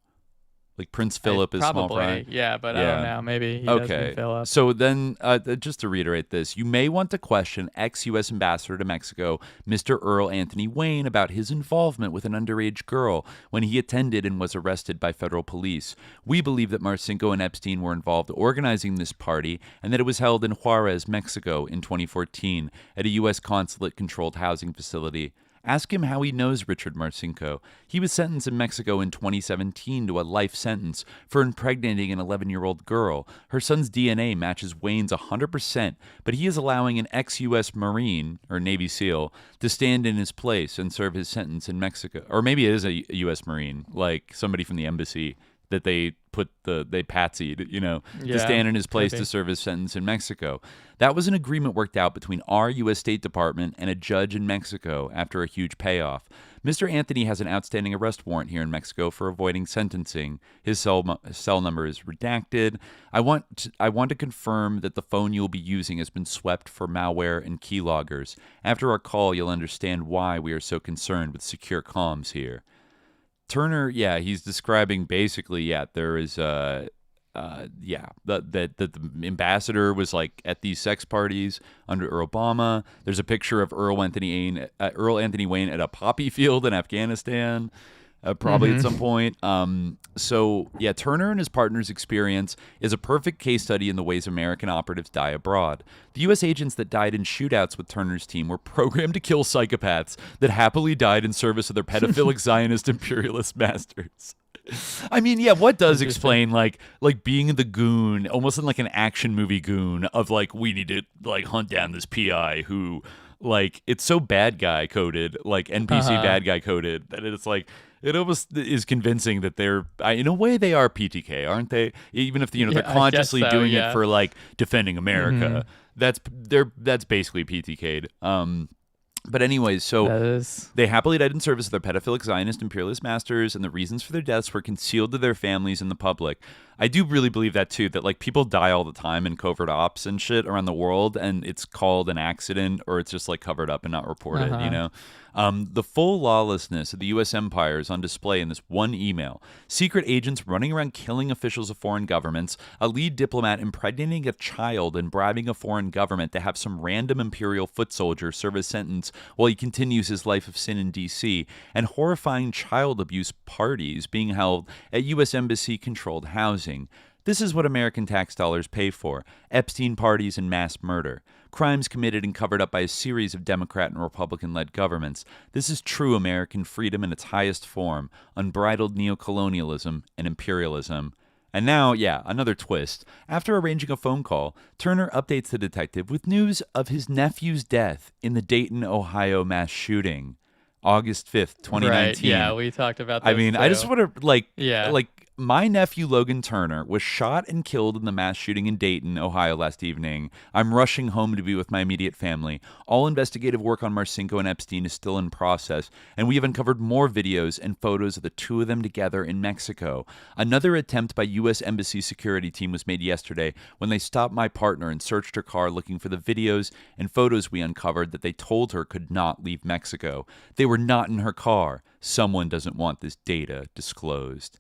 Like Prince Philip is small fry? Yeah, but I don't know. Maybe he does mean Philip. So then, just to reiterate this, you may want to question ex-U.S. Ambassador to Mexico, Mr. Earl Anthony Wayne, about his involvement with an underage girl when he attended and was arrested by federal police. We believe that Marcinko and Epstein were involved organizing this party and that it was held in Juarez, Mexico in 2014 at a U.S. consulate-controlled housing facility. Ask him how he knows Richard Marcinko. He was sentenced in Mexico in 2017 to a life sentence for impregnating an 11-year-old girl. Her son's DNA matches Wayne's 100%, but he is allowing an ex-U.S. Marine, or Navy SEAL, to stand in his place and serve his sentence in Mexico. Or maybe it is a U.S. Marine, like somebody from the embassy that they patsied, to stand in his place to serve his sentence in Mexico. That was an agreement worked out between our U.S. State Department and a judge in Mexico after a huge payoff. Mr. Anthony has an outstanding arrest warrant here in Mexico for avoiding sentencing. His cell number is redacted. I want to confirm that the phone you'll be using has been swept for malware and keyloggers. After our call, you'll understand why we are so concerned with secure comms here. Turner, he's describing basically, there is, that the ambassador was like at these sex parties under Obama. There's a picture of Earl Anthony Wayne at a poppy field in Afghanistan. Probably at some point. Turner and his partner's experience is a perfect case study in the ways American operatives die abroad. The U.S. agents that died in shootouts with Turner's team were programmed to kill psychopaths that happily died in service of their pedophilic Zionist imperialist masters. I mean, what does explain like being the goon, almost in like an action movie goon of like, we need to like hunt down this PI who like, it's so bad guy coded, like NPC bad guy coded, that it's like, it almost is convincing that they're, in a way, they are PTK, aren't they? Even if they're consciously doing it for like defending America, that's basically PTK'd. But anyways, so they happily died in service of their pedophilic Zionist imperialist masters, and the reasons for their deaths were concealed to their families and the public. I do really believe that too, that like people die all the time in covert ops and shit around the world, and it's called an accident or it's just like covered up and not reported, you know? The full lawlessness of the U.S. empire is on display in this one email. Secret agents running around killing officials of foreign governments, a lead diplomat impregnating a child and bribing a foreign government to have some random imperial foot soldier serve a sentence while he continues his life of sin in D.C., and horrifying child abuse parties being held at U.S. embassy-controlled housing. This is what American tax dollars pay for: Epstein parties and mass murder. Crimes committed and covered up by a series of Democrat and Republican-led governments. This is true American freedom in its highest form: unbridled neocolonialism and imperialism. And now, yeah, another twist. After arranging a phone call, Turner updates the detective with news of his nephew's death in the Dayton, Ohio mass shooting. August 5th, 2019. Right, yeah, we talked about that. I mean, too. I just want to, my nephew Logan Turner was shot and killed in the mass shooting in Dayton, Ohio last evening. I'm rushing home to be with my immediate family. All investigative work on Marcinko and Epstein is still in process, and we have uncovered more videos and photos of the two of them together in Mexico. Another attempt by U.S. Embassy security team was made yesterday when they stopped my partner and searched her car looking for the videos and photos we uncovered that they told her could not leave Mexico. They were not in her car. Someone doesn't want this data disclosed.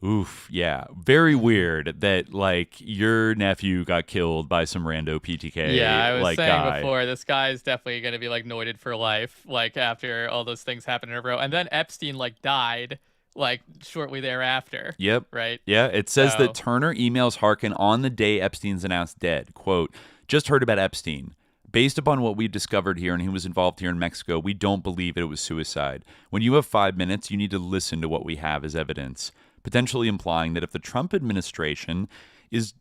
Oof, yeah. Very weird that, like, your nephew got killed by some rando PTK. Yeah, I was saying guy. before, this guy is definitely going to be, like, noited for life, like, after all those things happened in a row. And then Epstein, like, died, like, shortly thereafter. Yep. Right? Yeah, it says that Turner emails Harkin on the day Epstein's announced dead. Quote, just heard about Epstein. Based upon what we discovered here and who was involved here in Mexico, we don't believe it was suicide. When you have 5 minutes, you need to listen to what we have as evidence, potentially implying that if the Trump administration is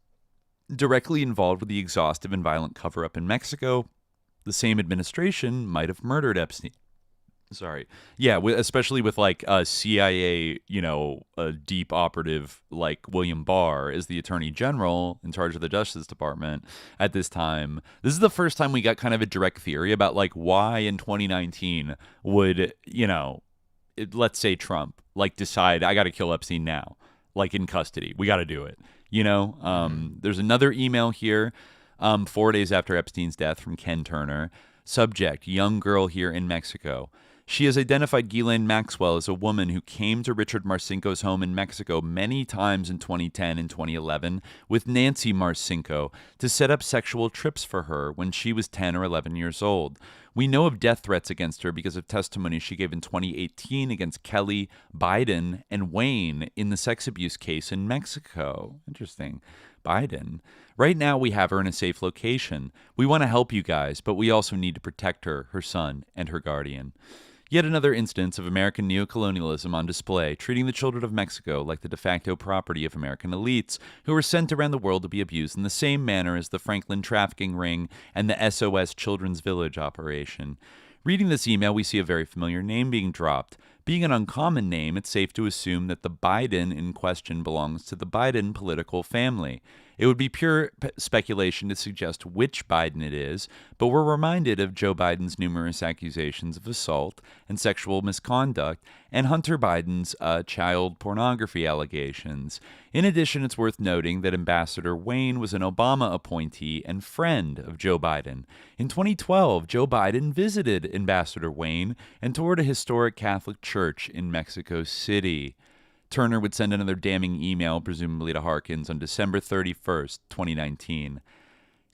directly involved with the exhaustive and violent cover-up in Mexico, the same administration might have murdered Epstein. Sorry. Yeah, especially with like a CIA, a deep operative like William Barr is the attorney general in charge of the Justice Department at this time. This is the first time we got kind of a direct theory about like why in 2019 would, let's say Trump like decide I got to kill Epstein now, like in custody. We got to do it. There's another email here 4 days after Epstein's death from Ken Turner. Subject, young girl here in Mexico. She has identified Ghislaine Maxwell as a woman who came to Richard Marcinko's home in Mexico many times in 2010 and 2011 with Nancy Marcinko to set up sexual trips for her when she was 10 or 11 years old. We know of death threats against her because of testimony she gave in 2018 against Kelly, Biden, and Wayne in the sex abuse case in Mexico. Interesting. Biden. Right now, we have her in a safe location. We want to help you guys, but we also need to protect her, her son, and her guardian. Yet another instance of American neocolonialism on display, treating the children of Mexico like the de facto property of American elites who were sent around the world to be abused in the same manner as the Franklin trafficking ring and the SOS Children's Village operation. Reading this email, we see a very familiar name being dropped. Being an uncommon name, it's safe to assume that the Biden in question belongs to the Biden political family. It would be pure speculation to suggest which Biden it is, but we're reminded of Joe Biden's numerous accusations of assault and sexual misconduct, and Hunter Biden's child pornography allegations. In addition, it's worth noting that Ambassador Wayne was an Obama appointee and friend of Joe Biden. In 2012, Joe Biden visited Ambassador Wayne and toured a historic Catholic church in Mexico City. Turner would send another damning email, presumably to Harkins, on December 31st, 2019.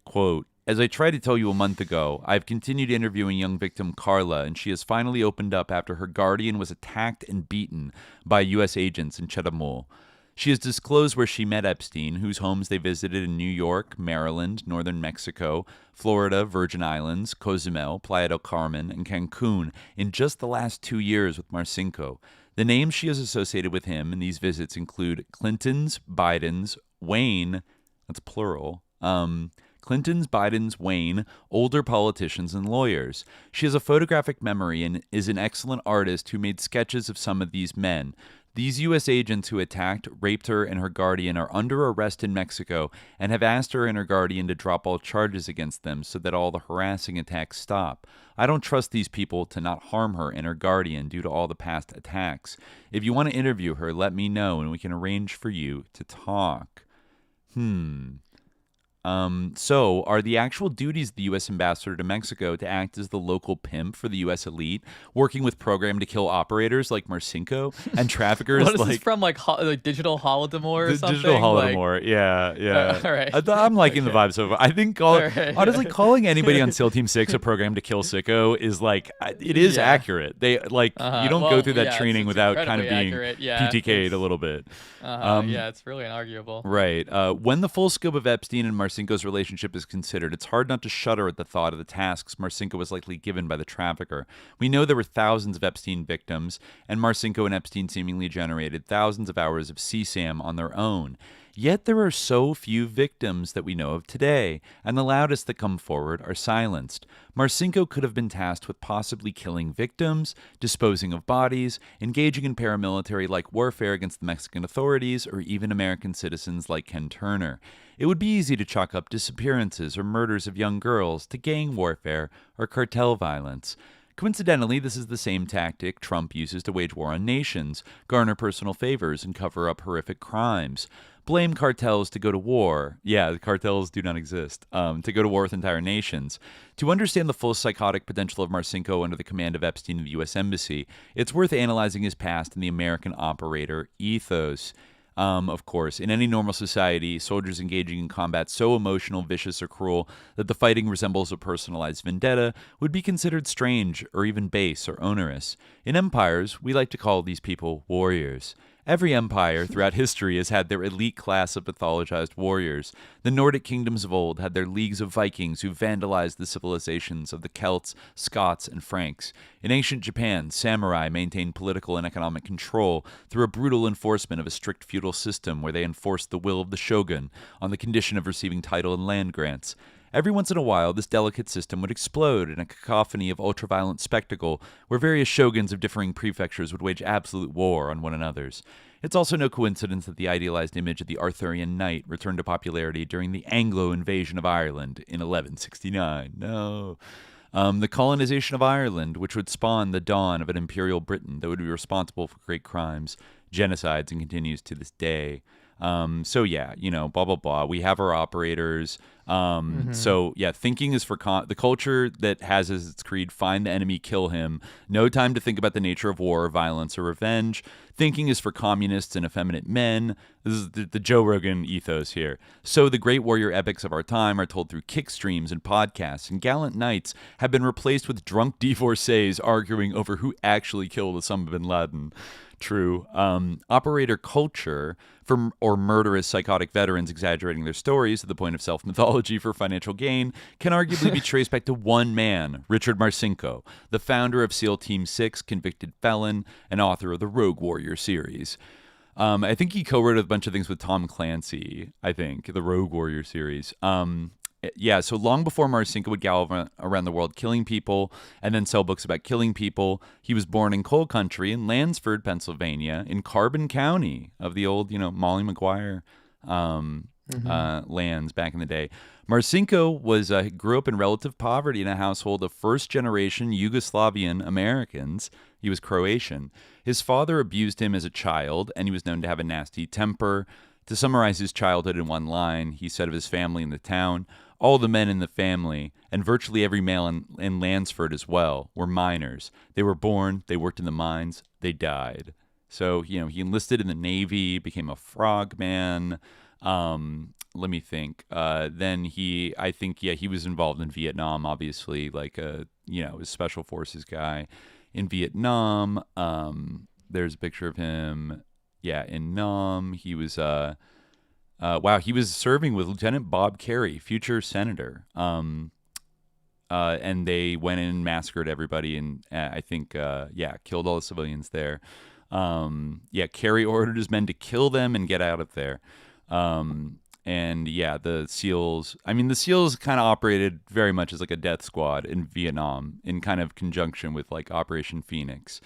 Quote, as I tried to tell you a month ago, I've continued interviewing young victim Carla, and she has finally opened up after her guardian was attacked and beaten by U.S. agents in Chetumal. She has disclosed where she met Epstein, whose homes they visited in New York, Maryland, northern Mexico, Florida, Virgin Islands, Cozumel, Playa del Carmen, and Cancun in just the last 2 years with Marcinko. The names she has associated with him in these visits include Clinton's, Biden's, Wayne, that's plural, Clinton's, Biden's, Wayne, older politicians and lawyers. She has a photographic memory and is an excellent artist who made sketches of some of these men. These U.S. agents who attacked, raped her, and her guardian are under arrest in Mexico and have asked her and her guardian to drop all charges against them so that all the harassing attacks stop. I don't trust these people to not harm her and her guardian due to all the past attacks. If you want to interview her, let me know and we can arrange for you to talk. So are the actual duties of the U.S. ambassador to Mexico to act as the local pimp for the U.S. elite, working with program to kill operators like Marcinko and traffickers what is this from, like Digital Holodomor or something? Digital Holodomor, yeah. All right. I'm liking the vibe so far. I think honestly, calling anybody on SEAL Team 6 a program to kill sicko is like, it is accurate. They you don't go through that training without kind of being PTK'd a little bit. It's really inarguable. Right. When the full scope of Epstein and Marcinko's relationship is considered, it's hard not to shudder at the thought of the tasks Marcinko was likely given by the trafficker. We know there were thousands of Epstein victims, and Marcinko and Epstein seemingly generated thousands of hours of CSAM on their own. Yet there are so few victims that we know of today, and the loudest that come forward are silenced. Marcinko could have been tasked with possibly killing victims, disposing of bodies, engaging in paramilitary-like warfare against the Mexican authorities, or even American citizens like Ken Turner. It would be easy to chalk up disappearances or murders of young girls to gang warfare or cartel violence. Coincidentally, this is the same tactic Trump uses to wage war on nations, garner personal favors, and cover up horrific crimes. Blame cartels to go to war. Yeah, the cartels do not exist. To go to war with entire nations. To understand the full psychotic potential of Marcinko under the command of Epstein in the U.S. Embassy, it's worth analyzing his past in the American operator ethos. Of course, in any normal society, soldiers engaging in combat so emotional, vicious, or cruel that the fighting resembles a personalized vendetta would be considered strange or even base or onerous. In empires, we like to call these people warriors. Every empire throughout history has had their elite class of pathologized warriors. The Nordic kingdoms of old had their leagues of Vikings who vandalized the civilizations of the Celts, Scots, and Franks. In ancient Japan, samurai maintained political and economic control through a brutal enforcement of a strict feudal system where they enforced the will of the shogun on the condition of receiving title and land grants. Every once in a while, this delicate system would explode in a cacophony of ultraviolent spectacle where various shoguns of differing prefectures would wage absolute war on one another's. It's also no coincidence that the idealized image of the Arthurian knight returned to popularity during the Anglo invasion of Ireland in 1169. No. The colonization of Ireland, which would spawn the dawn of an imperial Britain that would be responsible for great crimes, genocides, and continues to this day. So yeah, blah, blah, blah. We have our operators. So yeah, thinking is for the culture that has as its creed, find the enemy, kill him. No time to think about the nature of war, violence, or revenge. Thinking is for communists and effeminate men. This is the Joe Rogan ethos here. So the great warrior epics of our time are told through kick streams and podcasts, and gallant knights have been replaced with drunk divorcees arguing over who actually killed Osama bin Laden. True. Operator culture or murderous psychotic veterans exaggerating their stories to the point of self-mythology for financial gain can arguably be traced back to one man, Richard Marcinko, the founder of SEAL Team 6, convicted felon, and author of the Rogue Warrior series. I think he co-wrote a bunch of things with Tom Clancy, the Rogue Warrior series. Yeah, so long before Marcinko would gallop around the world killing people and then sell books about killing people, he was born in coal country in Lansford, Pennsylvania, in Carbon County of the old, Molly Maguire lands back in the day. Marcinko grew up in relative poverty in a household of first-generation Yugoslavian Americans. He was Croatian. His father abused him as a child, and he was known to have a nasty temper. To summarize his childhood in one line, he said of his family in the town, all the men in the family, and virtually every male in Lansford as well, were miners. They were born, they worked in the mines, they died. So, he enlisted in the Navy, became a frogman. Let me think. Then he was involved in Vietnam, obviously, a special forces guy in Vietnam. There's a picture of him. Yeah, in Nam, he was he was serving with Lieutenant Bob Kerrey, future senator. And they went in and massacred everybody and killed all the civilians there. Kerry ordered his men to kill them and get out of there. The SEALs kind of operated very much as like a death squad in Vietnam in kind of conjunction with like Operation Phoenix.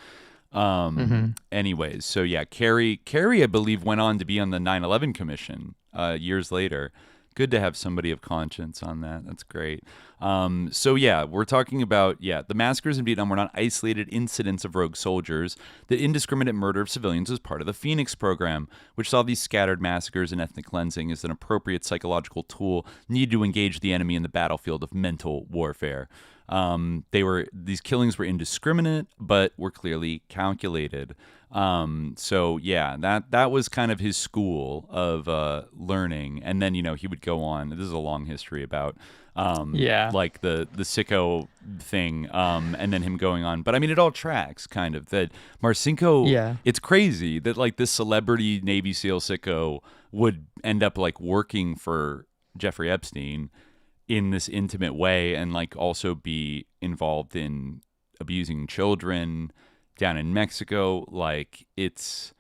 Anyways, so yeah, Kerry, I believe, went on to be on the 9/11 Commission years later. Good to have somebody of conscience on that. That's great. So yeah, we're talking about, the massacres in Vietnam were not isolated incidents of rogue soldiers. The indiscriminate murder of civilians was part of the Phoenix program, which saw these scattered massacres and ethnic cleansing as an appropriate psychological tool needed to engage the enemy in the battlefield of mental warfare. These killings were indiscriminate, but were clearly calculated. So yeah, that was kind of his school of learning. And then, he would go on. This is a long history about like the sicko thing, and then him going on. But I mean, it all tracks kind of that Marcinko. It's crazy that like this celebrity Navy SEAL sicko would end up like working for Jeffrey Epstein in this intimate way, and like also be involved in abusing children down in Mexico. Like it's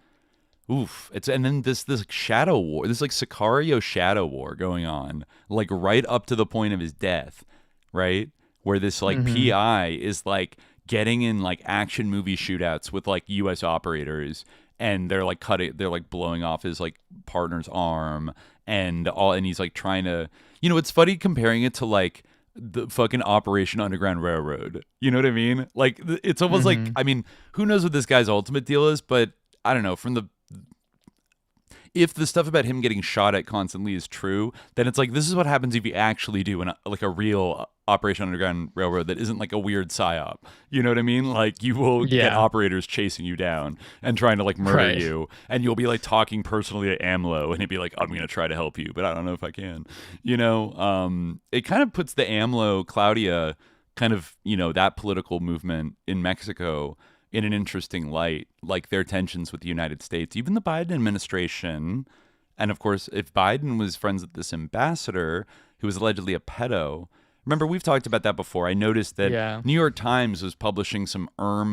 and then this shadow war, this like Sicario shadow war going on, like right up to the point of his death, right? Where this like PI is like getting in like action movie shootouts with like US operators, and they're like blowing off his like partner's arm and he's like trying to, it's funny comparing it to like the fucking Operation Underground Railroad. You know what I mean? Like it's almost like, I mean, who knows what this guy's ultimate deal is, but I don't know, if the stuff about him getting shot at constantly is true, then it's like, this is what happens if you actually do a real Operation Underground Railroad that isn't like a weird psyop. You know what I mean? Like you will get operators chasing you down and trying to like murder you, and you'll be like talking personally to AMLO, and he'd be like, I'm going to try to help you, but I don't know if I can. It kind of puts the AMLO Claudia kind of, that political movement in Mexico in an interesting light, like their tensions with the United States, even the Biden administration. And of course, if Biden was friends with this ambassador who was allegedly a pedo, remember, we've talked about that before. I noticed that New York Times was publishing some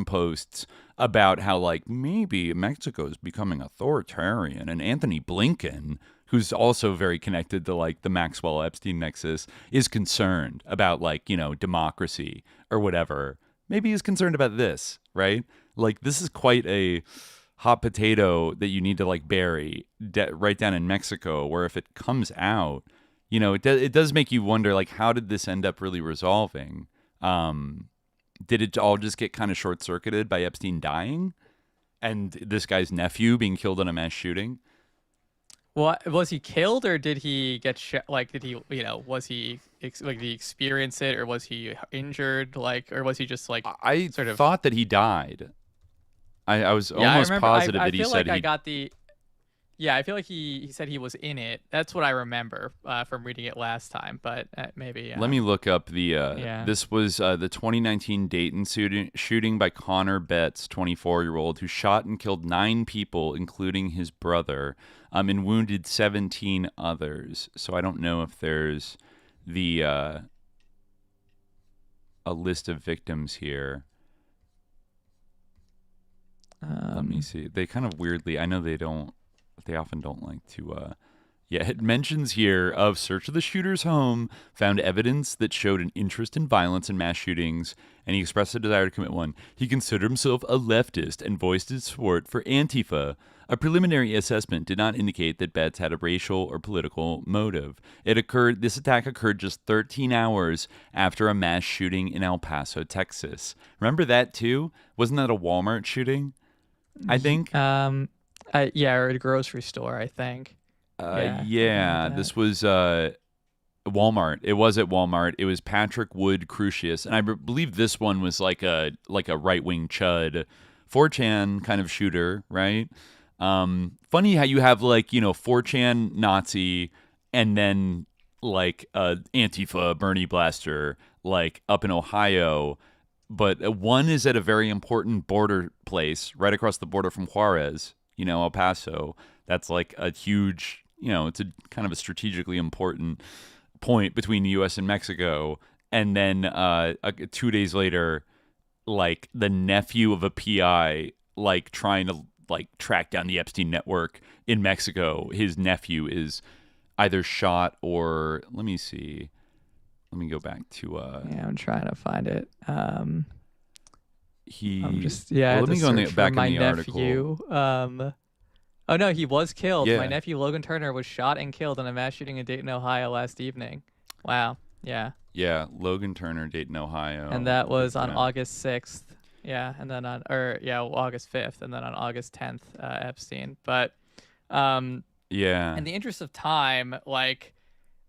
posts about how like maybe Mexico is becoming authoritarian, and Anthony Blinken, who's also very connected to like the Maxwell Epstein nexus, is concerned about like, democracy or whatever. Maybe he's concerned about this, right? Like this is quite a hot potato that you need to like bury right down in Mexico, where if it comes out, it does make you wonder, like, how did this end up really resolving? Did it all just get kind of short-circuited by Epstein dying and this guy's nephew being killed in a mass shooting? Well, was he killed, or did he get like, did he, was he did he experience it, or was he injured, like, or was he just like, I thought that he died. I was almost positive that he said he... I feel like he said he was in it. That's what I remember from reading it last time, but maybe... Let me look up the... This was the 2019 Dayton shooting by Connor Betts, 24-year-old, who shot and killed 9 people, including his brother, and wounded 17 others. So I don't know if there's a list of victims here. Let me see. They kind of weirdly... I know they often don't like to it mentions here of search of the shooter's home, found evidence that showed an interest in violence and mass shootings, and he expressed a desire to commit one. He considered himself a leftist and voiced his support for Antifa. A preliminary assessment did not indicate that Betts had a racial or political motive. This attack occurred just 13 hours after a mass shooting in El Paso, Texas. Remember that too? Wasn't that a Walmart shooting? I think. Or a grocery store, I think. This was Walmart. It was at Walmart. It was Patrick Wood Crucius, and I believe this one was like a right-wing chud, 4chan kind of shooter, right? Funny how you have like 4chan Nazi, and then like Antifa Bernie Blaster like up in Ohio, but one is at a very important border place right across the border from Juarez. El Paso, that's like a huge, it's a kind of a strategically important point between the U.S. and Mexico. And then 2 days later, like the nephew of a PI, like trying to like track down the Epstein network in Mexico. His nephew is either shot or, let me see. Let me go back to... I'm trying to find it. he. Just let me go in the back my in the nephew. article. Oh no, he was killed. Yeah. My nephew Logan Turner was shot and killed in a mass shooting in Dayton, Ohio last evening. Wow. Yeah. Yeah, Logan Turner, Dayton, Ohio. And that was on August 6th. Yeah, and then August 5th, and then on August 10th, Epstein. But yeah. In the interest of time, like,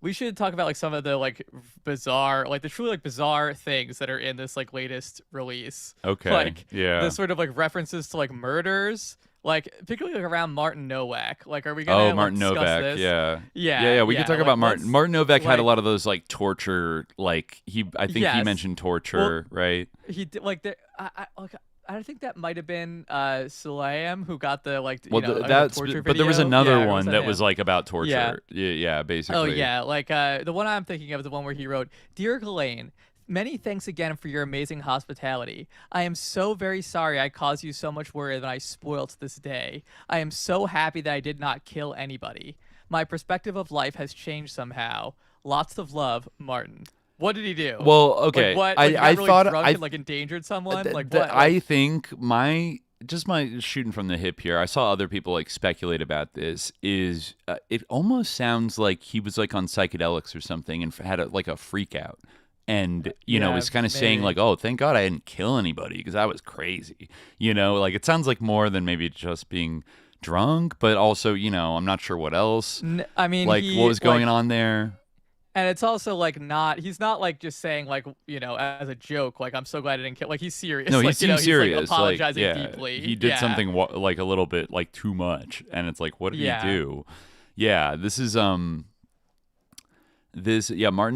we should talk about like some of the like bizarre, like the truly like bizarre things that are in this like latest release. Okay. Like the yeah. sort of like references to like murders, like particularly like around Martin Nowak. Like, are we gonna Martin discuss Novak? this? Yeah. We could talk about Martin. Martin Novak had a like- lot of those like torture. Like I think he Yes. mentioned torture, right? He did like there. I think that might have been Salam who got the like that's torture but there was video. another Yeah, one that was him? like about torture. Yeah, basically. Oh yeah, like the one I'm thinking of is the one where he wrote, "Dear Ghislaine, many thanks again for your amazing hospitality. I am so very sorry I caused you so much worry that I spoilt this day. I am so happy that I did not kill anybody. My perspective of life has changed somehow. Lots of love, Martin." What did he do? Well, okay. Like, what? I Like, he got really thought drunk I and like endangered someone. Like th- what? I think my shooting from the hip here. I saw other people like speculate about this. Is it almost sounds like he was like on psychedelics or something and had a freak out, and was kind of saying like, "Oh, thank God I didn't kill anybody because that was crazy." Like it sounds like more than maybe just being drunk, but also I'm not sure what else. I mean, like what was going on there. And it's also like he's not like just saying like, as a joke, like, I'm so glad I didn't kill, like he's serious. No, he like, seems serious. He's like apologizing like, deeply. He did something like a little bit like too much. And it's like, what did he do? Yeah, this is, Martin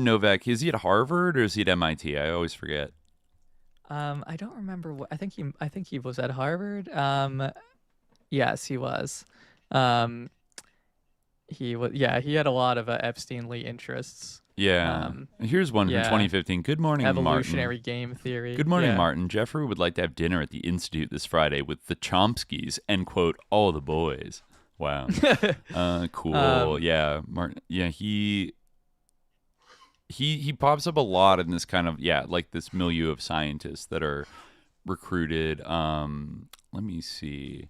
Novak, is he at Harvard or is he at MIT? I always forget. I don't remember what, I think he was at Harvard. Yes, he was. He was, he had a lot of Epstein-Lee interests. Yeah. Here's one from 2015. Good morning, Evolutionary Martin. game theory. Good morning, Martin. Jeffrey would like to have dinner at the Institute this Friday with the Chomskys and quote all the boys. Wow. Cool. Yeah, Martin. Yeah, he pops up a lot in this kind of like this milieu of scientists that are recruited. Let me see.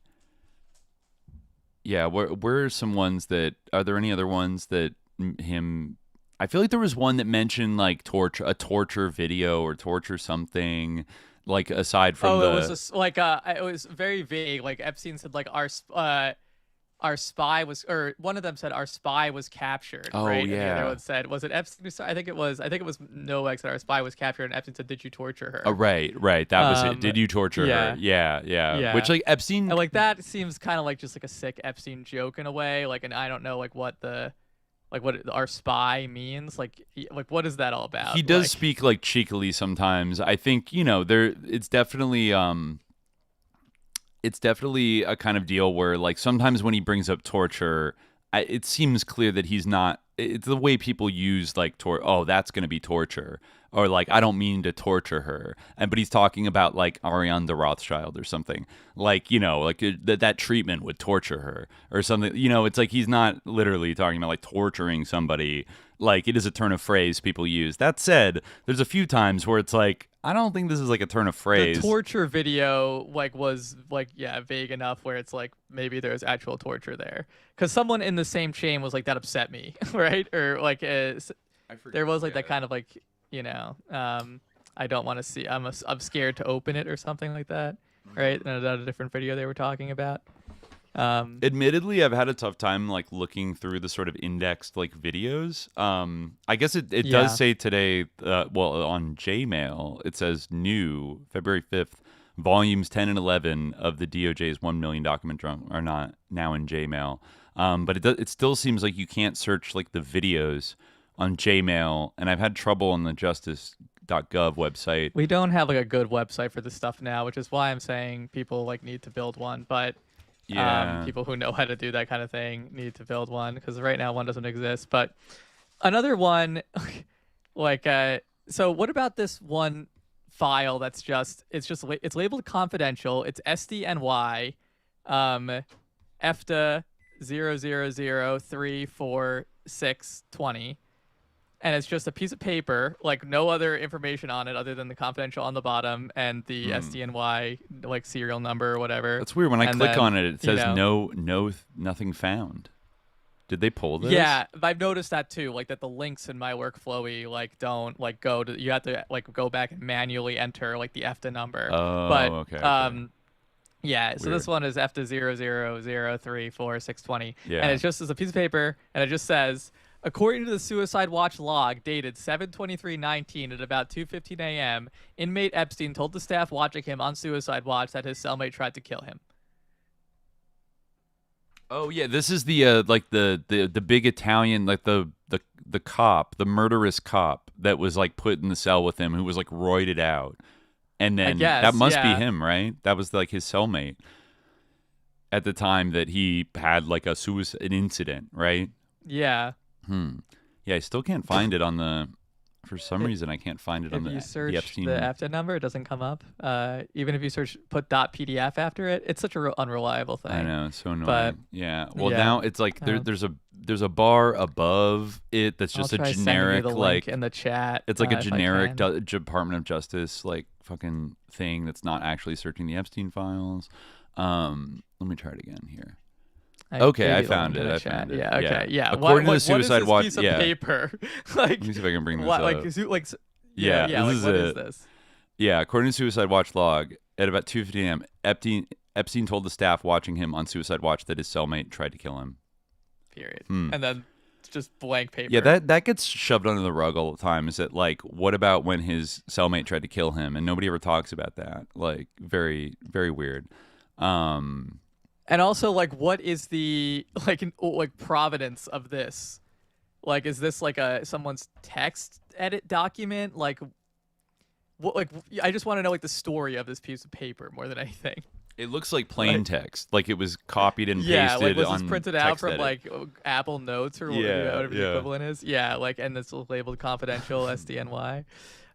Yeah, where are some ones are there any other ones that him? I feel like there was one that mentioned like a torture video or torture something, like aside from it was it was very vague. Like Epstein said, like our spy was, or one of them said our spy was captured. Oh, right? yeah. And the other one said, was it Epstein? I think it was Novak said our spy was captured, and Epstein said, "Did you torture her?" Oh, right. That was it. Did you torture her? Yeah. Which like Epstein, and like that seems kind of like just like a sick Epstein joke in a way. Like, and I don't know like what our spy means. Like what is that all about? He does speak like cheekily sometimes. I think it's definitely a kind of deal where like sometimes when he brings up torture, it seems clear that he's not. It's the way people use like that's going to be torture, or like I don't mean to torture her, but he's talking about like Ariane de Rothschild or something, like that treatment would torture her or something. It's like he's not literally talking about like torturing somebody. Like it is a turn of phrase people use. That said, there's a few times where it's like I don't think this is like a turn of phrase. The torture video was vague enough where it's like maybe there's actual torture there, because someone in the same chain was like that upset me, right? Or like there was like that kind of like I don't want to see. I'm scared to open it or something like that, right? And a different video they were talking about. Admittedly, I've had a tough time like looking through the sort of indexed like videos. I guess it does say today, on Gmail, it says new February 5th, volumes 10 and 11 of the DOJ's 1 million document drunk are not now in Gmail. But it still seems like you can't search like the videos on Gmail, and I've had trouble on the justice.gov website. We don't have like a good website for this stuff now, which is why I'm saying people like need to build one, but people who know how to do that kind of thing need to build one, because right now one doesn't exist. But another one, so what about this one file that's it's labeled confidential? It's SDNY, EFTA 000344620, and it's just a piece of paper, like no other information on it other than the confidential on the bottom and the SDNY like serial number or whatever. That's weird. When I click on it, it says know, nothing found. Did they pull this? Yeah, I've noticed that too. Like that the links in my workflowy like don't like go to. You have to like go back and manually enter like the EFTA number. Oh, but, okay. Yeah, so this one is EFTA 000346620, Yeah. and it's just as a piece of paper, and it just says, according to the Suicide Watch log dated 7/23/19 at about 2:15 a.m., inmate Epstein told the staff watching him on Suicide Watch that his cellmate tried to kill him. Oh yeah, this is the like the big Italian, like the cop, the murderous cop that was like put in the cell with him, who was like roided out. And then that must be him, right? That was like his cellmate at the time that he had like an incident, right? Yeah. Yeah, I still can't find it on the. For some reason, I can't find it on the. If you search the Epstein. the EFTA number, it doesn't come up. Even if you put .pdf after it, it's such a unreliable thing. I know, it's so annoying. But, yeah. Well, now it's like there's a bar above it that's just a generic the like link in the chat. It's like a generic Department of Justice like fucking thing that's not actually searching the Epstein files. Let me try it again here. I found it. Yeah. Okay. Yeah. According to the Suicide Watch, piece of paper. Like, let me see if I can bring this what, up. Yeah. What is this? Yeah. According to Suicide Watch log, at about 2:50 a.m., Epstein told the staff watching him on Suicide Watch that his cellmate tried to kill him. Period. And then just blank paper. Yeah, that gets shoved under the rug all the time. Is that like, what about when his cellmate tried to kill him, and nobody ever talks about that? Like, very, very weird. And also, like, what is the like provenance of this? Like, is this like someone's text edit document? Like, what? Like, I just want to know like the story of this piece of paper more than anything. It looks like plain text, like it was copied and pasted. Yeah, like was on this printed out from edit. like Apple Notes or whatever the equivalent is? Yeah, like, and it's labeled confidential SDNY.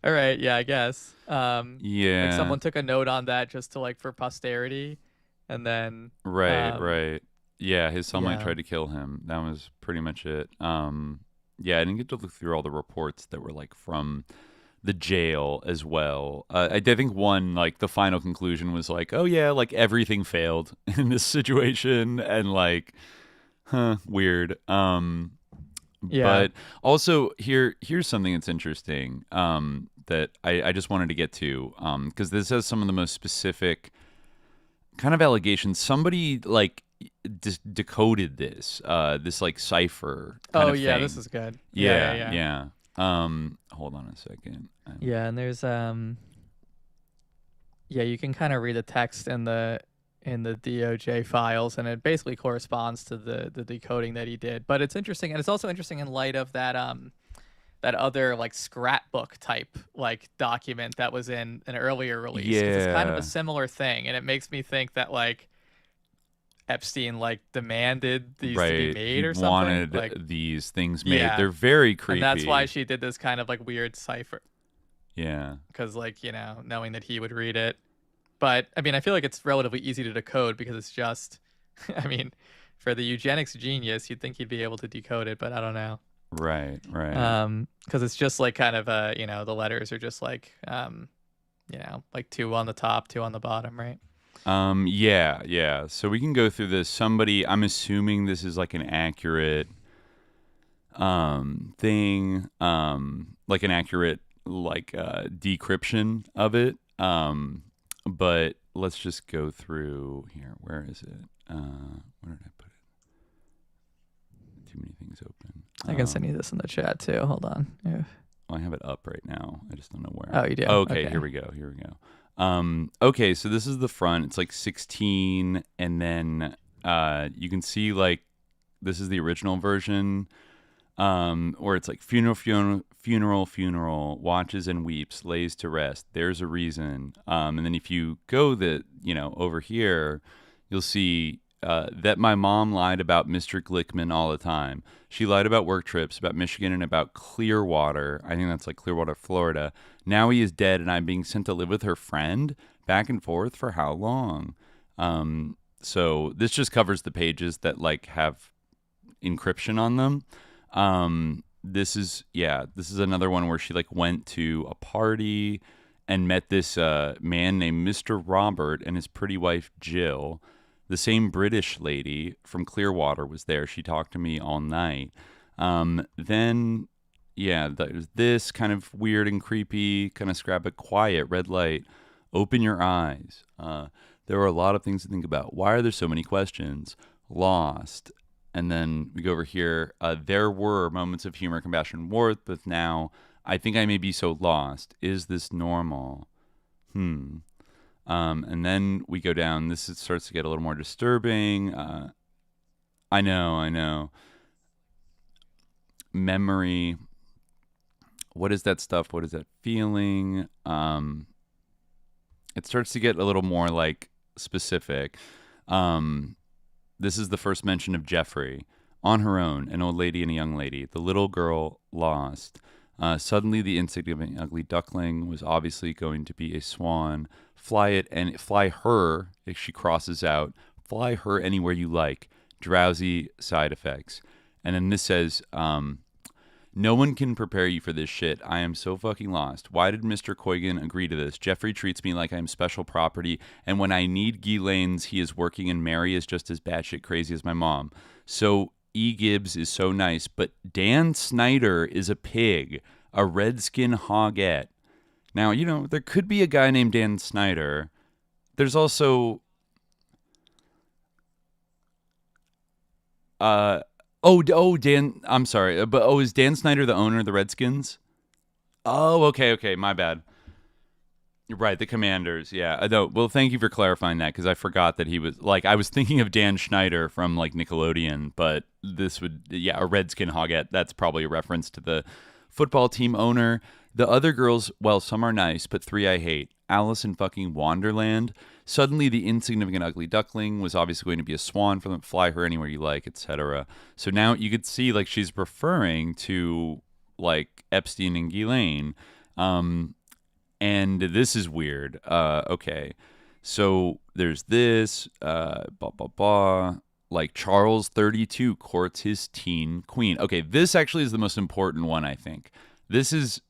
All right, yeah, I guess. Like someone took a note on that just to like for posterity. And then right. Yeah, his cellmate tried to kill him. That was pretty much it. I didn't get to look through all the reports that were like from the jail as well. I think one, like the final conclusion was like, oh yeah, like everything failed in this situation, and like, weird. But also here's something that's interesting that I just wanted to get to because this has some of the most specific kind of allegations. Somebody like decoded this like cipher kind of thing. This is good. Yeah. Hold on a second. And there's you can kind of read the text in the DOJ files, and it basically corresponds to the decoding that he did. But it's interesting, and it's also interesting in light of that that other like scrapbook type like document that was in an earlier release. 'Cause it's kind of a similar thing, and it makes me think that like Epstein like demanded these to be made or something. Wanted like, these things made. They're very creepy. And that's why she did this kind of like weird cipher. Yeah. Because like, knowing that he would read it. But I mean, I feel like it's relatively easy to decode because it's just, I mean, for the eugenics genius, you'd think he'd be able to decode it, but I don't know. Right. Because it's just like kind of the letters are just like like 2 on the top, 2 on the bottom, right? Yeah. So we can go through this. I'm assuming this is like an accurate thing, like an accurate like decryption of it. But let's just go through here. Where is it? Where did I put it? Too many things open. I can send you this in the chat too. Hold on. Yeah. Well, I have it up right now. I just don't know where. Oh, you do? Okay, here we go. Okay, so this is the front. It's like 16, and then you can see like this is the original version, where it's like funeral, watches and weeps, lays to rest. There's a reason. And then if you go over here, you'll see that my mom lied about Mr. Glickman all the time. She lied about work trips, about Michigan, and about Clearwater. I think that's like Clearwater, Florida. Now he is dead, and I'm being sent to live with her friend. Back and forth for how long? So this just covers the pages that like have encryption on them. this is another one where she like went to a party and met this man named Mr. Robert and his pretty wife Jill. The same British lady from Clearwater was there. She talked to me all night. Then, there's this kind of weird and creepy, kind of scrap it, quiet, red light. Open your eyes. There are a lot of things to think about. Why are there so many questions? Lost. And then we go over here. There were moments of humor, compassion, warmth, but now I think I may be so lost. Is this normal? And then we go down. This starts to get a little more disturbing. I know. Memory. What is that stuff? What is that feeling? It starts to get a little more like specific. This is the first mention of Jeffrey. On her own, an old lady and a young lady. The little girl lost. Suddenly, the insignificant ugly duckling was obviously going to be a swan. Fly her if she crosses out. Fly her anywhere you like. Drowsy side effects. And then this says, no one can prepare you for this shit. I am so fucking lost. Why did Mr. Koigan agree to this? Jeffrey treats me like I'm special property, and when I need Ghislaine's, he is working, and Mary is just as batshit crazy as my mom. So E. Gibbs is so nice, but Dan Snyder is a pig, a redskin hoggette. Now, there could be a guy named Dan Snyder. There's also... Dan, I'm sorry, but is Dan Snyder the owner of the Redskins? Oh, okay, my bad. You're right, the Commanders, yeah. No, well, thank you for clarifying that, because I forgot that he was, like, I was thinking of Dan Schneider from, like, Nickelodeon, but this would, a Redskin hoggette, that's probably a reference to the football team owner. The other girls, well, some are nice, but 3 I hate. Alice in fucking Wonderland. Suddenly, the insignificant ugly duckling was obviously going to be a swan for them. Fly her anywhere you like, etc. So now you could see, like, she's referring to, like, Epstein and Ghislaine. And this is weird. Okay. So there's this, like Charles 32 courts his teen queen. Okay, this actually is the most important one, I think. This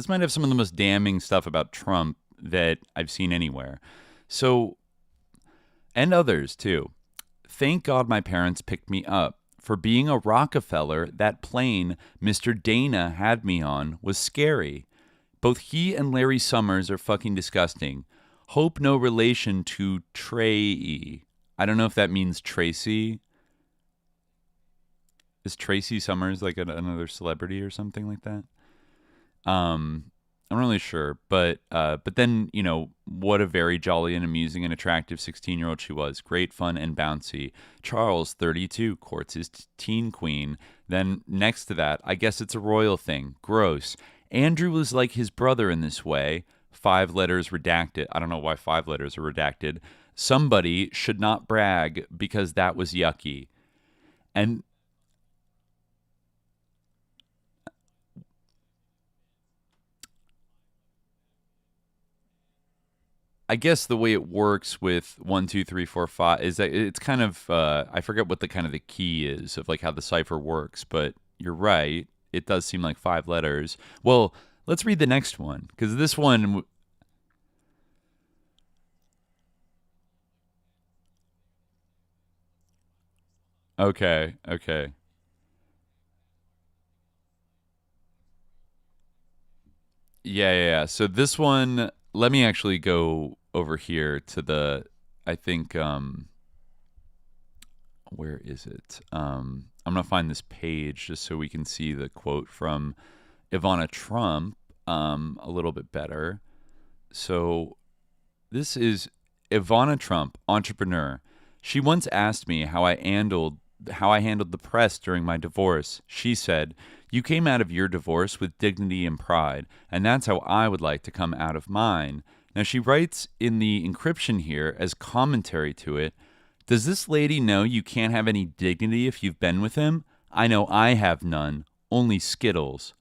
might have some of the most damning stuff about Trump that I've seen anywhere. So, and others too. Thank God my parents picked me up. For being a Rockefeller, that plane Mr. Dana had me on was scary. Both he and Larry Summers are fucking disgusting. Hope no relation to Trey. I don't know if that means Tracy. Is Tracy Summers like another celebrity or something like that? I'm not really sure, but then, what a very jolly and amusing and attractive 16-year-old she was. Great fun and bouncy. Charles, 32, courts his teen queen. Then next to that, I guess it's a royal thing. Gross. Andrew was like his brother in this way. 5 letters redacted. I don't know why 5 letters are redacted. Somebody should not brag because that was yucky. And I guess the way it works with 1, 2, 3, 4, 5 is that it's kind of I forget what the kind of the key is of like how the cipher works, but you're right. It does seem like 5 letters. Well, let's read the next one because this one. Okay. Yeah. So this one, let me actually go over here to I think, where is it? I'm going to find this page just so we can see the quote from Ivana Trump a little bit better. So this is Ivana Trump, entrepreneur. She once asked me how I handled the press during my divorce. She said, "You came out of your divorce with dignity and pride, and that's how I would like to come out of mine." Now she writes in the encryption here as commentary to it, "Does this lady know you can't have any dignity if you've been with him? I know I have none, only Skittles."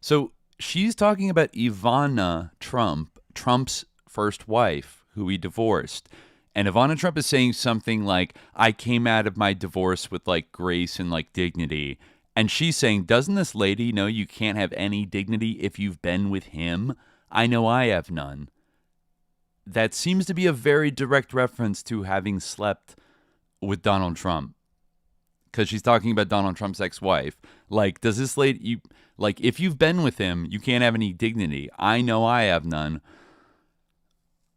So she's talking about Ivana Trump, Trump's first wife, who he divorced. And Ivana Trump is saying something like, I came out of my divorce with like grace and like dignity. And she's saying, doesn't this lady know you can't have any dignity if you've been with him? I know I have none. That seems to be a very direct reference to having slept with Donald Trump. Because she's talking about Donald Trump's ex-wife. Like, does this lady, if you've been with him, you can't have any dignity. I know I have none.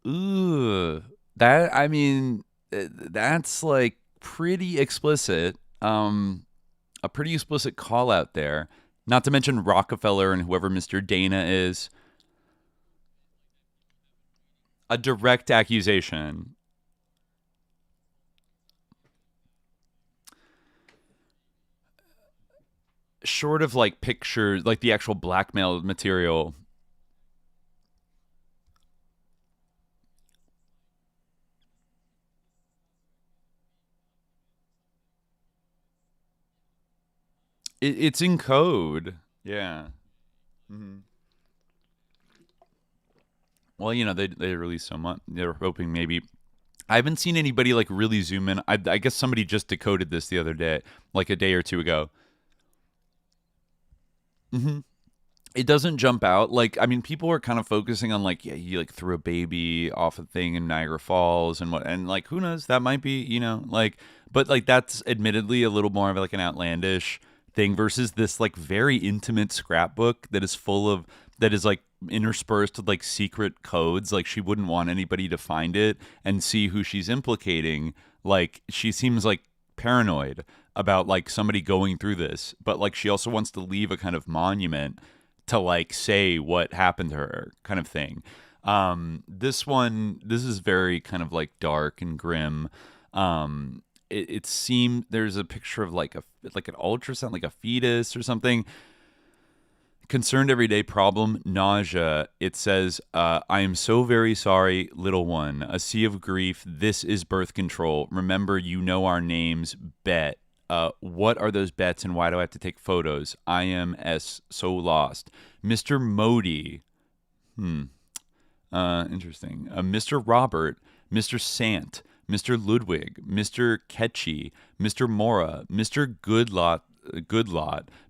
Ooh. That's like pretty explicit. A pretty explicit call out there. Not to mention Rockefeller and whoever Mr. Dana is. A direct accusation. Short of like pictures, like the actual blackmail material. It's in code. Yeah. Mm-hmm. Well, they released so much. They're hoping maybe. I haven't seen anybody like really zoom in. I guess somebody just decoded this the other day, like a day or two ago. Mm-hmm. It doesn't jump out. Like, I mean, people are kind of focusing on like, yeah, he like threw a baby off a thing in Niagara Falls and like, who knows? That might be, but like that's admittedly a little more of like an outlandish thing versus this like very intimate scrapbook that is like interspersed with like secret codes. Like she wouldn't want anybody to find it and see who she's implicating. Like she seems like paranoid about like somebody going through this, but like she also wants to leave a kind of monument to like say what happened to her kind of thing. This is very kind of like dark and grim. It seemed there's a picture of like an ultrasound, like a fetus or something. Concerned everyday problem, nausea. It says, I am so very sorry, little one. A sea of grief. This is birth control. Remember, you know our names. Bet. What are those bets and why do I have to take photos? I am so lost. Mr. Modi. Interesting. Mr. Robert. Mr. Sant. Mr. Ludwig, Mr. Ketchy, Mr. Mora, Mr. Goodlot,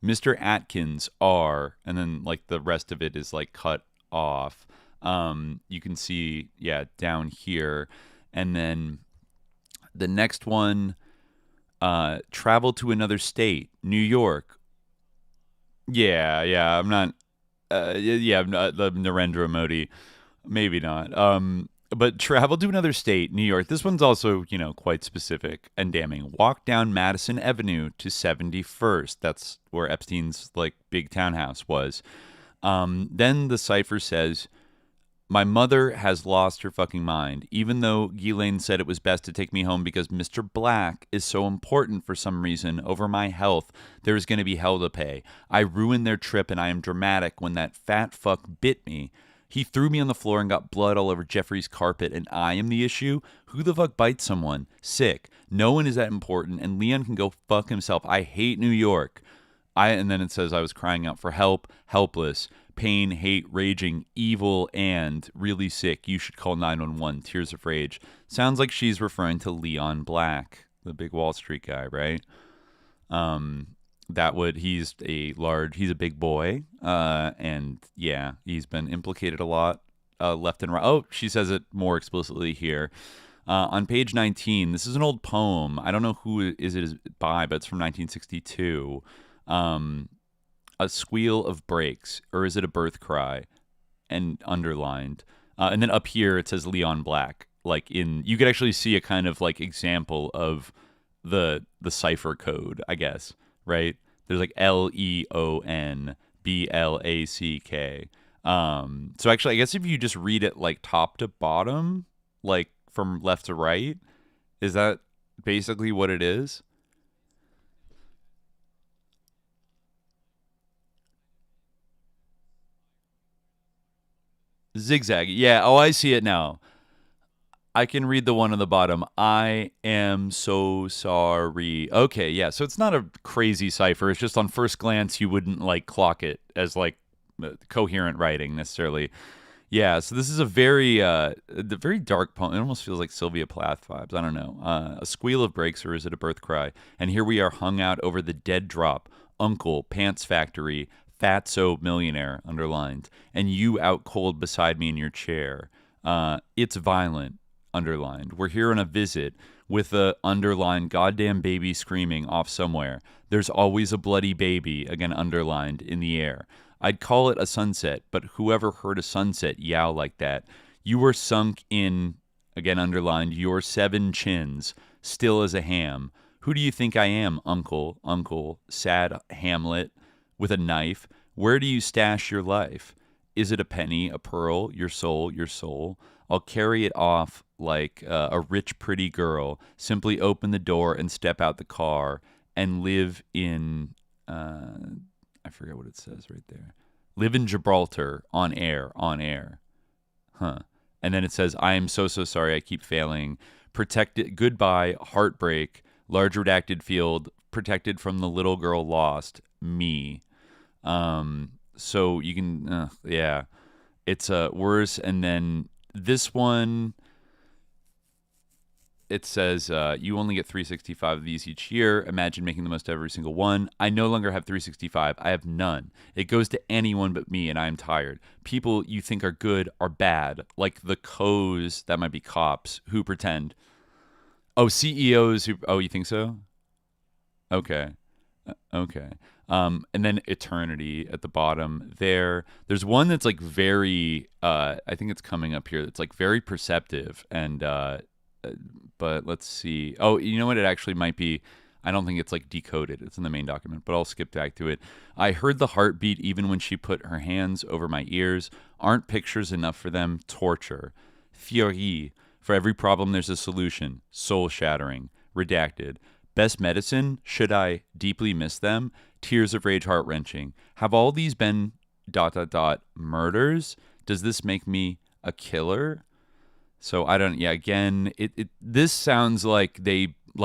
Mr. Atkins R, and then like the rest of it is like cut off. You can see, down here. And then the next one, travel to another state, New York. I'm not, the Narendra Modi, maybe not. But travel to another state, New York. This one's also, quite specific and damning. Walk down Madison Avenue to 71st. That's where Epstein's like big townhouse was. Then the cipher says, my mother has lost her fucking mind. Even though Ghislaine said it was best to take me home because Mr. Black is so important for some reason over my health, there is going to be hell to pay. I ruined their trip and I am dramatic when that fat fuck bit me. He threw me on the floor and got blood all over Jeffrey's carpet, and I am the issue? Who the fuck bites someone? Sick. No one is that important, and Leon can go fuck himself. I hate New York. And then it says I was crying out for help, helpless, pain, hate, raging, evil, and really sick. You should call 911. Tears of rage. Sounds like she's referring to Leon Black, the big Wall Street guy, right? He's a big boy, and yeah, he's been implicated a lot, left and right. Oh, she says it more explicitly here. On page 19, this is an old poem. I don't know who it is by, but it's from 1962. A squeal of brakes, or is it a birth cry? And underlined. And then up here, it says Leon Black. You could actually see a kind of like example of the cipher code, I guess. Right? There's like LEON BLACK. So actually, I guess if you just read it like top to bottom, like from left to right, is that basically what it is? Zigzag. Yeah. Oh, I see it now. I can read the one on the bottom. I am so sorry. Okay, yeah. So it's not a crazy cipher. It's just on first glance you wouldn't like clock it as like coherent writing necessarily. Yeah. So this is a very dark poem. It almost feels like Sylvia Plath vibes. I don't know. A squeal of brakes, or is it a birth cry? And here we are hung out over the dead drop, uncle, pants factory, fatso millionaire, underlined, and you out cold beside me in your chair. It's violent, underlined. We're here on a visit with a underlined goddamn baby screaming off somewhere. There's always a bloody baby, again underlined, in the air. I'd call it a sunset, but whoever heard a sunset yowl like that? You were sunk in, again underlined, your 7 chins, still as a ham. Who do you think I am, uncle, sad Hamlet with a knife? Where do you stash your life? Is it a penny, a pearl, your soul, your soul? I'll carry it off like a rich, pretty girl. Simply open the door and step out the car and live in, I forget what it says right there. Live in Gibraltar, on air. Huh. And then it says, I am so sorry, I keep failing. Protected, goodbye, heartbreak, large redacted field, protected from the little girl lost, me. So you can, yeah, it's worse. And then this one, it says, you only get 365 of these each year. Imagine making the most of every single one. I no longer have 365. I have none. It goes to anyone but me, and I am tired. People you think are good are bad, like the co's, that might be cops, who pretend. Oh, CEOs who, oh, you think so? Okay. Okay. And then eternity at the bottom there. There's one that's like very, I think it's coming up here. That's like very perceptive. And, but let's see. Oh, you know what? It actually might be. I don't think it's like decoded. It's in the main document, but I'll skip back to it. I heard the heartbeat even when she put her hands over my ears. Aren't pictures enough for them? Torture. Fury. For every problem, there's a solution. Soul shattering. Redacted. Best medicine? Should I deeply miss them? Tears of rage, heart wrenching. Have all these been ... murders? Does this make me a killer? So I don't. Yeah. Again, this sounds like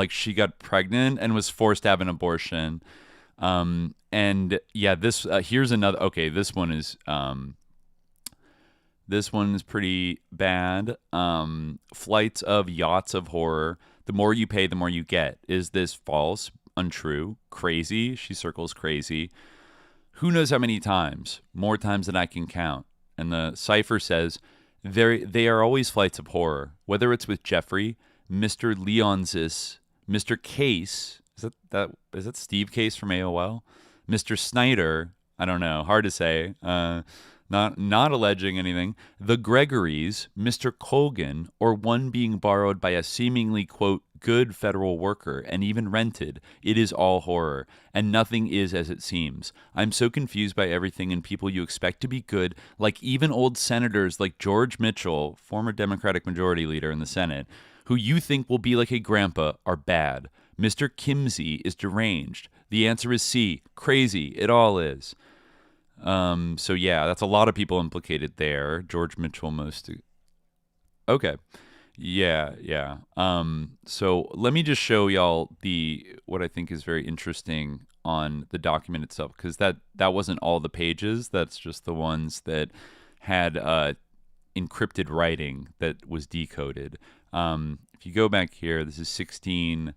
she got pregnant and was forced to have an abortion. And yeah, this here's another. Okay, this one is pretty bad. Flights of yachts of horror. The more you pay, the more you get. Is this false? Untrue? Crazy? She circles crazy. Who knows how many times? More times than I can count. And the cipher says, they are always flights of horror. Whether it's with Jeffrey, Mr. Leonsis, Mr. Case, is that Steve Case from AOL? Mr. Snyder, I don't know, hard to say. Not alleging anything. The Gregorys, Mr. Colgan, or one being borrowed by a seemingly, quote, good federal worker and even rented. It is all horror, and nothing is as it seems. I'm so confused by everything and people you expect to be good, like even old senators like George Mitchell, former Democratic Majority Leader in the Senate, who you think will be like a grandpa, are bad. Mr. Kimsey is deranged. The answer is C, crazy. It all is. So yeah, that's a lot of people implicated there. George Mitchell most. Okay. Yeah. So let me just show y'all what I think is very interesting on the document itself, because that wasn't all the pages. That's just the ones that had encrypted writing that was decoded. If you go back here, this is 16.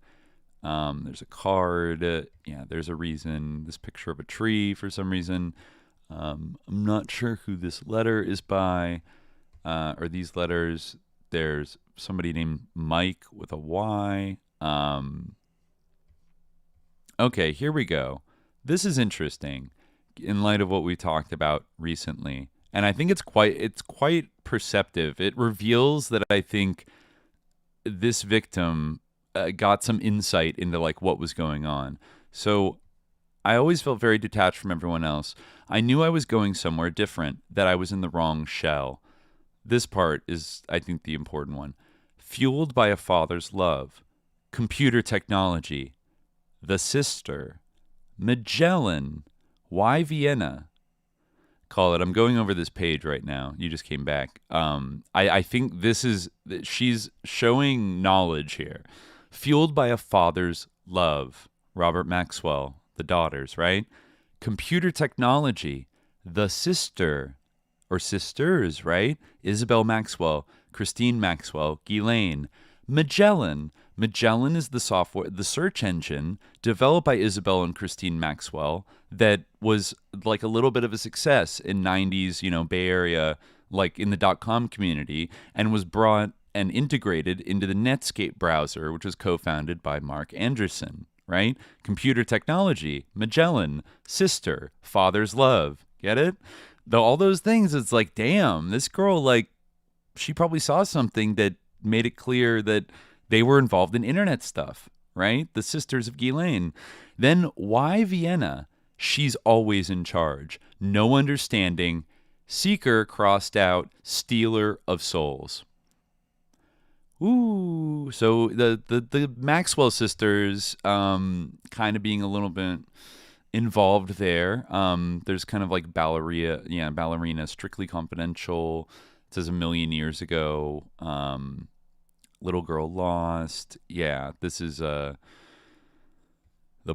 There's a card. Yeah, there's a reason. This picture of a tree for some reason. I'm not sure who this letter is by, or these letters. There's somebody named Mike with a Y. Okay, here we go. This is interesting in light of what we talked about recently. And I think it's quite perceptive. It reveals that I think this victim got some insight into like what was going on. So I always felt very detached from everyone else. I knew I was going somewhere different, that I was in the wrong shell. This part is, I think, the important one. Fueled by a father's love. Computer technology. The sister. Magellan. Why Vienna? Call it. I'm going over this page right now. You just came back. I think she's showing knowledge here. Fueled by a father's love. Robert Maxwell. The daughters, right? Computer technology. The sister. Or sisters, right? Isabel Maxwell, Christine Maxwell, Ghislaine. Magellan, Magellan is the search engine developed by Isabel and Christine Maxwell that was like a little bit of a success in 90s, Bay Area, like in the .com community, and was brought and integrated into the Netscape browser, which was co-founded by Mark Anderson, right? Computer technology, Magellan, sister, father's love. Get it? Though all those things, it's like, damn, this girl, like, she probably saw something that made it clear that they were involved in internet stuff, right? The Sisters of Ghislaine. Then why Vienna? She's always in charge. No understanding. Seeker crossed out. Stealer of souls. Ooh. So the Maxwell sisters kind of being a little bit involved there. There's kind of like ballerina, Strictly Confidential. It says 1,000,000 years ago. Little Girl Lost. Yeah, this is the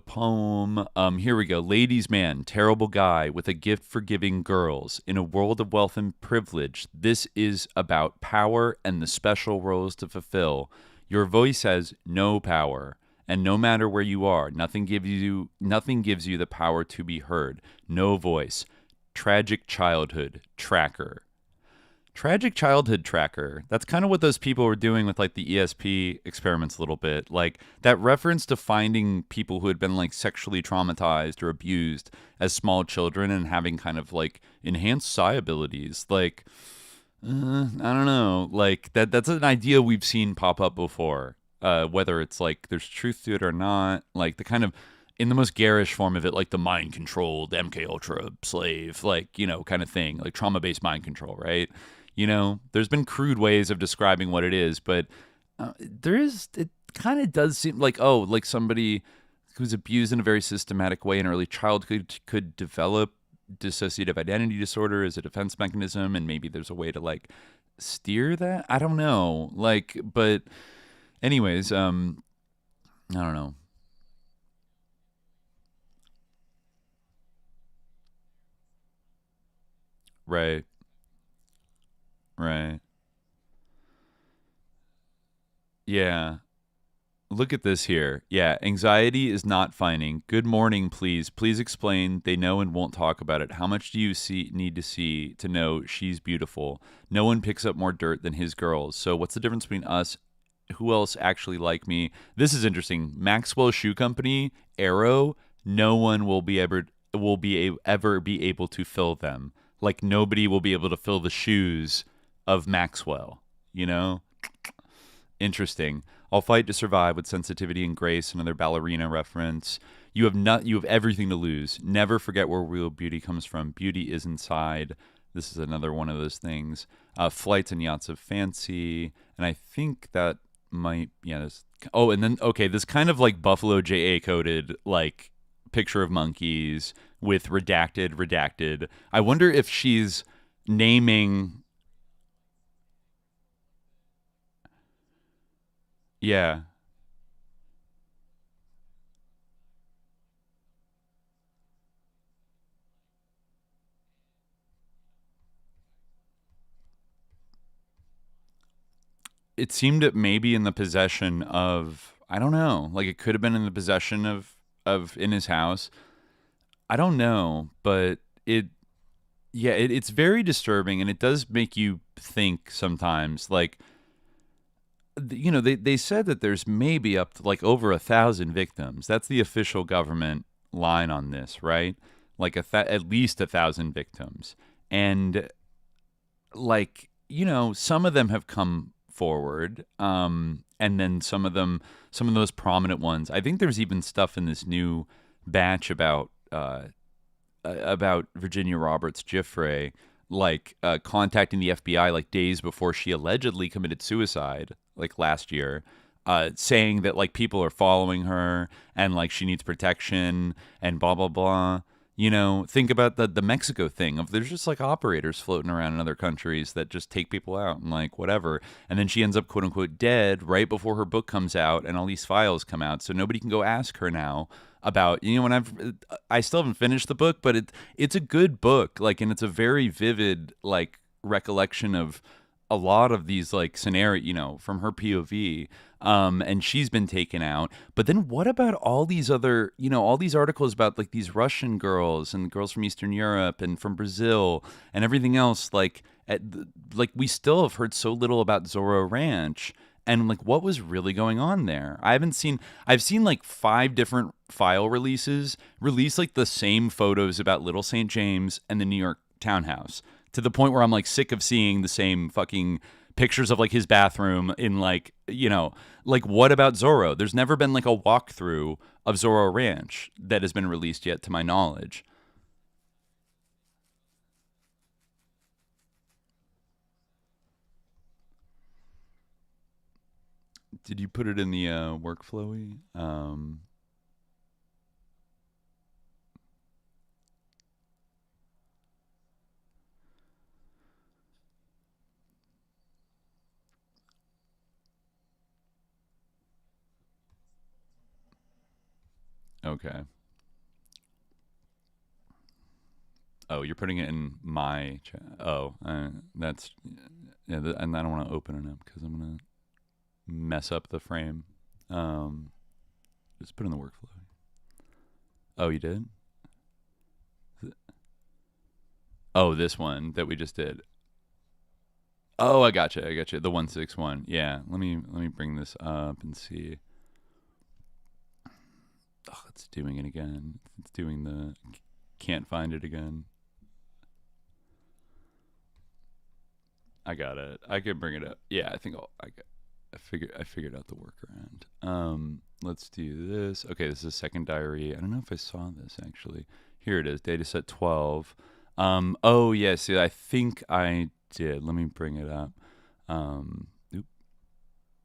poem. Here we go. Ladies' man, terrible guy with a gift for giving girls. In a world of wealth and privilege, this is about power and the special roles to fulfill. Your voice has no power, and no matter where you are, nothing gives you the power to be heard. No voice. Tragic childhood tracker. Tragic childhood tracker. That's kind of what those people were doing with like the ESP experiments a little bit. Like that reference to finding people who had been like sexually traumatized or abused as small children and having kind of like enhanced psi abilities. Like, I don't know. Like that's an idea we've seen pop up before. Whether it's like there's truth to it or not. Like the kind of, in the most garish form of it, like the mind controlled MK Ultra slave, like, kind of thing, like trauma-based mind control, right? There's been crude ways of describing what it is, but it kind of does seem like, like somebody who's abused in a very systematic way in early childhood could develop dissociative identity disorder as a defense mechanism, and maybe there's a way to like steer that. I don't know. Like, but anyways, I don't know. Right. Right. Yeah. Look at this here. Yeah. Anxiety is not finding. Good morning, please. Please explain. They know and won't talk about it. How much do you need to see to know she's beautiful? No one picks up more dirt than his girls. So what's the difference between us? Who else actually like me? This is interesting. Maxwell Shoe Company, Arrow. No one will ever be able to fill them. Like nobody will be able to fill the shoes of Maxwell, Interesting. I'll fight to survive with sensitivity and grace. Another ballerina reference. You have everything to lose. Never forget where real beauty comes from. Beauty is inside. This is another one of those things. Flights and yachts of fancy. And I think that might, and then, okay, this kind of like Buffalo JA coded, like picture of monkeys with redacted. I wonder if she's naming. Yeah. It seemed it maybe in the possession of, I don't know, like it could have been in the possession of in his house. I don't know, but it's very disturbing, and it does make you think sometimes, like, they said that there's maybe up to like over 1,000 victims. That's the official government line on this, right? Like at least 1,000 victims. And like, some of them have come forward. And then some of those prominent ones, I think there's even stuff in this new batch about Virginia Roberts Giuffre, like contacting the FBI like days before she allegedly committed suicide, like last year, saying that like people are following her and like she needs protection and blah blah blah. Think about the Mexico thing of there's just like operators floating around in other countries that just take people out and like whatever, and then she ends up quote unquote dead right before her book comes out and all these files come out, so nobody can go ask her now about, when I still haven't finished the book, but it's a good book, like, and it's a very vivid like recollection of a lot of these like scenario, you know, from her POV, and she's been taken out. But then what about all these other, you know, all these articles about like these Russian girls and girls from Eastern Europe and from Brazil and everything else? Like, like we still have heard so little about Zorro Ranch. And like, what was really going on there? I've seen like 5 different file release like the same photos about Little St. James and the New York townhouse, to the point where I'm like sick of seeing the same fucking pictures of like his bathroom in like, you know, like what about Zorro? There's never been like a walkthrough of Zorro Ranch that has been released yet, to my knowledge. Did you put it in the workflowy? Okay. Oh, you're putting it in my chat. Oh, that's yeah, and I don't want to open it up because I'm gonna mess up the frame. Just put in the workflow. Oh, you did? Oh, this one that we just did. Oh, I gotcha. The 161. Yeah. Let me bring this up and see. Oh, it's doing it again. It's doing the can't find it again. I got it. I could bring it up. Yeah, I think I figured out the workaround. Let's do this. Okay, this is second diary. I don't know if I saw this actually. Here it is. Dataset 12. Oh yes, yeah, I think I did. Let me bring it up. Oop.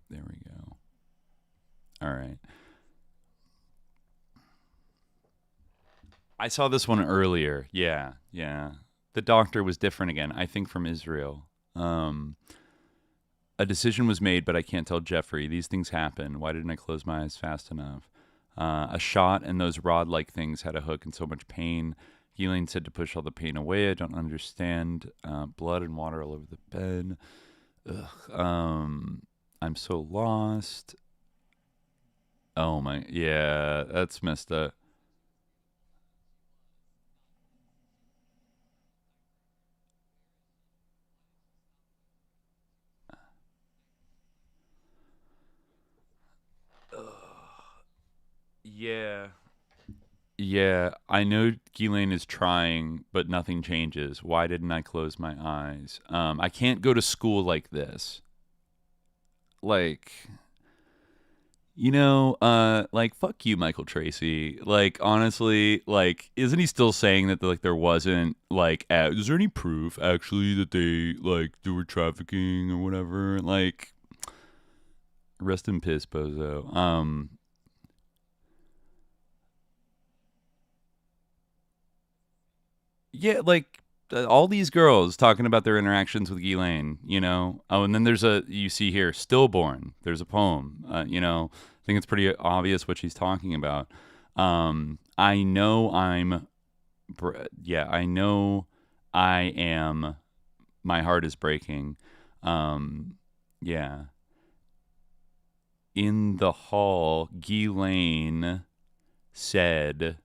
There we go. All right. I saw this one earlier. Yeah. The doctor was different again. I think from Israel. A decision was made, but I can't tell Jeffrey. These things happen. Why didn't I close my eyes fast enough? A shot and those rod-like things had a hook and so much pain. Elaine said to push all the pain away. I don't understand. Blood and water all over the bed. Ugh. I'm so lost. Oh my, yeah, that's messed up. Yeah. Yeah, I know Ghislaine is trying, but nothing changes. Why didn't I close my eyes? I can't go to school like this. Like, you know, like fuck you, Michael Tracy. Like, honestly, like, isn't he still saying that like there wasn't like, is there any proof actually that they were trafficking or whatever? Like, rest in piss, bozo. Yeah, like all these girls talking about their interactions with Ghislaine, you know. Oh, and then you see here, Stillborn. There's a poem, you know. I think it's pretty obvious what she's talking about. I know I know I am, my heart is breaking. Yeah. In the hall, Ghislaine said,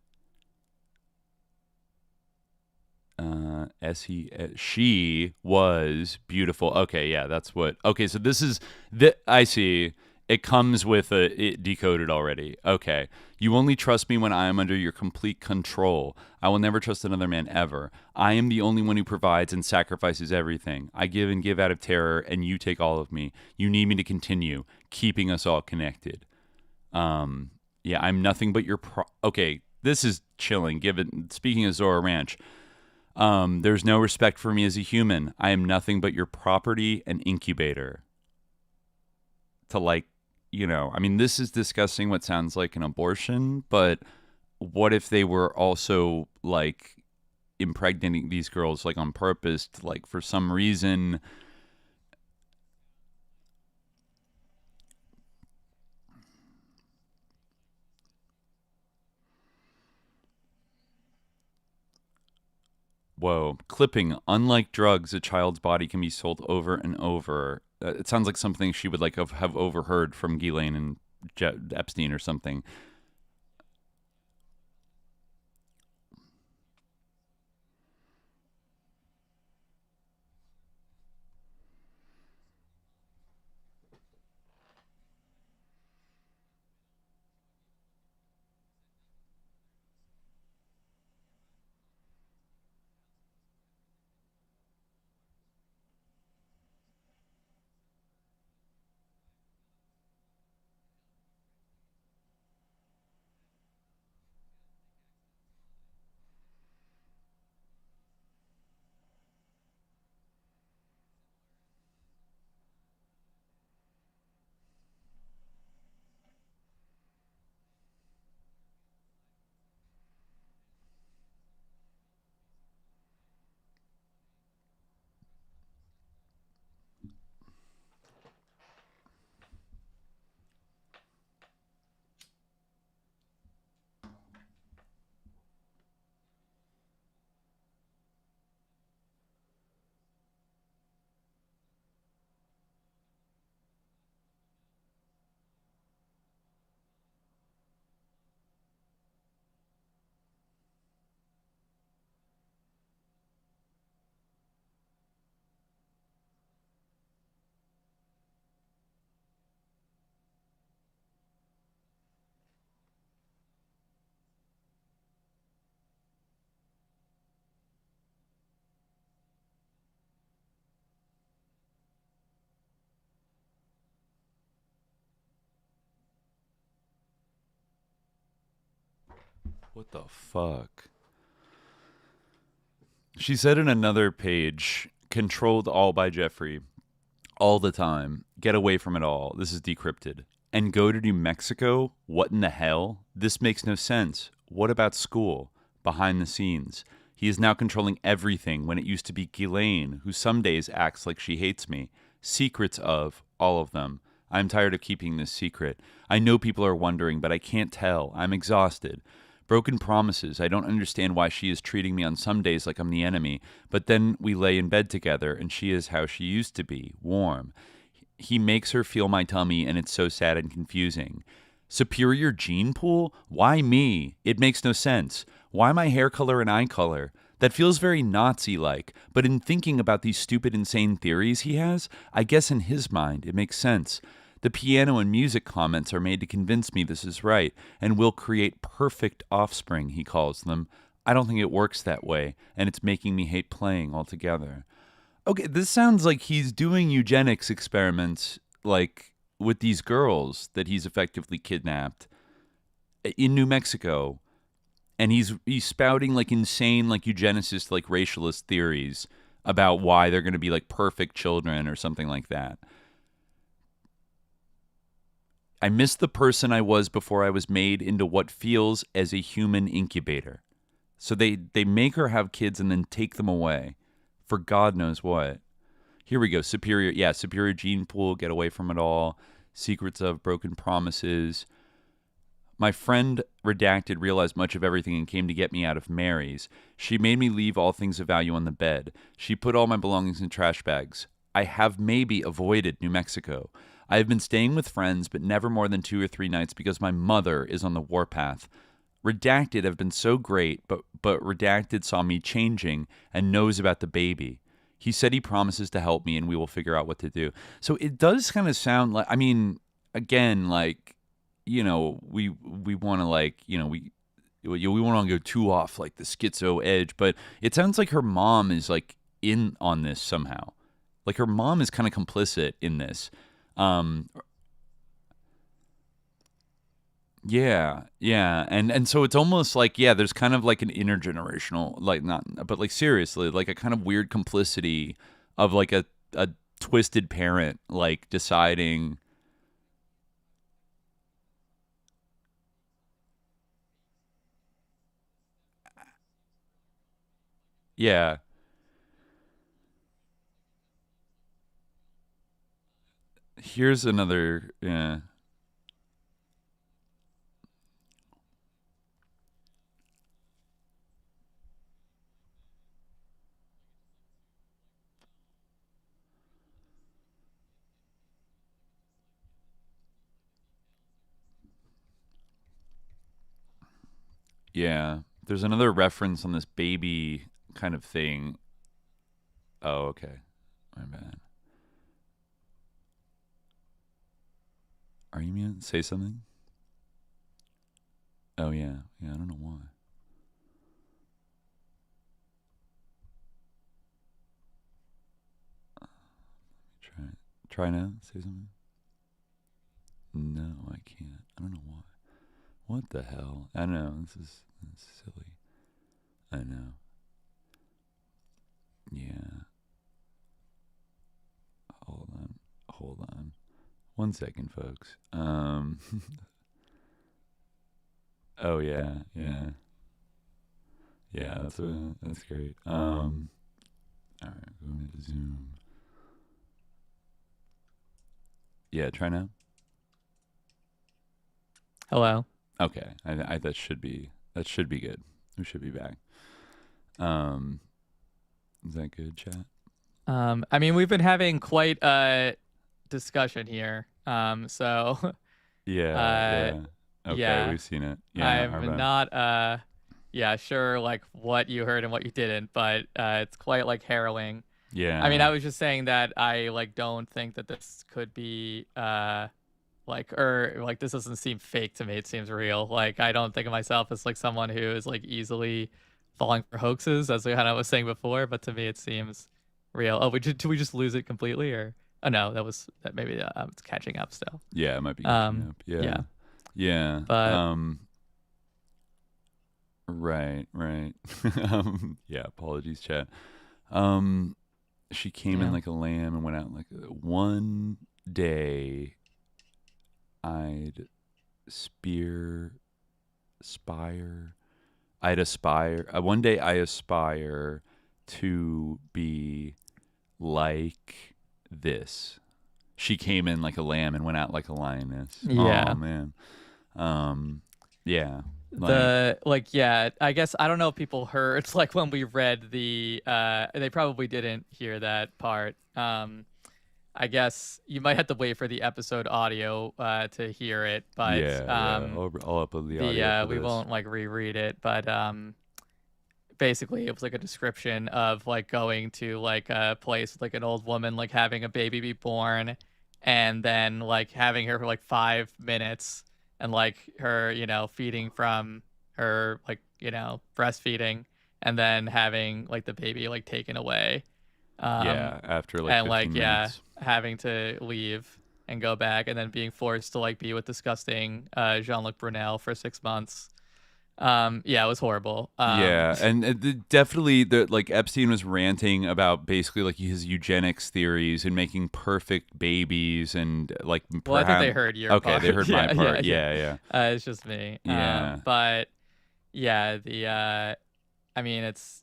she was beautiful. Okay, yeah, that's what. Okay, so this is I see. It comes with it decoded already. Okay, you only trust me when I am under your complete control. I will never trust another man ever. I am the only one who provides and sacrifices everything. I give and give out of terror, and you take all of me. You need me to continue keeping us all connected. Yeah, I'm nothing but your. Okay, this is chilling. Speaking of Zorro Ranch. There's no respect for me as a human. I am nothing but your property and incubator. To like, you know, I mean, this is discussing what sounds like an abortion, but what if they were also like impregnating these girls like on purpose to, like, for some reason. Whoa. Clipping. Unlike drugs, a child's body can be sold over and over. It sounds like something she would like have overheard from Ghislaine and Epstein or something. What the fuck? She said in another page, controlled all by Jeffrey, all the time. Get away from it all. This is decrypted. And go to New Mexico? What in the hell? This makes no sense. What about school? Behind the scenes. He is now controlling everything when it used to be Ghislaine, who some days acts like she hates me. Secrets of all of them. I'm tired of keeping this secret. I know people are wondering, but I can't tell. I'm exhausted. Broken promises. I don't understand why she is treating me on some days like I'm the enemy, but then we lay in bed together and she is how she used to be, warm. He makes her feel my tummy and it's so sad and confusing. Superior gene pool? Why me? It makes no sense. Why my hair color and eye color? That feels very Nazi-like, but in thinking about these stupid, insane theories he has, I guess in his mind it makes sense. The piano and music comments are made to convince me this is right, and will create perfect offspring, he calls them. I don't think it works that way, and it's making me hate playing altogether. Okay, this sounds like he's doing eugenics experiments, like, with these girls that he's effectively kidnapped in New Mexico, and he's spouting, like, insane, like, eugenicist, like, racialist theories about why they're going to be, like, perfect children or something like that. I miss the person I was before I was made into what feels as a human incubator. So they make her have kids and then take them away for God knows what. Here we go. Superior gene pool, get away from it all. Secrets of broken promises. My friend redacted realized much of everything and came to get me out of Mary's. She made me leave all things of value on the bed. She put all my belongings in trash bags. I have maybe avoided New Mexico. I have been staying with friends, but never more than 2 or 3 nights because my mother is on the warpath. Redacted have been so great, but Redacted saw me changing and knows about the baby. He said he promises to help me and we will figure out what to do. So it does kind of sound like, I mean, again, like, you know, we want to like, you know, we want to go too off like the schizo edge, but it sounds like her mom is like in on this somehow. Like her mom is kind of complicit in this. Yeah. And so it's almost like, yeah, there's kind of like an intergenerational, like not, but like seriously, like a kind of weird complicity of like a twisted parent, like deciding. Yeah. Here's another, yeah. Yeah. There's another reference on this baby kind of thing. Oh, okay. My bad. Are you muted? Say something? Oh, yeah. Yeah, I don't know why. Try now. Say something. No, I can't. I don't know why. What the hell? I know. This is silly. I know. Yeah. Hold on. 1 second, folks. Oh yeah. Yeah, that's great. All right, going to Zoom. Yeah, try now. Hello. Okay, I that should be good. We should be back. Is that good, chat? I mean, we've been having quite a discussion here. So yeah. Okay, yeah. we've seen it. Yeah, I'm not sure like what you heard and what you didn't, but it's quite like harrowing. Yeah. I mean, I was just saying that I like don't think that this could be this doesn't seem fake to me. It seems real. Like I don't think of myself as like someone who is like easily falling for hoaxes, as I kind of was saying before. But to me, it seems real. Oh, did we just lose it completely, or oh no, that maybe it's catching up still. Yeah, it might be catching up. Yeah. But right. Yeah, apologies, chat. She came in like a lamb and went out like one day. I'd aspire. One day I aspire to be like this. She came in like a lamb and went out like a lioness. Yeah. Oh man. Yeah. I guess I don't know if people heard. It's like when we read they probably didn't hear that part. I guess you might have to wait for the episode audio to hear it, but I'll upload the audio. We won't like reread it, but basically it was like a description of like going to like a place with like an old woman like having a baby be born, and then like having her for like 5 minutes, and like her feeding from her like breastfeeding, and then having like the baby like taken away. After like and 15 like minutes. having to leave and go back, and then being forced to like be with disgusting Jean-Luc Brunel for 6 months. It was horrible. And definitely like Epstein was ranting about basically like his eugenics theories and making perfect babies, and like well, I think they heard your part. Okay, they heard my part. Yeah. It's just me. But I mean, it's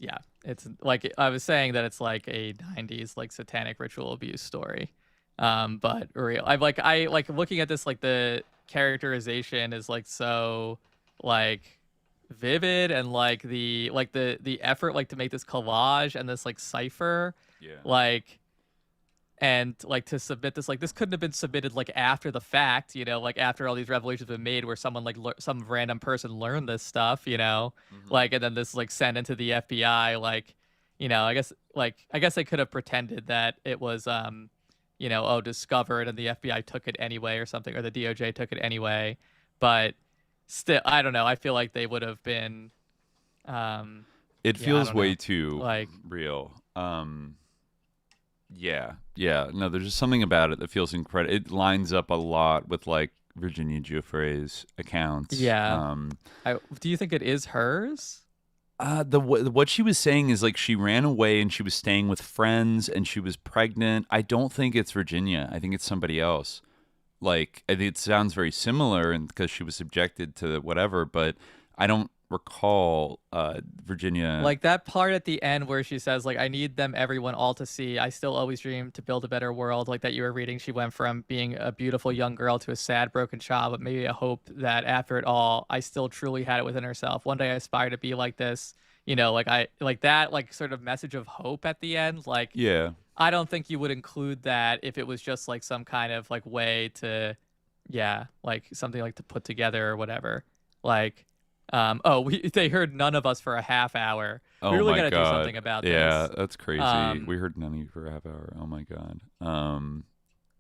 like I was saying that it's like a 90s like satanic ritual abuse story, but real. I like looking at this, like the characterization is like so like vivid, and like the effort like to make this collage and this like cipher, and like to submit this, like this couldn't have been submitted like after the fact, like after all these revelations have been made, where someone like some random person learned this stuff, like, and then this like sent into the FBI, like, I guess they could have pretended that it was discovered and the FBI took it anyway or something, or the DOJ took it anyway, but still, I don't know. I feel like they would have been. It feels way too like real. No, there's just something about it that feels incredible. It lines up a lot with like Virginia Giuffre's accounts. Do you think it is hers? What she was saying is like she ran away and she was staying with friends and she was pregnant. I don't think it's Virginia. I think it's somebody else. Like, I think it sounds very similar, and because she was subjected to whatever, but I don't recall Virginia. Like that part at the end where she says, like, I need them, everyone, all to see. I still always dream to build a better world. Like that you were reading, she went from being a beautiful young girl to a sad, broken child, but maybe a hope that after it all, I still truly had it within herself. One day I aspire to be like this. Like that, like sort of message of hope at the end. Like, I don't think you would include that if it was just like some kind of like way to, like something like to put together or whatever. Like, They heard none of us for a half hour. Oh we really my got to do God. something about Yeah, this. that's crazy. We heard none of you for a half hour. Oh my God.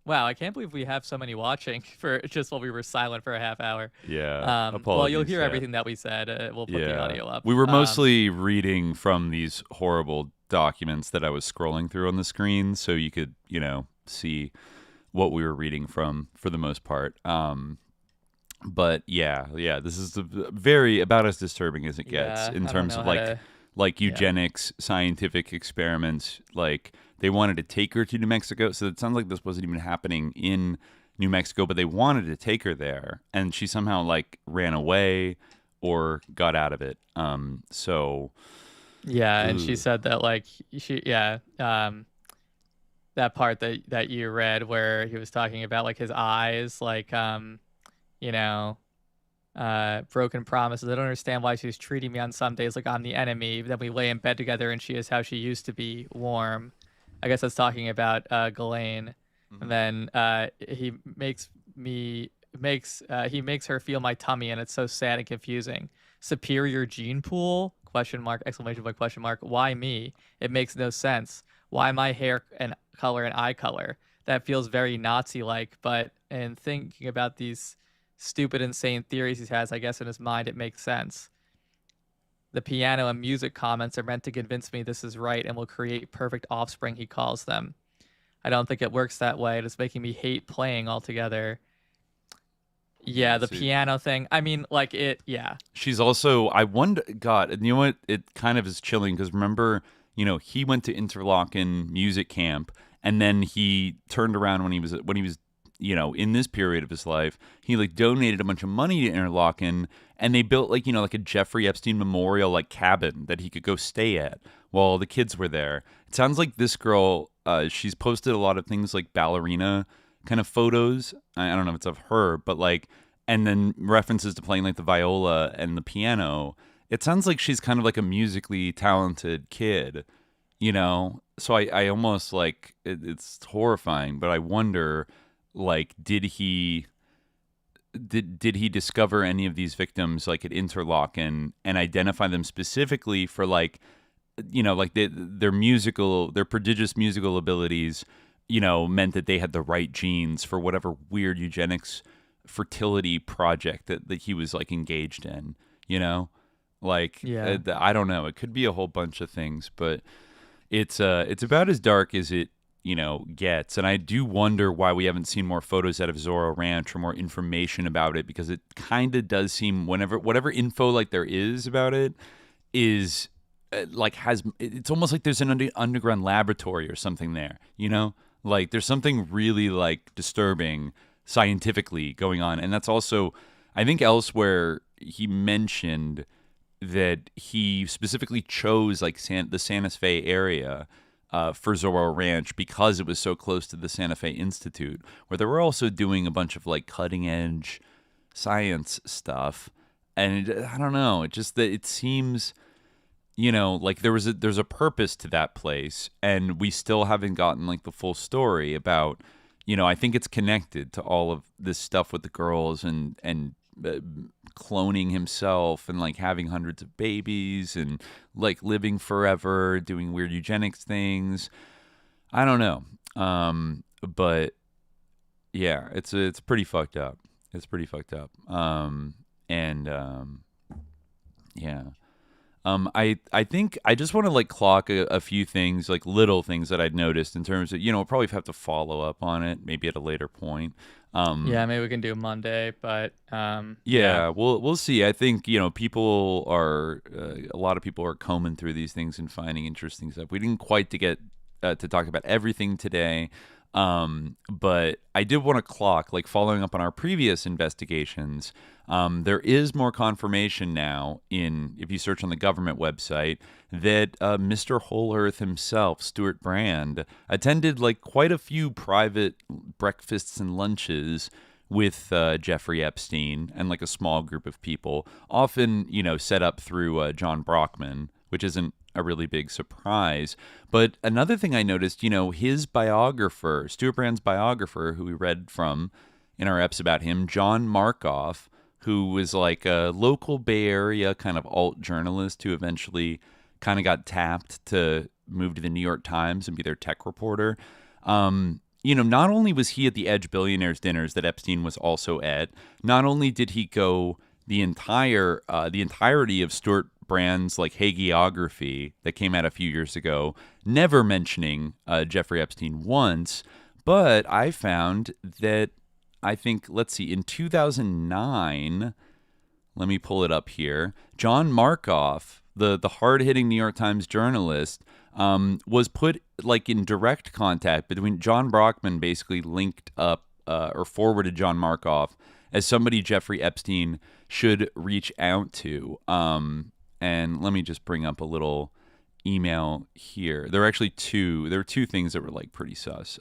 Wow, I can't believe we have so many watching for just while we were silent for a half hour. Yeah. Well, you'll hear chat. everything that we said. We'll put the audio up. We were mostly reading from these horrible documents that I was scrolling through on the screen, so you could, see what we were reading from for the most part. But yeah, this is very about as disturbing as it gets in terms of like eugenics, scientific experiments. Like they wanted to take her to New Mexico, so it sounds like this wasn't even happening in New Mexico, but they wanted to take her there, and she somehow like ran away or got out of it. So yeah, and she said that like that part that you read where he was talking about like his eyes, like broken promises. I don't understand why she's treating me on some days like I'm the enemy. Then we lay in bed together and she is how she used to be, warm. I guess that's talking about Ghislaine. And then he makes her feel my tummy, and it's so sad and confusing. Superior gene pool? Question mark, exclamation point, question mark. Why me? It makes no sense. Why my hair and color and eye color? That feels very Nazi-like, but in thinking about these stupid, insane theories he has, I guess in his mind it makes sense. The piano and music comments are meant to convince me this is right and will create perfect offspring, he calls them. I don't think it works that way. It is making me hate playing altogether. Yeah, the piano thing. I mean, like it, yeah. She's also, I wonder, God, you know what? It kind of is chilling because remember, he went to Interlochen music camp and then he turned around when he was in this period of his life, he like donated a bunch of money to Interlochen and they built like a Jeffrey Epstein memorial like cabin that he could go stay at while the kids were there. It sounds like this girl, she's posted a lot of things like ballerina kind of photos. I don't know if it's of her, but like, and then references to playing like the viola and the piano. It sounds like she's kind of like a musically talented kid, So I almost like, it's horrifying, but I wonder, like, did he discover any of these victims like at Interlochen and identify them specifically for like, like their prodigious musical abilities, meant that they had the right genes for whatever weird eugenics fertility project that he was like engaged in, like, I don't know. It could be a whole bunch of things, but it's about as dark as it, gets. And I do wonder why we haven't seen more photos out of Zorro Ranch or more information about it, because it kind of does seem whatever info like there is about it is it's almost like there's an underground laboratory or something there, like there's something really like disturbing scientifically going on. And that's also, I think elsewhere he mentioned that he specifically chose like the Santa Fe area for Zorro Ranch because it was so close to the Santa Fe Institute, where they were also doing a bunch of like cutting edge science stuff. And I don't know, it seems, like there's a purpose to that place, and we still haven't gotten like the full story about, I think it's connected to all of this stuff with the girls and cloning himself and like having hundreds of babies and like living forever, doing weird eugenics things. I don't know. But yeah, it's pretty fucked up. It's pretty fucked up. Yeah. I think I just want to like clock a few things, like little things that I'd noticed in terms of, we'll probably have to follow up on it maybe at a later point. Yeah, maybe we can do Monday, but we'll see. I think people are a lot of people are combing through these things and finding interesting stuff. We didn't quite get to talk about everything today, but I did want to clock, like following up on our previous investigations. There is more confirmation now if you search on the government website, that Mr. Whole Earth himself, Stewart Brand, attended like quite a few private breakfasts and lunches with Jeffrey Epstein and like a small group of people, often, set up through John Brockman, which isn't a really big surprise. But another thing I noticed, his biographer, Stewart Brand's biographer, who we read from in our eps about him, John Markoff, who was like a local Bay Area kind of alt journalist who eventually kind of got tapped to move to the New York Times and be their tech reporter. Not only was he at the Edge Billionaires dinners that Epstein was also at, not only did he go the entirety of Stewart Brand's like hagiography that came out a few years ago, never mentioning Jeffrey Epstein once, but I found that in 2009, let me pull it up here, John Markoff, the hard-hitting New York Times journalist, was put like in direct contact between John Brockman, basically linked up or forwarded John Markoff as somebody Jeffrey Epstein should reach out to. And let me just bring up a little email here. There were two things that were like pretty sus.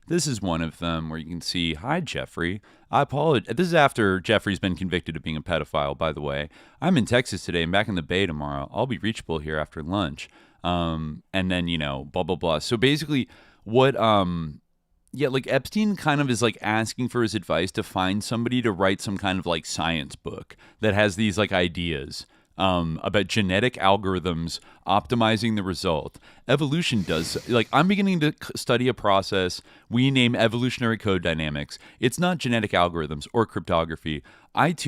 This is one of them where you can see, "Hi, Jeffrey. I apologize." This is after Jeffrey's been convicted of being a pedophile, by the way. "I'm in Texas today and back in the Bay tomorrow. I'll be reachable here after lunch." And then, blah, blah, blah. So basically what, like Epstein kind of is like asking for his advice to find somebody to write some kind of like science book that has these like ideas about genetic algorithms optimizing the result. Evolution does, like, I'm beginning to study a process we name evolutionary code dynamics. It's not genetic algorithms or cryptography. IT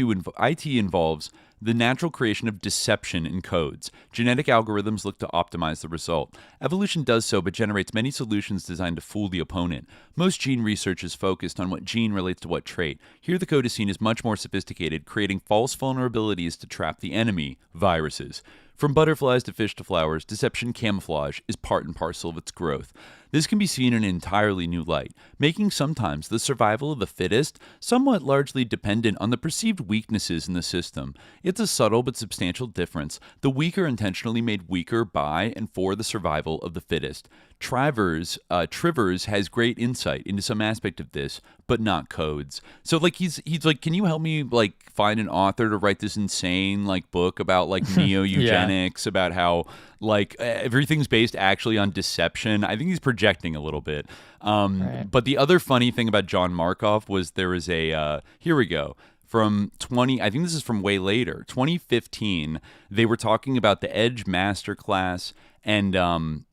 involves the natural creation of deception in codes. Genetic algorithms look to optimize the result. Evolution does so, but generates many solutions designed to fool the opponent. Most gene research is focused on what gene relates to what trait. Here the code is seen as much more sophisticated, creating false vulnerabilities to trap the enemy, viruses. From butterflies to fish to flowers, deception camouflage is part and parcel of its growth. This can be seen in an entirely new light, making sometimes the survival of the fittest somewhat largely dependent on the perceived weaknesses in the system. It's a subtle but substantial difference, the weaker intentionally made weaker by and for the survival of the fittest. Trivers has great insight into some aspect of this, but not codes. So like he's like, can you help me like find an author to write this insane like book about like neo-eugenics, about how like everything's based actually on deception? I think he's projecting a little bit. Right. But the other funny thing about John Markoff was there was a here we go. From I think this is from way later, 2015, they were talking about the Edge Masterclass, and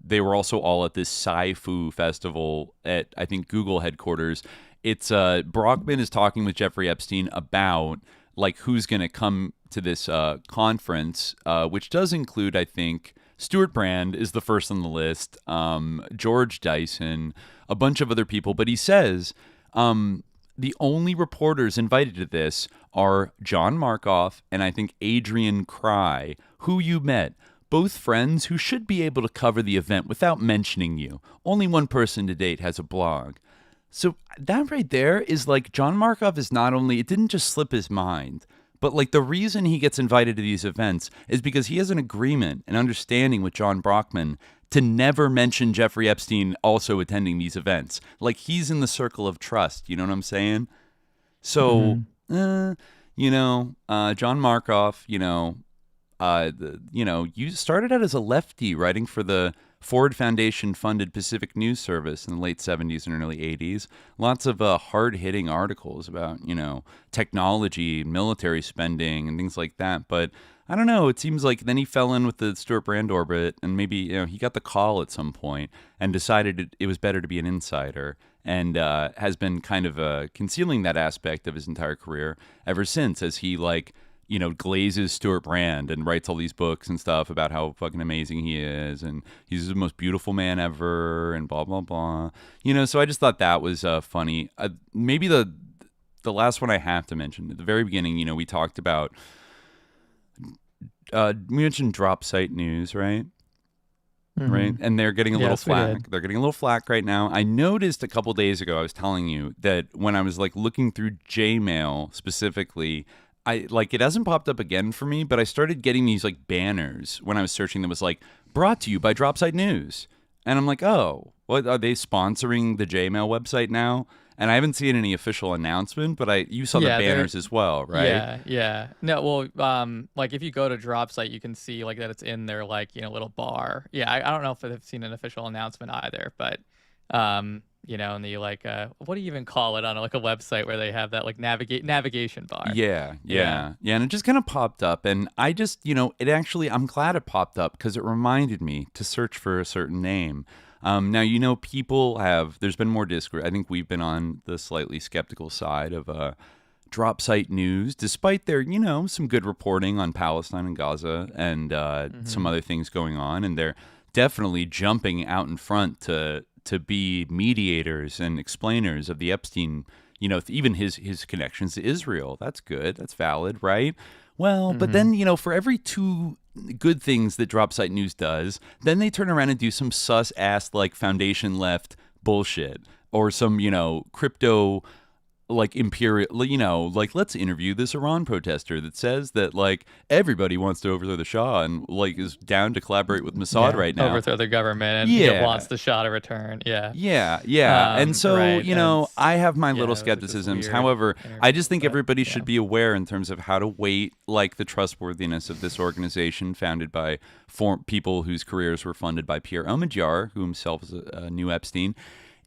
they were also all at this Sci-Fu festival at, I think, Google headquarters. It's Brockman is talking with Jeffrey Epstein about like who's going to come to this conference, which does include, I think, Stewart Brand is the first on the list, George Dyson, a bunch of other people, but he says the only reporters invited to this are John Markoff and I think Adrian Cry, who you met. Both friends who should be able to cover the event without mentioning you. Only one person to date has a blog. So that right there is like John Markoff is not only, it didn't just slip his mind, but like the reason he gets invited to these events is because he has an agreement, an understanding with John Brockman to never mention Jeffrey Epstein also attending these events. Like he's in the circle of trust. You know what I'm saying? So, John Markoff, you started out as a lefty writing for the Ford Foundation funded Pacific News Service in the late 70s and early 80s. Lots of hard-hitting articles about, technology, military spending, and things like that. But I don't know. It seems like then he fell in with the Stewart Brand orbit, and maybe he got the call at some point and decided it was better to be an insider, and has been kind of concealing that aspect of his entire career ever since, as he glazes Stewart Brand and writes all these books and stuff about how fucking amazing he is and he's the most beautiful man ever and blah, blah, blah. So I just thought that was funny. Maybe the last one I have to mention, at the very beginning, we talked about, we mentioned drop site news, right? Mm-hmm. Right. And they're getting a little flack. They're getting a little flack right now. I noticed a couple days ago, I was telling you that when I was like looking through Gmail specifically, it hasn't popped up again for me, but I started getting these like banners when I was searching that was like brought to you by Dropsite News. And I'm like, oh, what are they sponsoring the Gmail website now? And I haven't seen any official announcement, but you saw the banners as well, right? Yeah. No, well, like if you go to Dropsite, you can see like that it's in their like, little bar. Yeah, I don't know if they've seen an official announcement either, but And the like, what do you even call it on like a website where they have that like navigation bar? Yeah. And it just kind of popped up, and I just, I'm glad it popped up because it reminded me to search for a certain name. Now, people there's been more discourse. I think we've been on the slightly skeptical side of drop site news, despite their, some good reporting on Palestine and Gaza and some other things going on. And they're definitely jumping out in front to be mediators and explainers of the Epstein, even his connections to Israel. That's good. That's valid, right? Well, but then, for every two good things that Drop Site News does, then they turn around and do some sus-ass, like, foundation left bullshit or some, crypto, like, imperial, like, let's interview this Iran protester that says that, like, everybody wants to overthrow the Shah and, like, is down to collaborate with Mossad right now. Overthrow the government and wants the Shah to return. Yeah. And so, right. I have my little skepticisms. However, I just think everybody should be aware in terms of how to weight, like, the trustworthiness of this organization founded by people whose careers were funded by Pierre Omidyar, who himself is a new Epstein.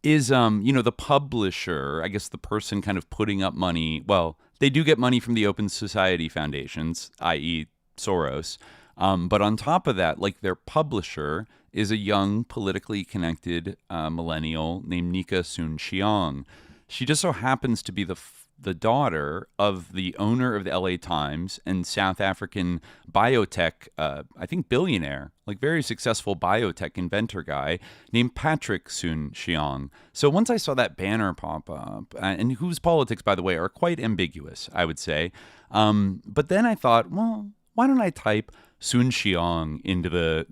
Is, the publisher, I guess the person kind of putting up money. Well, they do get money from the Open Society foundations, i.e. Soros. But on top of that, like, their publisher is a young, politically connected millennial named Nika Soon-Shiong. She just so happens to be the daughter of the owner of the LA Times and South African biotech, I think billionaire, like very successful biotech inventor guy named Patrick Soon-Shiong. So once I saw that banner pop up, and whose politics, by the way, are quite ambiguous, I would say. But then I thought, well, why don't I type Soon-Shiong into the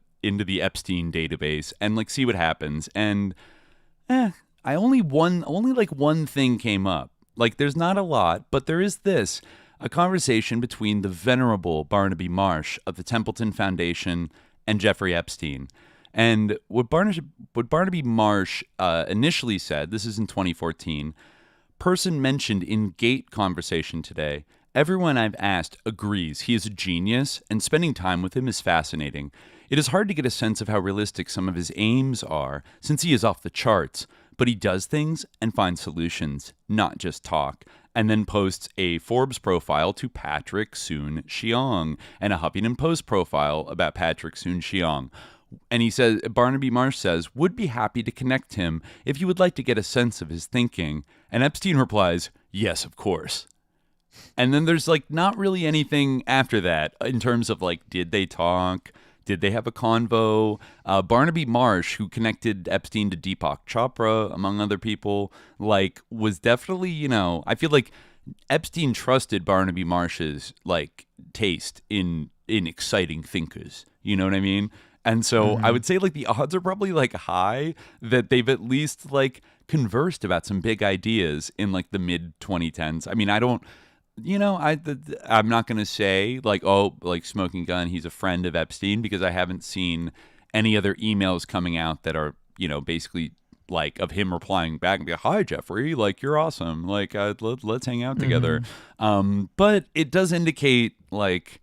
Epstein database and like see what happens? And only one thing came up. Like, there's not a lot, but there is a conversation between the venerable Barnaby Marsh of the Templeton Foundation and Jeffrey Epstein. And what Barnaby Marsh initially said, this is in 2014, person mentioned in Gate conversation today, everyone I've asked agrees he is a genius and spending time with him is fascinating. It is hard to get a sense of how realistic some of his aims are since he is off the charts. But he does things and finds solutions, not just talk, and then posts a Forbes profile to Patrick Soon-Shiong and a Huffington Post profile about Patrick Soon-Shiong. And he says, Barnaby Marsh says, would be happy to connect him if you would like to get a sense of his thinking. And Epstein replies, yes, of course. And then there's like not really anything after that in terms of like, did they talk? Did they have a convo? Barnaby Marsh, who connected Epstein to Deepak Chopra, among other people, like was definitely, I feel like Epstein trusted Barnaby Marsh's like taste in exciting thinkers. You know what I mean? And so I would say like the odds are probably like high that they've at least like conversed about some big ideas in like the mid 2010s. I mean, I don't. I'm not going to say like, oh, like smoking gun, he's a friend of Epstein, because I haven't seen any other emails coming out that are, basically like of him replying back and be like, hi, Jeffrey, like, you're awesome. Like, let's hang out together. But it does indicate like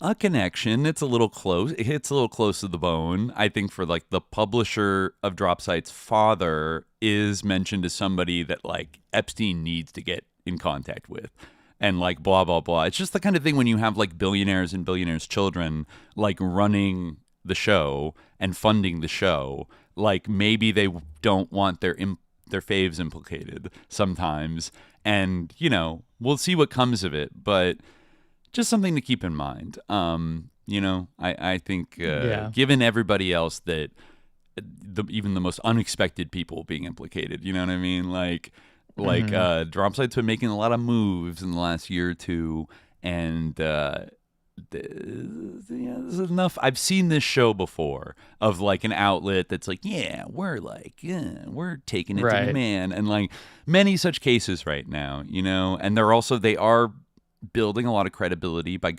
a connection. It's a little close. It hits a little close to the bone. I think for like the publisher of Drop Site's father is mentioned as somebody that like Epstein needs to get in contact with, and like blah blah blah. It's just the kind of thing when you have like billionaires and billionaires' children like running the show and funding the show. Like maybe they don't want their faves implicated sometimes, and we'll see what comes of it. But just something to keep in mind. I think given everybody else that even the most unexpected people being implicated, you know what I mean, like. Drop Site's been making a lot of moves in the last year or two, and this is enough. I've seen this show before of like an outlet that's like, we're taking it to the man, and like many such cases right now, and they are building a lot of credibility by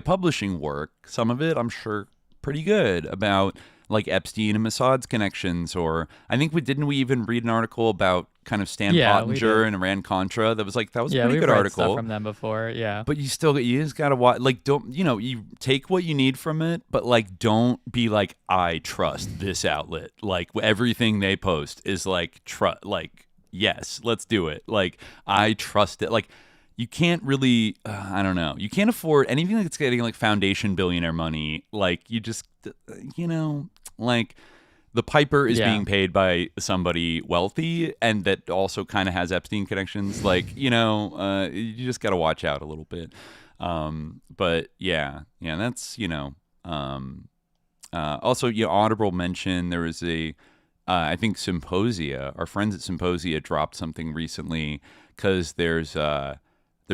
publishing work. Some of it, I'm sure, pretty good about like Epstein and Mossad's connections, or I think didn't we even read an article about kind of Stan Yeah, Pottinger and Iran Contra. That was a pretty we've good read article stuff from them before. Yeah, but you just gotta watch. Like, don't you take what you need from it, but like, don't be like, I trust this outlet. Like, everything they post is like, yes, let's do it. Like, I trust it. Like, you can't really, I don't know. You can't afford anything that's getting like foundation billionaire money. Like, you just, like, the piper is being paid by somebody wealthy and that also kind of has Epstein connections. Like, you just got to watch out a little bit. But that's, also, honorable mention, there was I think Symposia, our friends at Symposia dropped something recently because there's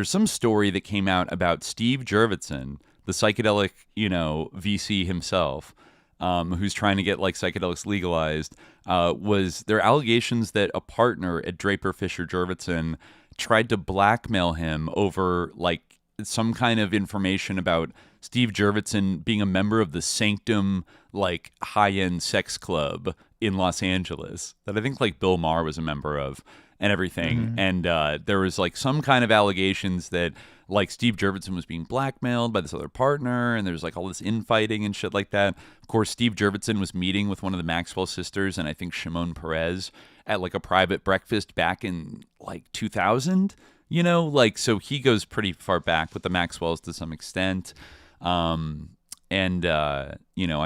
some story that came out about Steve Jurvetson, the psychedelic, VC himself, who's trying to get like psychedelics legalized. Was there allegations that a partner at Draper Fisher Jurvetson tried to blackmail him over like some kind of information about Steve Jurvetson being a member of the Sanctum, like high-end sex club in Los Angeles that I think like Bill Maher was a member of and everything. And there was like some kind of allegations that like Steve Jurvetson was being blackmailed by this other partner, and there's like all this infighting and shit like that. Of course, Steve Jurvetson was meeting with one of the Maxwell sisters and I think Shimon Peres at like a private breakfast back in like 2000, so he goes pretty far back with the Maxwells to some extent. I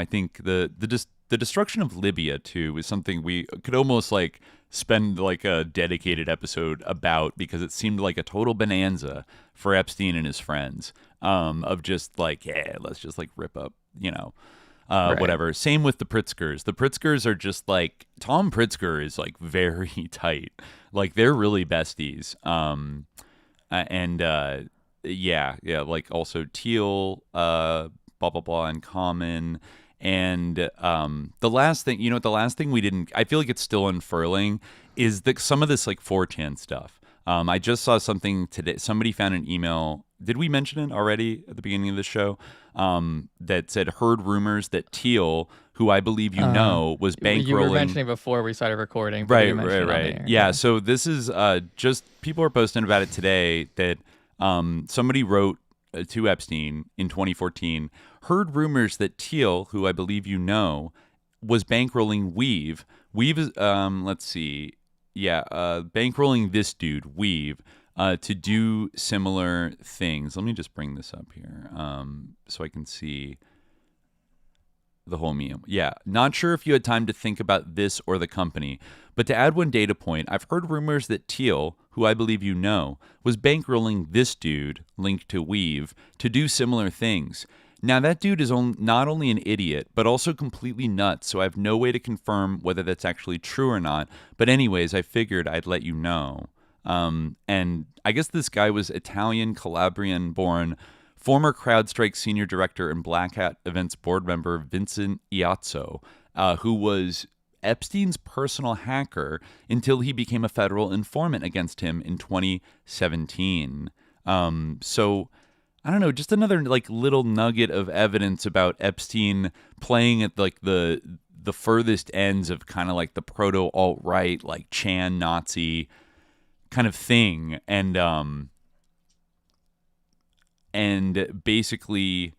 think the destruction of Libya too is something we could almost like spend like a dedicated episode about, because it seemed like a total bonanza for Epstein and his friends, of just like, let's just like rip up, whatever. Same with the Pritzkers. The Pritzkers are just like, Tom Pritzker is like very tight. Like, they're really besties. Like also Teal, blah, blah, blah, in common. And the last thing we didn't, I feel like it's still unfurling, is that some of this like 4chan stuff. I just saw something today. Somebody found an email. Did we mention it already at the beginning of the show? That said, heard rumors that Teal, who I believe was bankrolling. You were mentioning before we started recording. Right. Yeah. So this is just people are posting about it today that somebody wrote to Epstein in 2014. Heard rumors that Teal, who I believe was bankrolling Weave. Weave is, bankrolling this dude, Weave, to do similar things. Let me just bring this up here so I can see the whole meme. Yeah, not sure if you had time to think about this or the company, but to add one data point, I've heard rumors that Teal, who I believe was bankrolling this dude, linked to Weave, to do similar things. Now, that dude is not only an idiot, but also completely nuts, so I have no way to confirm whether that's actually true or not. But anyways, I figured I'd let you know. And I guess this guy was Italian, Calabrian-born, former CrowdStrike senior director and Black Hat Events board member Vincent Iazzo, who was Epstein's personal hacker until he became a federal informant against him in 2017. So I don't know, just another like little nugget of evidence about Epstein playing at like the furthest ends of kind of like the proto alt-right, like Chan Nazi kind of thing, and basically,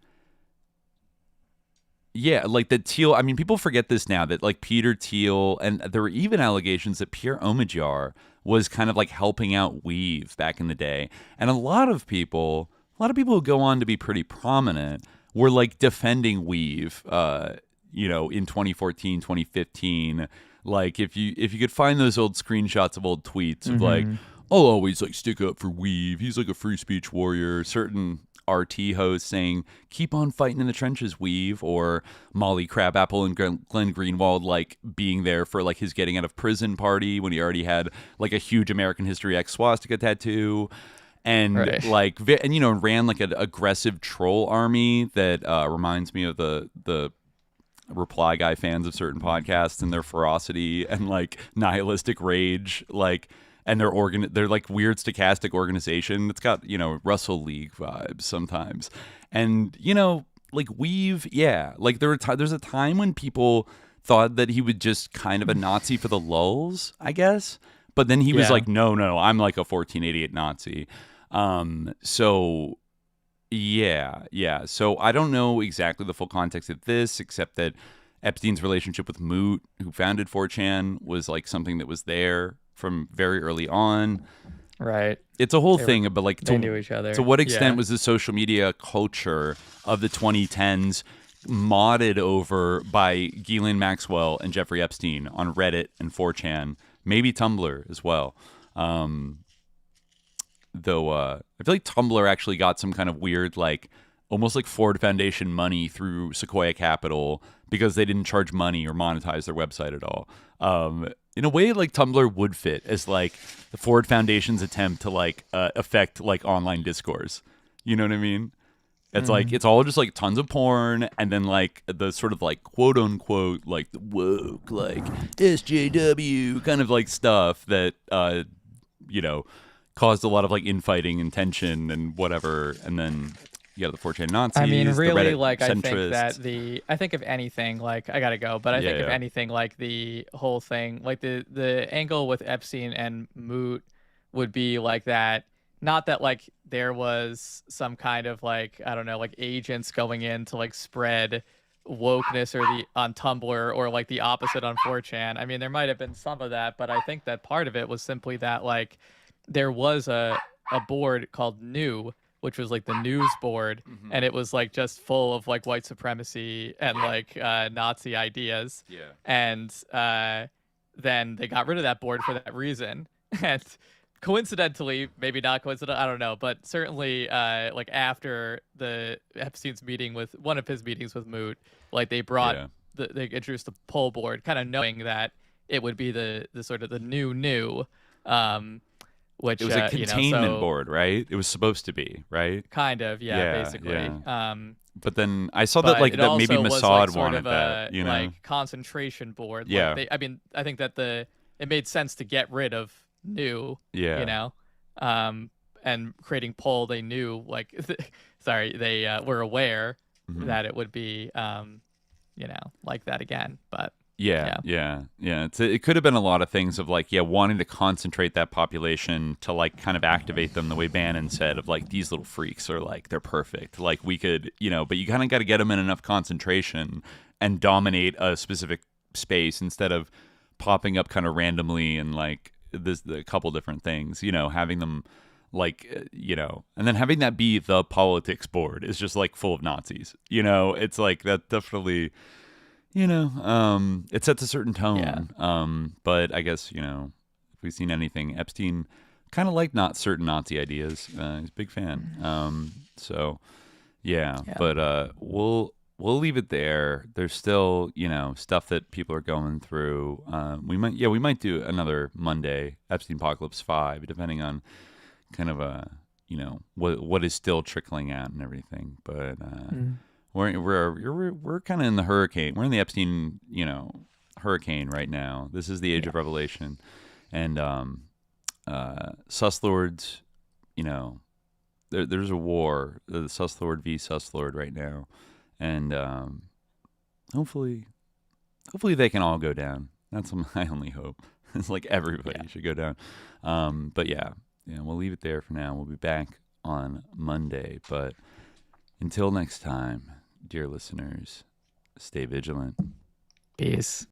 like the Teal. I mean, people forget this now that like Peter Thiel, and there were even allegations that Pierre Omidyar was kind of like helping out Weave back in the day, and a lot of people who go on to be pretty prominent were like defending Weave, in 2014, 2015. Like if you could find those old screenshots of old tweets of like, I'll always like stick up for Weave. He's like a free speech warrior. Certain RT hosts saying, keep on fighting in the trenches, Weave, or Molly Crabapple and Glenn Greenwald like being there for like his getting out of prison party when he already had like a huge American History X swastika tattoo. And like, and ran like an aggressive troll army that reminds me of the Reply Guy fans of certain podcasts and their ferocity and like nihilistic rage, like, and they're like weird stochastic organization. It's got Russell League vibes sometimes, and like Weave, like there's a time when people thought that he was just kind of a Nazi for the lulz, I guess. But then he was like, no, I'm like a 1488 Nazi. So yeah. So I don't know exactly the full context of this, except that Epstein's relationship with Moot, who founded 4chan, was like something that was there from very early on. Right. It's a whole thing, but like they knew each other. To what extent was the social media culture of the 2010s modded over by Ghislaine Maxwell and Jeffrey Epstein on Reddit and 4chan, maybe Tumblr as well. Though I feel like Tumblr actually got some kind of weird, like almost like Ford Foundation money through Sequoia Capital because they didn't charge money or monetize their website at all. In a way, like Tumblr would fit as like the Ford Foundation's attempt to like affect like online discourse. You know what I mean? It's like it's all just like tons of porn, and then like the sort of like quote unquote like the woke like SJW kind of like stuff that caused a lot of like infighting and tension and whatever, and then you got the 4chan Nazis. I mean, really, the Reddit like centrists. I think if anything, like I gotta go, but I think if anything, like the whole thing, like the angle with Epstein and Moot would be like that. Not that like there was some kind of like, I don't know, like agents going in to like spread wokeness on Tumblr, or like the opposite on 4chan. I mean, there might have been some of that, but I think that part of it was simply that like there was a board called New, which was like the news board, and it was like just full of like white supremacy and like Nazi ideas. Yeah. And then they got rid of that board for that reason. And coincidentally, maybe not coincidental, I don't know, but certainly like after the Epstein's meeting with one of his meetings with Moot, like they brought they introduced the poll board, kind of knowing that it would be the sort of the new which it was a containment board, right? It was supposed to be, right? Kind of, basically. Yeah. But then I saw that like that maybe Mossad wanted that, you know, like concentration board. Yeah. Like I think that it made sense to get rid of New. Yeah. You know, and creating poll, they knew like, they were aware that it would be, like that again, but. Yeah. It could have been a lot of things of like, wanting to concentrate that population to like kind of activate them the way Bannon said of like these little freaks are like, they're perfect. Like we could, but you kind of got to get them in enough concentration and dominate a specific space instead of popping up kind of randomly and like a couple different things, having them like, and then having that be the politics board is just like full of Nazis, it's like that definitely. It sets a certain tone. Yeah. But I guess, if we've seen anything, Epstein kind of liked not certain Nazi ideas. He's a big fan. So, but we'll leave it there. There's still, stuff that people are going through. We might do another Monday, Epsteinpocalypse 5, depending on kind of what is still trickling out and everything. But We're kind of in the hurricane. We're in the Epstein, hurricane right now. This is the age of revelation, and Suslords, there's a war, the Suslord v Suslord right now, and hopefully they can all go down. That's my only hope. It's like everybody should go down. But we'll leave it there for now. We'll be back on Monday, but until next time. Dear listeners, stay vigilant. Peace.